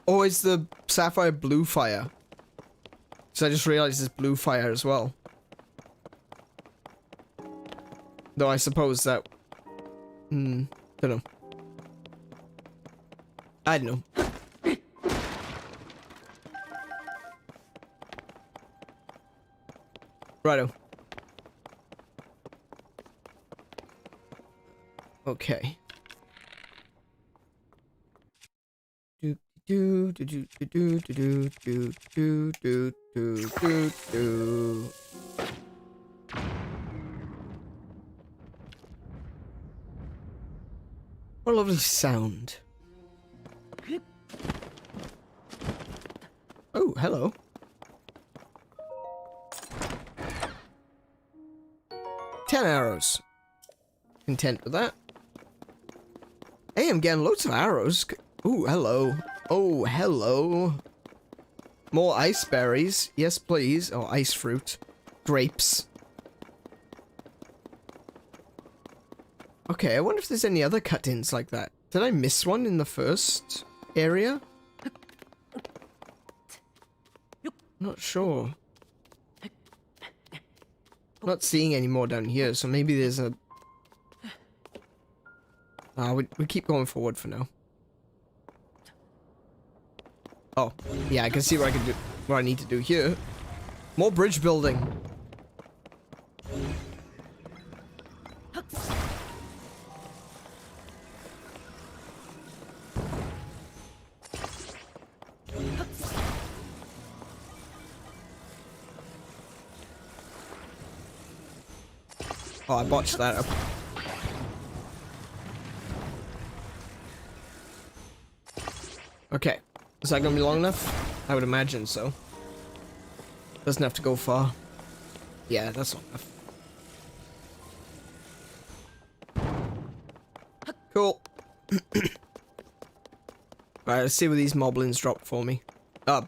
Or is the sapphire blue fire? So I just realized it's blue fire as well. Though I suppose that... don't know. I don't know. Righto. Okay. Do do do do do do do do do do do do. What a lovely sound. Oh, hello. 10 arrows. Content with that. Hey, I'm getting loads of arrows. Ooh, hello. Oh, hello. More ice berries. Yes, please. Oh, ice fruit. Grapes. Okay, I wonder if there's any other cut-ins like that. Did I miss one in the first area? Not sure. Not seeing any more down here, so maybe there's a... we keep going forward for now. Oh, yeah, I can see what I can do. What I need to do here. More bridge building. Oh, I botched that up. Okay. Is that gonna be long enough? I would imagine so. Doesn't have to go far. Yeah, that's long enough. Cool. Alright, let's see what these moblins drop for me. I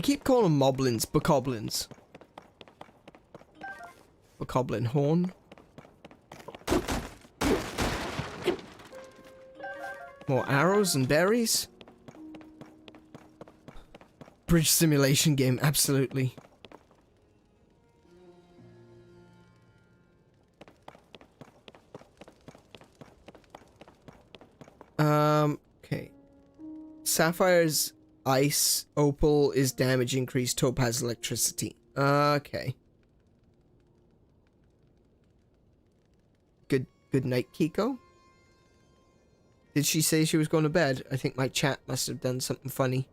keep calling them moblins, bokoblins. Bokoblin horn. More arrows and berries. Bridge simulation game, absolutely. Okay. Sapphire's ice, opal is damage increase, topaz electricity. Okay. Good night, Kiko. Did she say she was going to bed? I think my chat must have done something funny.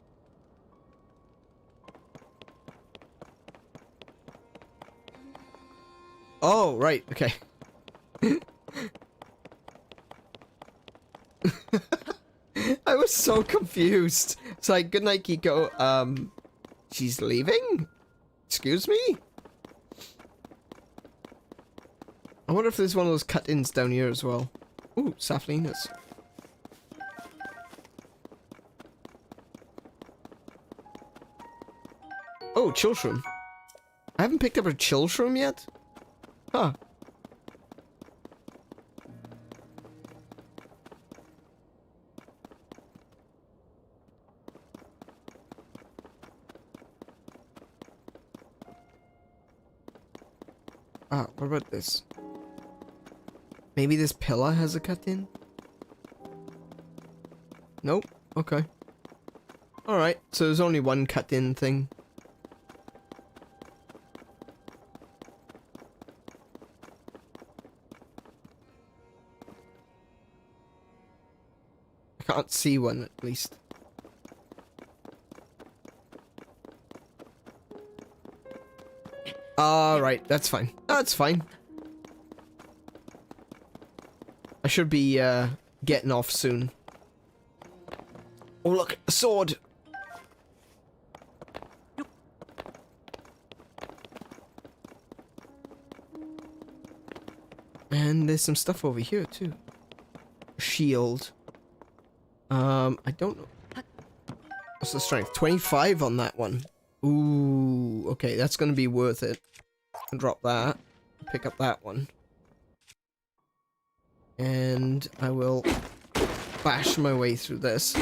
Oh, right, okay. I was so confused. It's like, good night, Kiko. She's leaving? Excuse me? I wonder if there's one of those cut-ins down here as well. Ooh, Saflinas. Oh, chill shroom. I haven't picked up a chill shroom yet? Huh. Ah, what about this? Maybe this pillar has a cut-in? Nope. Okay. Alright, so there's only one cut-in thing. I can't see one, at least. Alright, that's fine. That's fine. I should be, getting off soon. Oh, look! A sword! And there's some stuff over here, too. Shield. I don't know. What's the strength? 25 on that one. Ooh, okay, that's gonna be worth it. I'll drop that. Pick up that one. And I will bash my way through this.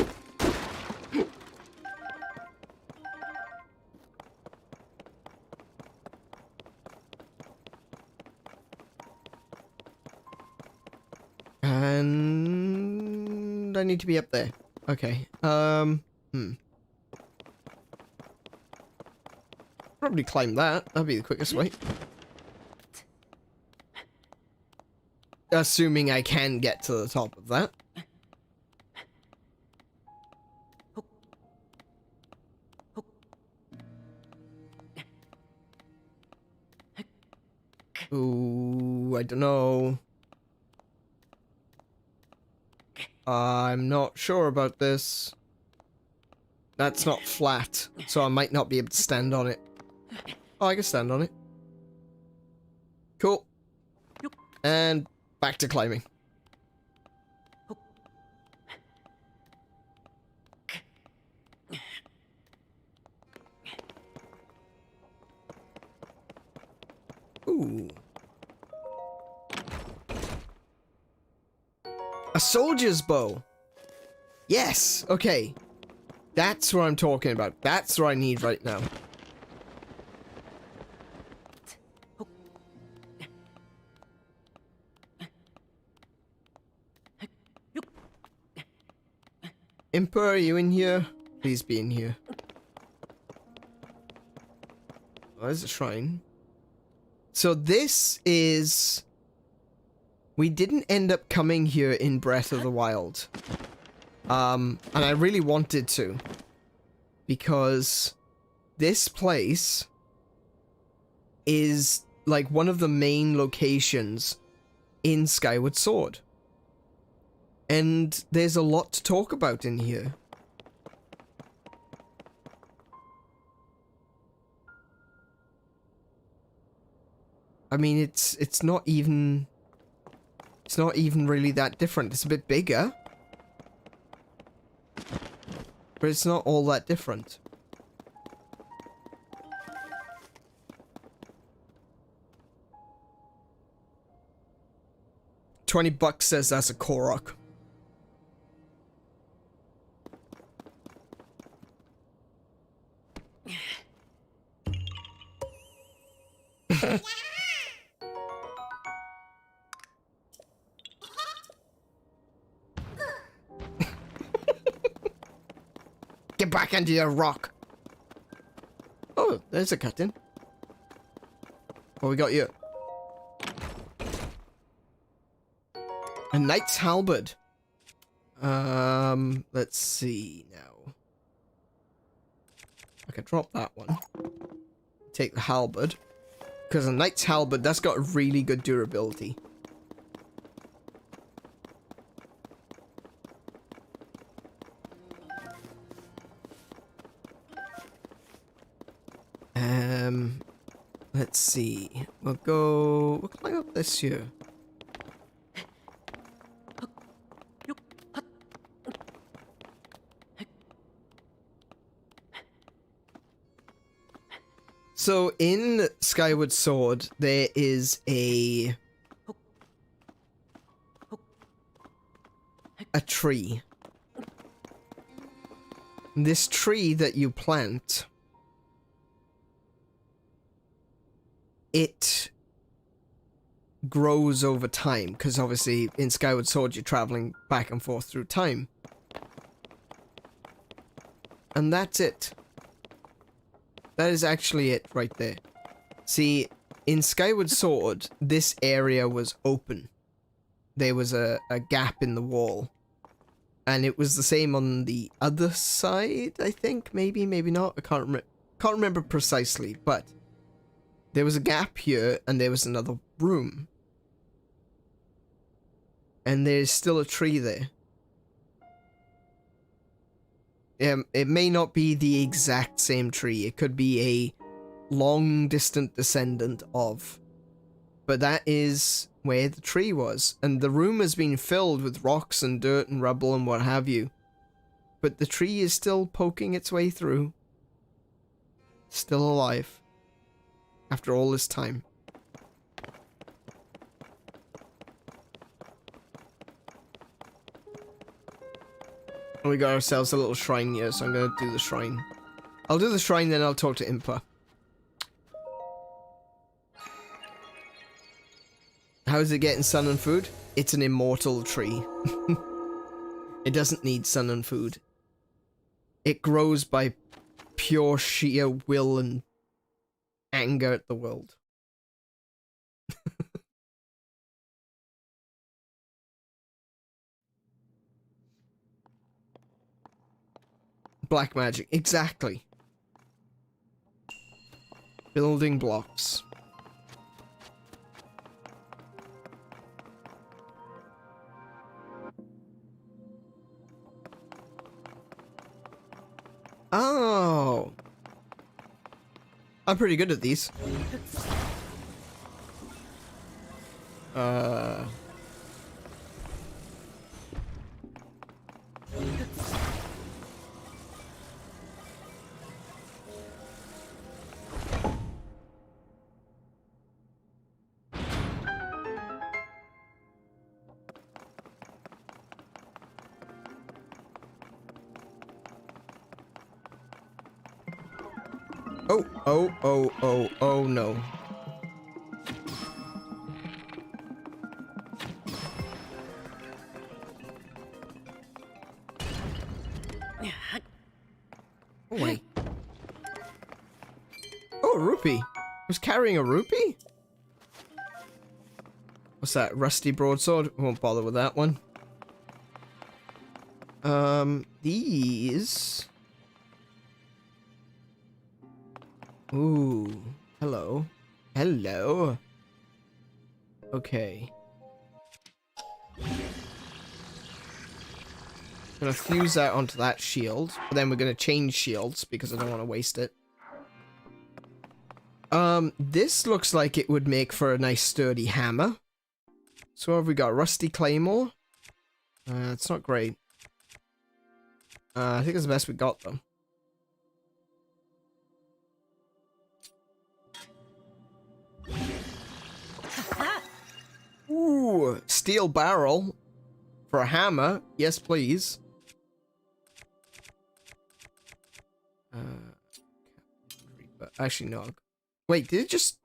And I need to be up there. Okay. Probably climb that. That'd be the quickest way. Assuming I can get to the top of that. Ooh, I don't know. I'm not sure about this. That's not flat, so I might not be able to stand on it. Oh, I can stand on it. Cool. And back to climbing. Ooh. A soldier's bow. Yes, okay. That's what I'm talking about. That's what I need right now. Impa, are you in here? Please be in here. Oh, there's a shrine. So this is... We didn't end up coming here in Breath of the Wild. And I really wanted to. Because this place is like one of the main locations in Skyward Sword. And there's a lot to talk about in here. I mean, it's not even really that different. It's a bit bigger. But it's not all that different. $20 says that's a Korok. Get back into your rock. Oh, there's a cut in. What we got here? A knight's halberd. Let's see now. I can drop that one. Take the halberd. Because a knight's halberd, that's got a really good durability. Let's see. We'll climb up this here. So in Skyward Sword, there is a tree. This tree that you plant, it grows over time, because obviously in Skyward Sword you're traveling back and forth through time. And that's it. That is actually it right there. See, in Skyward Sword, this area was open. There was a gap in the wall. And it was the same on the other side, I think? Maybe, maybe not. I can't remember precisely, but there was a gap here, and there was another room. And there's still a tree there. It may not be the exact same tree. It could be a long-distant descendant of. But that is where the tree was. And the room has been filled with rocks and dirt and rubble and what have you. But the tree is still poking its way through. Still alive. After all this time. We got ourselves a little shrine here, so I'm gonna do the shrine. I'll do the shrine, then I'll talk to Impa. How is it getting sun and food? It's an immortal tree. It doesn't need sun and food. It grows by pure sheer will and anger at the world. Black magic, exactly. Building blocks. Oh. I'm pretty good at these. Oh no. Oh, wait. Oh, a rupee. Was carrying a rupee? What's that? Rusty broadsword? Won't bother with that one. These. Ooh. Hello. Hello. Okay. Gonna fuse that onto that shield, but then we're gonna change shields because I don't want to waste it. This looks like it would make for a nice sturdy hammer. So what have we got? Rusty claymore? It's not great. I think it's the best we got though. Ooh, steel barrel for a hammer. Yes, please. But actually, no. Wait, did it just...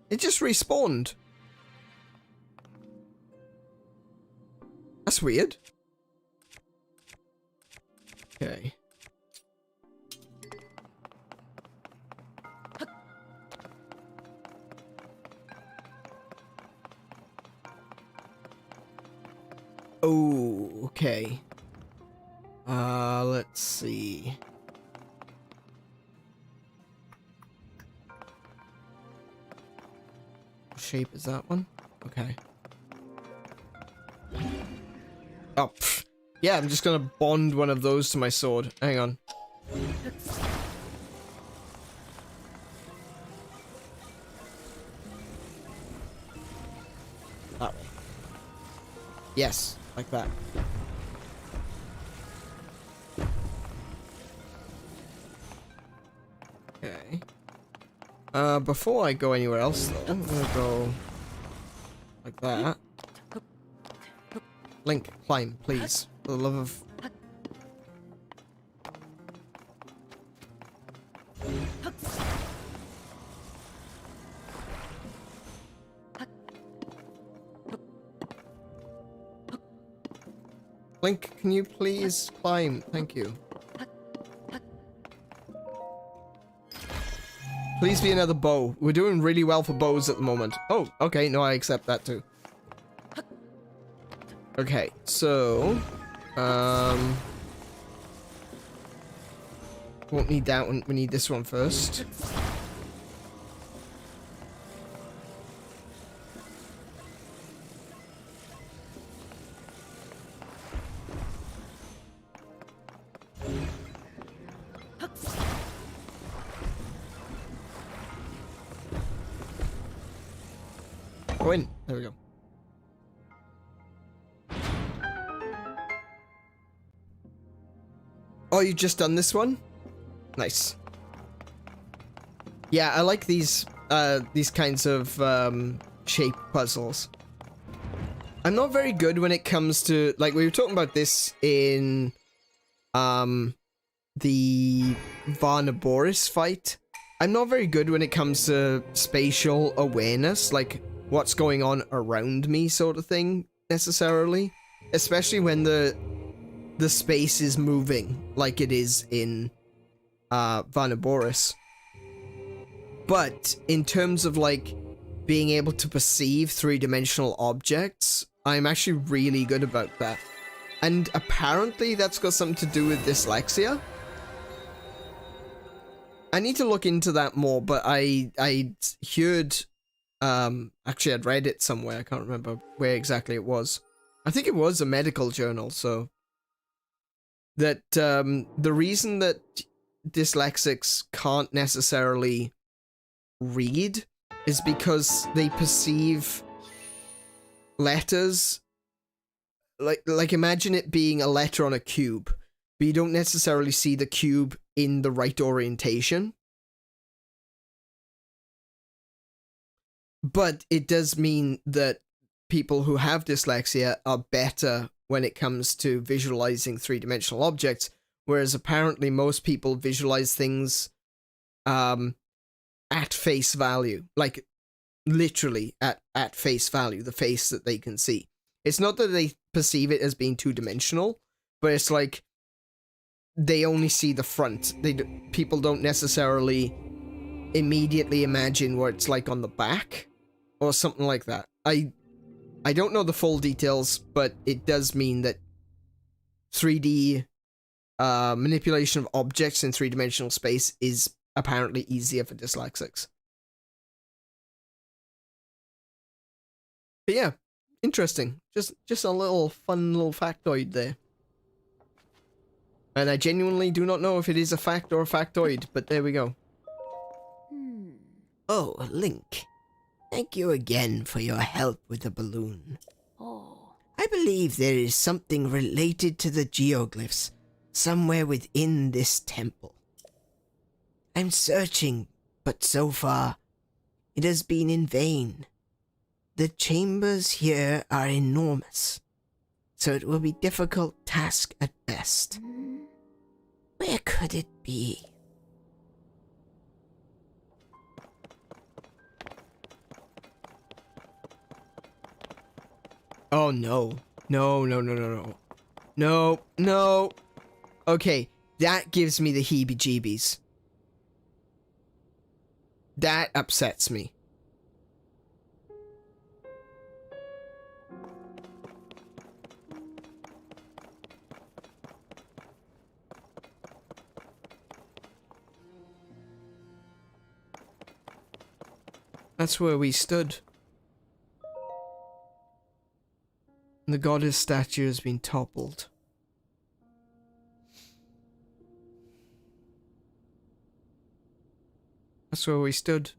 It just respawned. That's weird. Okay. Oh, okay. Let's see. What shape is that one? Okay. Oh, pff. Yeah, I'm just gonna bond one of those to my sword. Hang on. That way. Yes, like that. Okay. Before I go anywhere else though, I'm gonna go like that. Link, climb, please. For the love of... Link, can you please climb? Thank you. Please be another bow. We're doing really well for bows at the moment. Oh, okay, no, I accept that too. Okay, so... won't need that one, we need this one first. Go in. There we go. Oh, you just done this one? Nice. Yeah, I like these kinds of shape puzzles. I'm not very good when it comes to, like, we were talking about this in the Varnaboris fight. I'm not very good when it comes to spatial awareness, like what's going on around me sort of thing, necessarily. Especially when the space is moving, like it is in Varnaboris. But in terms of, like, being able to perceive three-dimensional objects, I'm actually really good about that. And apparently that's got something to do with dyslexia. I need to look into that more, but I heard... actually, I'd read it somewhere. I can't remember where exactly it was. I think it was a medical journal, so... That, the reason that dyslexics can't necessarily read is because they perceive letters like imagine it being a letter on a cube, but you don't necessarily see the cube in the right orientation. But it does mean that people who have dyslexia are better when it comes to visualizing three-dimensional objects, whereas apparently most people visualize things at face value, like literally at face value, the face that they can see. It's not that they perceive it as being two-dimensional, but it's like they only see the front. People don't necessarily immediately imagine what it's like on the back or something like that. I don't know the full details, but it does mean that 3D manipulation of objects in three-dimensional space is apparently easier for dyslexics. But yeah, interesting. Just a little fun little factoid there. And I genuinely do not know if it is a fact or a factoid, but there we go. Oh, Link. Thank you again for your help with the balloon. Oh. I believe there is something related to the geoglyphs somewhere within this temple. I'm searching, but so far, it has been in vain. The chambers here are enormous, so it will be a difficult task at best. Where could it be? Oh no. No. No. Okay, that gives me the heebie-jeebies. That upsets me. That's where we stood. The goddess statue has been toppled. That's where we stood.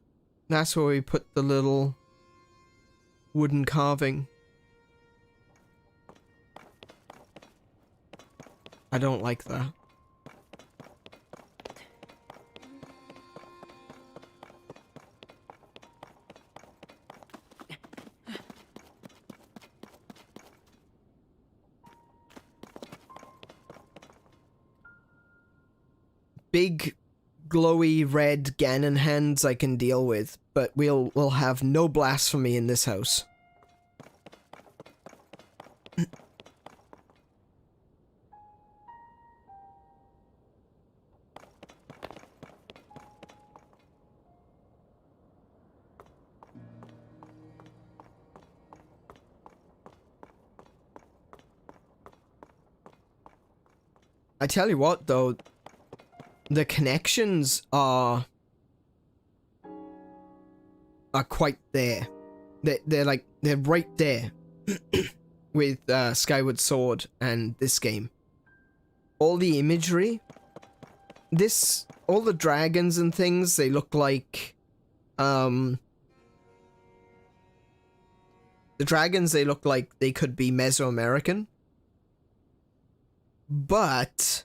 That's where we put the little wooden carving. I don't like that. Big, glowy red Ganon hands I can deal with, but we'll have no blasphemy in this house. I tell you what, though, the connections are quite there. They're right there with Skyward Sword and this game. All the imagery, all the dragons and things, they look like the dragons, they look like they could be Mesoamerican. But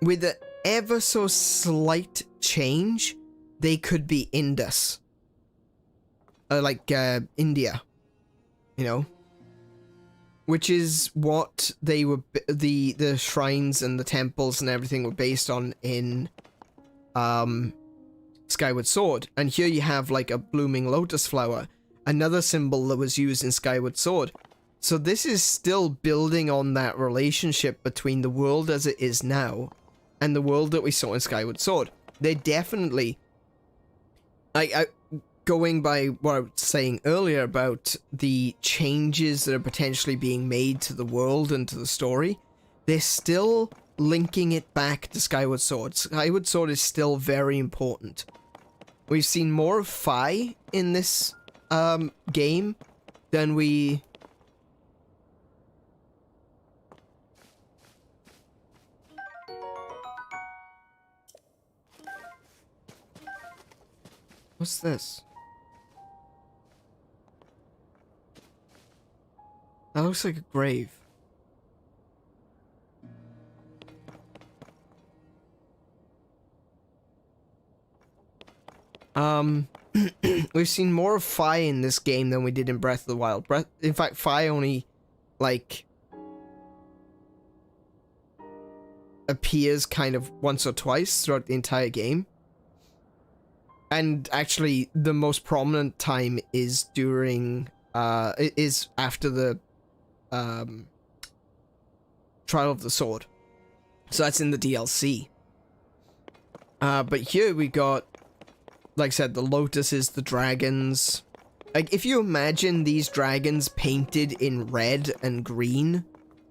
with an ever so slight change, they could be Indus. Like India, you know? Which is what they were, the shrines and the temples and everything were based on in Skyward Sword. And here you have like a blooming lotus flower, another symbol that was used in Skyward Sword. So this is still building on that relationship between the world as it is now and the world that we saw in Skyward Sword. They definitely, going by what I was saying earlier about the changes that are potentially being made to the world and to the story, they're still linking it back to Skyward Sword. Skyward Sword is still very important. We've seen more of Fi in this game than we... What's this? That looks like a grave. We've seen more of Fi in this game than we did in Breath of the Wild. In fact, Fi only, like, appears kind of once or twice throughout the entire game. And actually, the most prominent time is during, is after the, Trial of the Sword. So that's in the DLC. But here we got, like I said, the lotuses, the dragons. Like, if you imagine these dragons painted in red and green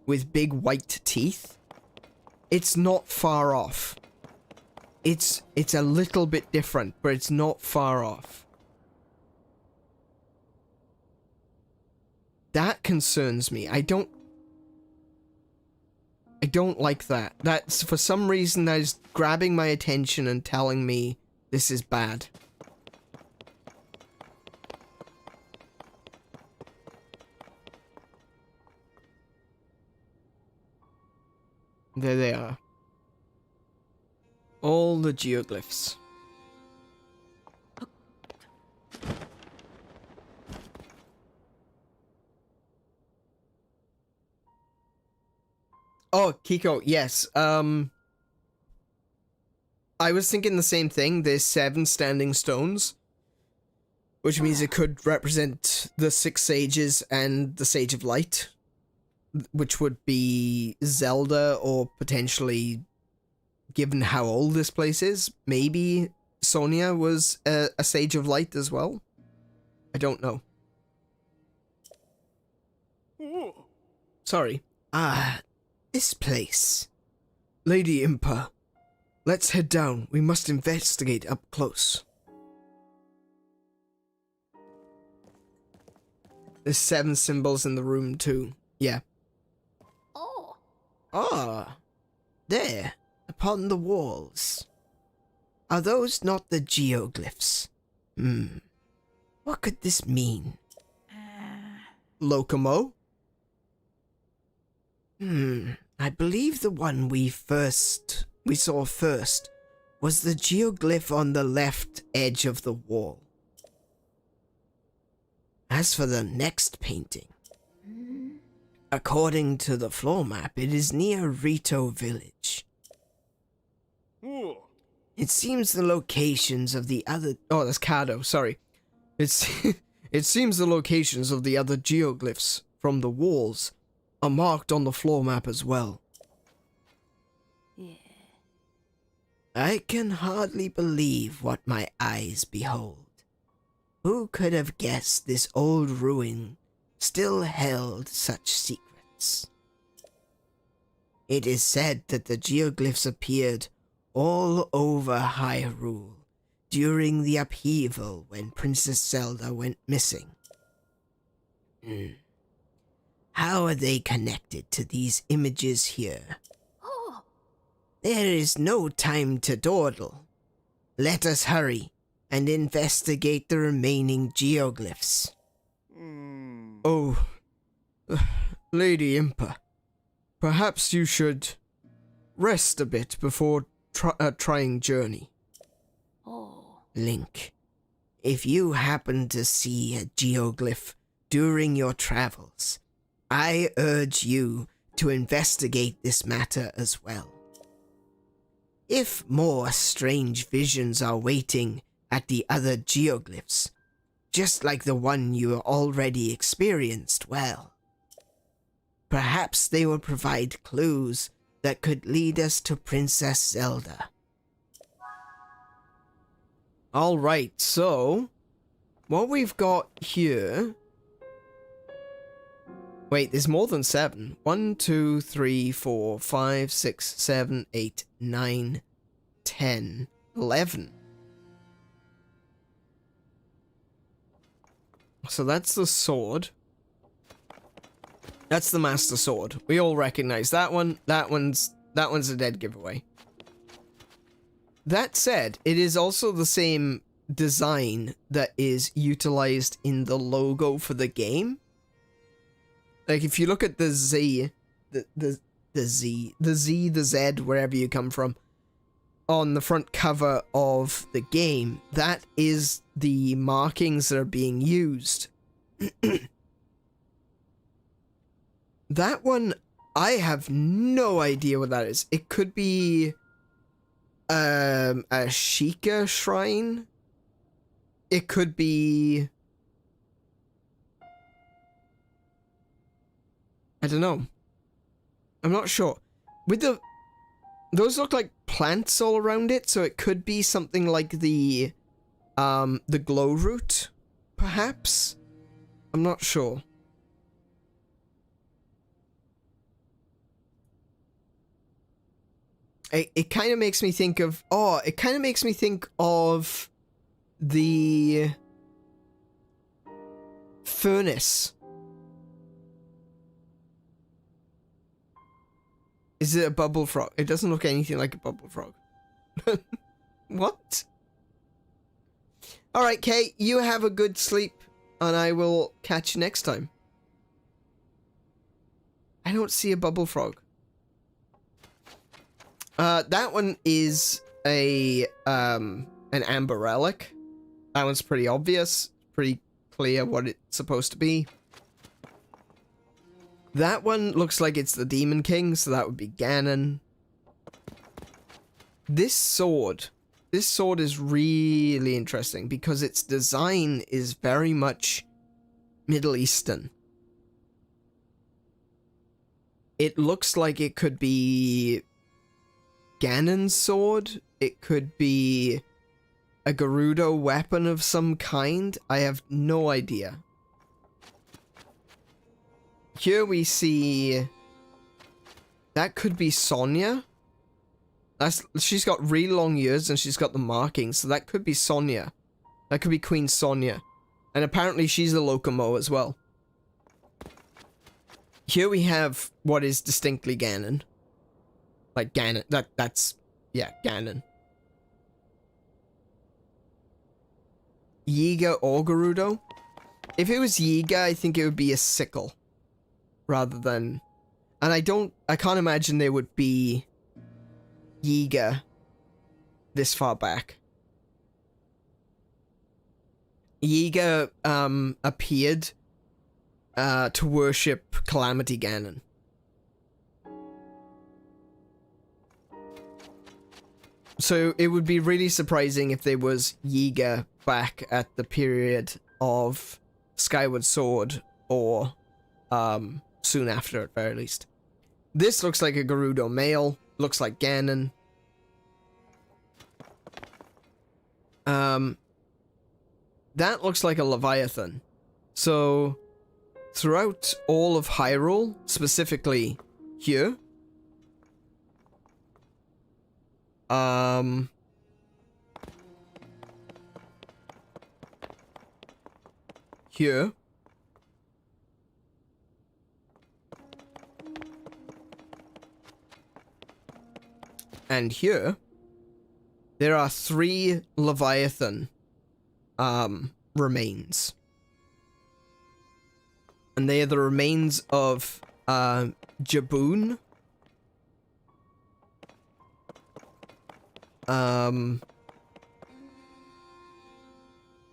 with big white teeth, it's not far off. It's a little bit different, but it's not far off. That concerns me. I don't like that. That's, for some reason, that is grabbing my attention and telling me this is bad. There they are. All the geoglyphs. Oh, Kiko, yes. I was thinking the same thing. There's 7 standing stones, which means it could represent the 6 sages and the Sage of Light, which would be Zelda, or potentially, given how old this place is, maybe Sonia was a Sage of Light as well. I don't know. Sorry. This place. Lady Impa, let's head down. We must investigate up close. There's 7 symbols in the room too. Yeah. Oh. Ah, there, upon the walls. Are those not the geoglyphs? What could this mean? Locomo? I believe the one we saw first was the geoglyph on the left edge of the wall. As for the next painting, according to the floor map, it is near Rito village. It seems the locations of the other... Oh, that's Kado, sorry. It seems the locations of the other geoglyphs from the walls are marked on the floor map as well. Yeah. I can hardly believe what my eyes behold. Who could have guessed this old ruin still held such secrets? It is said that the geoglyphs appeared all over Hyrule during the upheaval when Princess Zelda went missing. How are they connected to these images here? Oh. There is no time to dawdle. Let us hurry and investigate the remaining geoglyphs. Oh, Lady Impa, perhaps you should rest a bit before trying journey. Oh. Link, if you happen to see a geoglyph during your travels, I urge you to investigate this matter as well. If more strange visions are waiting at the other geoglyphs, just like the one you already experienced, well, perhaps they will provide clues that could lead us to Princess Zelda. Alright, so what we've got here... Wait, there's more than 7. 1, 2, 3, 4, 5, 6, 7, 8, 9, 10, 11. So that's the sword. That's the Master Sword. We all recognize that one. That one's a dead giveaway. That said, it is also the same design that is utilized in the logo for the game. Like, if you look at the Z, the Z, wherever you come from, on the front cover of the game, that is the markings that are being used. That one, I have no idea what that is. It could be a Sheikah shrine. It could be, I don't know. I'm not sure. With those look like plants all around it, so it could be something like the glow root, perhaps? I'm not sure. It kind of makes me think of, it kind of makes me think of the furnace. Is it a bubble frog? It doesn't look anything like a bubble frog. What? Alright, Kate, you have a good sleep, and I will catch you next time. I don't see a bubble frog. That one is an amber relic. That one's pretty obvious, pretty clear what it's supposed to be. That one looks like it's the Demon King, so that would be Ganon. This sword is really interesting because its design is very much Middle Eastern. It looks like it could be Ganon's sword. It could be a Gerudo weapon of some kind. I have no idea. Here we see that could be Sonia. She's got really long ears and she's got the markings, so that could be Sonia. That could be Queen Sonia. And apparently she's a Locomo as well. Here we have what is distinctly Ganon. Like Ganon, that's yeah, Ganon. Yiga or Gerudo? If it was Yiga, I think it would be a sickle. Rather than... And I can't imagine there would be Yiga this far back. Yiga appeared to worship Calamity Ganon. So it would be really surprising if there was Yiga back at the period of Skyward Sword, or soon after at very least. This looks like a Gerudo male, looks like Ganon. That looks like a Leviathan. So throughout all of Hyrule, specifically here, here, and here, there are 3 Leviathan remains. And they are the remains of Jaboon,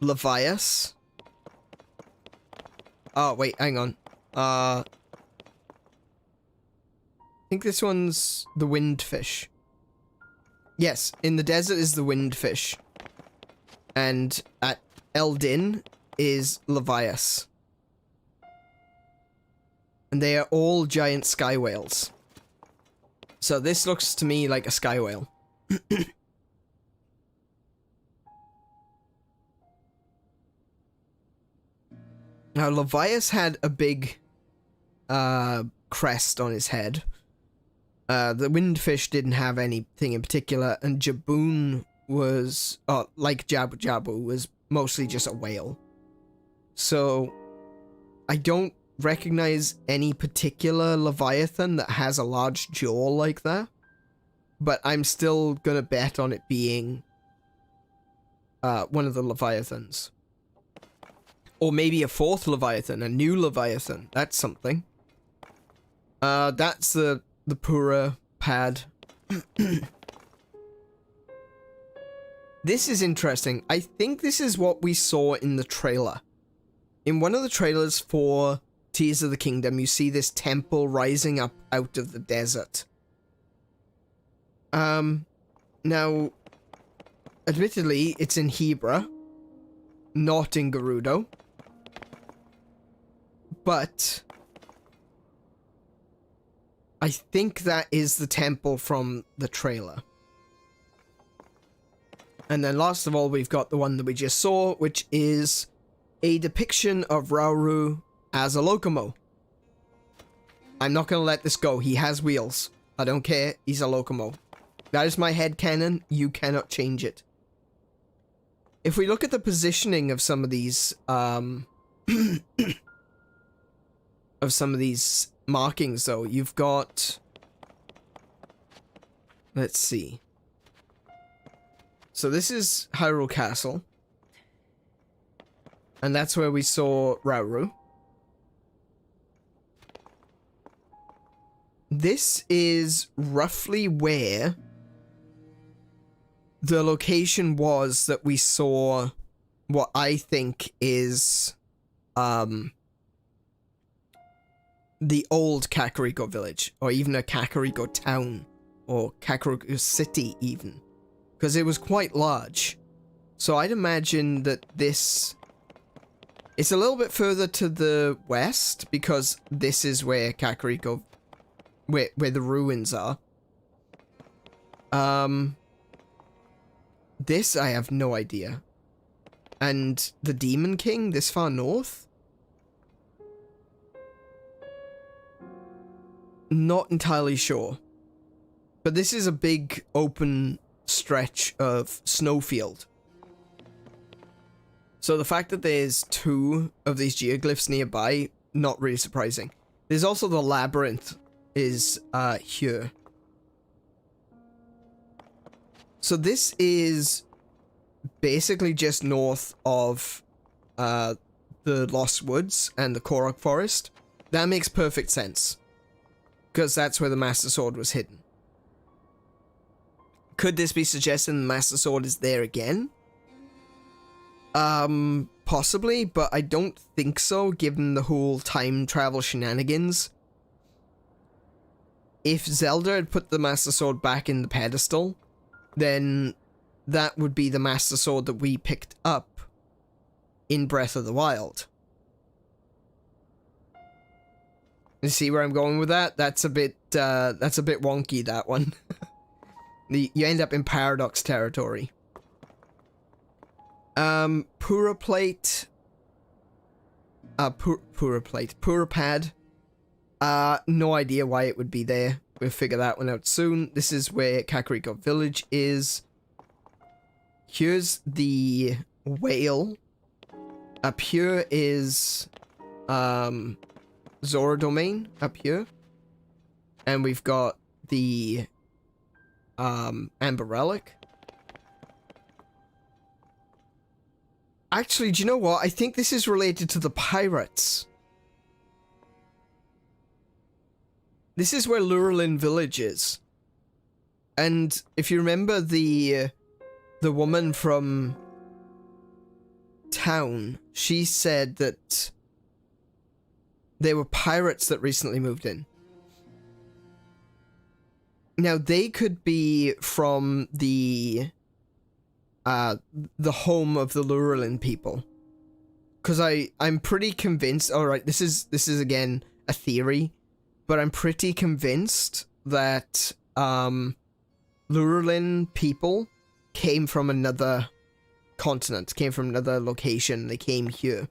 Levias. Oh, wait, hang on. I think this one's the Windfish. Yes, in the desert is the Windfish. And at Eldin is Levias. And they are all giant sky whales. So this looks to me like a sky whale. Now, Levias had a big crest on his head. The Windfish didn't have anything in particular, and Jaboon was, like Jabu Jabu, was mostly just a whale. So, I don't recognize any particular Leviathan that has a large jaw like that, but I'm still gonna bet on it being one of the Leviathans. Or maybe a fourth Leviathan, a new Leviathan. That's something. That's the Pura pad. This is interesting. I think this is what we saw in the trailer. In one of the trailers for Tears of the Kingdom, you see this temple rising up out of the desert. Now, admittedly, it's in Hebra, not in Gerudo. But I think that is the temple from the trailer. And then last of all, we've got the one that we just saw, which is a depiction of Rauru as a Locomo. I'm not going to let this go. He has wheels. I don't care. He's a Locomo. That is my headcanon. You cannot change it. If we look at the positioning of some of these, markings, though, you've got... Let's see. So this is Hyrule Castle. And that's where we saw Rauru. This is roughly where the location was that we saw what I think is the old Kakariko village, or even a Kakariko town, or Kakariko city even, because it was quite large. So I'd imagine that this... It's a little bit further to the west, because this is where Kakariko... Where the ruins are. This, I have no idea. And the Demon King, this far north? Not entirely sure. But this is a big open stretch of snowfield. So the fact that there's 2 of these geoglyphs nearby, not really surprising. There's also the labyrinth is here. So this is basically just north of the Lost Woods and the Korok Forest. That makes perfect sense, because that's where the Master Sword was hidden. Could this be suggesting the Master Sword is there again? Possibly, but I don't think so, given the whole time travel shenanigans. If Zelda had put the Master Sword back in the pedestal, then that would be the Master Sword that we picked up in Breath of the Wild. You see where I'm going with that? That's a bit wonky, that one. You end up in paradox territory. Pura Plate. Pura Pad. No idea why it would be there. We'll figure that one out soon. This is where Kakariko Village is. Here's the whale. Up here is Zora Domain up here. And we've got the Amber Relic. Actually, do you know what? I think this is related to the pirates. This is where Lurelin Village is. And if you remember the woman from town, she said that there were pirates that recently moved in. Now, they could be from the home of the Lurelin people. Because I'm pretty convinced... Alright, this is again a theory. But I'm pretty convinced that Lurelin people came from another continent, came from another location, they came here.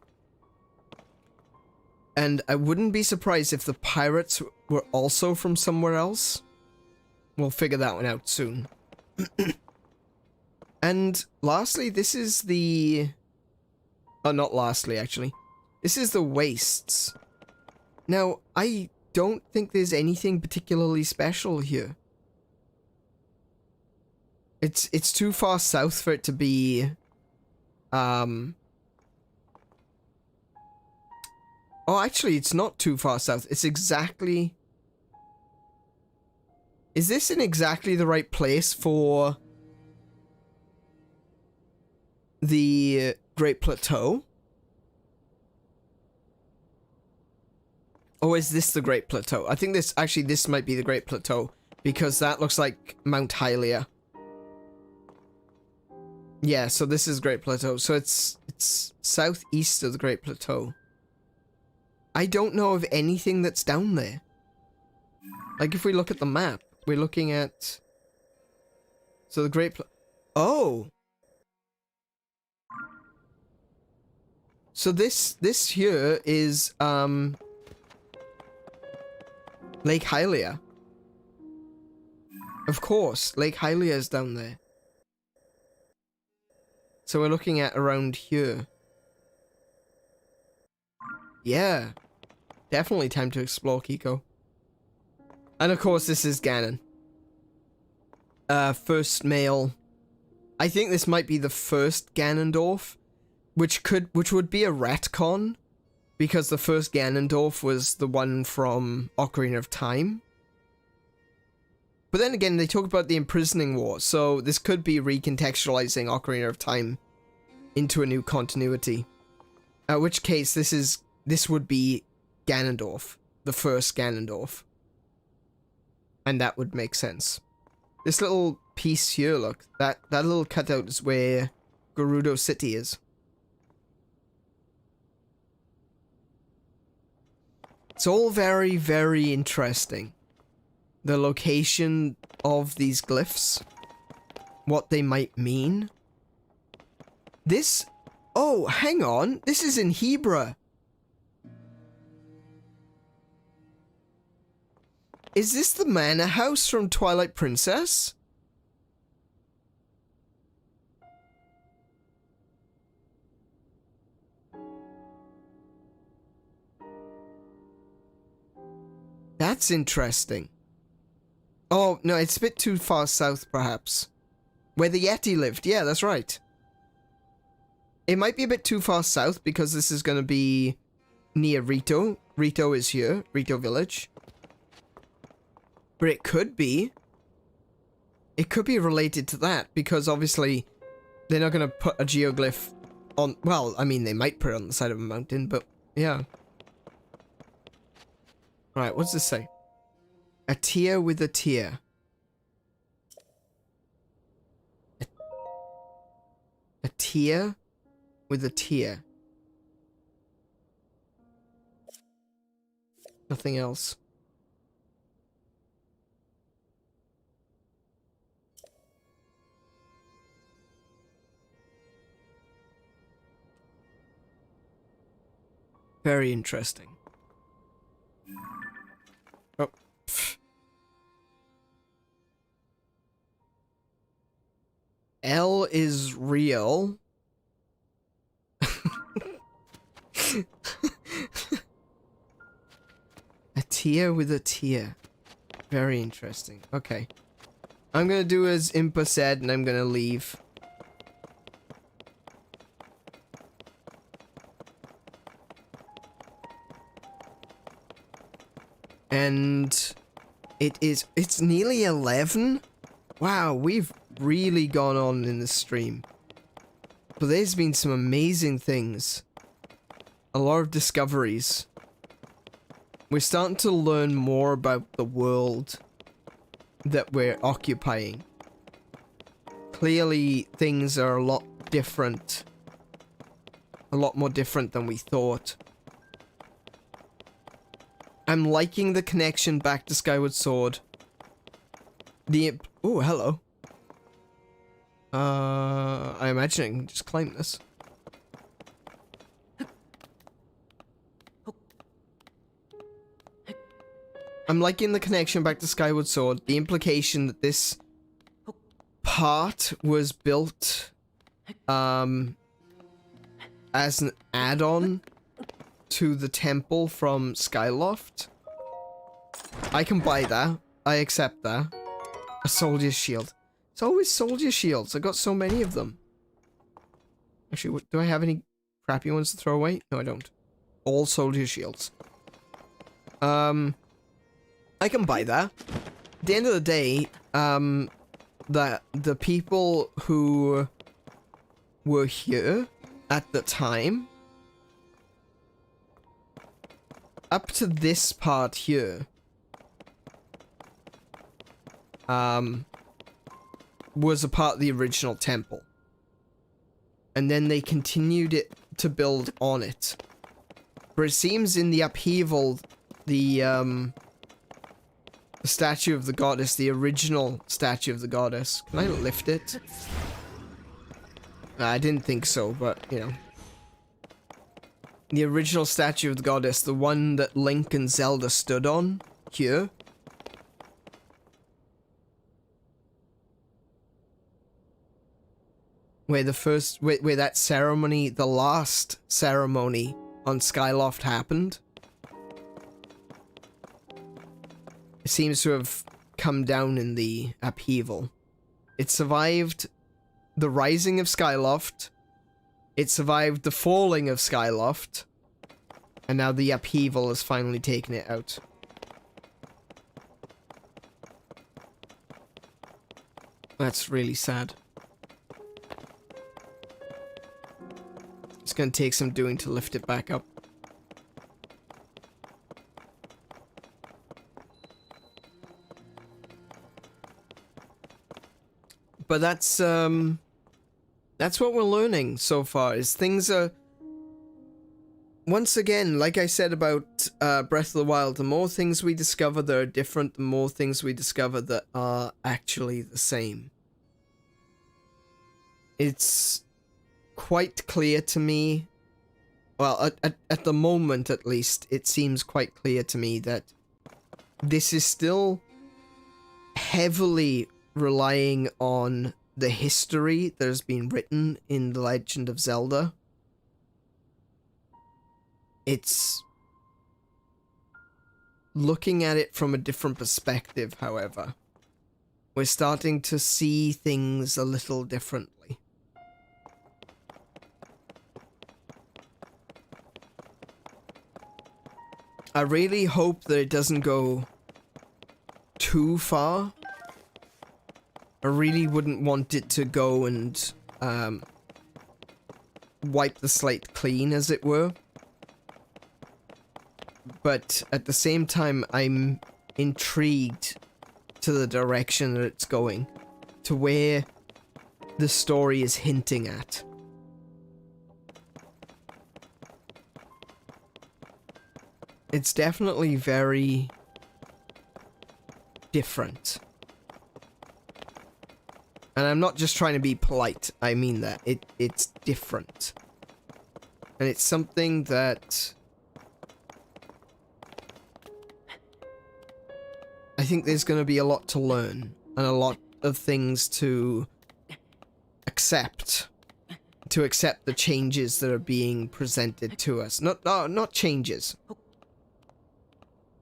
And I wouldn't be surprised if the pirates were also from somewhere else. We'll figure that one out soon. And lastly, this is the... Oh, not lastly, actually. This is the Wastes. Now, I don't think there's anything particularly special here. It's too far south for it to be Oh, actually, it's not too far south. It's exactly... Is this in exactly the right place for the Great Plateau? Or is this the Great Plateau? I think this might be the Great Plateau, because that looks like Mount Hylia. Yeah, so this is Great Plateau. So it's southeast of the Great Plateau. I don't know of anything that's down there. Like, if we look at the map, we're looking at... So the Great Oh! So this here is, Lake Hylia. Of course, Lake Hylia is down there. So we're looking at around here. Yeah. Definitely time to explore, Kiko. And of course, this is Ganon. First male. I think this might be the first Ganondorf, which would be a retcon, because the first Ganondorf was the one from Ocarina of Time. But then again, they talk about the imprisoning war, so this could be recontextualizing Ocarina of Time into a new continuity. At which case, this would be Ganondorf, the first Ganondorf. And that would make sense. This little piece here, look, that little cutout is where Gerudo City is. It's all very, very interesting. The location of these glyphs, what they might mean. This, oh, hang on, this is in Hebra. Is this the manor house from Twilight Princess? That's interesting. Oh, no, it's a bit too far south, perhaps. Where the Yeti lived. Yeah, that's right. It might be a bit too far south, because this is going to be near Rito. Rito is here. Rito Village. But it could be. It could be related to that, because obviously they're not going to put a geoglyph on... Well, I mean, they might put it on the side of a mountain, but yeah. Alright, what's this say? A tear with a tear. A tear with a tear. Nothing else. Very interesting. Oh. Pfft. L is real. A tear with a tear. Very interesting. Okay. I'm gonna do as Impa said, and I'm gonna leave. And it's nearly 11? Wow, we've really gone on in this stream. But there's been some amazing things. A lot of discoveries. We're starting to learn more about the world that we're occupying. Clearly, things are a lot different. A lot more different than we thought. I'm liking the connection back to Skyward Sword. Oh, hello. I imagine I can just climb this. I'm liking the connection back to Skyward Sword. The implication that this part was built as an add-on to the temple from Skyloft. I can buy that. I accept that. A soldier's shield. It's always soldier shields. I got so many of them. Actually, do I have any crappy ones to throw away? No, I don't. All soldier shields. I can buy that. At the end of the day, the people who were here at the time, up to this part here, was a part of the original temple. And then they continued it to build on it. But it seems in the upheaval, the statue of the goddess, the original statue of the goddess. Can I lift it? I didn't think so, but, you know. The original statue of the goddess, the one that Link and Zelda stood on, here. Where where that ceremony, the last ceremony on Skyloft happened. It seems to have come down in the upheaval. It survived the rising of Skyloft. It survived the falling of Skyloft. And now the upheaval has finally taken it out. That's really sad. It's gonna take some doing to lift it back up. But that's what we're learning so far, is things are... Once again, like I said about Breath of the Wild, the more things we discover that are different, the more things we discover that are actually the same. It's quite clear to me, well, at the moment at least, it seems quite clear to me that this is still heavily relying on the history that has been written in The Legend of Zelda. It's looking at it from a different perspective, however. We're starting to see things a little differently. I really hope that it doesn't go too far. I really wouldn't want it to go and wipe the slate clean, as it were. But at the same time, I'm intrigued to the direction that it's going, to where the story is hinting at. It's definitely very different. And I'm not just trying to be polite, I mean that. It's different. And it's something that I think there's going to be a lot to learn, and a lot of things to accept. To accept the changes that are being presented to us. Not changes.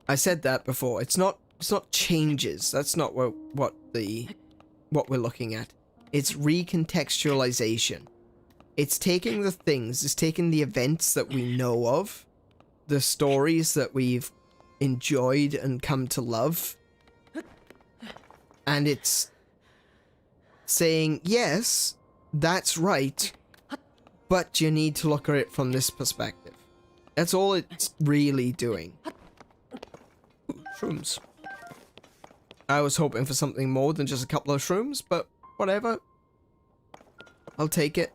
I said that before. It's not changes. That's not what we're looking at. It's recontextualization. It's taking the things, it's taking the events that we know of, the stories that we've enjoyed and come to love, and it's saying, yes, that's right, but you need to look at it from this perspective. That's all it's really doing. Shrooms. I was hoping for something more than just a couple of shrooms, but whatever. I'll take it.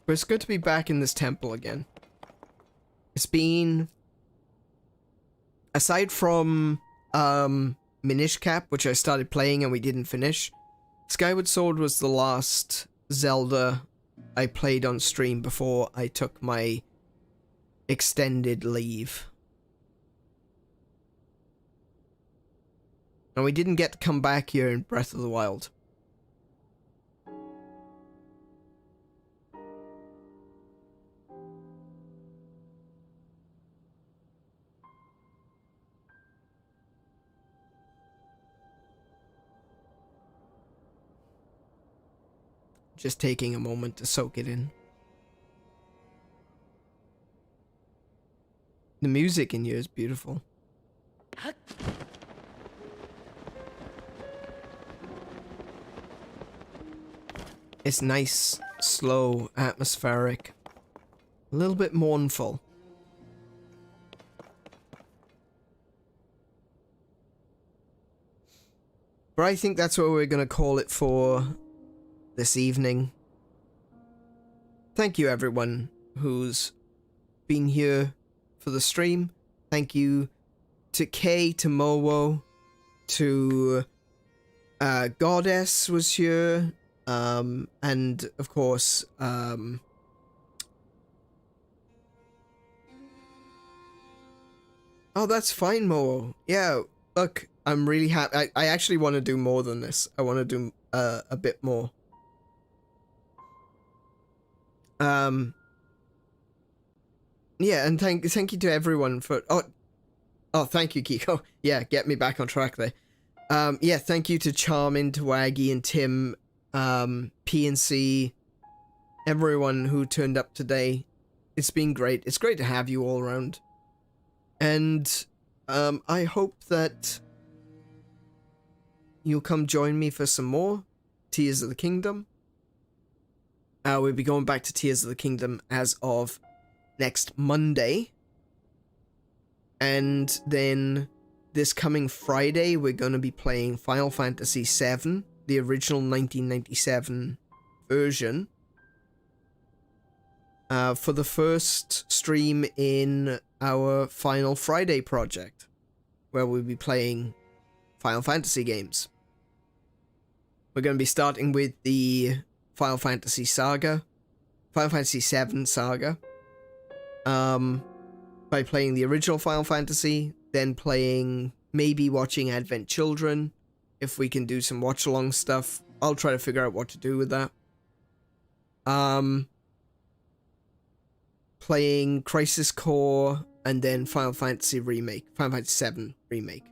But it's good to be back in this temple again. It's been... Aside from Minish Cap, which I started playing and we didn't finish, Skyward Sword was the last Zelda I played on stream before I took my extended leave. And we didn't get to come back here in Breath of the Wild. just taking a moment to soak it in. The music in here is beautiful. It's nice, slow, atmospheric, a little bit mournful. But I think that's what we're going to call it for this evening. Thank you everyone who's been here for the stream. Thank you to Kay, to Mowo, to Goddess was here, and of course, oh, that's fine, Mowo. Yeah, look, I'm really happy. I actually want to do more than this. I want to do a bit more. Yeah, and thank you to everyone for oh thank you, Kiko. Yeah, get me back on track there. Yeah, thank you to Charmin, to Waggy and Tim, PNC, everyone who turned up today. It's been great. It's great to have you all around. And I hope that you'll come join me for some more Tears of the Kingdom. We'll be going back to Tears of the Kingdom as of next Monday. And then this coming Friday, we're going to be playing Final Fantasy VII, the original 1997 version, for the first stream in our Final Friday project, where we'll be playing Final Fantasy games. We're going to be starting with the Final Fantasy Saga, Final Fantasy VII Saga, by playing the original Final Fantasy, then playing, maybe watching Advent Children, if we can do some watch-along stuff. I'll try to figure out what to do with that. Playing Crisis Core, and then Final Fantasy Remake, Final Fantasy VII Remake.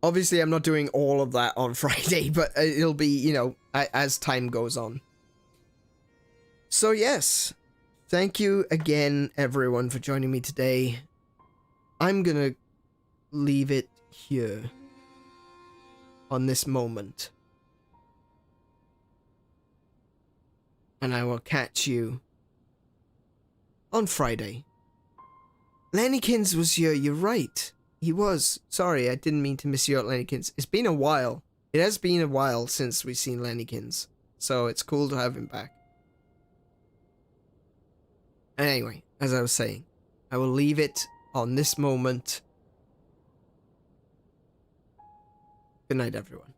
Obviously, I'm not doing all of that on Friday, but it'll be, you know, as time goes on. So yes, thank you again, everyone, for joining me today. I'm gonna leave it here on this moment. And I will catch you on Friday. Lennykins was here, you're right. He was. Sorry, I didn't mean to miss you out, Lennykins. It's been a while. It has been a while since we've seen Lennykins. So it's cool to have him back. Anyway, as I was saying, I will leave it on this moment. Good night, everyone.